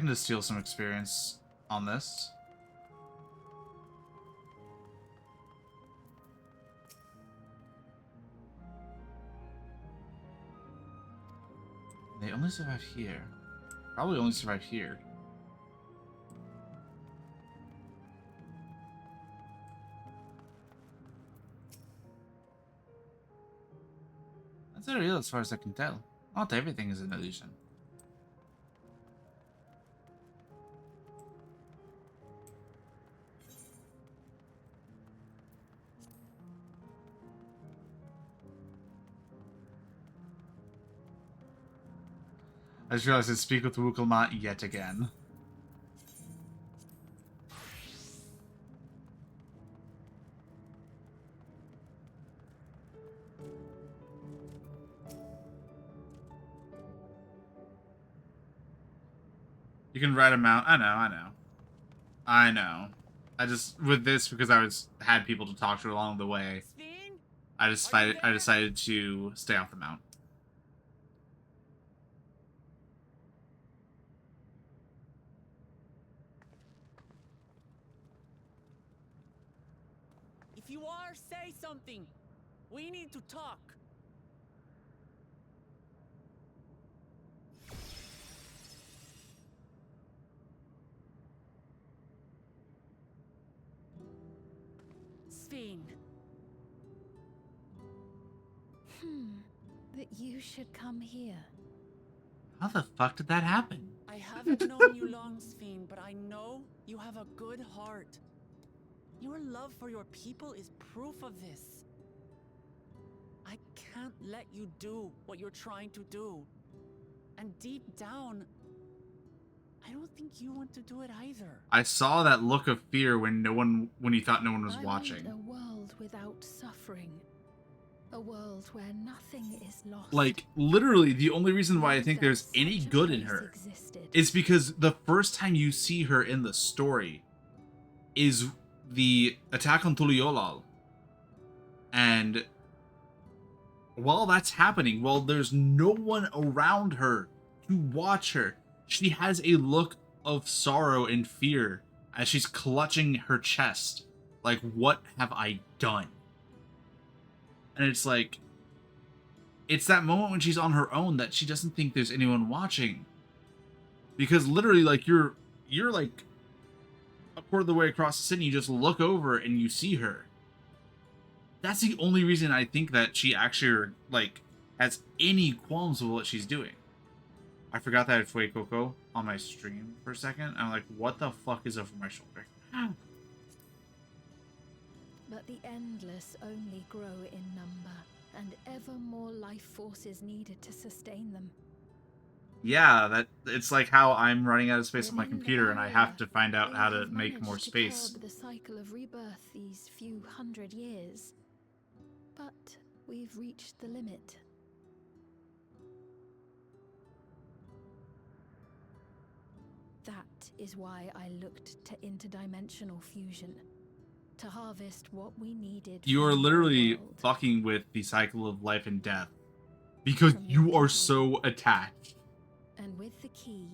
just steal some experience on this. They only survive here. Probably only survive here. That's not real as far as I can tell. Not everything is an illusion. I just realized I speak with Wukelmat yet again. You can write them out. I know. I just, with this, because had people to talk to along the way, I decided to stay off the mount. If you are, say something. We need to talk. Sphene. That you should come here. How the fuck did that happen? I haven't known you long, Sphene, but I know you have a good heart. Your love for your people is proof of this. I can't let you do what you're trying to do. And deep down, I don't think you want to do it either. I saw that look of fear when you thought no one was watching. I want a world without suffering. A world where nothing is lost. Like, literally, the only reason why I think there's any good in her is because the first time you see her in the story is the attack on Tuliolal. And while that's happening, while there's no one around her to watch her, she has a look of sorrow and fear as she's clutching her chest. Like, what have I done? And it's like, it's that moment when she's on her own that she doesn't think there's anyone watching. Because literally, like, you're like a quarter of the way across the city, you just look over and you see her. That's the only reason I think that she actually, like, has any qualms with what she's doing. I forgot that I had Fuecoco on my stream for a second. I'm like, what the fuck is over my shoulder? But the endless only grow in number, and ever more life forces needed to sustain them. Yeah, it's like how I'm running out of space on my computer and I have to find out how to make more space. Curb the cycle of rebirth these few hundred years. But we've reached the limit. That is why I looked to interdimensional fusion. To harvest what we needed. You are literally fucking with the cycle of life and death. Because you are so attached. And with the key,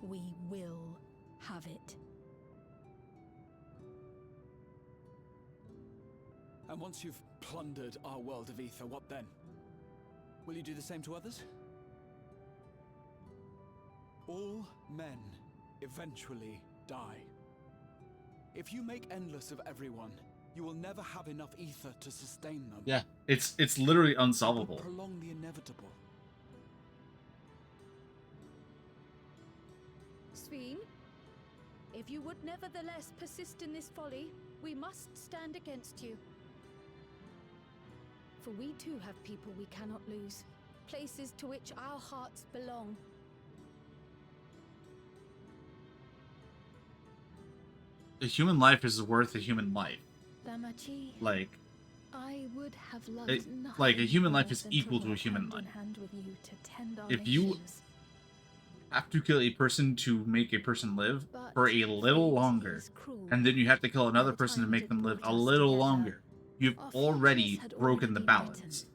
we will have it. And once you've plundered our world of ether, what then? Will you do the same to others? All men eventually die. If you make endless of everyone, you will never have enough ether to sustain them. Yeah, it's literally unsolvable. Prolong the inevitable. Sveen, if you would nevertheless persist in this folly, we must stand against you. For we too have people we cannot lose, places to which our hearts belong. A human life is worth a human life. Damachi, Like, I would have loved nothing like a human life more is than equal to a walk human hand life. in hand with you to tend our If you nations. have to kill a person to make a person live But for a little fate longer, is cruel. and then you have to kill another By the person to time make it them live brought a us little together, longer, you've our already futures had broken the already been balance.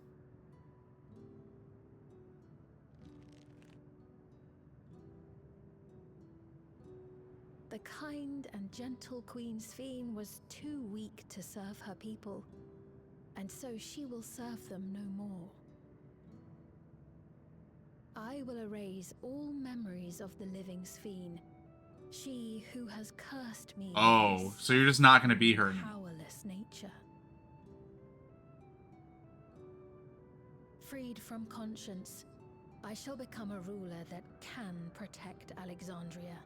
The kind and gentle Queen Sveen was too weak to serve her people, and so she will serve them no more. I will erase all memories of the living Sveen, she who has cursed me. Oh, so you're just not going to be her anymore. Powerless nature. Freed from conscience, I shall become a ruler that can protect Alexandria.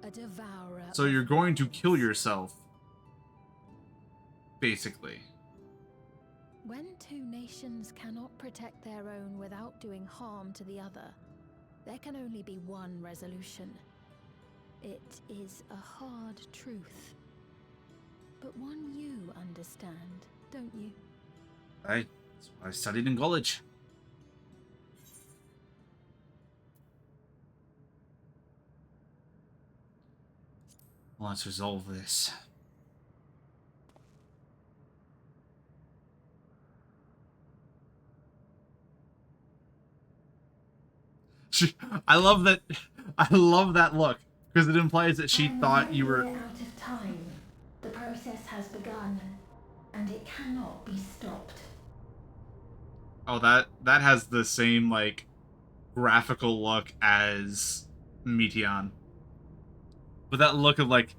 A devourer. So you're going to kill yourself, basically. When two nations cannot protect their own without doing harm to the other, there can only be one resolution. It is a hard truth, but one you understand, don't you? That's what I studied in college. Well, let's resolve this. I love that. I love that look because it implies that she thought you were. Out of time. The process has begun, and it cannot be stopped. Oh, that has the same like graphical look as Meteon. But that look of like,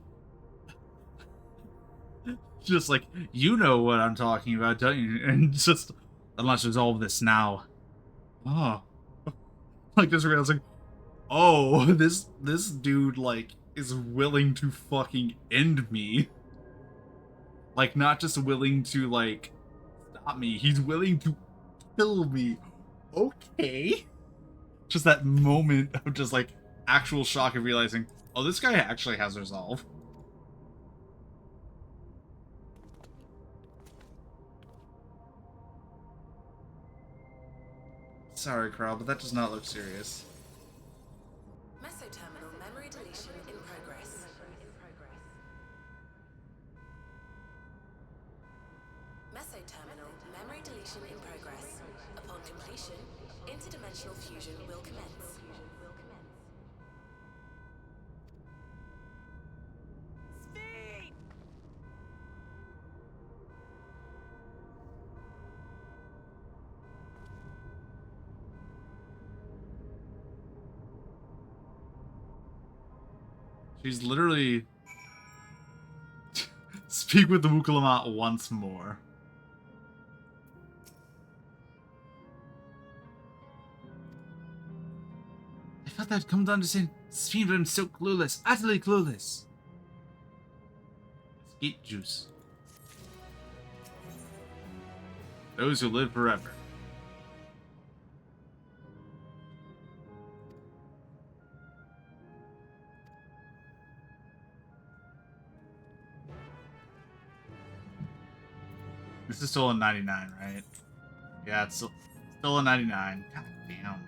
just like, you know what I'm talking about, don't you? And just, let's resolve this now. Oh. Like, just realizing, oh, this dude, like, is willing to fucking end me. Like, not just willing to, like, stop me. He's willing to kill me. Okay. Just that moment of just, like, actual shock of realizing, oh, this guy actually has resolve. Sorry, Carl, but that does not look serious. Mesoterminal memory deletion in progress. Mesoterminal memory deletion in progress. Upon completion, interdimensional fusion will commence. She's literally... Speak with the Wukalamat once more. thought I'd come to understand this fiend, but I'm so clueless. Utterly clueless. Skeet juice. Those who live forever. This is still a 99, right? Yeah, it's still a 99. God damn.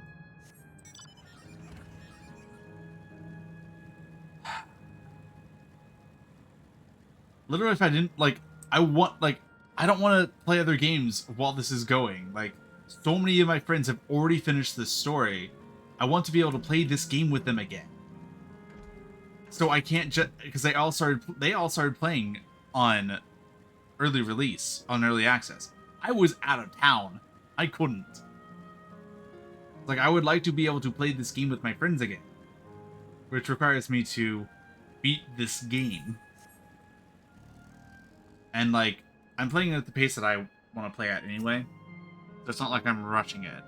Literally, if I didn't, like, I don't want to play other games while this is going. Like, so many of my friends have already finished this story. I want to be able to play this game with them again. So I can't just, because they all started playing on early release, on early access. I was out of town. I couldn't. Like, I would like to be able to play this game with my friends again, which requires me to beat this game. And, like, I'm playing it at the pace that I want to play at anyway. So it's not like I'm rushing it.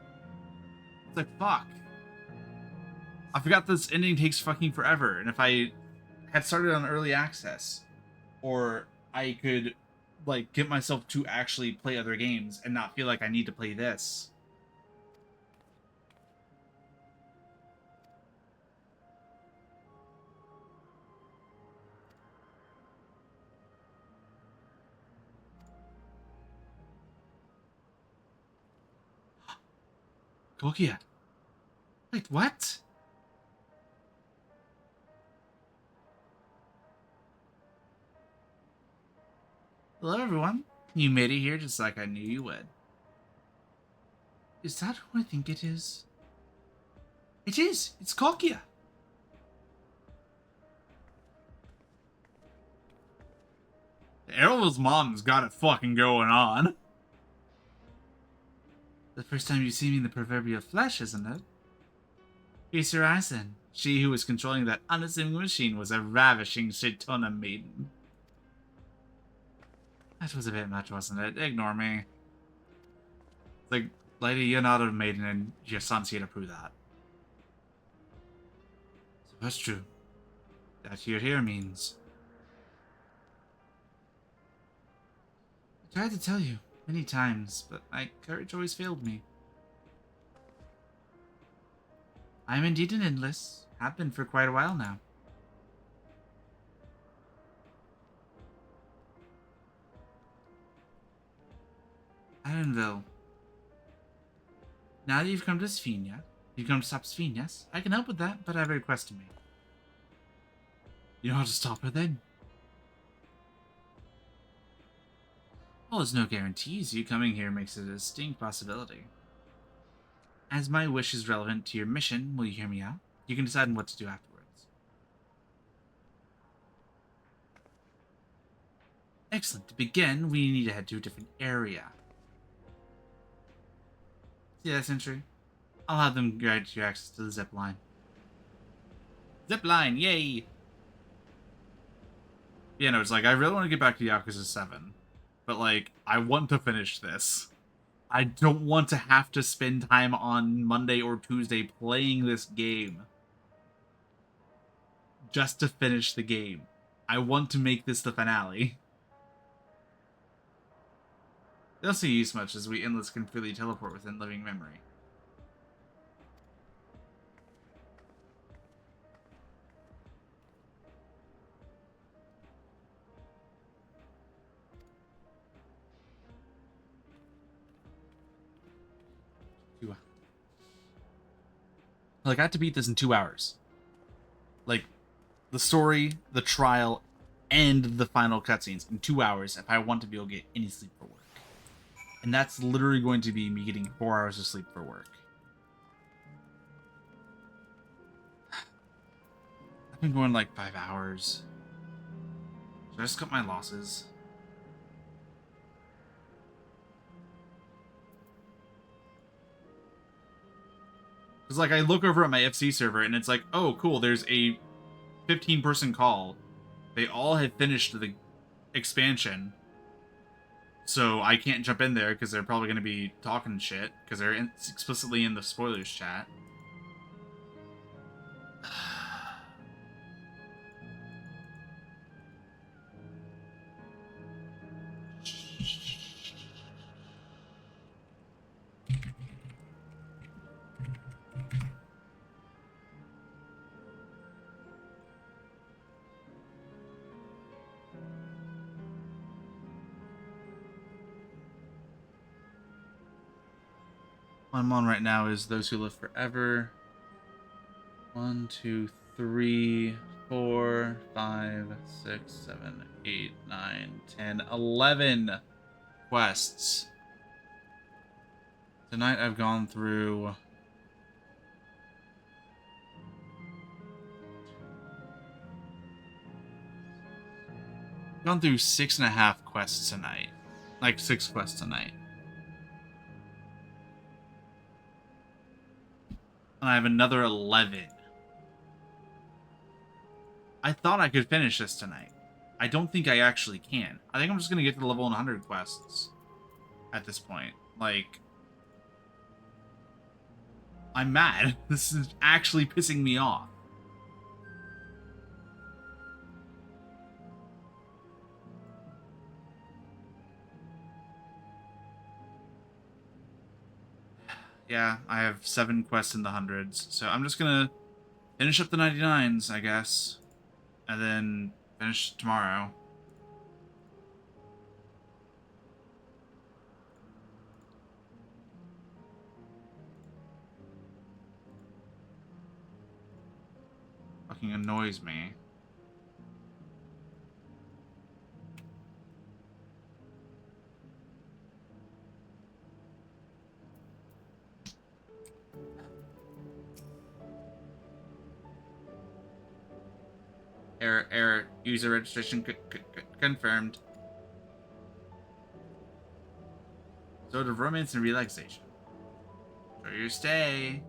It's like, fuck. I forgot this ending takes fucking forever. And if I had started on early access, or I could, like, get myself to actually play other games and not feel like I need to play this. Kokia. Wait, what? Hello, everyone. You made it here just like I knew you would. Is that who I think it is? It is! It's Kokia! Errol's mom's got it fucking going on. The first time you see me in the proverbial flesh, isn't it? Feast your eyes then. She who was controlling that unassuming machine was a ravishing Shitona maiden. That was a bit much, wasn't it? Ignore me. It's like, lady, you're not a maiden and your son's here to prove that. So that's true. That you're here means... I tried to tell you many times, but my courage always failed me. I am indeed an endless. Have been for quite a while now. Ironville. Now that you've come to Sphenia, you've come to stop Sphene, yes? I can help with that, but I have a request to make. You know how to stop her then? Well, there's no guarantees. You coming here makes it a distinct possibility. As my wish is relevant to your mission, will you hear me out? You can decide on what to do afterwards. Excellent. To begin, we need to head to a different area. See that sentry? I'll have them grant you access to the zip line. Zip line, yay! Yeah, no, it's like, I really want to get back to Yakuza 7. But, like, I want to finish this. I don't want to have to spend time on Monday or Tuesday playing this game. Just to finish the game. I want to make this the finale. They'll see use much as we endless can freely teleport within living memory. Like, I had to beat this in 2 hours. Like, the story, the trial, and the final cutscenes in 2 hours if I want to be able to get any sleep for work. And that's literally going to be me getting 4 hours of sleep for work. I've been going like 5 hours. Should I just cut my losses? Because, like, I look over at my FC server, and it's like, oh, cool, there's a 15-person call. They all have finished the expansion. So I can't jump in there, because they're probably going to be talking shit, because they're explicitly in the spoilers chat. I'm on right now is Those Who Live Forever. 1, 2, 3, 4, 5, 6, 7, 8, 9, 10, 11 quests. Tonight I've gone through... gone through 6.5 quests tonight. Like 6 quests tonight. And I have another 11. I thought I could finish this tonight. I don't think I actually can. I think I'm just going to get to the level 100 quests at this point. Like, I'm mad. This is actually pissing me off. Yeah, I have 7 quests in the hundreds, so I'm just gonna finish up the 99s, I guess, and then finish tomorrow. Fucking annoys me. Error. User registration confirmed. Sort of romance and relaxation. For your stay.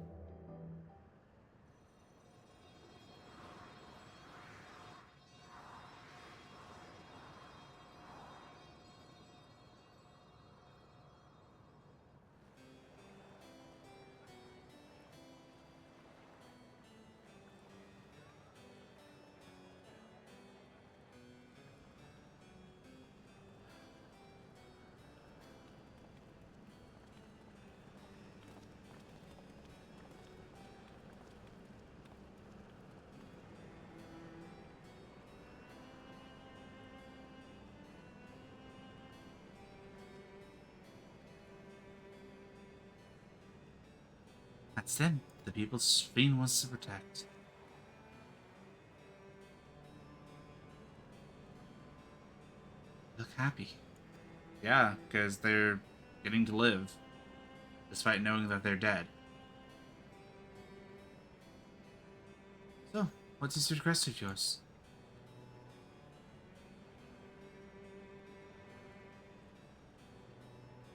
That's them. The people Spain wants to protect. Look happy. Yeah, because they're getting to live, despite knowing that they're dead. So, what is the request of yours?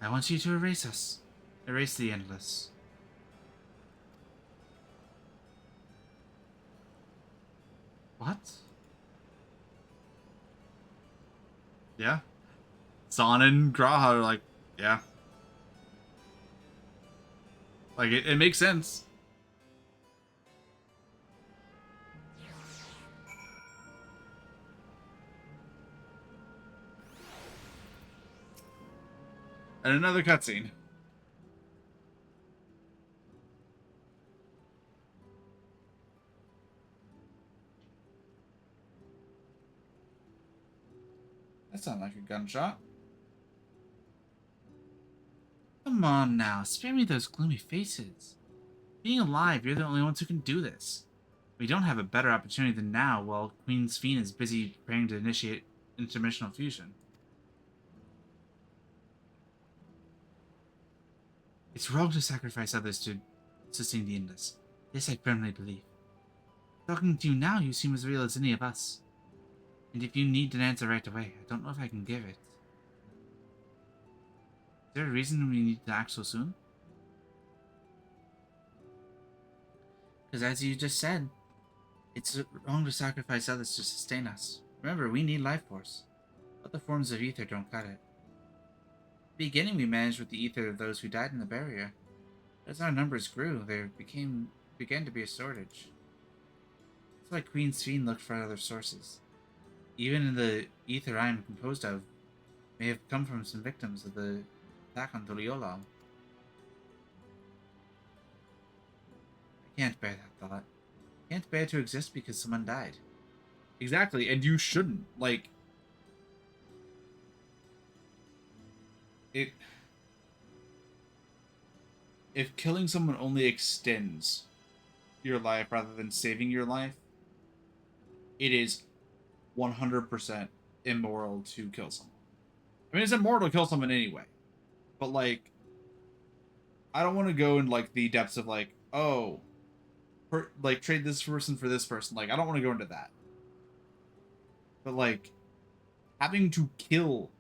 I want you to erase us. Erase the endless. What? Yeah. Zahn and Graha are like, yeah. Like, it makes sense. And another cutscene. That sounded like a gunshot. Come on now, spare me those gloomy faces. Being alive, you're the only ones who can do this. We don't have a better opportunity than now while Queen Sphene is busy preparing to initiate interdimensional fusion. It's wrong to sacrifice others to sustain the endless. This I firmly believe. Talking to you now, you seem as real as any of us. And if you need an answer right away, I don't know if I can give it. Is there a reason we need to act so soon? Because as you just said, it's wrong to sacrifice others to sustain us. Remember, we need life force. Other forms of ether don't cut it. At the beginning, we managed with the ether of those who died in the barrier. As our numbers grew, there began to be a shortage. That's why Queen Sphene looked for other sources. Even in the ether I am composed of may have come from some victims of the attack on Doliolal. I can't bear that thought. I can't bear to exist because someone died. Exactly, and you shouldn't. Like, if killing someone only extends your life rather than saving your life, it is 100% immoral to kill someone. I mean, it's immoral to kill someone anyway. But, like, I don't want to go in, like, the depths of, like, oh, like, trade this person for this person. Like, I don't want to go into that. But, like, having to kill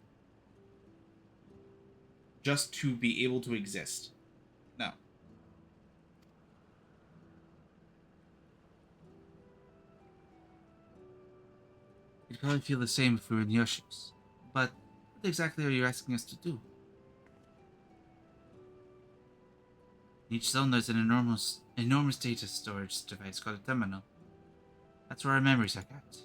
just to be able to exist. No. You'd probably feel the same if we were in your shoes. But what exactly are you asking us to do? In each zone there's an enormous data storage device called a terminal. That's where our memories are kept.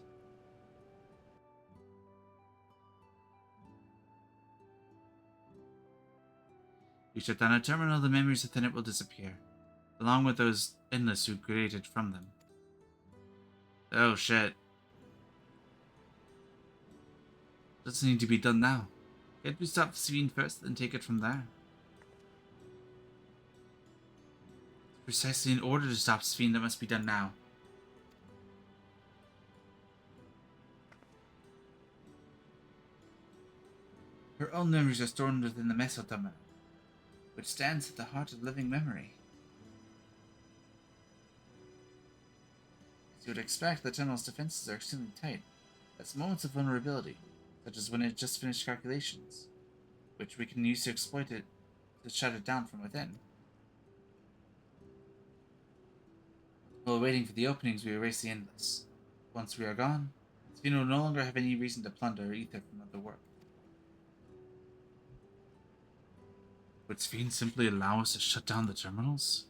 You shut down a terminal, the memories within it will disappear, along with those endless who created from them. Oh shit. Doesn't need to be done now. Can't we stop Sphene first, then take it from there? Precisely in order to stop Sphene that must be done now. Her own memories are stored within the mesoterminal, which stands at the heart of living memory. As you would expect, the terminal's defenses are extremely tight. That's moments of vulnerability, such as when it just finished calculations, which we can use to exploit it to shut it down from within. While waiting for the openings, we erase the endless. Once we are gone, Sphene will no longer have any reason to plunder ether from other world. Would Sphene simply allow us to shut down the terminals?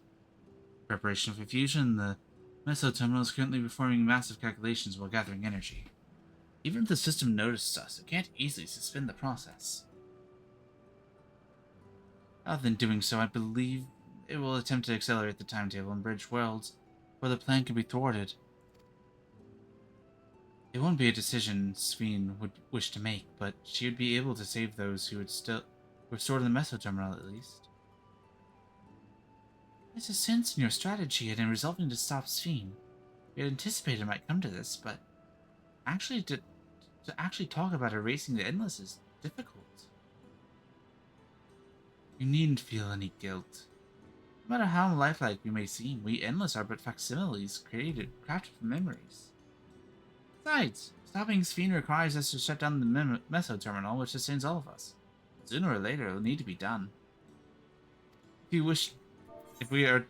In preparation for fusion, the mesoterminal is currently performing massive calculations while gathering energy. Even if the system noticed us, it can't easily suspend the process. Rather than doing so, I believe it will attempt to accelerate the timetable and bridge worlds where the plan can be thwarted. It won't be a decision Sphene would wish to make, but she would be able to save those who were stored in the mesoterminal at least. There's a sense in your strategy and in resolving to stop Sphene. We had anticipated it might come to this, but actually to actually talk about erasing the endless is difficult. You needn't feel any guilt. No matter how lifelike we may seem, we endless are but facsimiles crafted from memories. Besides, stopping Sphene requires us to shut down the mesoterminal, which sustains all of us. Sooner or later, it will need to be done. If we are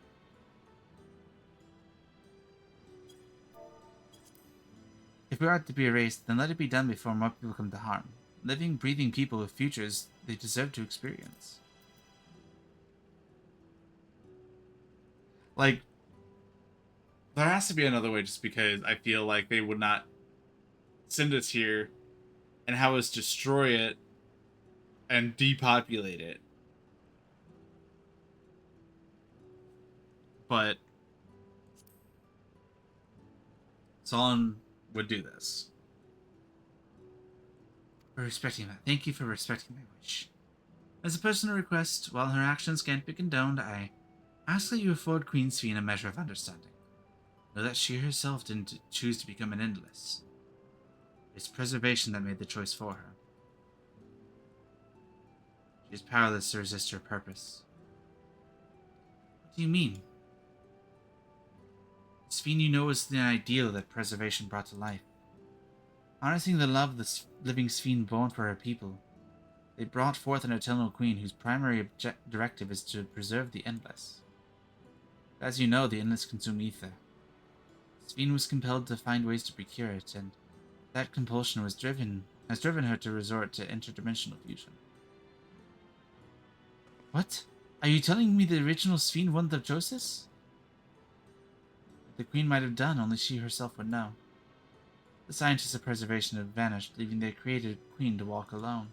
to be erased, then let it be done before more people come to harm. Living, breathing people with futures they deserve to experience. Like, there has to be another way, just because I feel like they would not send us here and have us destroy it and depopulate it. But Solon would do this. For respecting that. Thank you for respecting my wish. As a personal request, while her actions can't be condoned, I ask that you afford Queen Sphene a measure of understanding. Know that she herself didn't choose to become an endless. It's preservation that made the choice for her. She is powerless to resist her purpose. What do you mean? Sphene, you know, is the ideal that preservation brought to life. Harnessing the love of the living Sphene born for her people, they brought forth an eternal queen whose primary directive is to preserve the endless. As you know, the endless consume ether. Sphene was compelled to find ways to procure it, and that compulsion has driven her to resort to interdimensional fusion. What? Are you telling me the original Sphene wouldn't have chose this? the Queen might have done, only she herself would know. The scientists of preservation have vanished, leaving their created Queen to walk alone.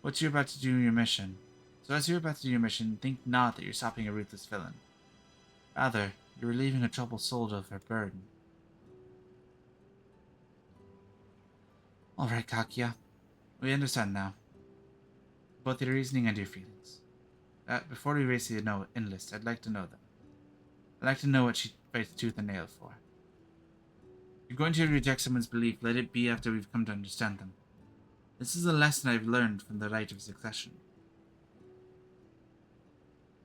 What you're about to do in your mission. So as you're about to do your mission, think not that you're stopping a ruthless villain. Rather, you're relieving a troubled soul of her burden. Alright, Kakia. We understand now. Both your reasoning and your feelings. Before we raise the enlist, I'd like to know them. I'd like to know what she fights tooth and nail for. If you're going to reject someone's belief, let it be after we've come to understand them. This is a lesson I've learned from the rite of succession.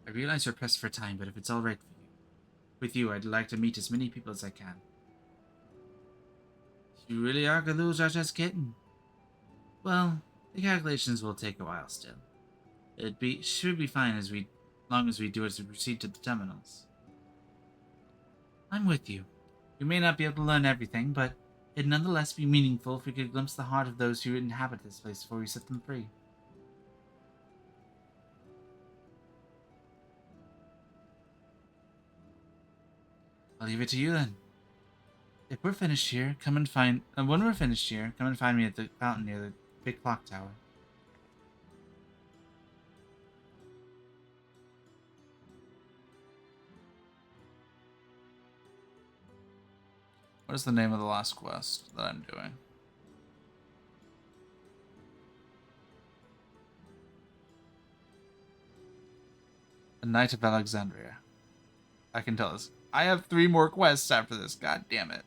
I realize you're pressed for time, but if it's alright with you, I'd like to meet as many people as I can. You really are going to lose our just kitten? Well, the calculations will take a while still. Should be fine as long as we do as we proceed to the terminals. I'm with you. We may not be able to learn everything, but it'd nonetheless be meaningful if we could glimpse the heart of those who inhabit this place before we set them free. I'll leave it to you then. If we're finished here, when we're finished here, come and find me at the fountain near the big clock tower. What is the name of the last quest that I'm doing? The Knight of Alexandria. I can tell this. I have 3 more quests after this. God damn it.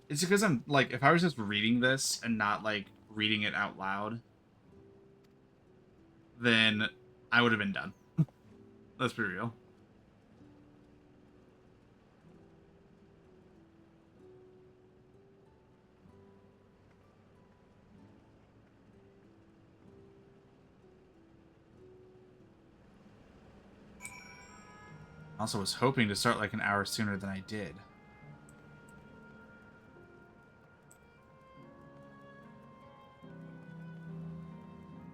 It's because I'm, like, if I was just reading this and not, like, reading it out loud, then I would have been done. Let's be real. I also was hoping to start like an hour sooner than I did.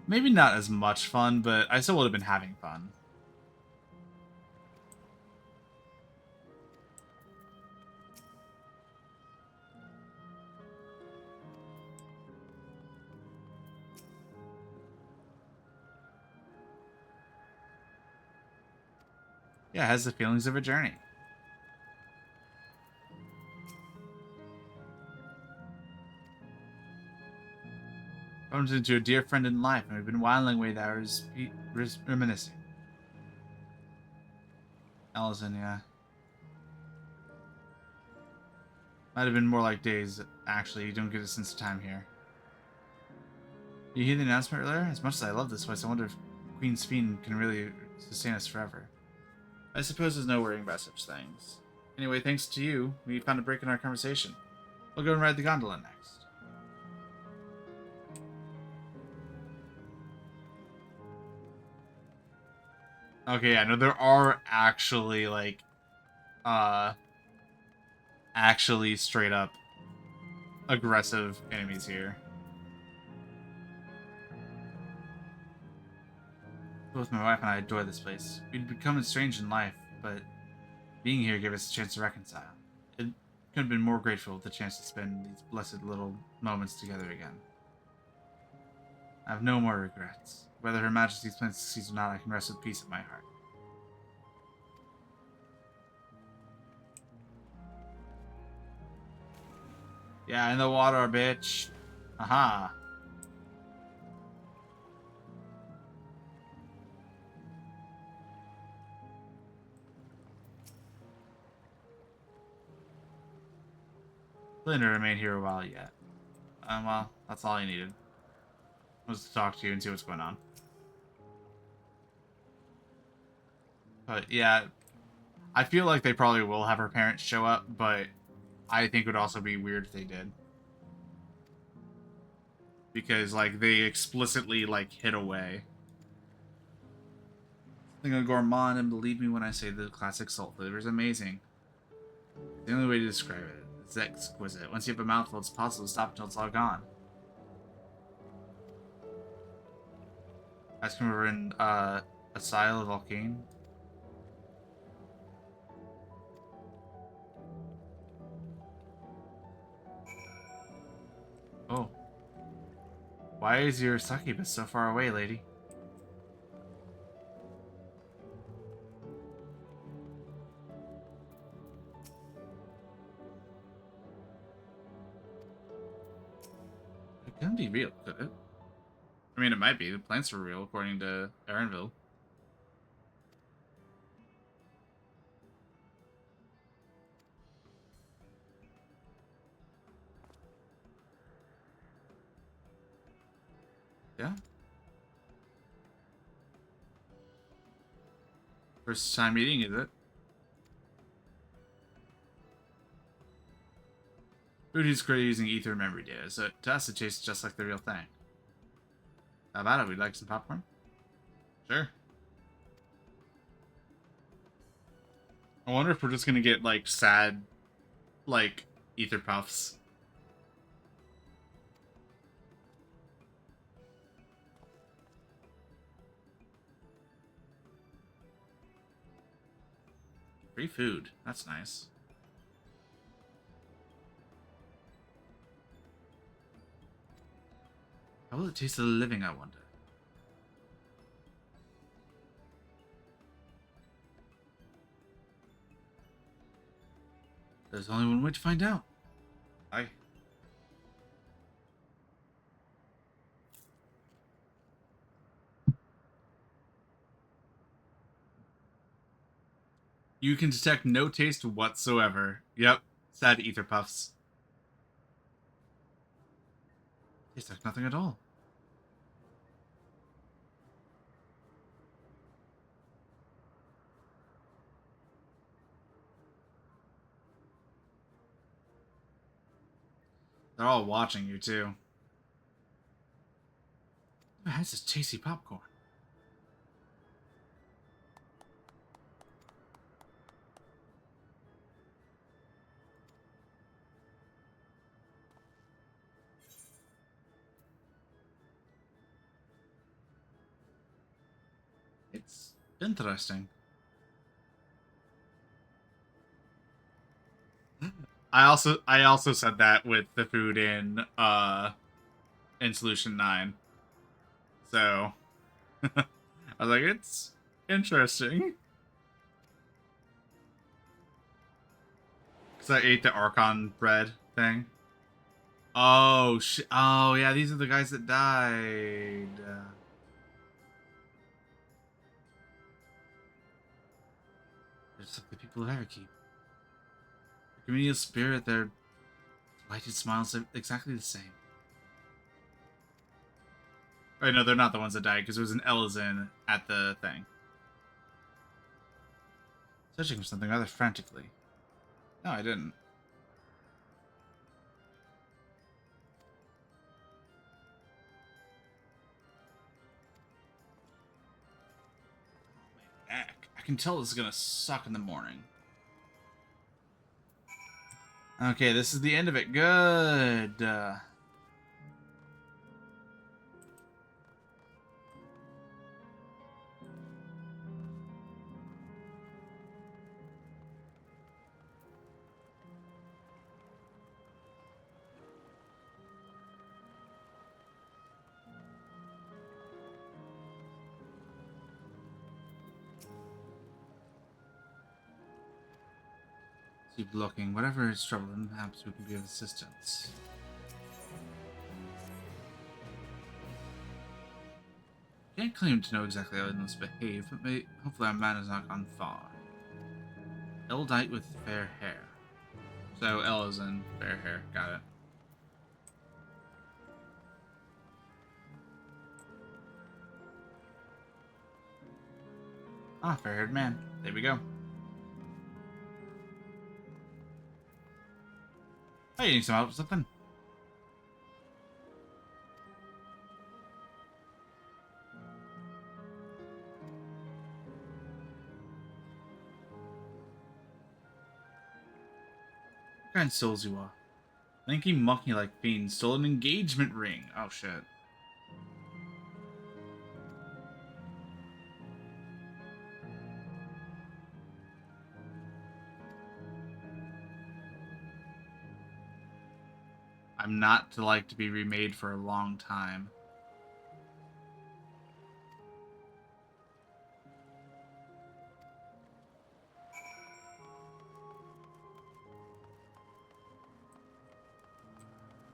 Maybe not as much fun, but I still would have been having fun. Yeah, it has the feelings of a journey. Bumped into a dear friend in life, and we've been whiling away the hours reminiscing. Allison, yeah. Might have been more like days, actually. You don't get a sense of time here. You hear the announcement earlier? As much as I love this place, I wonder if Queen's Fiend can really sustain us forever. I suppose there's no worrying about such things. Anyway, thanks to you, we found a break in our conversation. We'll go and ride the gondola next. Okay, I know there are actually, like, actually straight up aggressive enemies here. Both my wife and I adore this place. We'd become estranged in life, but being here gave us a chance to reconcile. It could have been more grateful with the chance to spend these blessed little moments together again. I have no more regrets. Whether Her Majesty's plan succeeds or not, I can rest with peace in my heart. Yeah, in the water, bitch. Aha. Plan to remain here a while yet. Well, that's all I needed. Was to talk to you and see what's going on. But yeah, I feel like they probably will have her parents show up, but I think it would also be weird if they did. Because, like, they explicitly, like, hid away. Something a gourmand, and believe me when I say the classic salt flavor is amazing. The only way to describe it. It's exquisite. Once you have a mouthful, it's possible to stop until it's all gone. Ice cream over in Asile of Volcane. Oh. Why is your succubus so far away, lady? It couldn't be real, could it? I mean, it might be. The plants were real, according to Erenville. Yeah? First time eating, is it? Food is created using ether memory data, so to us it tastes just like the real thing. How about it? We'd like some popcorn? Sure. I wonder if we're just gonna get, like, sad, like, ether puffs. Free food. That's nice. How will it taste of the living, I wonder? There's only one way to find out. Aye. You can detect no taste whatsoever. Yep. Sad ether puffs. Tastes like nothing at all. They're all watching you, too. Who has this tasty popcorn? It's interesting. I also said that with the food in Solution 9. So I was like, it's interesting. Cause I ate the Archon bread thing. Oh shit! Oh yeah, these are the guys that died. Just like the people of Everkeep. The community of spirit, their lighted smiles are exactly the same. Oh no, they're not the ones that died because it was an Elizin at the thing. Searching for something rather frantically. No, I didn't. I can tell this is gonna suck in the morning. Okay, this is the end of it. Good. Keep looking. Whatever is troubling, perhaps we can be of assistance. Can't claim to know exactly how it must behave, but hopefully our man has not gone far. Eldite with fair hair. So El is in fair hair. Got it. Ah, fair-haired man. There we go. Hey, you need some help with something? What kind of souls you are? Lanky monkey like fiends stole an engagement ring. Oh shit. I'm not to like to be remade for a long time.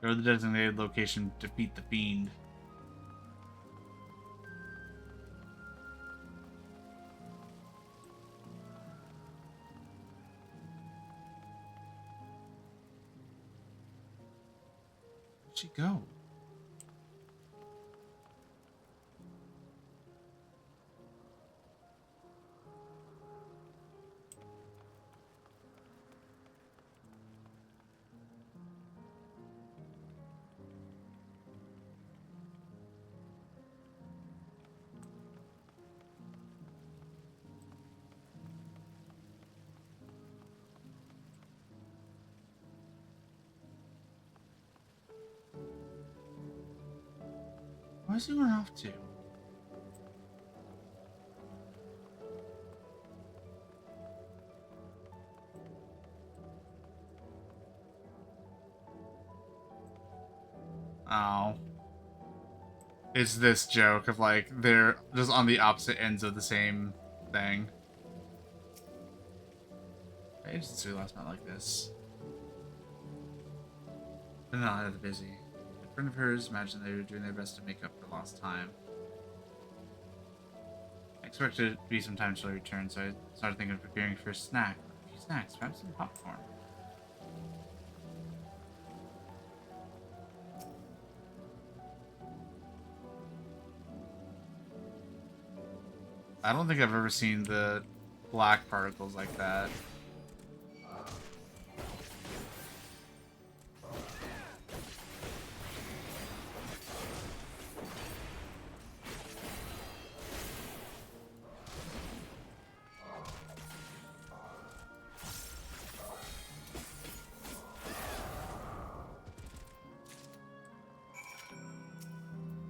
Go to the designated location, defeat the fiend. Where'd she go? Where's he going off to? Oh. It's this joke of like, they're just on the opposite ends of the same thing. Agency last met like this. They're not that busy. A friend of hers imagined they were doing their best to make up for lost time. I expected it to be some time till I returned, so I started thinking of preparing for a snack. A few snacks, perhaps some popcorn. I don't think I've ever seen the black particles like that.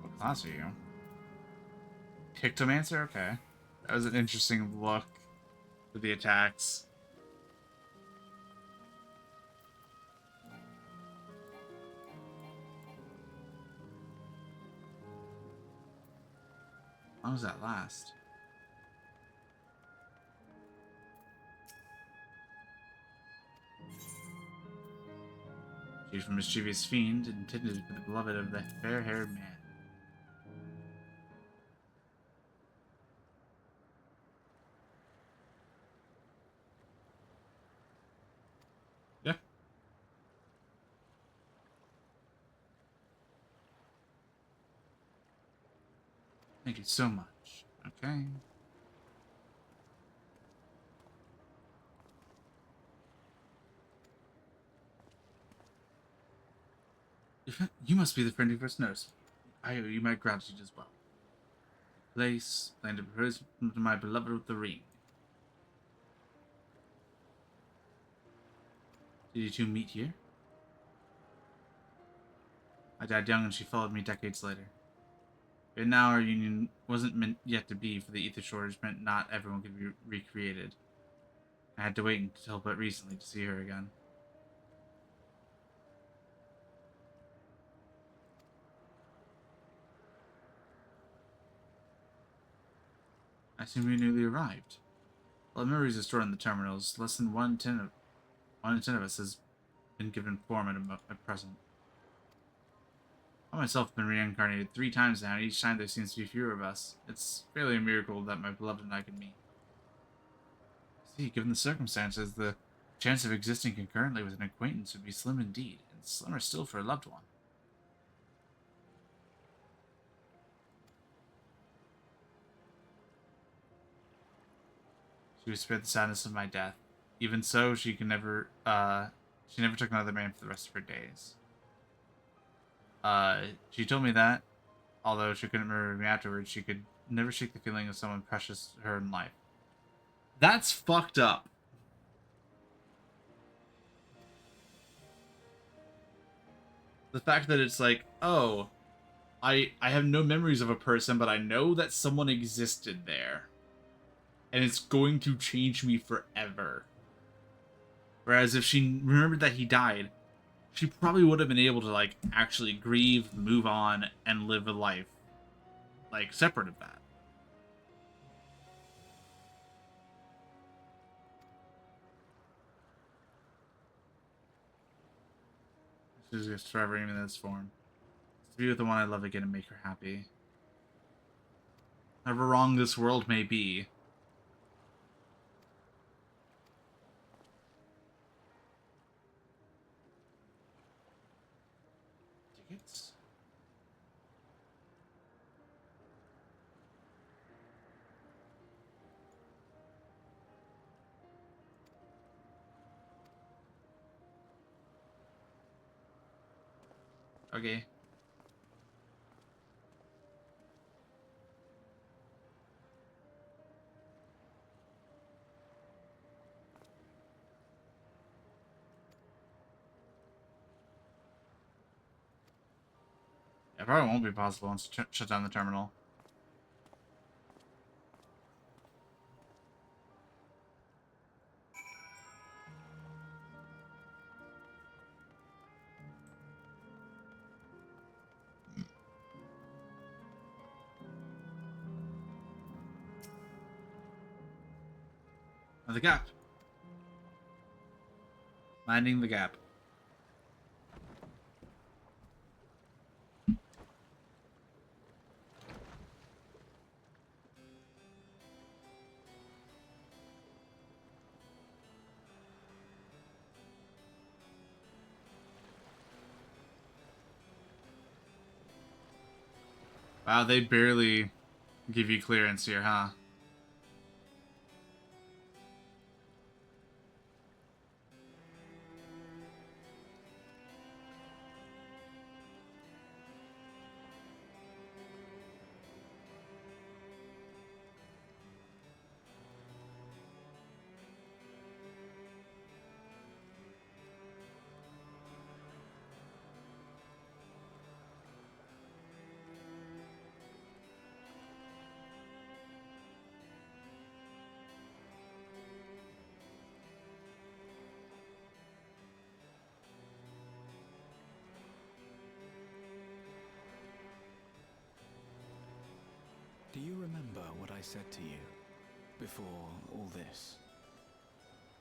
What class are you? Pictomancer? Okay. That was an interesting look for the attacks. How long does that last? She's from a mischievous fiend, intended for the beloved of the fair-haired man. Yeah. Thank you so much. Okay. You must be the friend who first noticed me. I owe you my gratitude as well. Place, plan to propose to my beloved with the ring. Did you two meet here? I died young and she followed me decades later. But now our union wasn't meant yet to be, for the ether shortage meant not everyone could be recreated. I had to wait until but recently to see her again. I assume you newly arrived. Well, memories are stored in the terminals. Less than 1 in 10 of us has been given form at present. I myself have been reincarnated 3 times now, and each time there seems to be fewer of us. It's fairly a miracle that my beloved and I can meet. See, given the circumstances, the chance of existing concurrently with an acquaintance would be slim indeed, and slimmer still for a loved one. She was spared the sadness of my death. Even so, she never took another man for the rest of her days. She told me that, although she couldn't remember me afterwards, she could never shake the feeling of someone precious to her in life. That's fucked up. The fact that it's like, oh, I have no memories of a person, but I know that someone existed there. And it's going to change me forever. Whereas if she remembered that he died, she probably would have been able to, like, actually grieve, move on, and live a life, like, separate of that. She's just forever even in this form. To be with the one I love again and make her happy. However wrong this world may be. Tickets? Okay. It probably won't be possible once you shut down the terminal. The gap. Minding the gap. Wow, they barely give you clearance here, huh? Do you remember what I said to you before all this?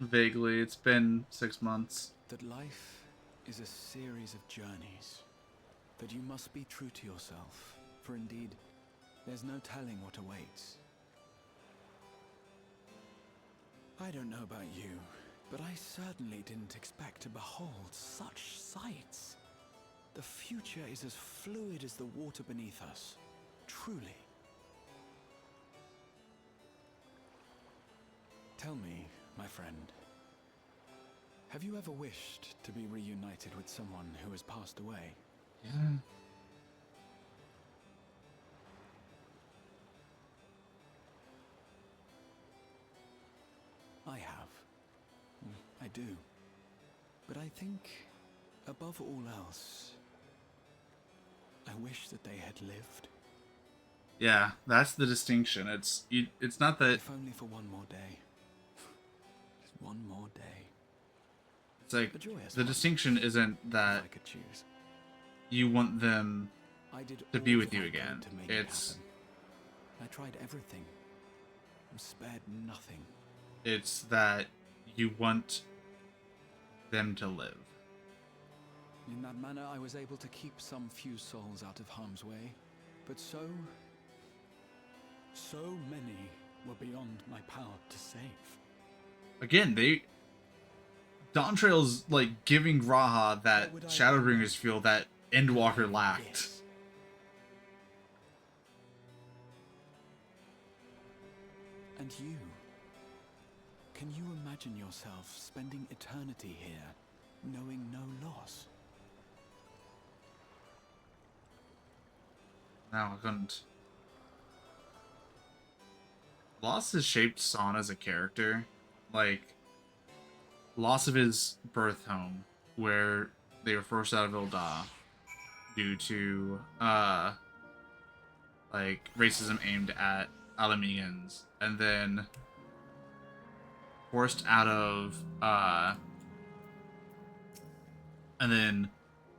Vaguely, it's been 6 months. That life is a series of journeys. That you must be true to yourself, for indeed, there's no telling what awaits. I don't know about you, but I certainly didn't expect to behold such sights. The future is as fluid as the water beneath us, truly. Tell me, my friend, have you ever wished to be reunited with someone who has passed away? Yeah. I have. I do. But I think, above all else, I wish that they had lived. Yeah, that's the distinction. It's not that. If only for one more day. Just one more day. It's like the distinction isn't that I could choose. You want them I did to be all with that you I again. could to make It's it happen. I tried everything. And spared nothing. It's that you want them to live. In that manner, I was able to keep some few souls out of harm's way, but so many were beyond my power to save. Again, Dawntrail's like giving Raha that Shadowbringers feel that Endwalker lacked. Yes. And you? Can you imagine yourself spending eternity here, knowing no loss? No, I couldn't. Loss has shaped Son as a character. Like, loss of his birth home, where they were forced out of Ilda due to, like, racism aimed at Alamegans, and then forced out of, and then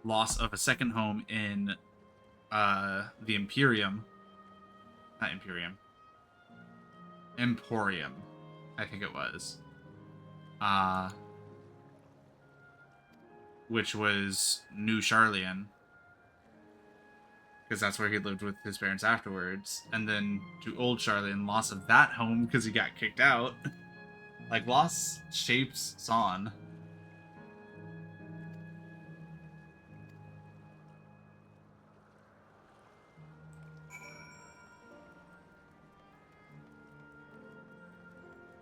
loss of a second home in the Imperium. Not Imperium. Emporium, I think it was. Which was New Charlian. Because that's where he lived with his parents afterwards. And then to Old Charlian, loss of that home because he got kicked out. Like, loss shapes Son.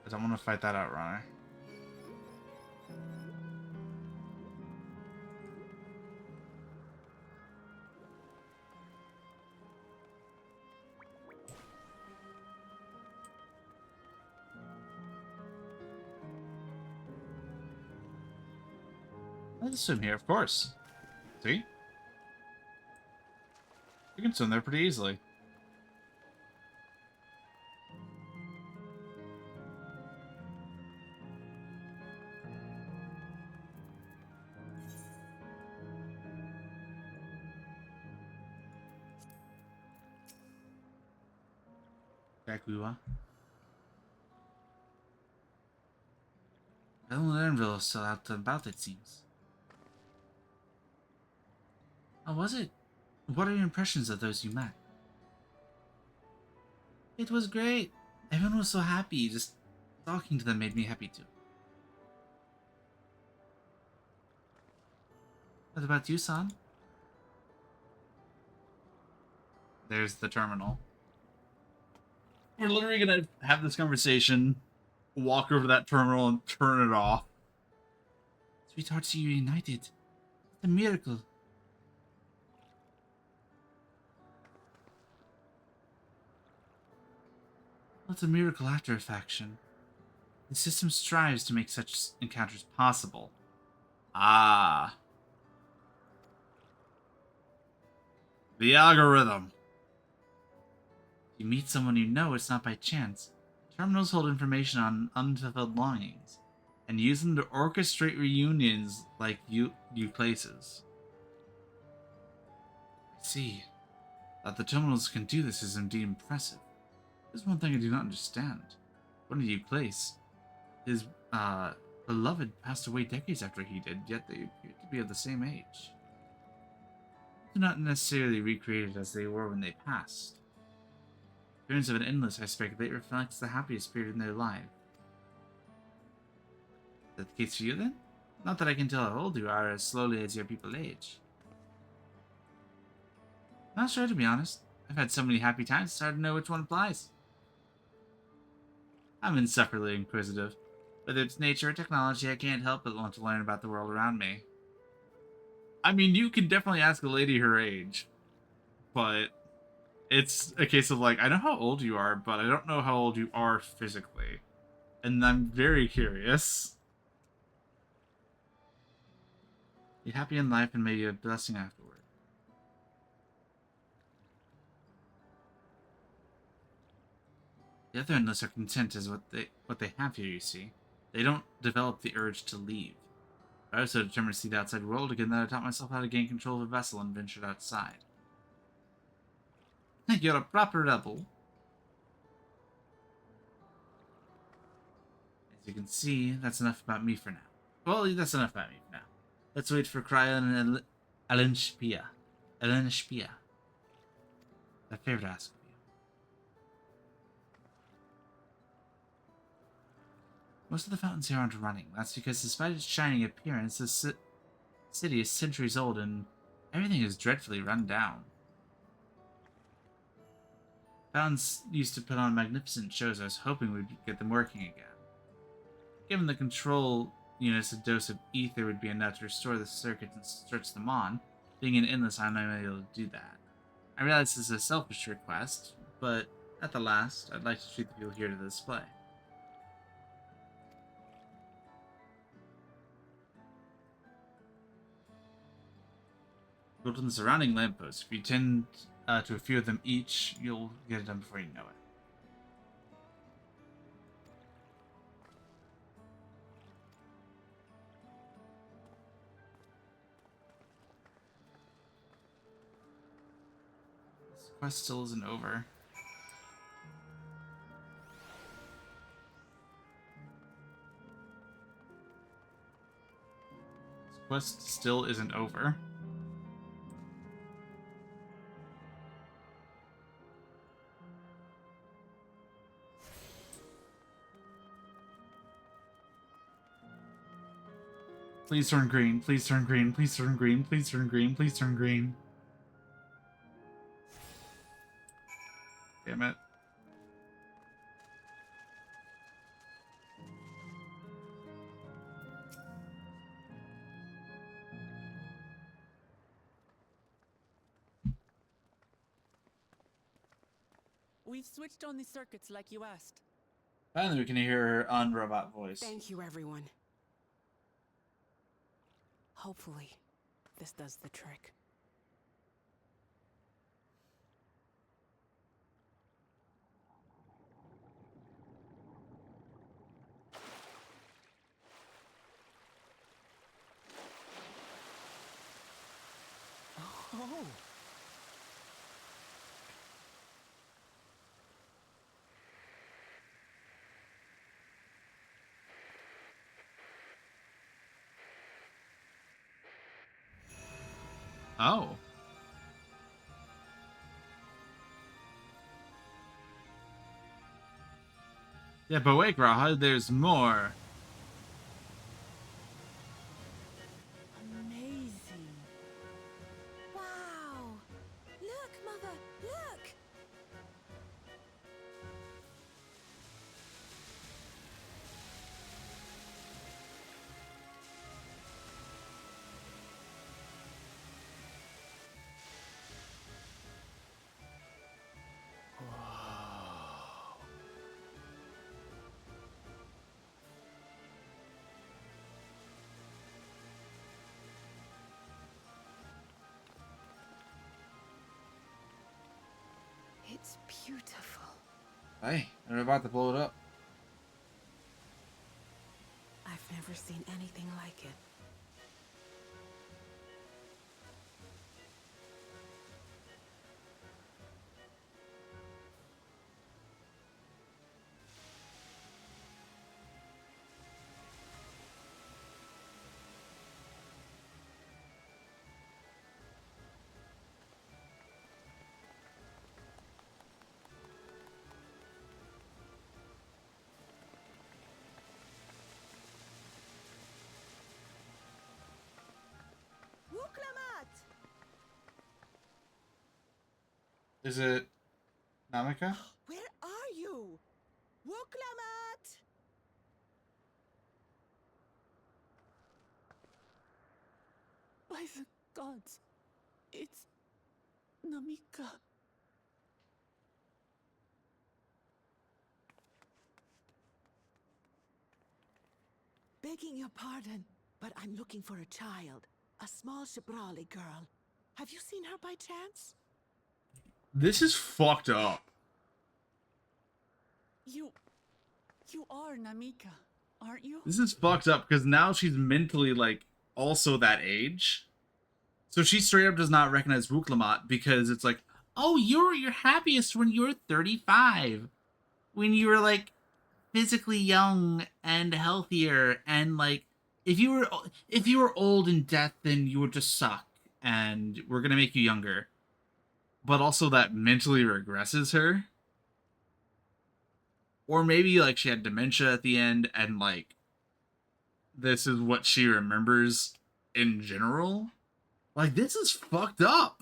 I don't want to fight that outrunner. Let's swim here, of course. See? You can swim there pretty easily. Jaguar. Well, Ernville is still out and about, it seems. How was it? What are your impressions of those you met? It was great. Everyone was so happy. Just talking to them made me happy too. What about you, Son? There's the terminal. We're literally gonna have this conversation, walk over to that terminal, and turn it off. Sweethearts, you united. It's a miracle. What's a miracle after a faction? The system strives to make such encounters possible. Ah. The algorithm. You meet someone you know, it's not by chance. Terminals hold information on unfulfilled longings, and use them to orchestrate reunions like you places. I see. That the terminals can do this is indeed impressive. There's one thing I do not understand. One of you place. His beloved passed away decades after he did, yet they appear to be of the same age. They're not necessarily recreated as they were when they passed. The appearance of an endless, I speculate, reflects the happiest period in their life. Is that the case for you, then? Not that I can tell how old you are as slowly as your people age. Not sure, to be honest. I've had so many happy times, it's hard to know which one applies. I'm insufferably inquisitive. Whether it's nature or technology, I can't help but want to learn about the world around me. I mean, you can definitely ask a lady her age, but it's a case of like, I know how old you are, but I don't know how old you are physically. And I'm very curious. Be happy in life and maybe a blessing afterward. The other endless are content as what they have here, you see. They don't develop the urge to leave. I was so determined to see the outside world again that I taught myself how to gain control of a vessel and ventured outside. You're a proper rebel. As you can see, that's enough about me for now. Well, that's enough about me for now. Let's wait for Cryon and Alenspia. A favor to ask of you. Most of the fountains here aren't running. That's because despite its shining appearance, this city is centuries old and everything is dreadfully run down. Fountains used to put on magnificent shows. I was hoping we'd get them working again. Given the control units, a dose of ether would be enough to restore the circuits and stretch them on. Being an endless, I'm not able to do that. I realize this is a selfish request, but at the last, I'd like to treat the people here to the display. Go to the surrounding lampposts. If you tend to a few of them each, you'll get it done before you know it. Quest still isn't over. This quest still isn't over. Please turn green. Please turn green. Please turn green. Please turn green. Please turn green. Damn it. We've switched on the circuits like you asked. Finally, we can hear her unrobot voice. Thank you, everyone. Hopefully, this does the trick. Oh. Oh. Yeah, but wait, Graha, there's more. Amazing. Wow! Look, Mother, look! It's beautiful. Hey, they're about to blow it up. I've never seen anything like it. Is it Namika? Where are you? Wuklamat! By the gods, it's Namika. Begging your pardon, but I'm looking for a child. A small Shibrali girl. Have you seen her by chance? This is fucked up. You are Namika, aren't you? This is fucked up because now she's mentally, like, also that age. So she straight up does not recognize Wuklamat because it's like, oh, you were your happiest when you were 35. When you were, like, physically young and healthier, and, like, if you were old in death, then you would just suck, and we're gonna make you younger. But also that mentally regresses her. Or maybe, like, she had dementia at the end, and, like, this is what she remembers in general. Like, this is fucked up.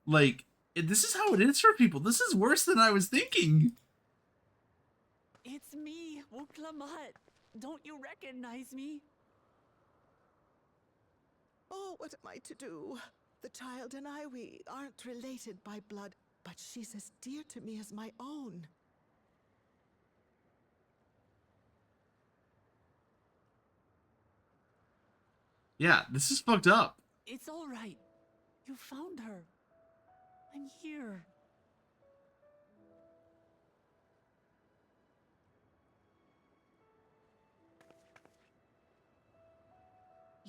Like, this is how it is for people. This is worse than I was thinking. It's me, Wuklamat. Don't you recognize me? Oh, what am I to do? The child and I, we aren't related by blood, but she's as dear to me as my own. Yeah, this is fucked up. It's all right. You found her. I'm here.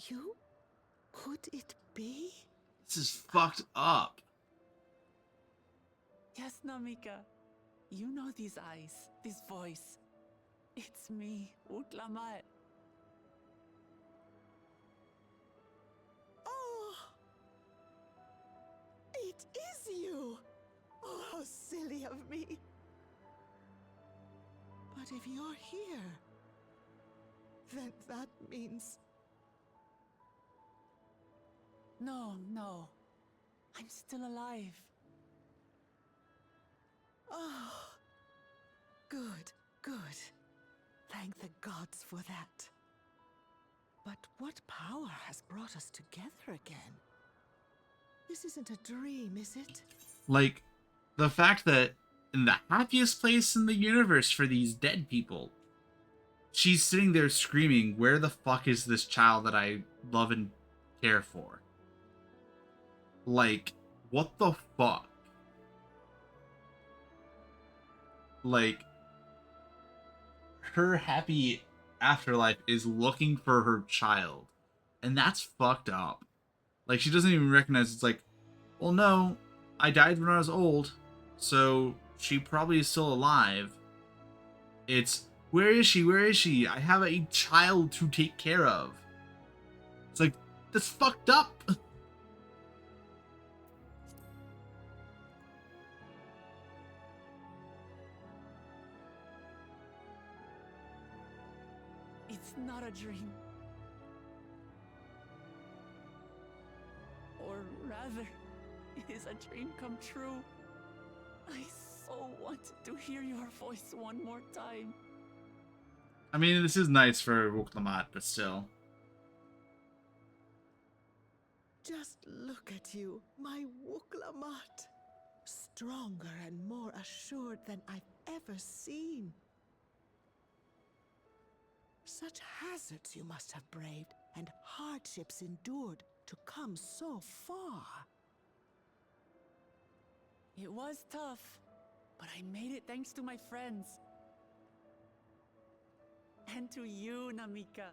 You? Could it be? This is fucked up. Yes, Namika. You know these eyes, this voice. It's me, Uklamat. Oh! It is you! Oh, how silly of me. But if you're here, then that means... No, no. I'm still alive. Oh, good, good. Thank the gods for that. But what power has brought us together again? This isn't a dream, is it? Like, the fact that in the happiest place in the universe for these dead people, she's sitting there screaming, where the fuck is this child that I love and care for? Like, what the fuck? Like, her happy afterlife is looking for her child. And that's fucked up. Like, she doesn't even recognize it's like, well, no, I died when I was old, so she probably is still alive. It's, where is she? Where is she? I have a child to take care of. It's like, that's fucked up. It's not a dream. Or rather, it is a dream come true. I so wanted to hear your voice one more time. I mean, this is nice for Wuklamat, but still. Just look at you, my Wuklamat. Stronger and more assured than I've ever seen. Such hazards you must have braved, and hardships endured to come so far. It was tough, but I made it thanks to my friends. And to you, Namika.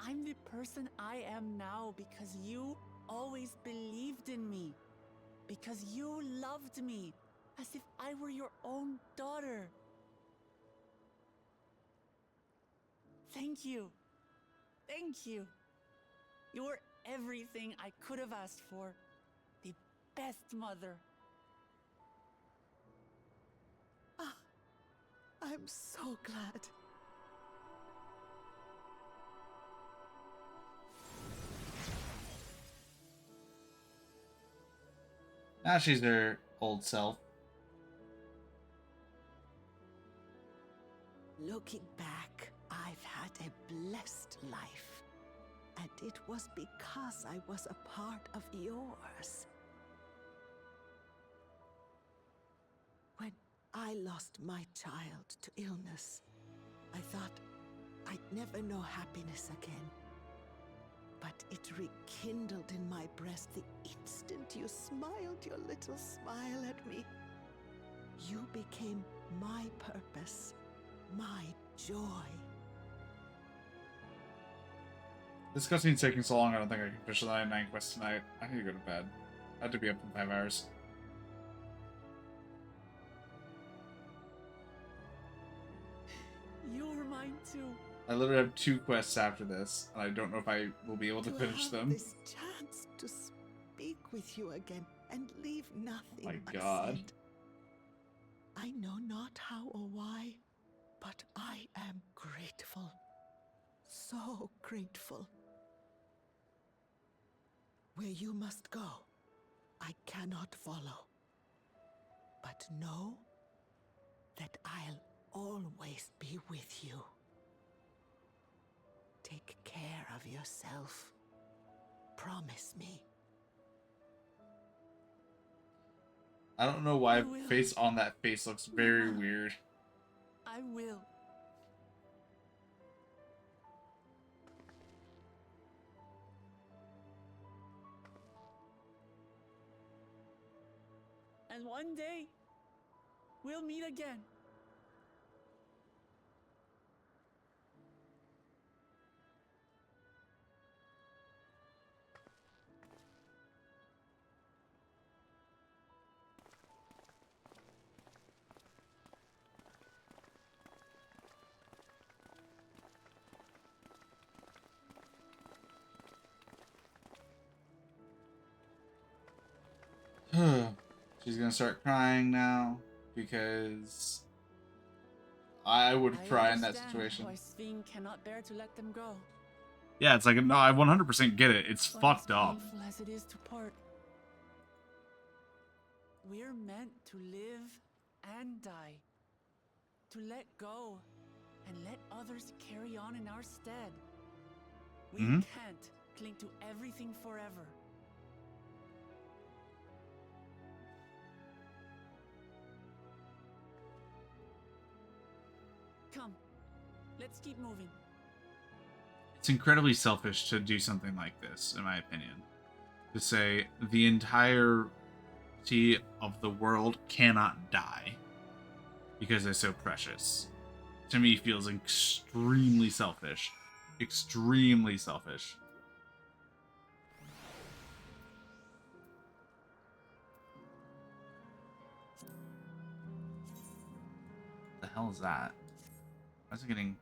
I'm the person I am now because you always believed in me. Because you loved me as if I were your own daughter. Thank you. Thank you. You were everything I could have asked for. The best mother. Ah, I'm so glad. Now she's her old self. Looking back, I've had a blessed life. And it was because I was a part of yours. When I lost my child to illness, I thought I'd never know happiness again. But it rekindled in my breast the instant you smiled your little smile at me. You became my purpose, my joy. This cutscene's taking so long, I don't think I can finish the 99 quest tonight. I need to go to bed. I had to be up in 5 hours. You were mine too. I literally have 2 quests after this, and I don't know if I will be able to finish them. This chance to speak with you again and leave nothing My unsaid. God. I know not how or why, but I am grateful. So grateful. Where you must go, I cannot follow. But know that I'll always be with you. Take care of yourself. Promise me. I don't know why face on that face looks very weird. I will. And one day, we'll meet again. She's gonna start crying now because I would cry in that situation. Why Sven cannot bear to let them go. Yeah, it's like, no, I 100% get it. It's But fucked as up. painful as it is to part, we're meant to live and die. To let go and let others carry on in our stead. We can't cling to everything forever. Come, let's keep moving. It's incredibly selfish to do something like this, in my opinion. To say the entirety of the world cannot die because they're so precious. To me, feels extremely selfish. Extremely selfish. What the hell is that? Why is it getting...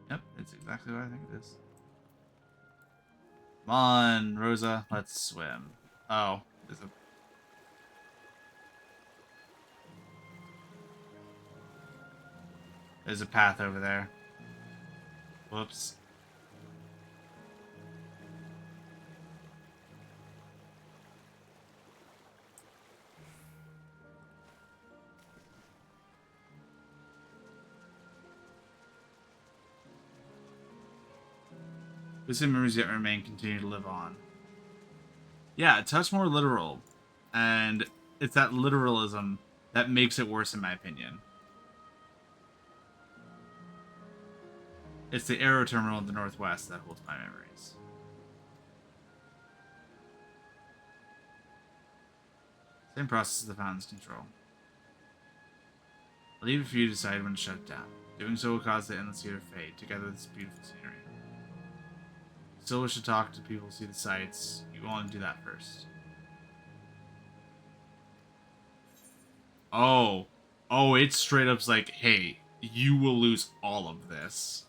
Yep, it's exactly what I think it is. Come on, Rosa, let's swim. Oh, there's a path over there. Whoops. Wisdom memories yet remain continue to live on. Yeah, a touch more literal. And it's that literalism that makes it worse, in my opinion. It's the aero terminal in the northwest that holds my memories. Same process as the fountain's control. I'll leave it for you to decide when to shut it down. Doing so will cause the endless year to fade, together with this beautiful scenery. If you still wish to talk to people, see the sights, you want to do that first. Oh, it's straight up like, hey, you will lose all of this.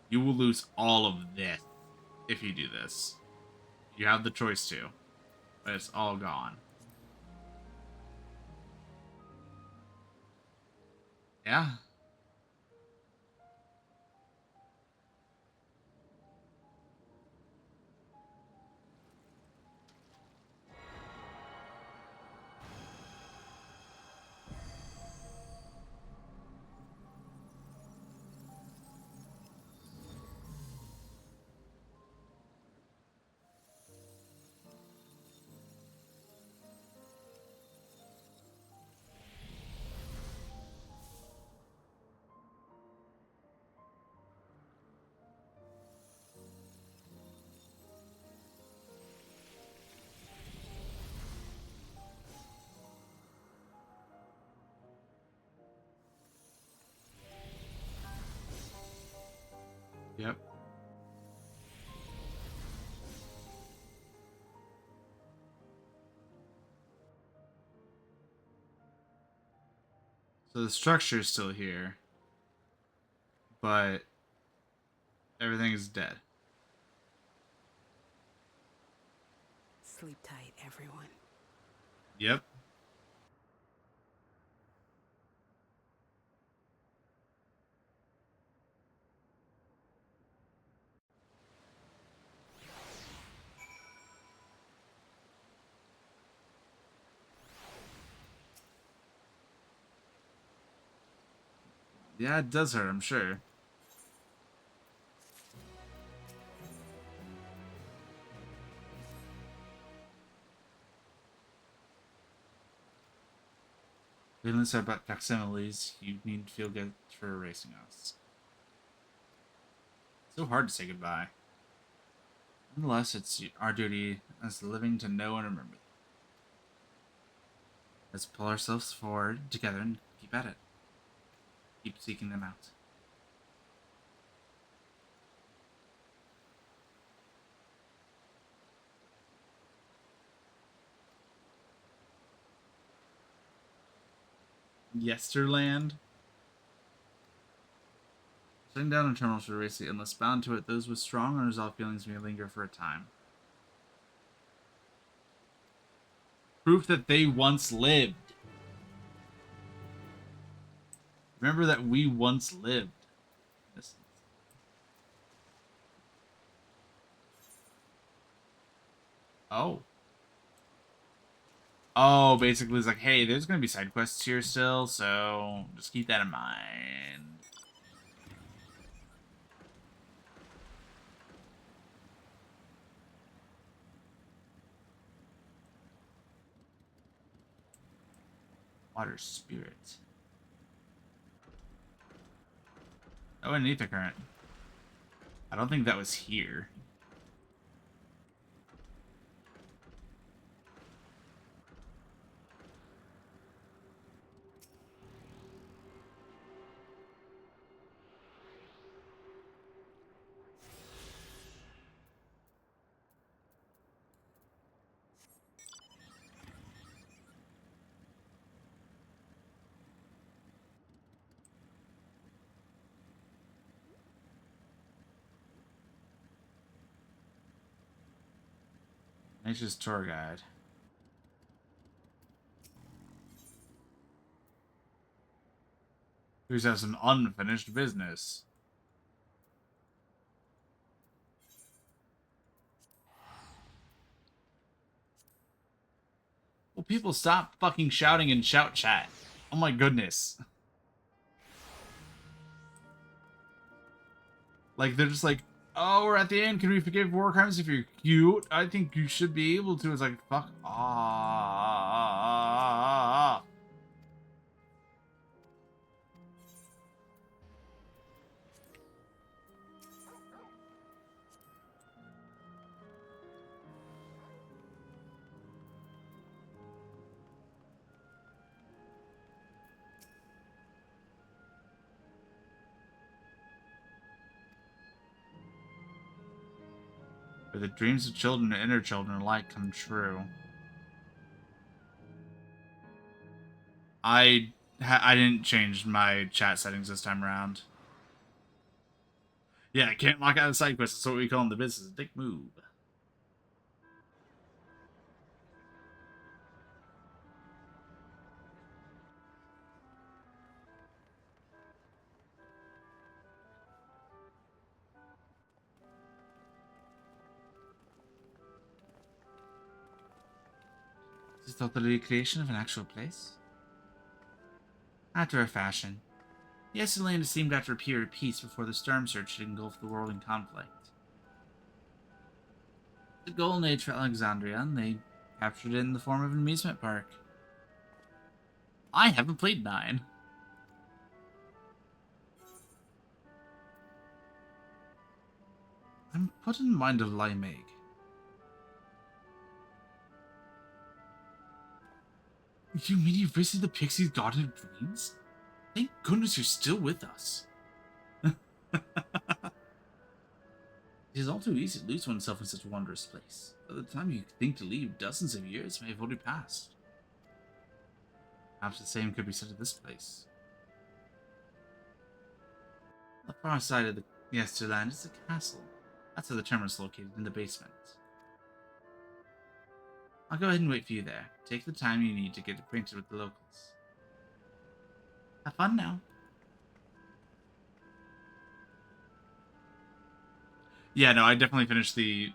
You will lose all of this if you do this. You have the choice to, but it's all gone. Yeah. Yep. So the structure is still here, but everything is dead. Sleep tight, everyone. Yep. Yeah, it does hurt, I'm sure. Feeling sad about facsimiles, you need to feel good for erasing us. So hard to say goodbye. Nonetheless, it's our duty as the living to know and remember them. Let's pull ourselves forward together and keep at it. Keep seeking them out. Yesterland? Sitting down in terminal should erase the illness. Bound to it, those with strong unresolved feelings may linger for a time. Proof that they once lived. Remember that we once lived. Oh. Oh, basically it's like, hey, there's going to be side quests here still, so just keep that in mind. Water spirit. Oh, an ether current. I don't think that was here. Nature's tour guide. Who's has some unfinished business. Well, people stop fucking shouting in shout chat. Oh my goodness. Like, they're just like, oh, we're at the end. Can we forgive war crimes if you're cute? I think you should be able to. It's like, fuck off. Where the dreams of children and inner children alike come true. I didn't change my chat settings this time around. Yeah, I can't lock out the side quests. That's what we call them. The business. Dick move. Is this thought the recreation of an actual place? After a fashion. The Esselanda seemed after a period of peace before the storm surge had engulfed the world in conflict. The golden age for Alexandria, and they captured it in the form of an amusement park. I haven't played 9. I'm put in mind of Limeg. You mean you've visited the Pixie's Garden of Dreams? Thank goodness you're still with us. It is all too easy to lose oneself in such a wondrous place. By the time you think to leave, dozens of years may have already passed. Perhaps the same could be said of this place. On the far side of the Yesterland is a castle. That's where the terminus is located, in the basement. I'll go ahead and wait for you there. Take the time you need to get acquainted with the locals. Have fun now. Yeah, no, I definitely finished the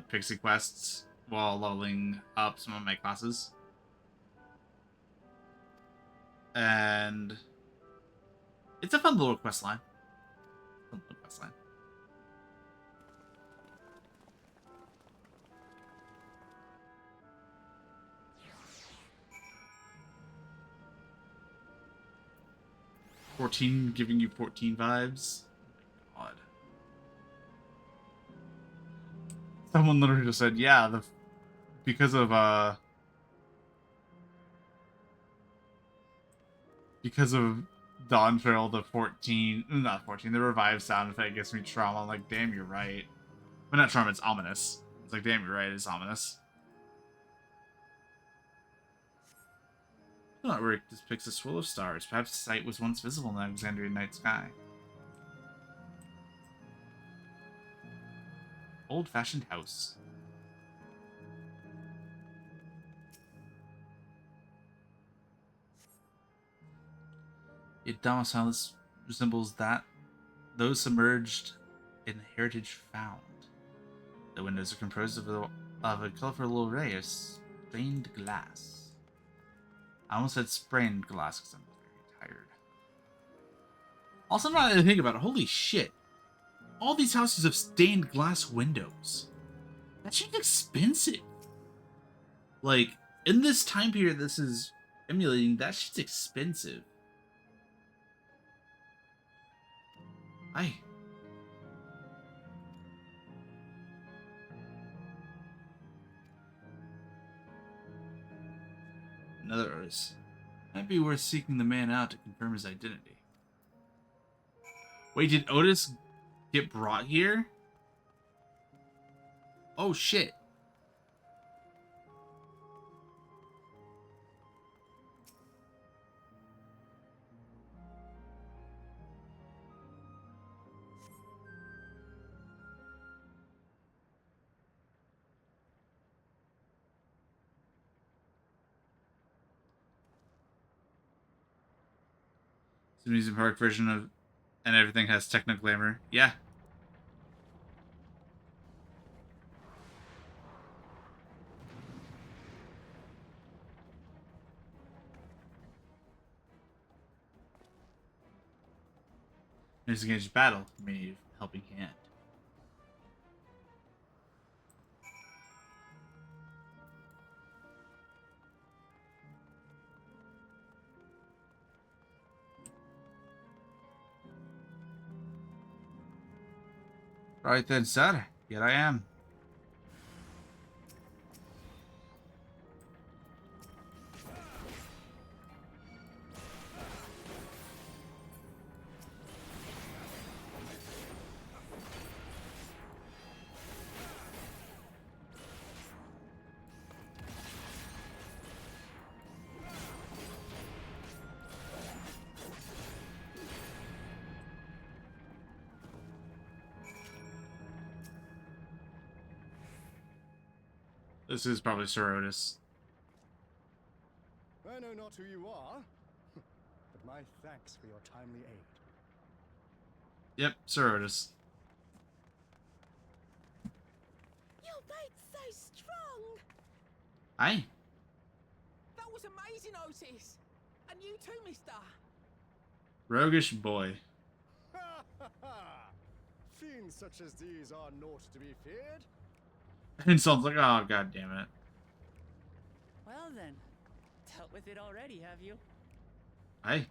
Pixie quests while leveling up some of my classes. And it's a fun little quest line. Fun little quest line. "14 giving you 14 vibes." Oh my god. Someone literally just said, yeah, because of Dawntrail, the revive sound effect gives me trauma. I'm like, damn, you're right. But not trauma, it's ominous. It's like, damn, you're right, it's ominous. The artwork depicts a swirl of stars. Perhaps the site was once visible in the Alexandrian night sky. Old-fashioned house. It domicile resembles that those submerged in heritage found. The windows are composed of a colorful array of stained glass. I almost said sprained glass because I'm very tired. Also, now that I think about it, holy shit. All these houses have stained glass windows. That shit's expensive. Like, in this time period this is emulating, that shit's expensive. Aye. Another Otis. Might be worth seeking the man out to confirm his identity. Wait, did Otis get brought here? Oh shit. The amusement park version of and everything has techno glamour. Yeah. There's engaged battle. Maybe helping hand. Right then, sir. Here I am. This is probably Sir Otis. I know not who you are, but my thanks for your timely aid. Yep, Sir Otis. Your bait's so strong. Aye. That was amazing, Otis. And you too, mister. Roguish boy. Ha ha ha! Fiends such as these are naught to be feared. And sounds like, oh god damn it. Well then, dealt with it already, have you? Aye.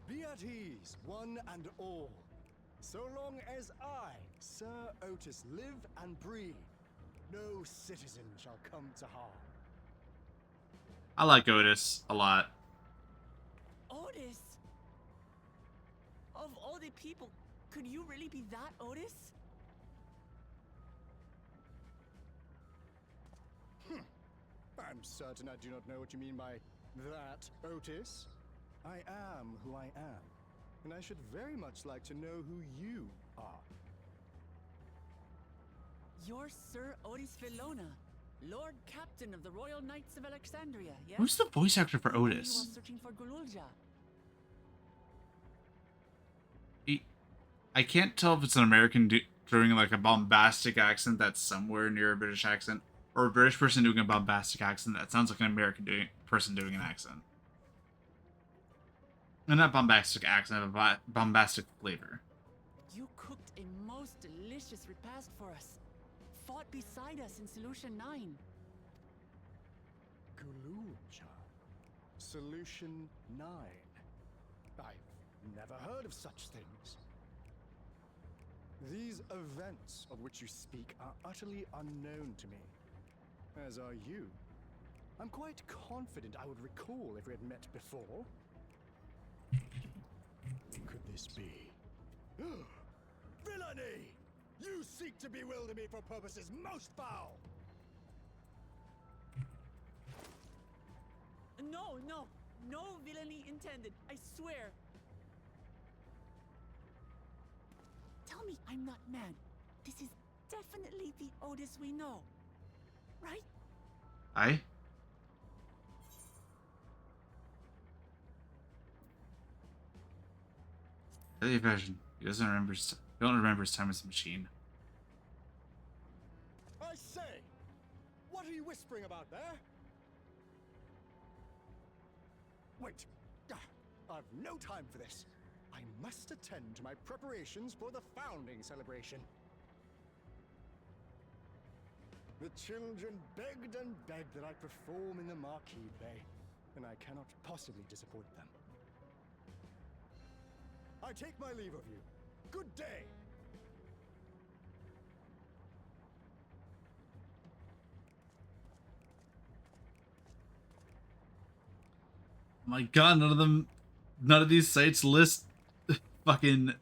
Be at ease, one and all. So long as I, Sir Otis, live and breathe, no citizen shall come to harm. I like Otis a lot. Otis? Of all the people, could you really be that Otis? I'm certain I do not know what you mean by that, Otis. I am who I am, and I should very much like to know who you are. You're Sir Otis Villona, Lord Captain of the Royal Knights of Alexandria, yes? Who's the voice actor for You were Otis? searching for Gululja. I can't tell if it's an American doing like a bombastic accent that's somewhere near a British accent, or a British person doing a bombastic accent that sounds like an American person doing an accent. And not bombastic accent, but bombastic flavor. You cooked a most delicious repast for us. Fought beside us in Solution 9. Gululja. Solution 9. I've never heard of such things. These events of which you speak are utterly unknown to me, as are you. I'm quite confident I would recall if we had met before. Could this be? Villainy! You seek to bewilder me for purposes most foul! No villainy intended, I swear. Tell me, me I'm not mad. This is definitely the Otis we know. Right? Aye. Early version. He doesn't remember. Don't remember his time as a machine. I say, what are you whispering about there? Wait, I've no time for this. I must attend to my preparations for the founding celebration. The children begged and begged that I perform in the marquee bay, and I cannot possibly disappoint them. I take my leave of you. Good day. My God, none of these sites list fucking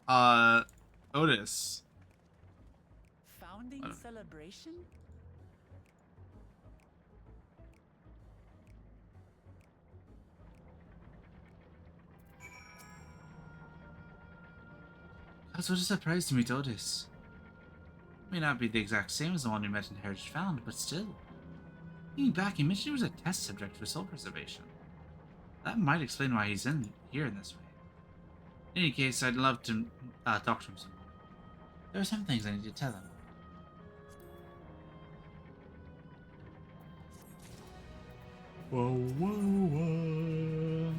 Otis. Founding celebration? That's what a surprise to meet Otis. May not be the exact same as the one we met in Heritage Found, but still. Thinking back, he mentioned he was a test subject for soul preservation. That might explain why he's here in this way. In any case, I'd love to talk to him some more. There are some things I need to tell him. Whoa, whoa, whoa.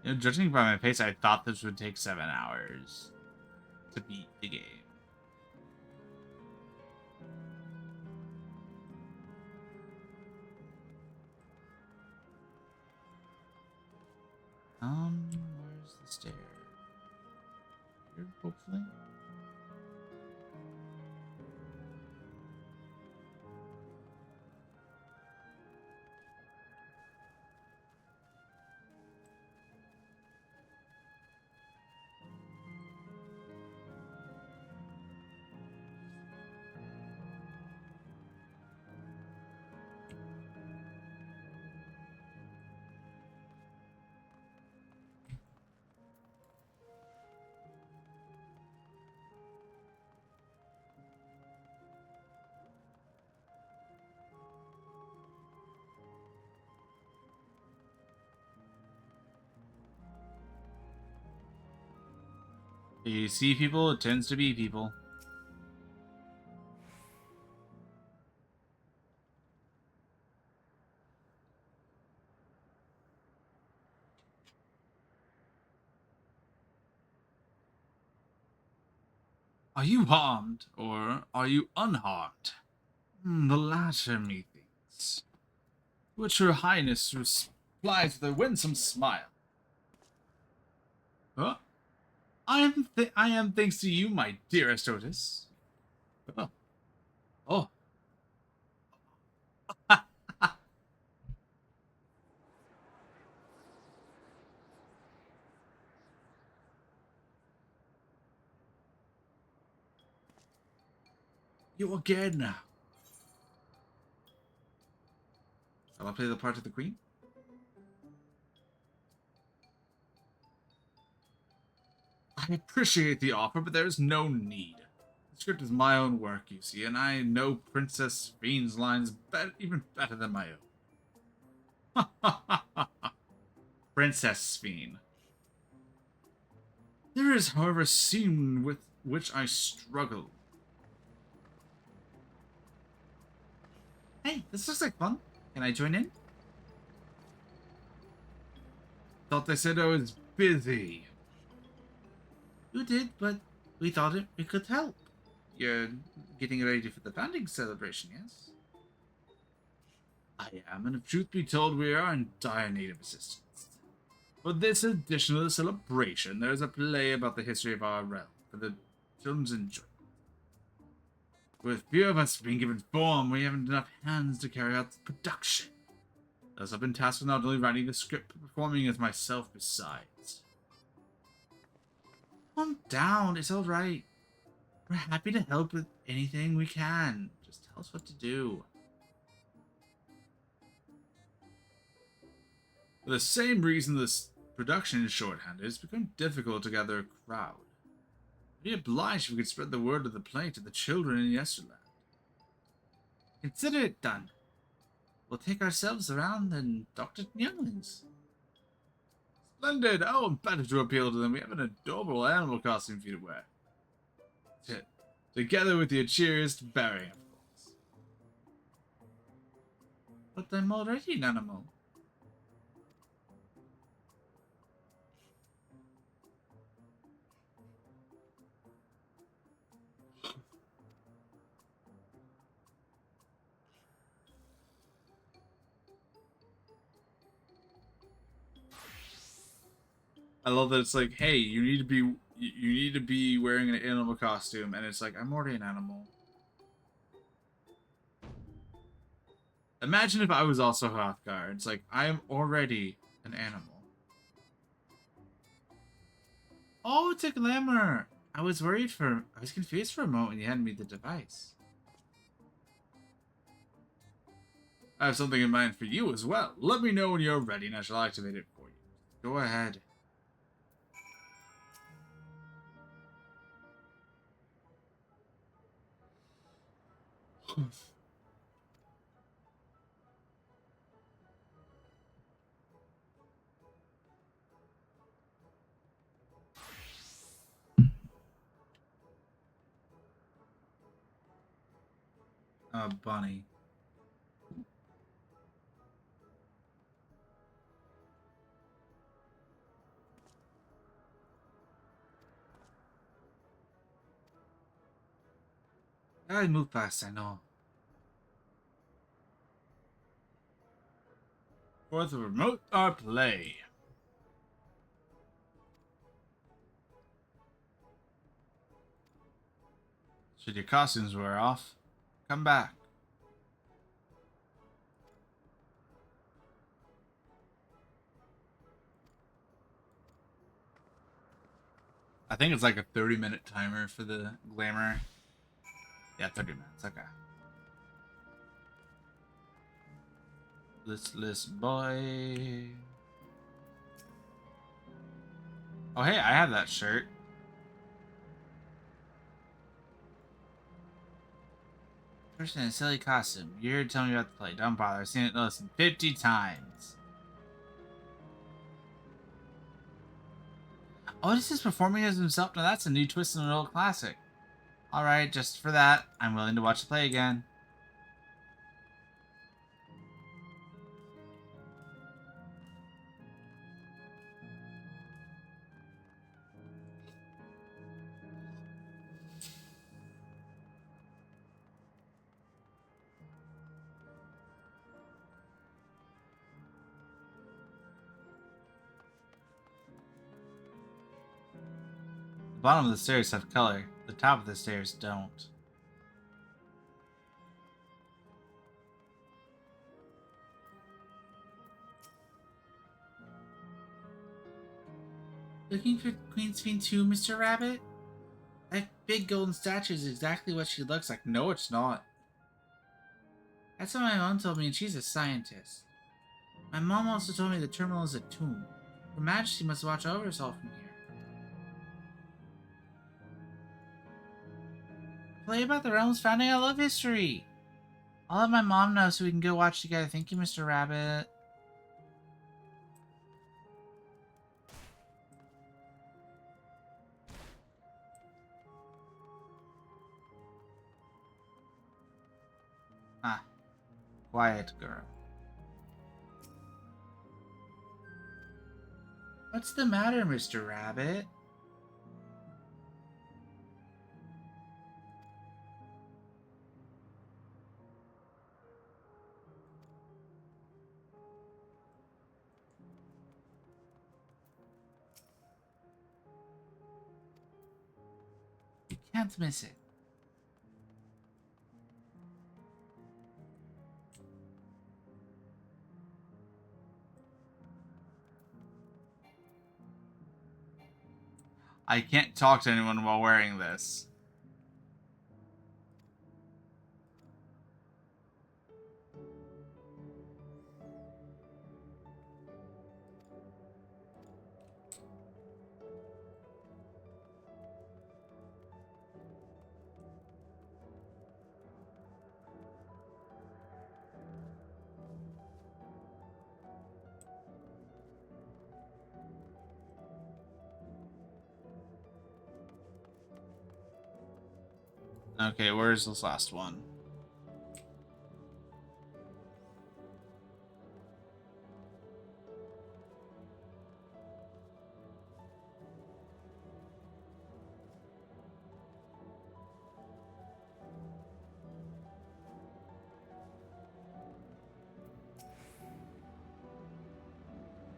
You know, judging by my pace, I thought this would take 7 hours to beat the game. Where's the stair? Here, hopefully. You see people, it tends to be people. Are you harmed, or are you unharmed? The latter, methinks. Which her highness replies with a winsome smile. Huh? I am thanks to you, my dearest Otis. Oh. Oh. You again. Shall I play the part of the queen? I appreciate the offer, but there is no need. The script is my own work, you see, and I know Princess Fiend's lines even better than my own. Princess Fiend. There is, however, a scene with which I struggle. Hey, this looks like fun. Can I join in? Thought they said I was busy. You did, but we thought it could help. You're getting ready for the founding celebration, yes? I am, and if truth be told, we are in dire need of assistance. For this edition of the celebration, there is a play about the history of our realm for the children's enjoyment. With few of us being given form, we haven't enough hands to carry out the production. Thus, I've been tasked with not only writing the script, but performing as myself besides. Calm down. It's all right. We're happy to help with anything we can. Just tell us what to do. For the same reason this production is shorthanded, it's become difficult to gather a crowd. I'd be obliged if we could spread the word of the play to the children in Yesterland. Consider it done. We'll take ourselves around and talk to younglings. Splendid! Oh, I'm better to appeal to them. We have an adorable animal costume for you to wear. Together with your cheeriest bearing, of course. But I'm already an animal. I love that it's like, hey, you need to be wearing an animal costume, and it's like, I'm already an animal. Imagine if I was also Hrothgar. It's like, I am already an animal. Oh, it's a glamour. I was confused for a moment when you handed me the device. I have something in mind for you as well. Let me know when you're ready and I shall activate it for you. Go ahead. Bunny. I move fast, I know. For the remote our play. Should your costumes wear off, come back. I think it's like a 30-minute timer for the glamour. Yeah, 30 minutes, okay. Listless boy. Oh, hey, I have that shirt. Person in a silly costume. You're here to tell me about the play. Don't bother. I've seen it less than 50 times. Oh, this is performing as himself? Now that's a new twist in an old classic. Alright, just for that, I'm willing to watch the play again. The bottom of the stairs have color. The top of the stairs don't. Looking for Queen's Fiend too, Mr. Rabbit? That big golden statue is exactly what she looks like. No, it's not. That's what my mom told me, and she's a scientist. My mom also told me the terminal is a tomb. Her Majesty must watch over us all from here. Play about the realm's founding. I love history. I'll let my mom know so we can go watch together. Thank you, Mr. Rabbit. Ah, quiet girl. What's the matter, Mr. Rabbit? You can't miss it. I can't talk to anyone while wearing this. Okay, where's this last one?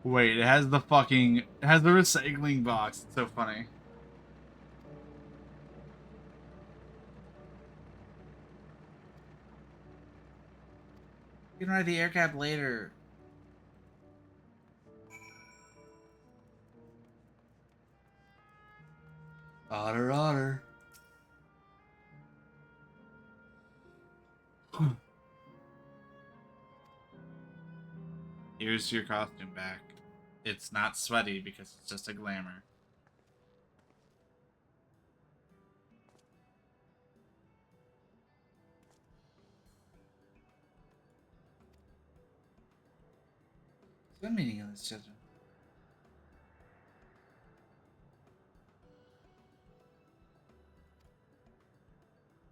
Wait, it has the recycling box. It's so funny. You can ride the air cap later. Otter, otter. Here's your costume back. It's not sweaty because it's just a glamour. What's the meaning of this, children?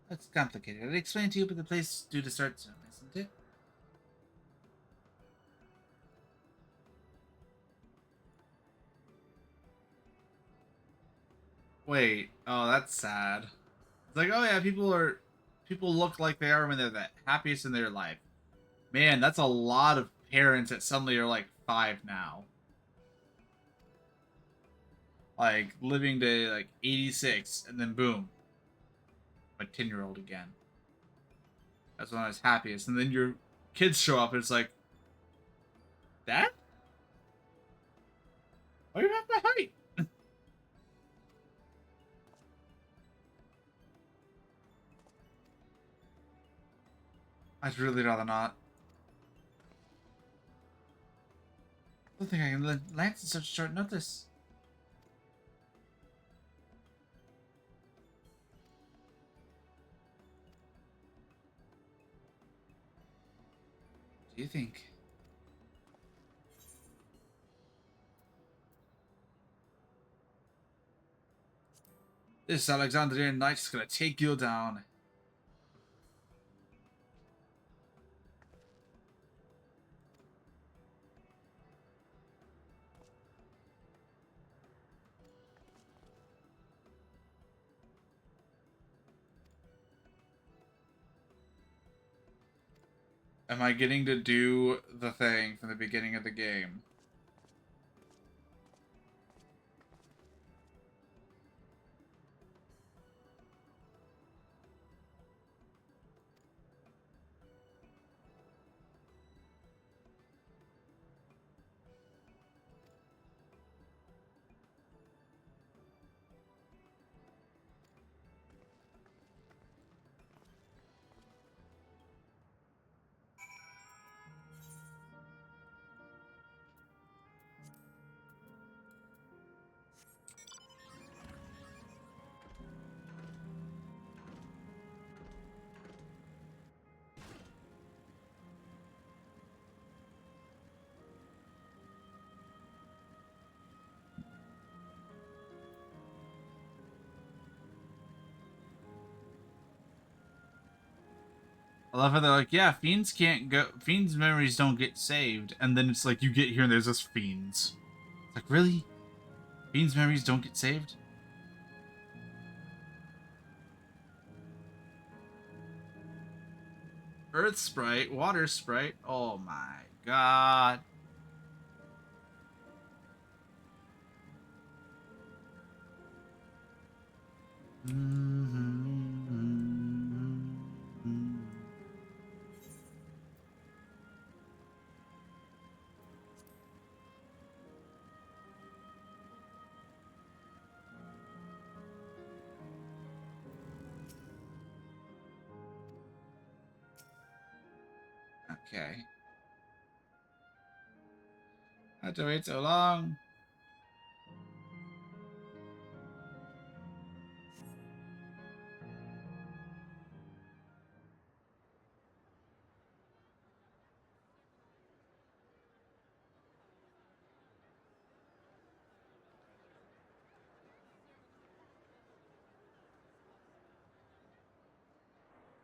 That's complicated. I'll explain to you, but the place is due to start soon, isn't it? Wait. Oh, that's sad. It's like, oh yeah, people look like they are when they're the happiest in their life. Man, that's a lot of parents that suddenly are like 5 now. Like living to like 86 and then boom. My 10-year-old again. That's when I was happiest. And then your kids show up and it's like, Dad? Why are you half my height? I'd really rather not. I don't think I can let Lance in such short notice. What do you think? This Alexandrian knight is gonna take you down. Am I getting to do the thing from the beginning of the game? I love how they're like, yeah, fiends can't go. Fiends' memories don't get saved, and then it's like you get here and there's this fiends. It's like, really? Fiends' memories don't get saved? Earth sprite, water sprite. Oh my god. Okay. I had to wait so long.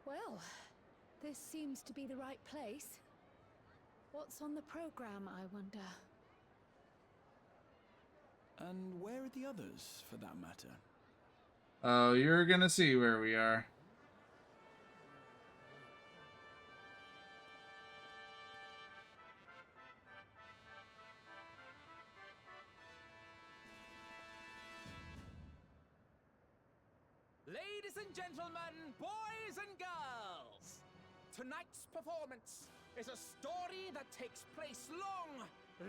Well, this seems to be the right place. What's on the program, I wonder? And where are the others, for that matter? Oh, you're gonna see where we are. Ladies and gentlemen, boys and girls, tonight's performance is a story that takes place long,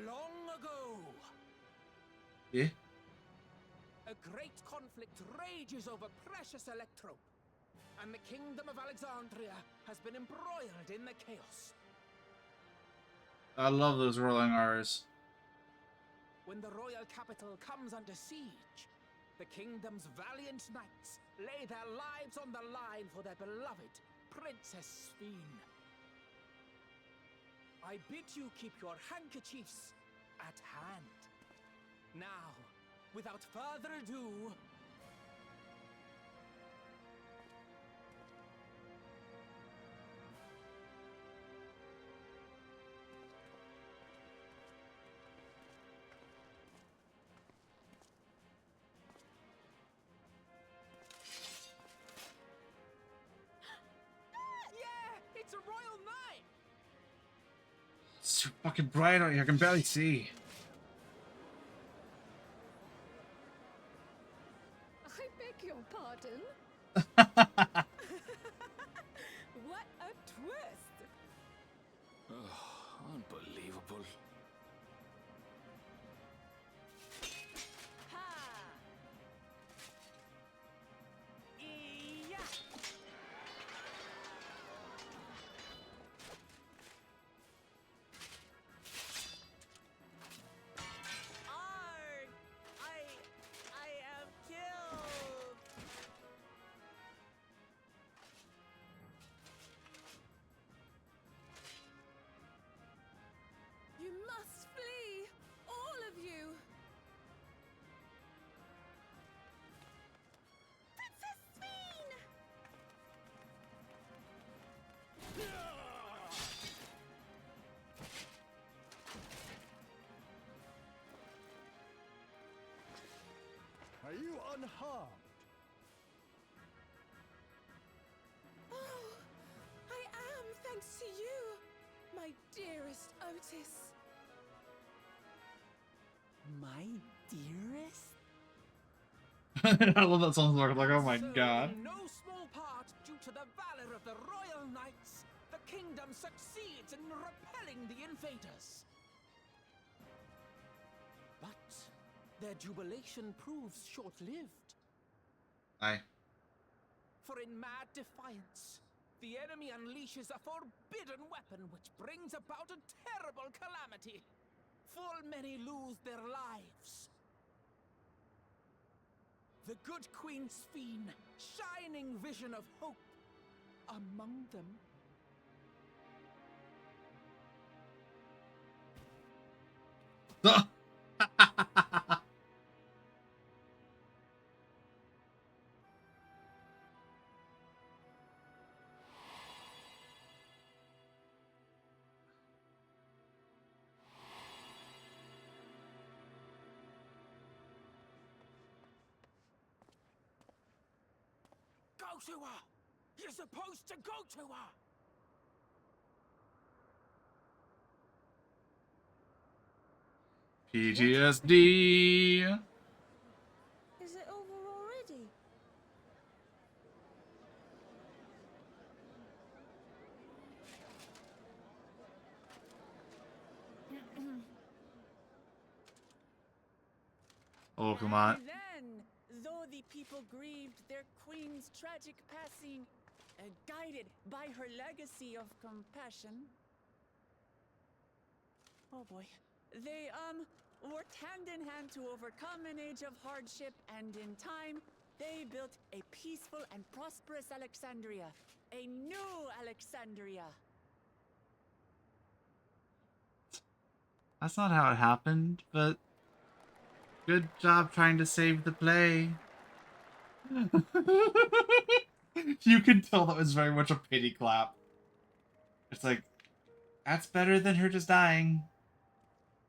long ago. Yeah? A great conflict rages over precious electrope, and the kingdom of Alexandria has been embroiled in the chaos. I love those rolling R's. When the royal capital comes under siege, the kingdom's valiant knights lay their lives on the line for their beloved Princess Sphene. I bid you keep your handkerchiefs at hand. Now, without further ado, yeah, it's a royal knight! It's so fucking bright out here, I can barely see. I beg your pardon? What a twist! Oh, unbelievable. I am killed! You must flee! All of you! Princess Sphene! Are you unharmed? Oh, I am, thanks to you, my dearest Otis. My dearest? I love that song. Like, oh my god. In no small part due to the valor of the royal knights, the kingdom succeeds in repelling the invaders. But their jubilation proves short-lived. Aye. For in mad defiance, the enemy unleashes a forbidden weapon which brings about a terrible calamity. Full many lose their lives. The good Queen Sphene, shining vision of hope, among them. Go to her! You're supposed to go to her! PTSD. Is it over already? Oh, come on. And then, though the people grieved their queen's tragic passing, guided by her legacy of compassion, Oh boy. They, worked hand in hand to overcome an age of hardship, and in time, they built a peaceful and prosperous Alexandria. A new Alexandria. That's not how it happened, but good job trying to save the play. You can tell that was very much a pity clap. It's like, that's better than her just dying.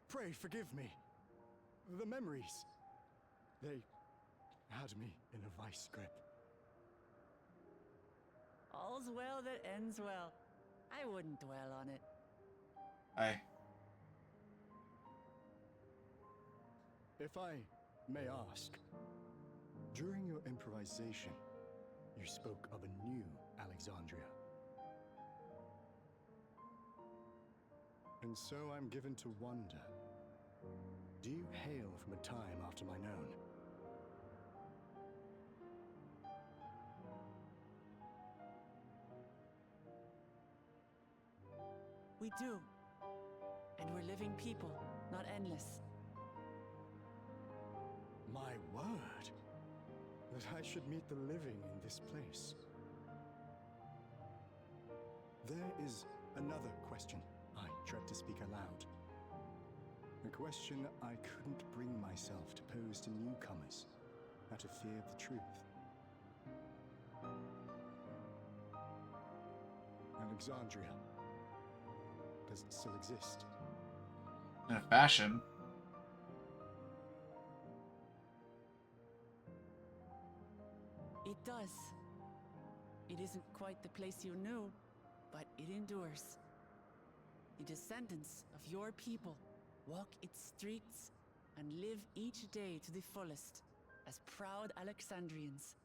Pray forgive me. The memories. They had me in a vice grip. All's well that ends well. I wouldn't dwell on it. Aye. If I may ask, during your improvisation, you spoke of a new Alexandria. And so I'm given to wonder, do you hail from a time after mine own? We do. And we're living people, not endless. My word! That I should meet the living in this place. There is another question I dread to speak aloud. A question I couldn't bring myself to pose to newcomers out of fear of the truth. Alexandria. Does it still exist? In a fashion. It does. It isn't quite the place you knew, but it endures. The descendants of your people walk its streets and live each day to the fullest as proud Alexandrians.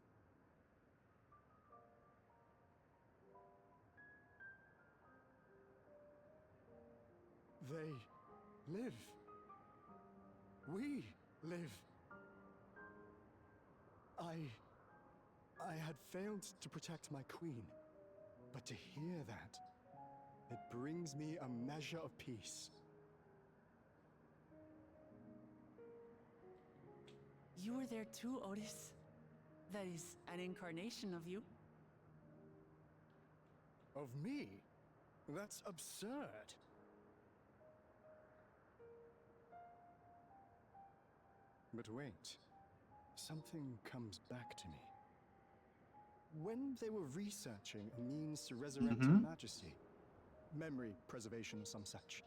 They live. We live. I had failed to protect my queen, but to hear that, it brings me a measure of peace. You were there too, Otis. That is an incarnation of you. Of me? That's absurd. But wait, something comes back to me. When they were researching a means to resurrect Her Majesty, memory preservation or some such,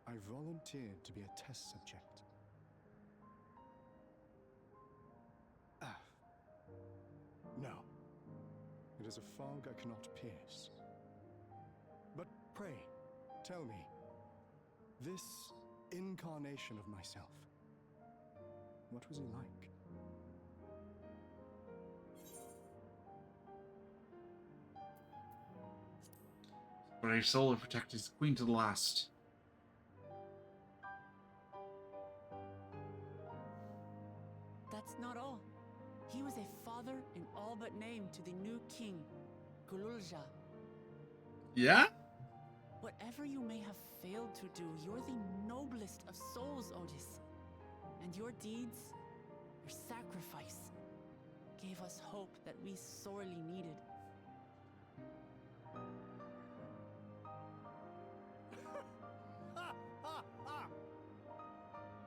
I volunteered to be a test subject. No. It is a fog I cannot pierce. But pray, tell me, this incarnation of myself, what was he like? But his soul will protect his queen to the last. That's not all. He was a father in all but name to the new king, Gululja. Yeah? Whatever you may have failed to do, you're the noblest of souls, Otis. And your deeds, your sacrifice, gave us hope that we sorely needed.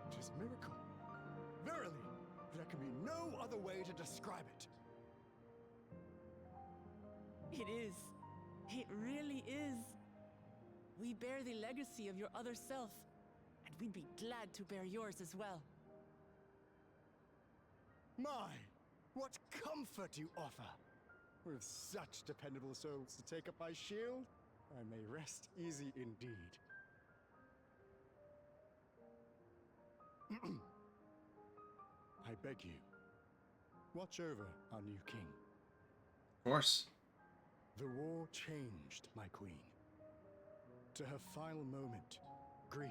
It is miracle. Verily, there can be no other way to describe it. It is. It really is. We bear the legacy of your other self, and we'd be glad to bear yours as well. My, what comfort you offer! With such dependable souls to take up my shield, I may rest easy indeed. I beg you, watch over our new king. Of course. The war changed my queen. To her final moment, grief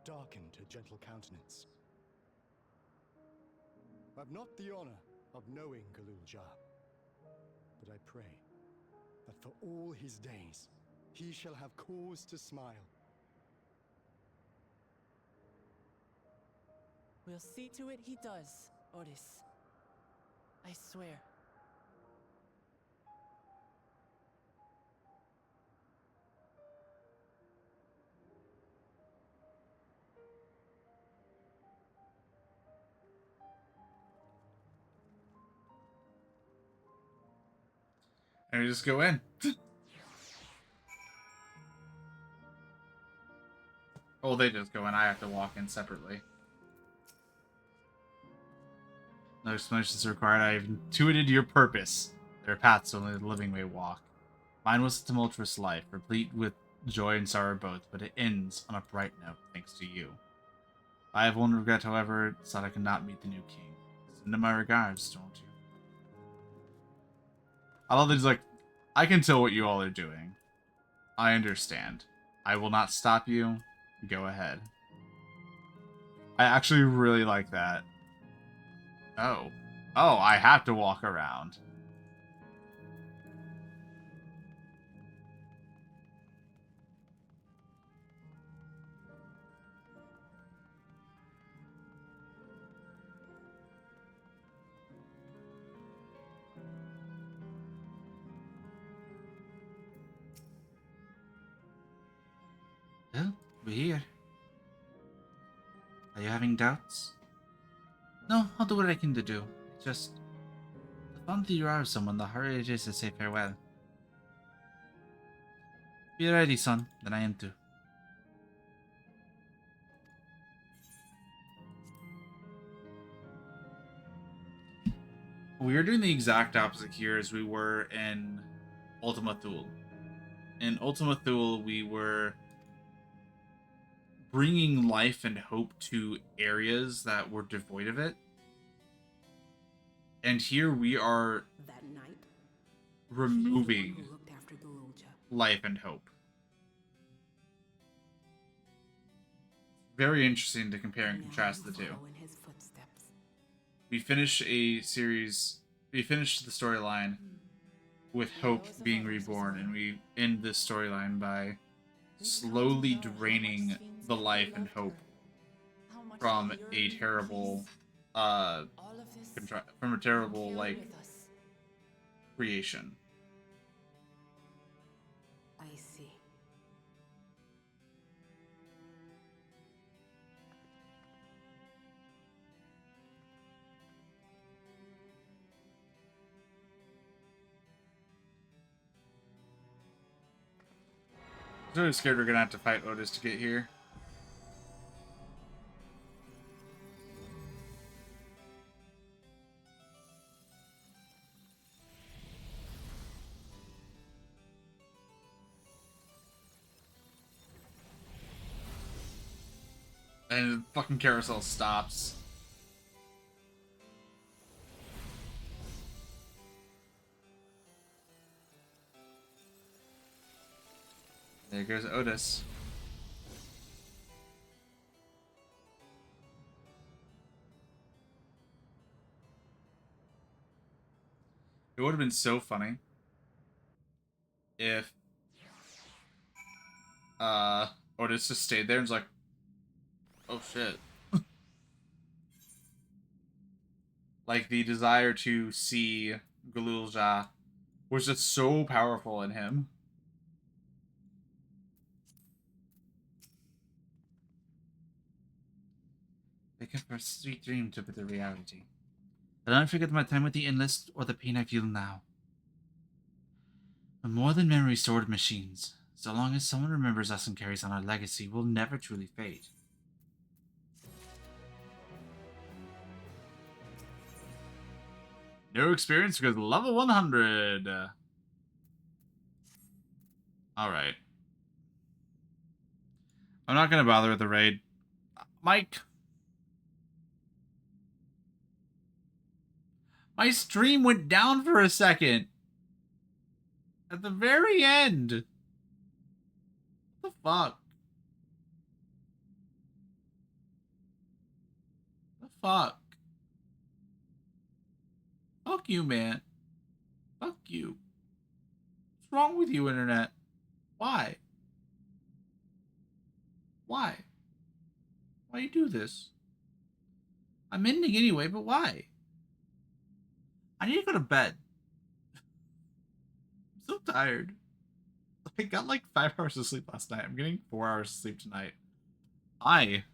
darkened her gentle countenance. I've not the honor of knowing Gululja, but I pray that for all his days, he shall have cause to smile. We'll see to it he does, Otis. I swear. And we just go in. Oh, they just go in. I have to walk in separately. No explanations required. I have intuited your purpose. There are paths only the living may walk. Mine was a tumultuous life, replete with joy and sorrow both, but it ends on a bright note, thanks to you. I have one regret, however, it's that I cannot meet the new king. Send him my regards, don't you? I love that he's like, I can tell what you all are doing. I understand. I will not stop you. Go ahead. I actually really like that. Oh. Oh, I have to walk around. Well, we're here. Are you having doubts? No, I'll do what I can to do. It's just, the fonder you are of someone, the harder it is to say farewell. Be ready, son. Then I am too. We are doing the exact opposite here as we were in Ultima Thule. In Ultima Thule, we were bringing life and hope to areas that were devoid of it. And here we are That night, removing who looked after Galulja. life and hope. Very interesting to compare and contrast the two. Follow in his footsteps. We finish a series, we finish the storyline with Hope being reborn, and we end this storyline by slowly draining the life and hope from a terrible, from a terrible, like, creation. I see. I'm really scared we're gonna have to fight Otis to get here. And the fucking carousel stops. There goes Otis. It would have been so funny if Otis just stayed there and was like, oh shit. Like, the desire to see Galulja was just so powerful in him. They can for a sweet dream to be the reality. I don't forget my time with the Endless or the pain I feel now. We're more than memory stored machines. So long as someone remembers us and carries on our legacy, we'll never truly fade. No experience because level 100. Alright. I'm not going to bother with the raid. Mike. My stream went down for a second. At the very end. What the fuck? The fuck? Fuck you, man. Fuck you. What's wrong with you, internet? Why? Why? Why you do this? I'm ending anyway, but why? I need to go to bed. I'm so tired. I got like 5 hours of sleep last night. I'm getting 4 hours of sleep tonight. I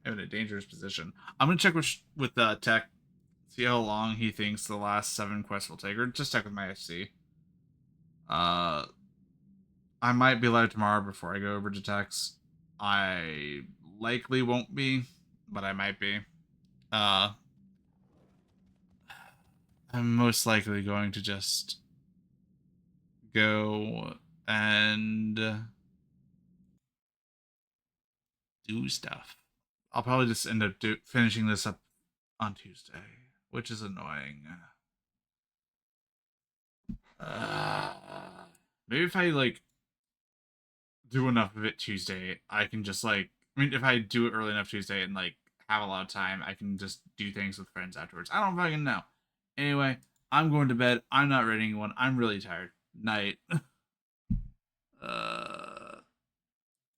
am in a dangerous position. I'm gonna check with Tech, see how long he thinks the last 7 quests will take, or just check with my FC. I might be live tomorrow before I go over to Tech's. I likely won't be, but I might be. I'm most likely going to just go and do stuff. I'll probably just end up finishing this up on Tuesday, which is annoying. Maybe if I like do enough of it Tuesday, I can just like, I mean, if I do it early enough Tuesday and like have a lot of time, I can just do things with friends afterwards. I don't fucking know. Anyway, I'm going to bed. I'm not reading one. I'm really tired. Night.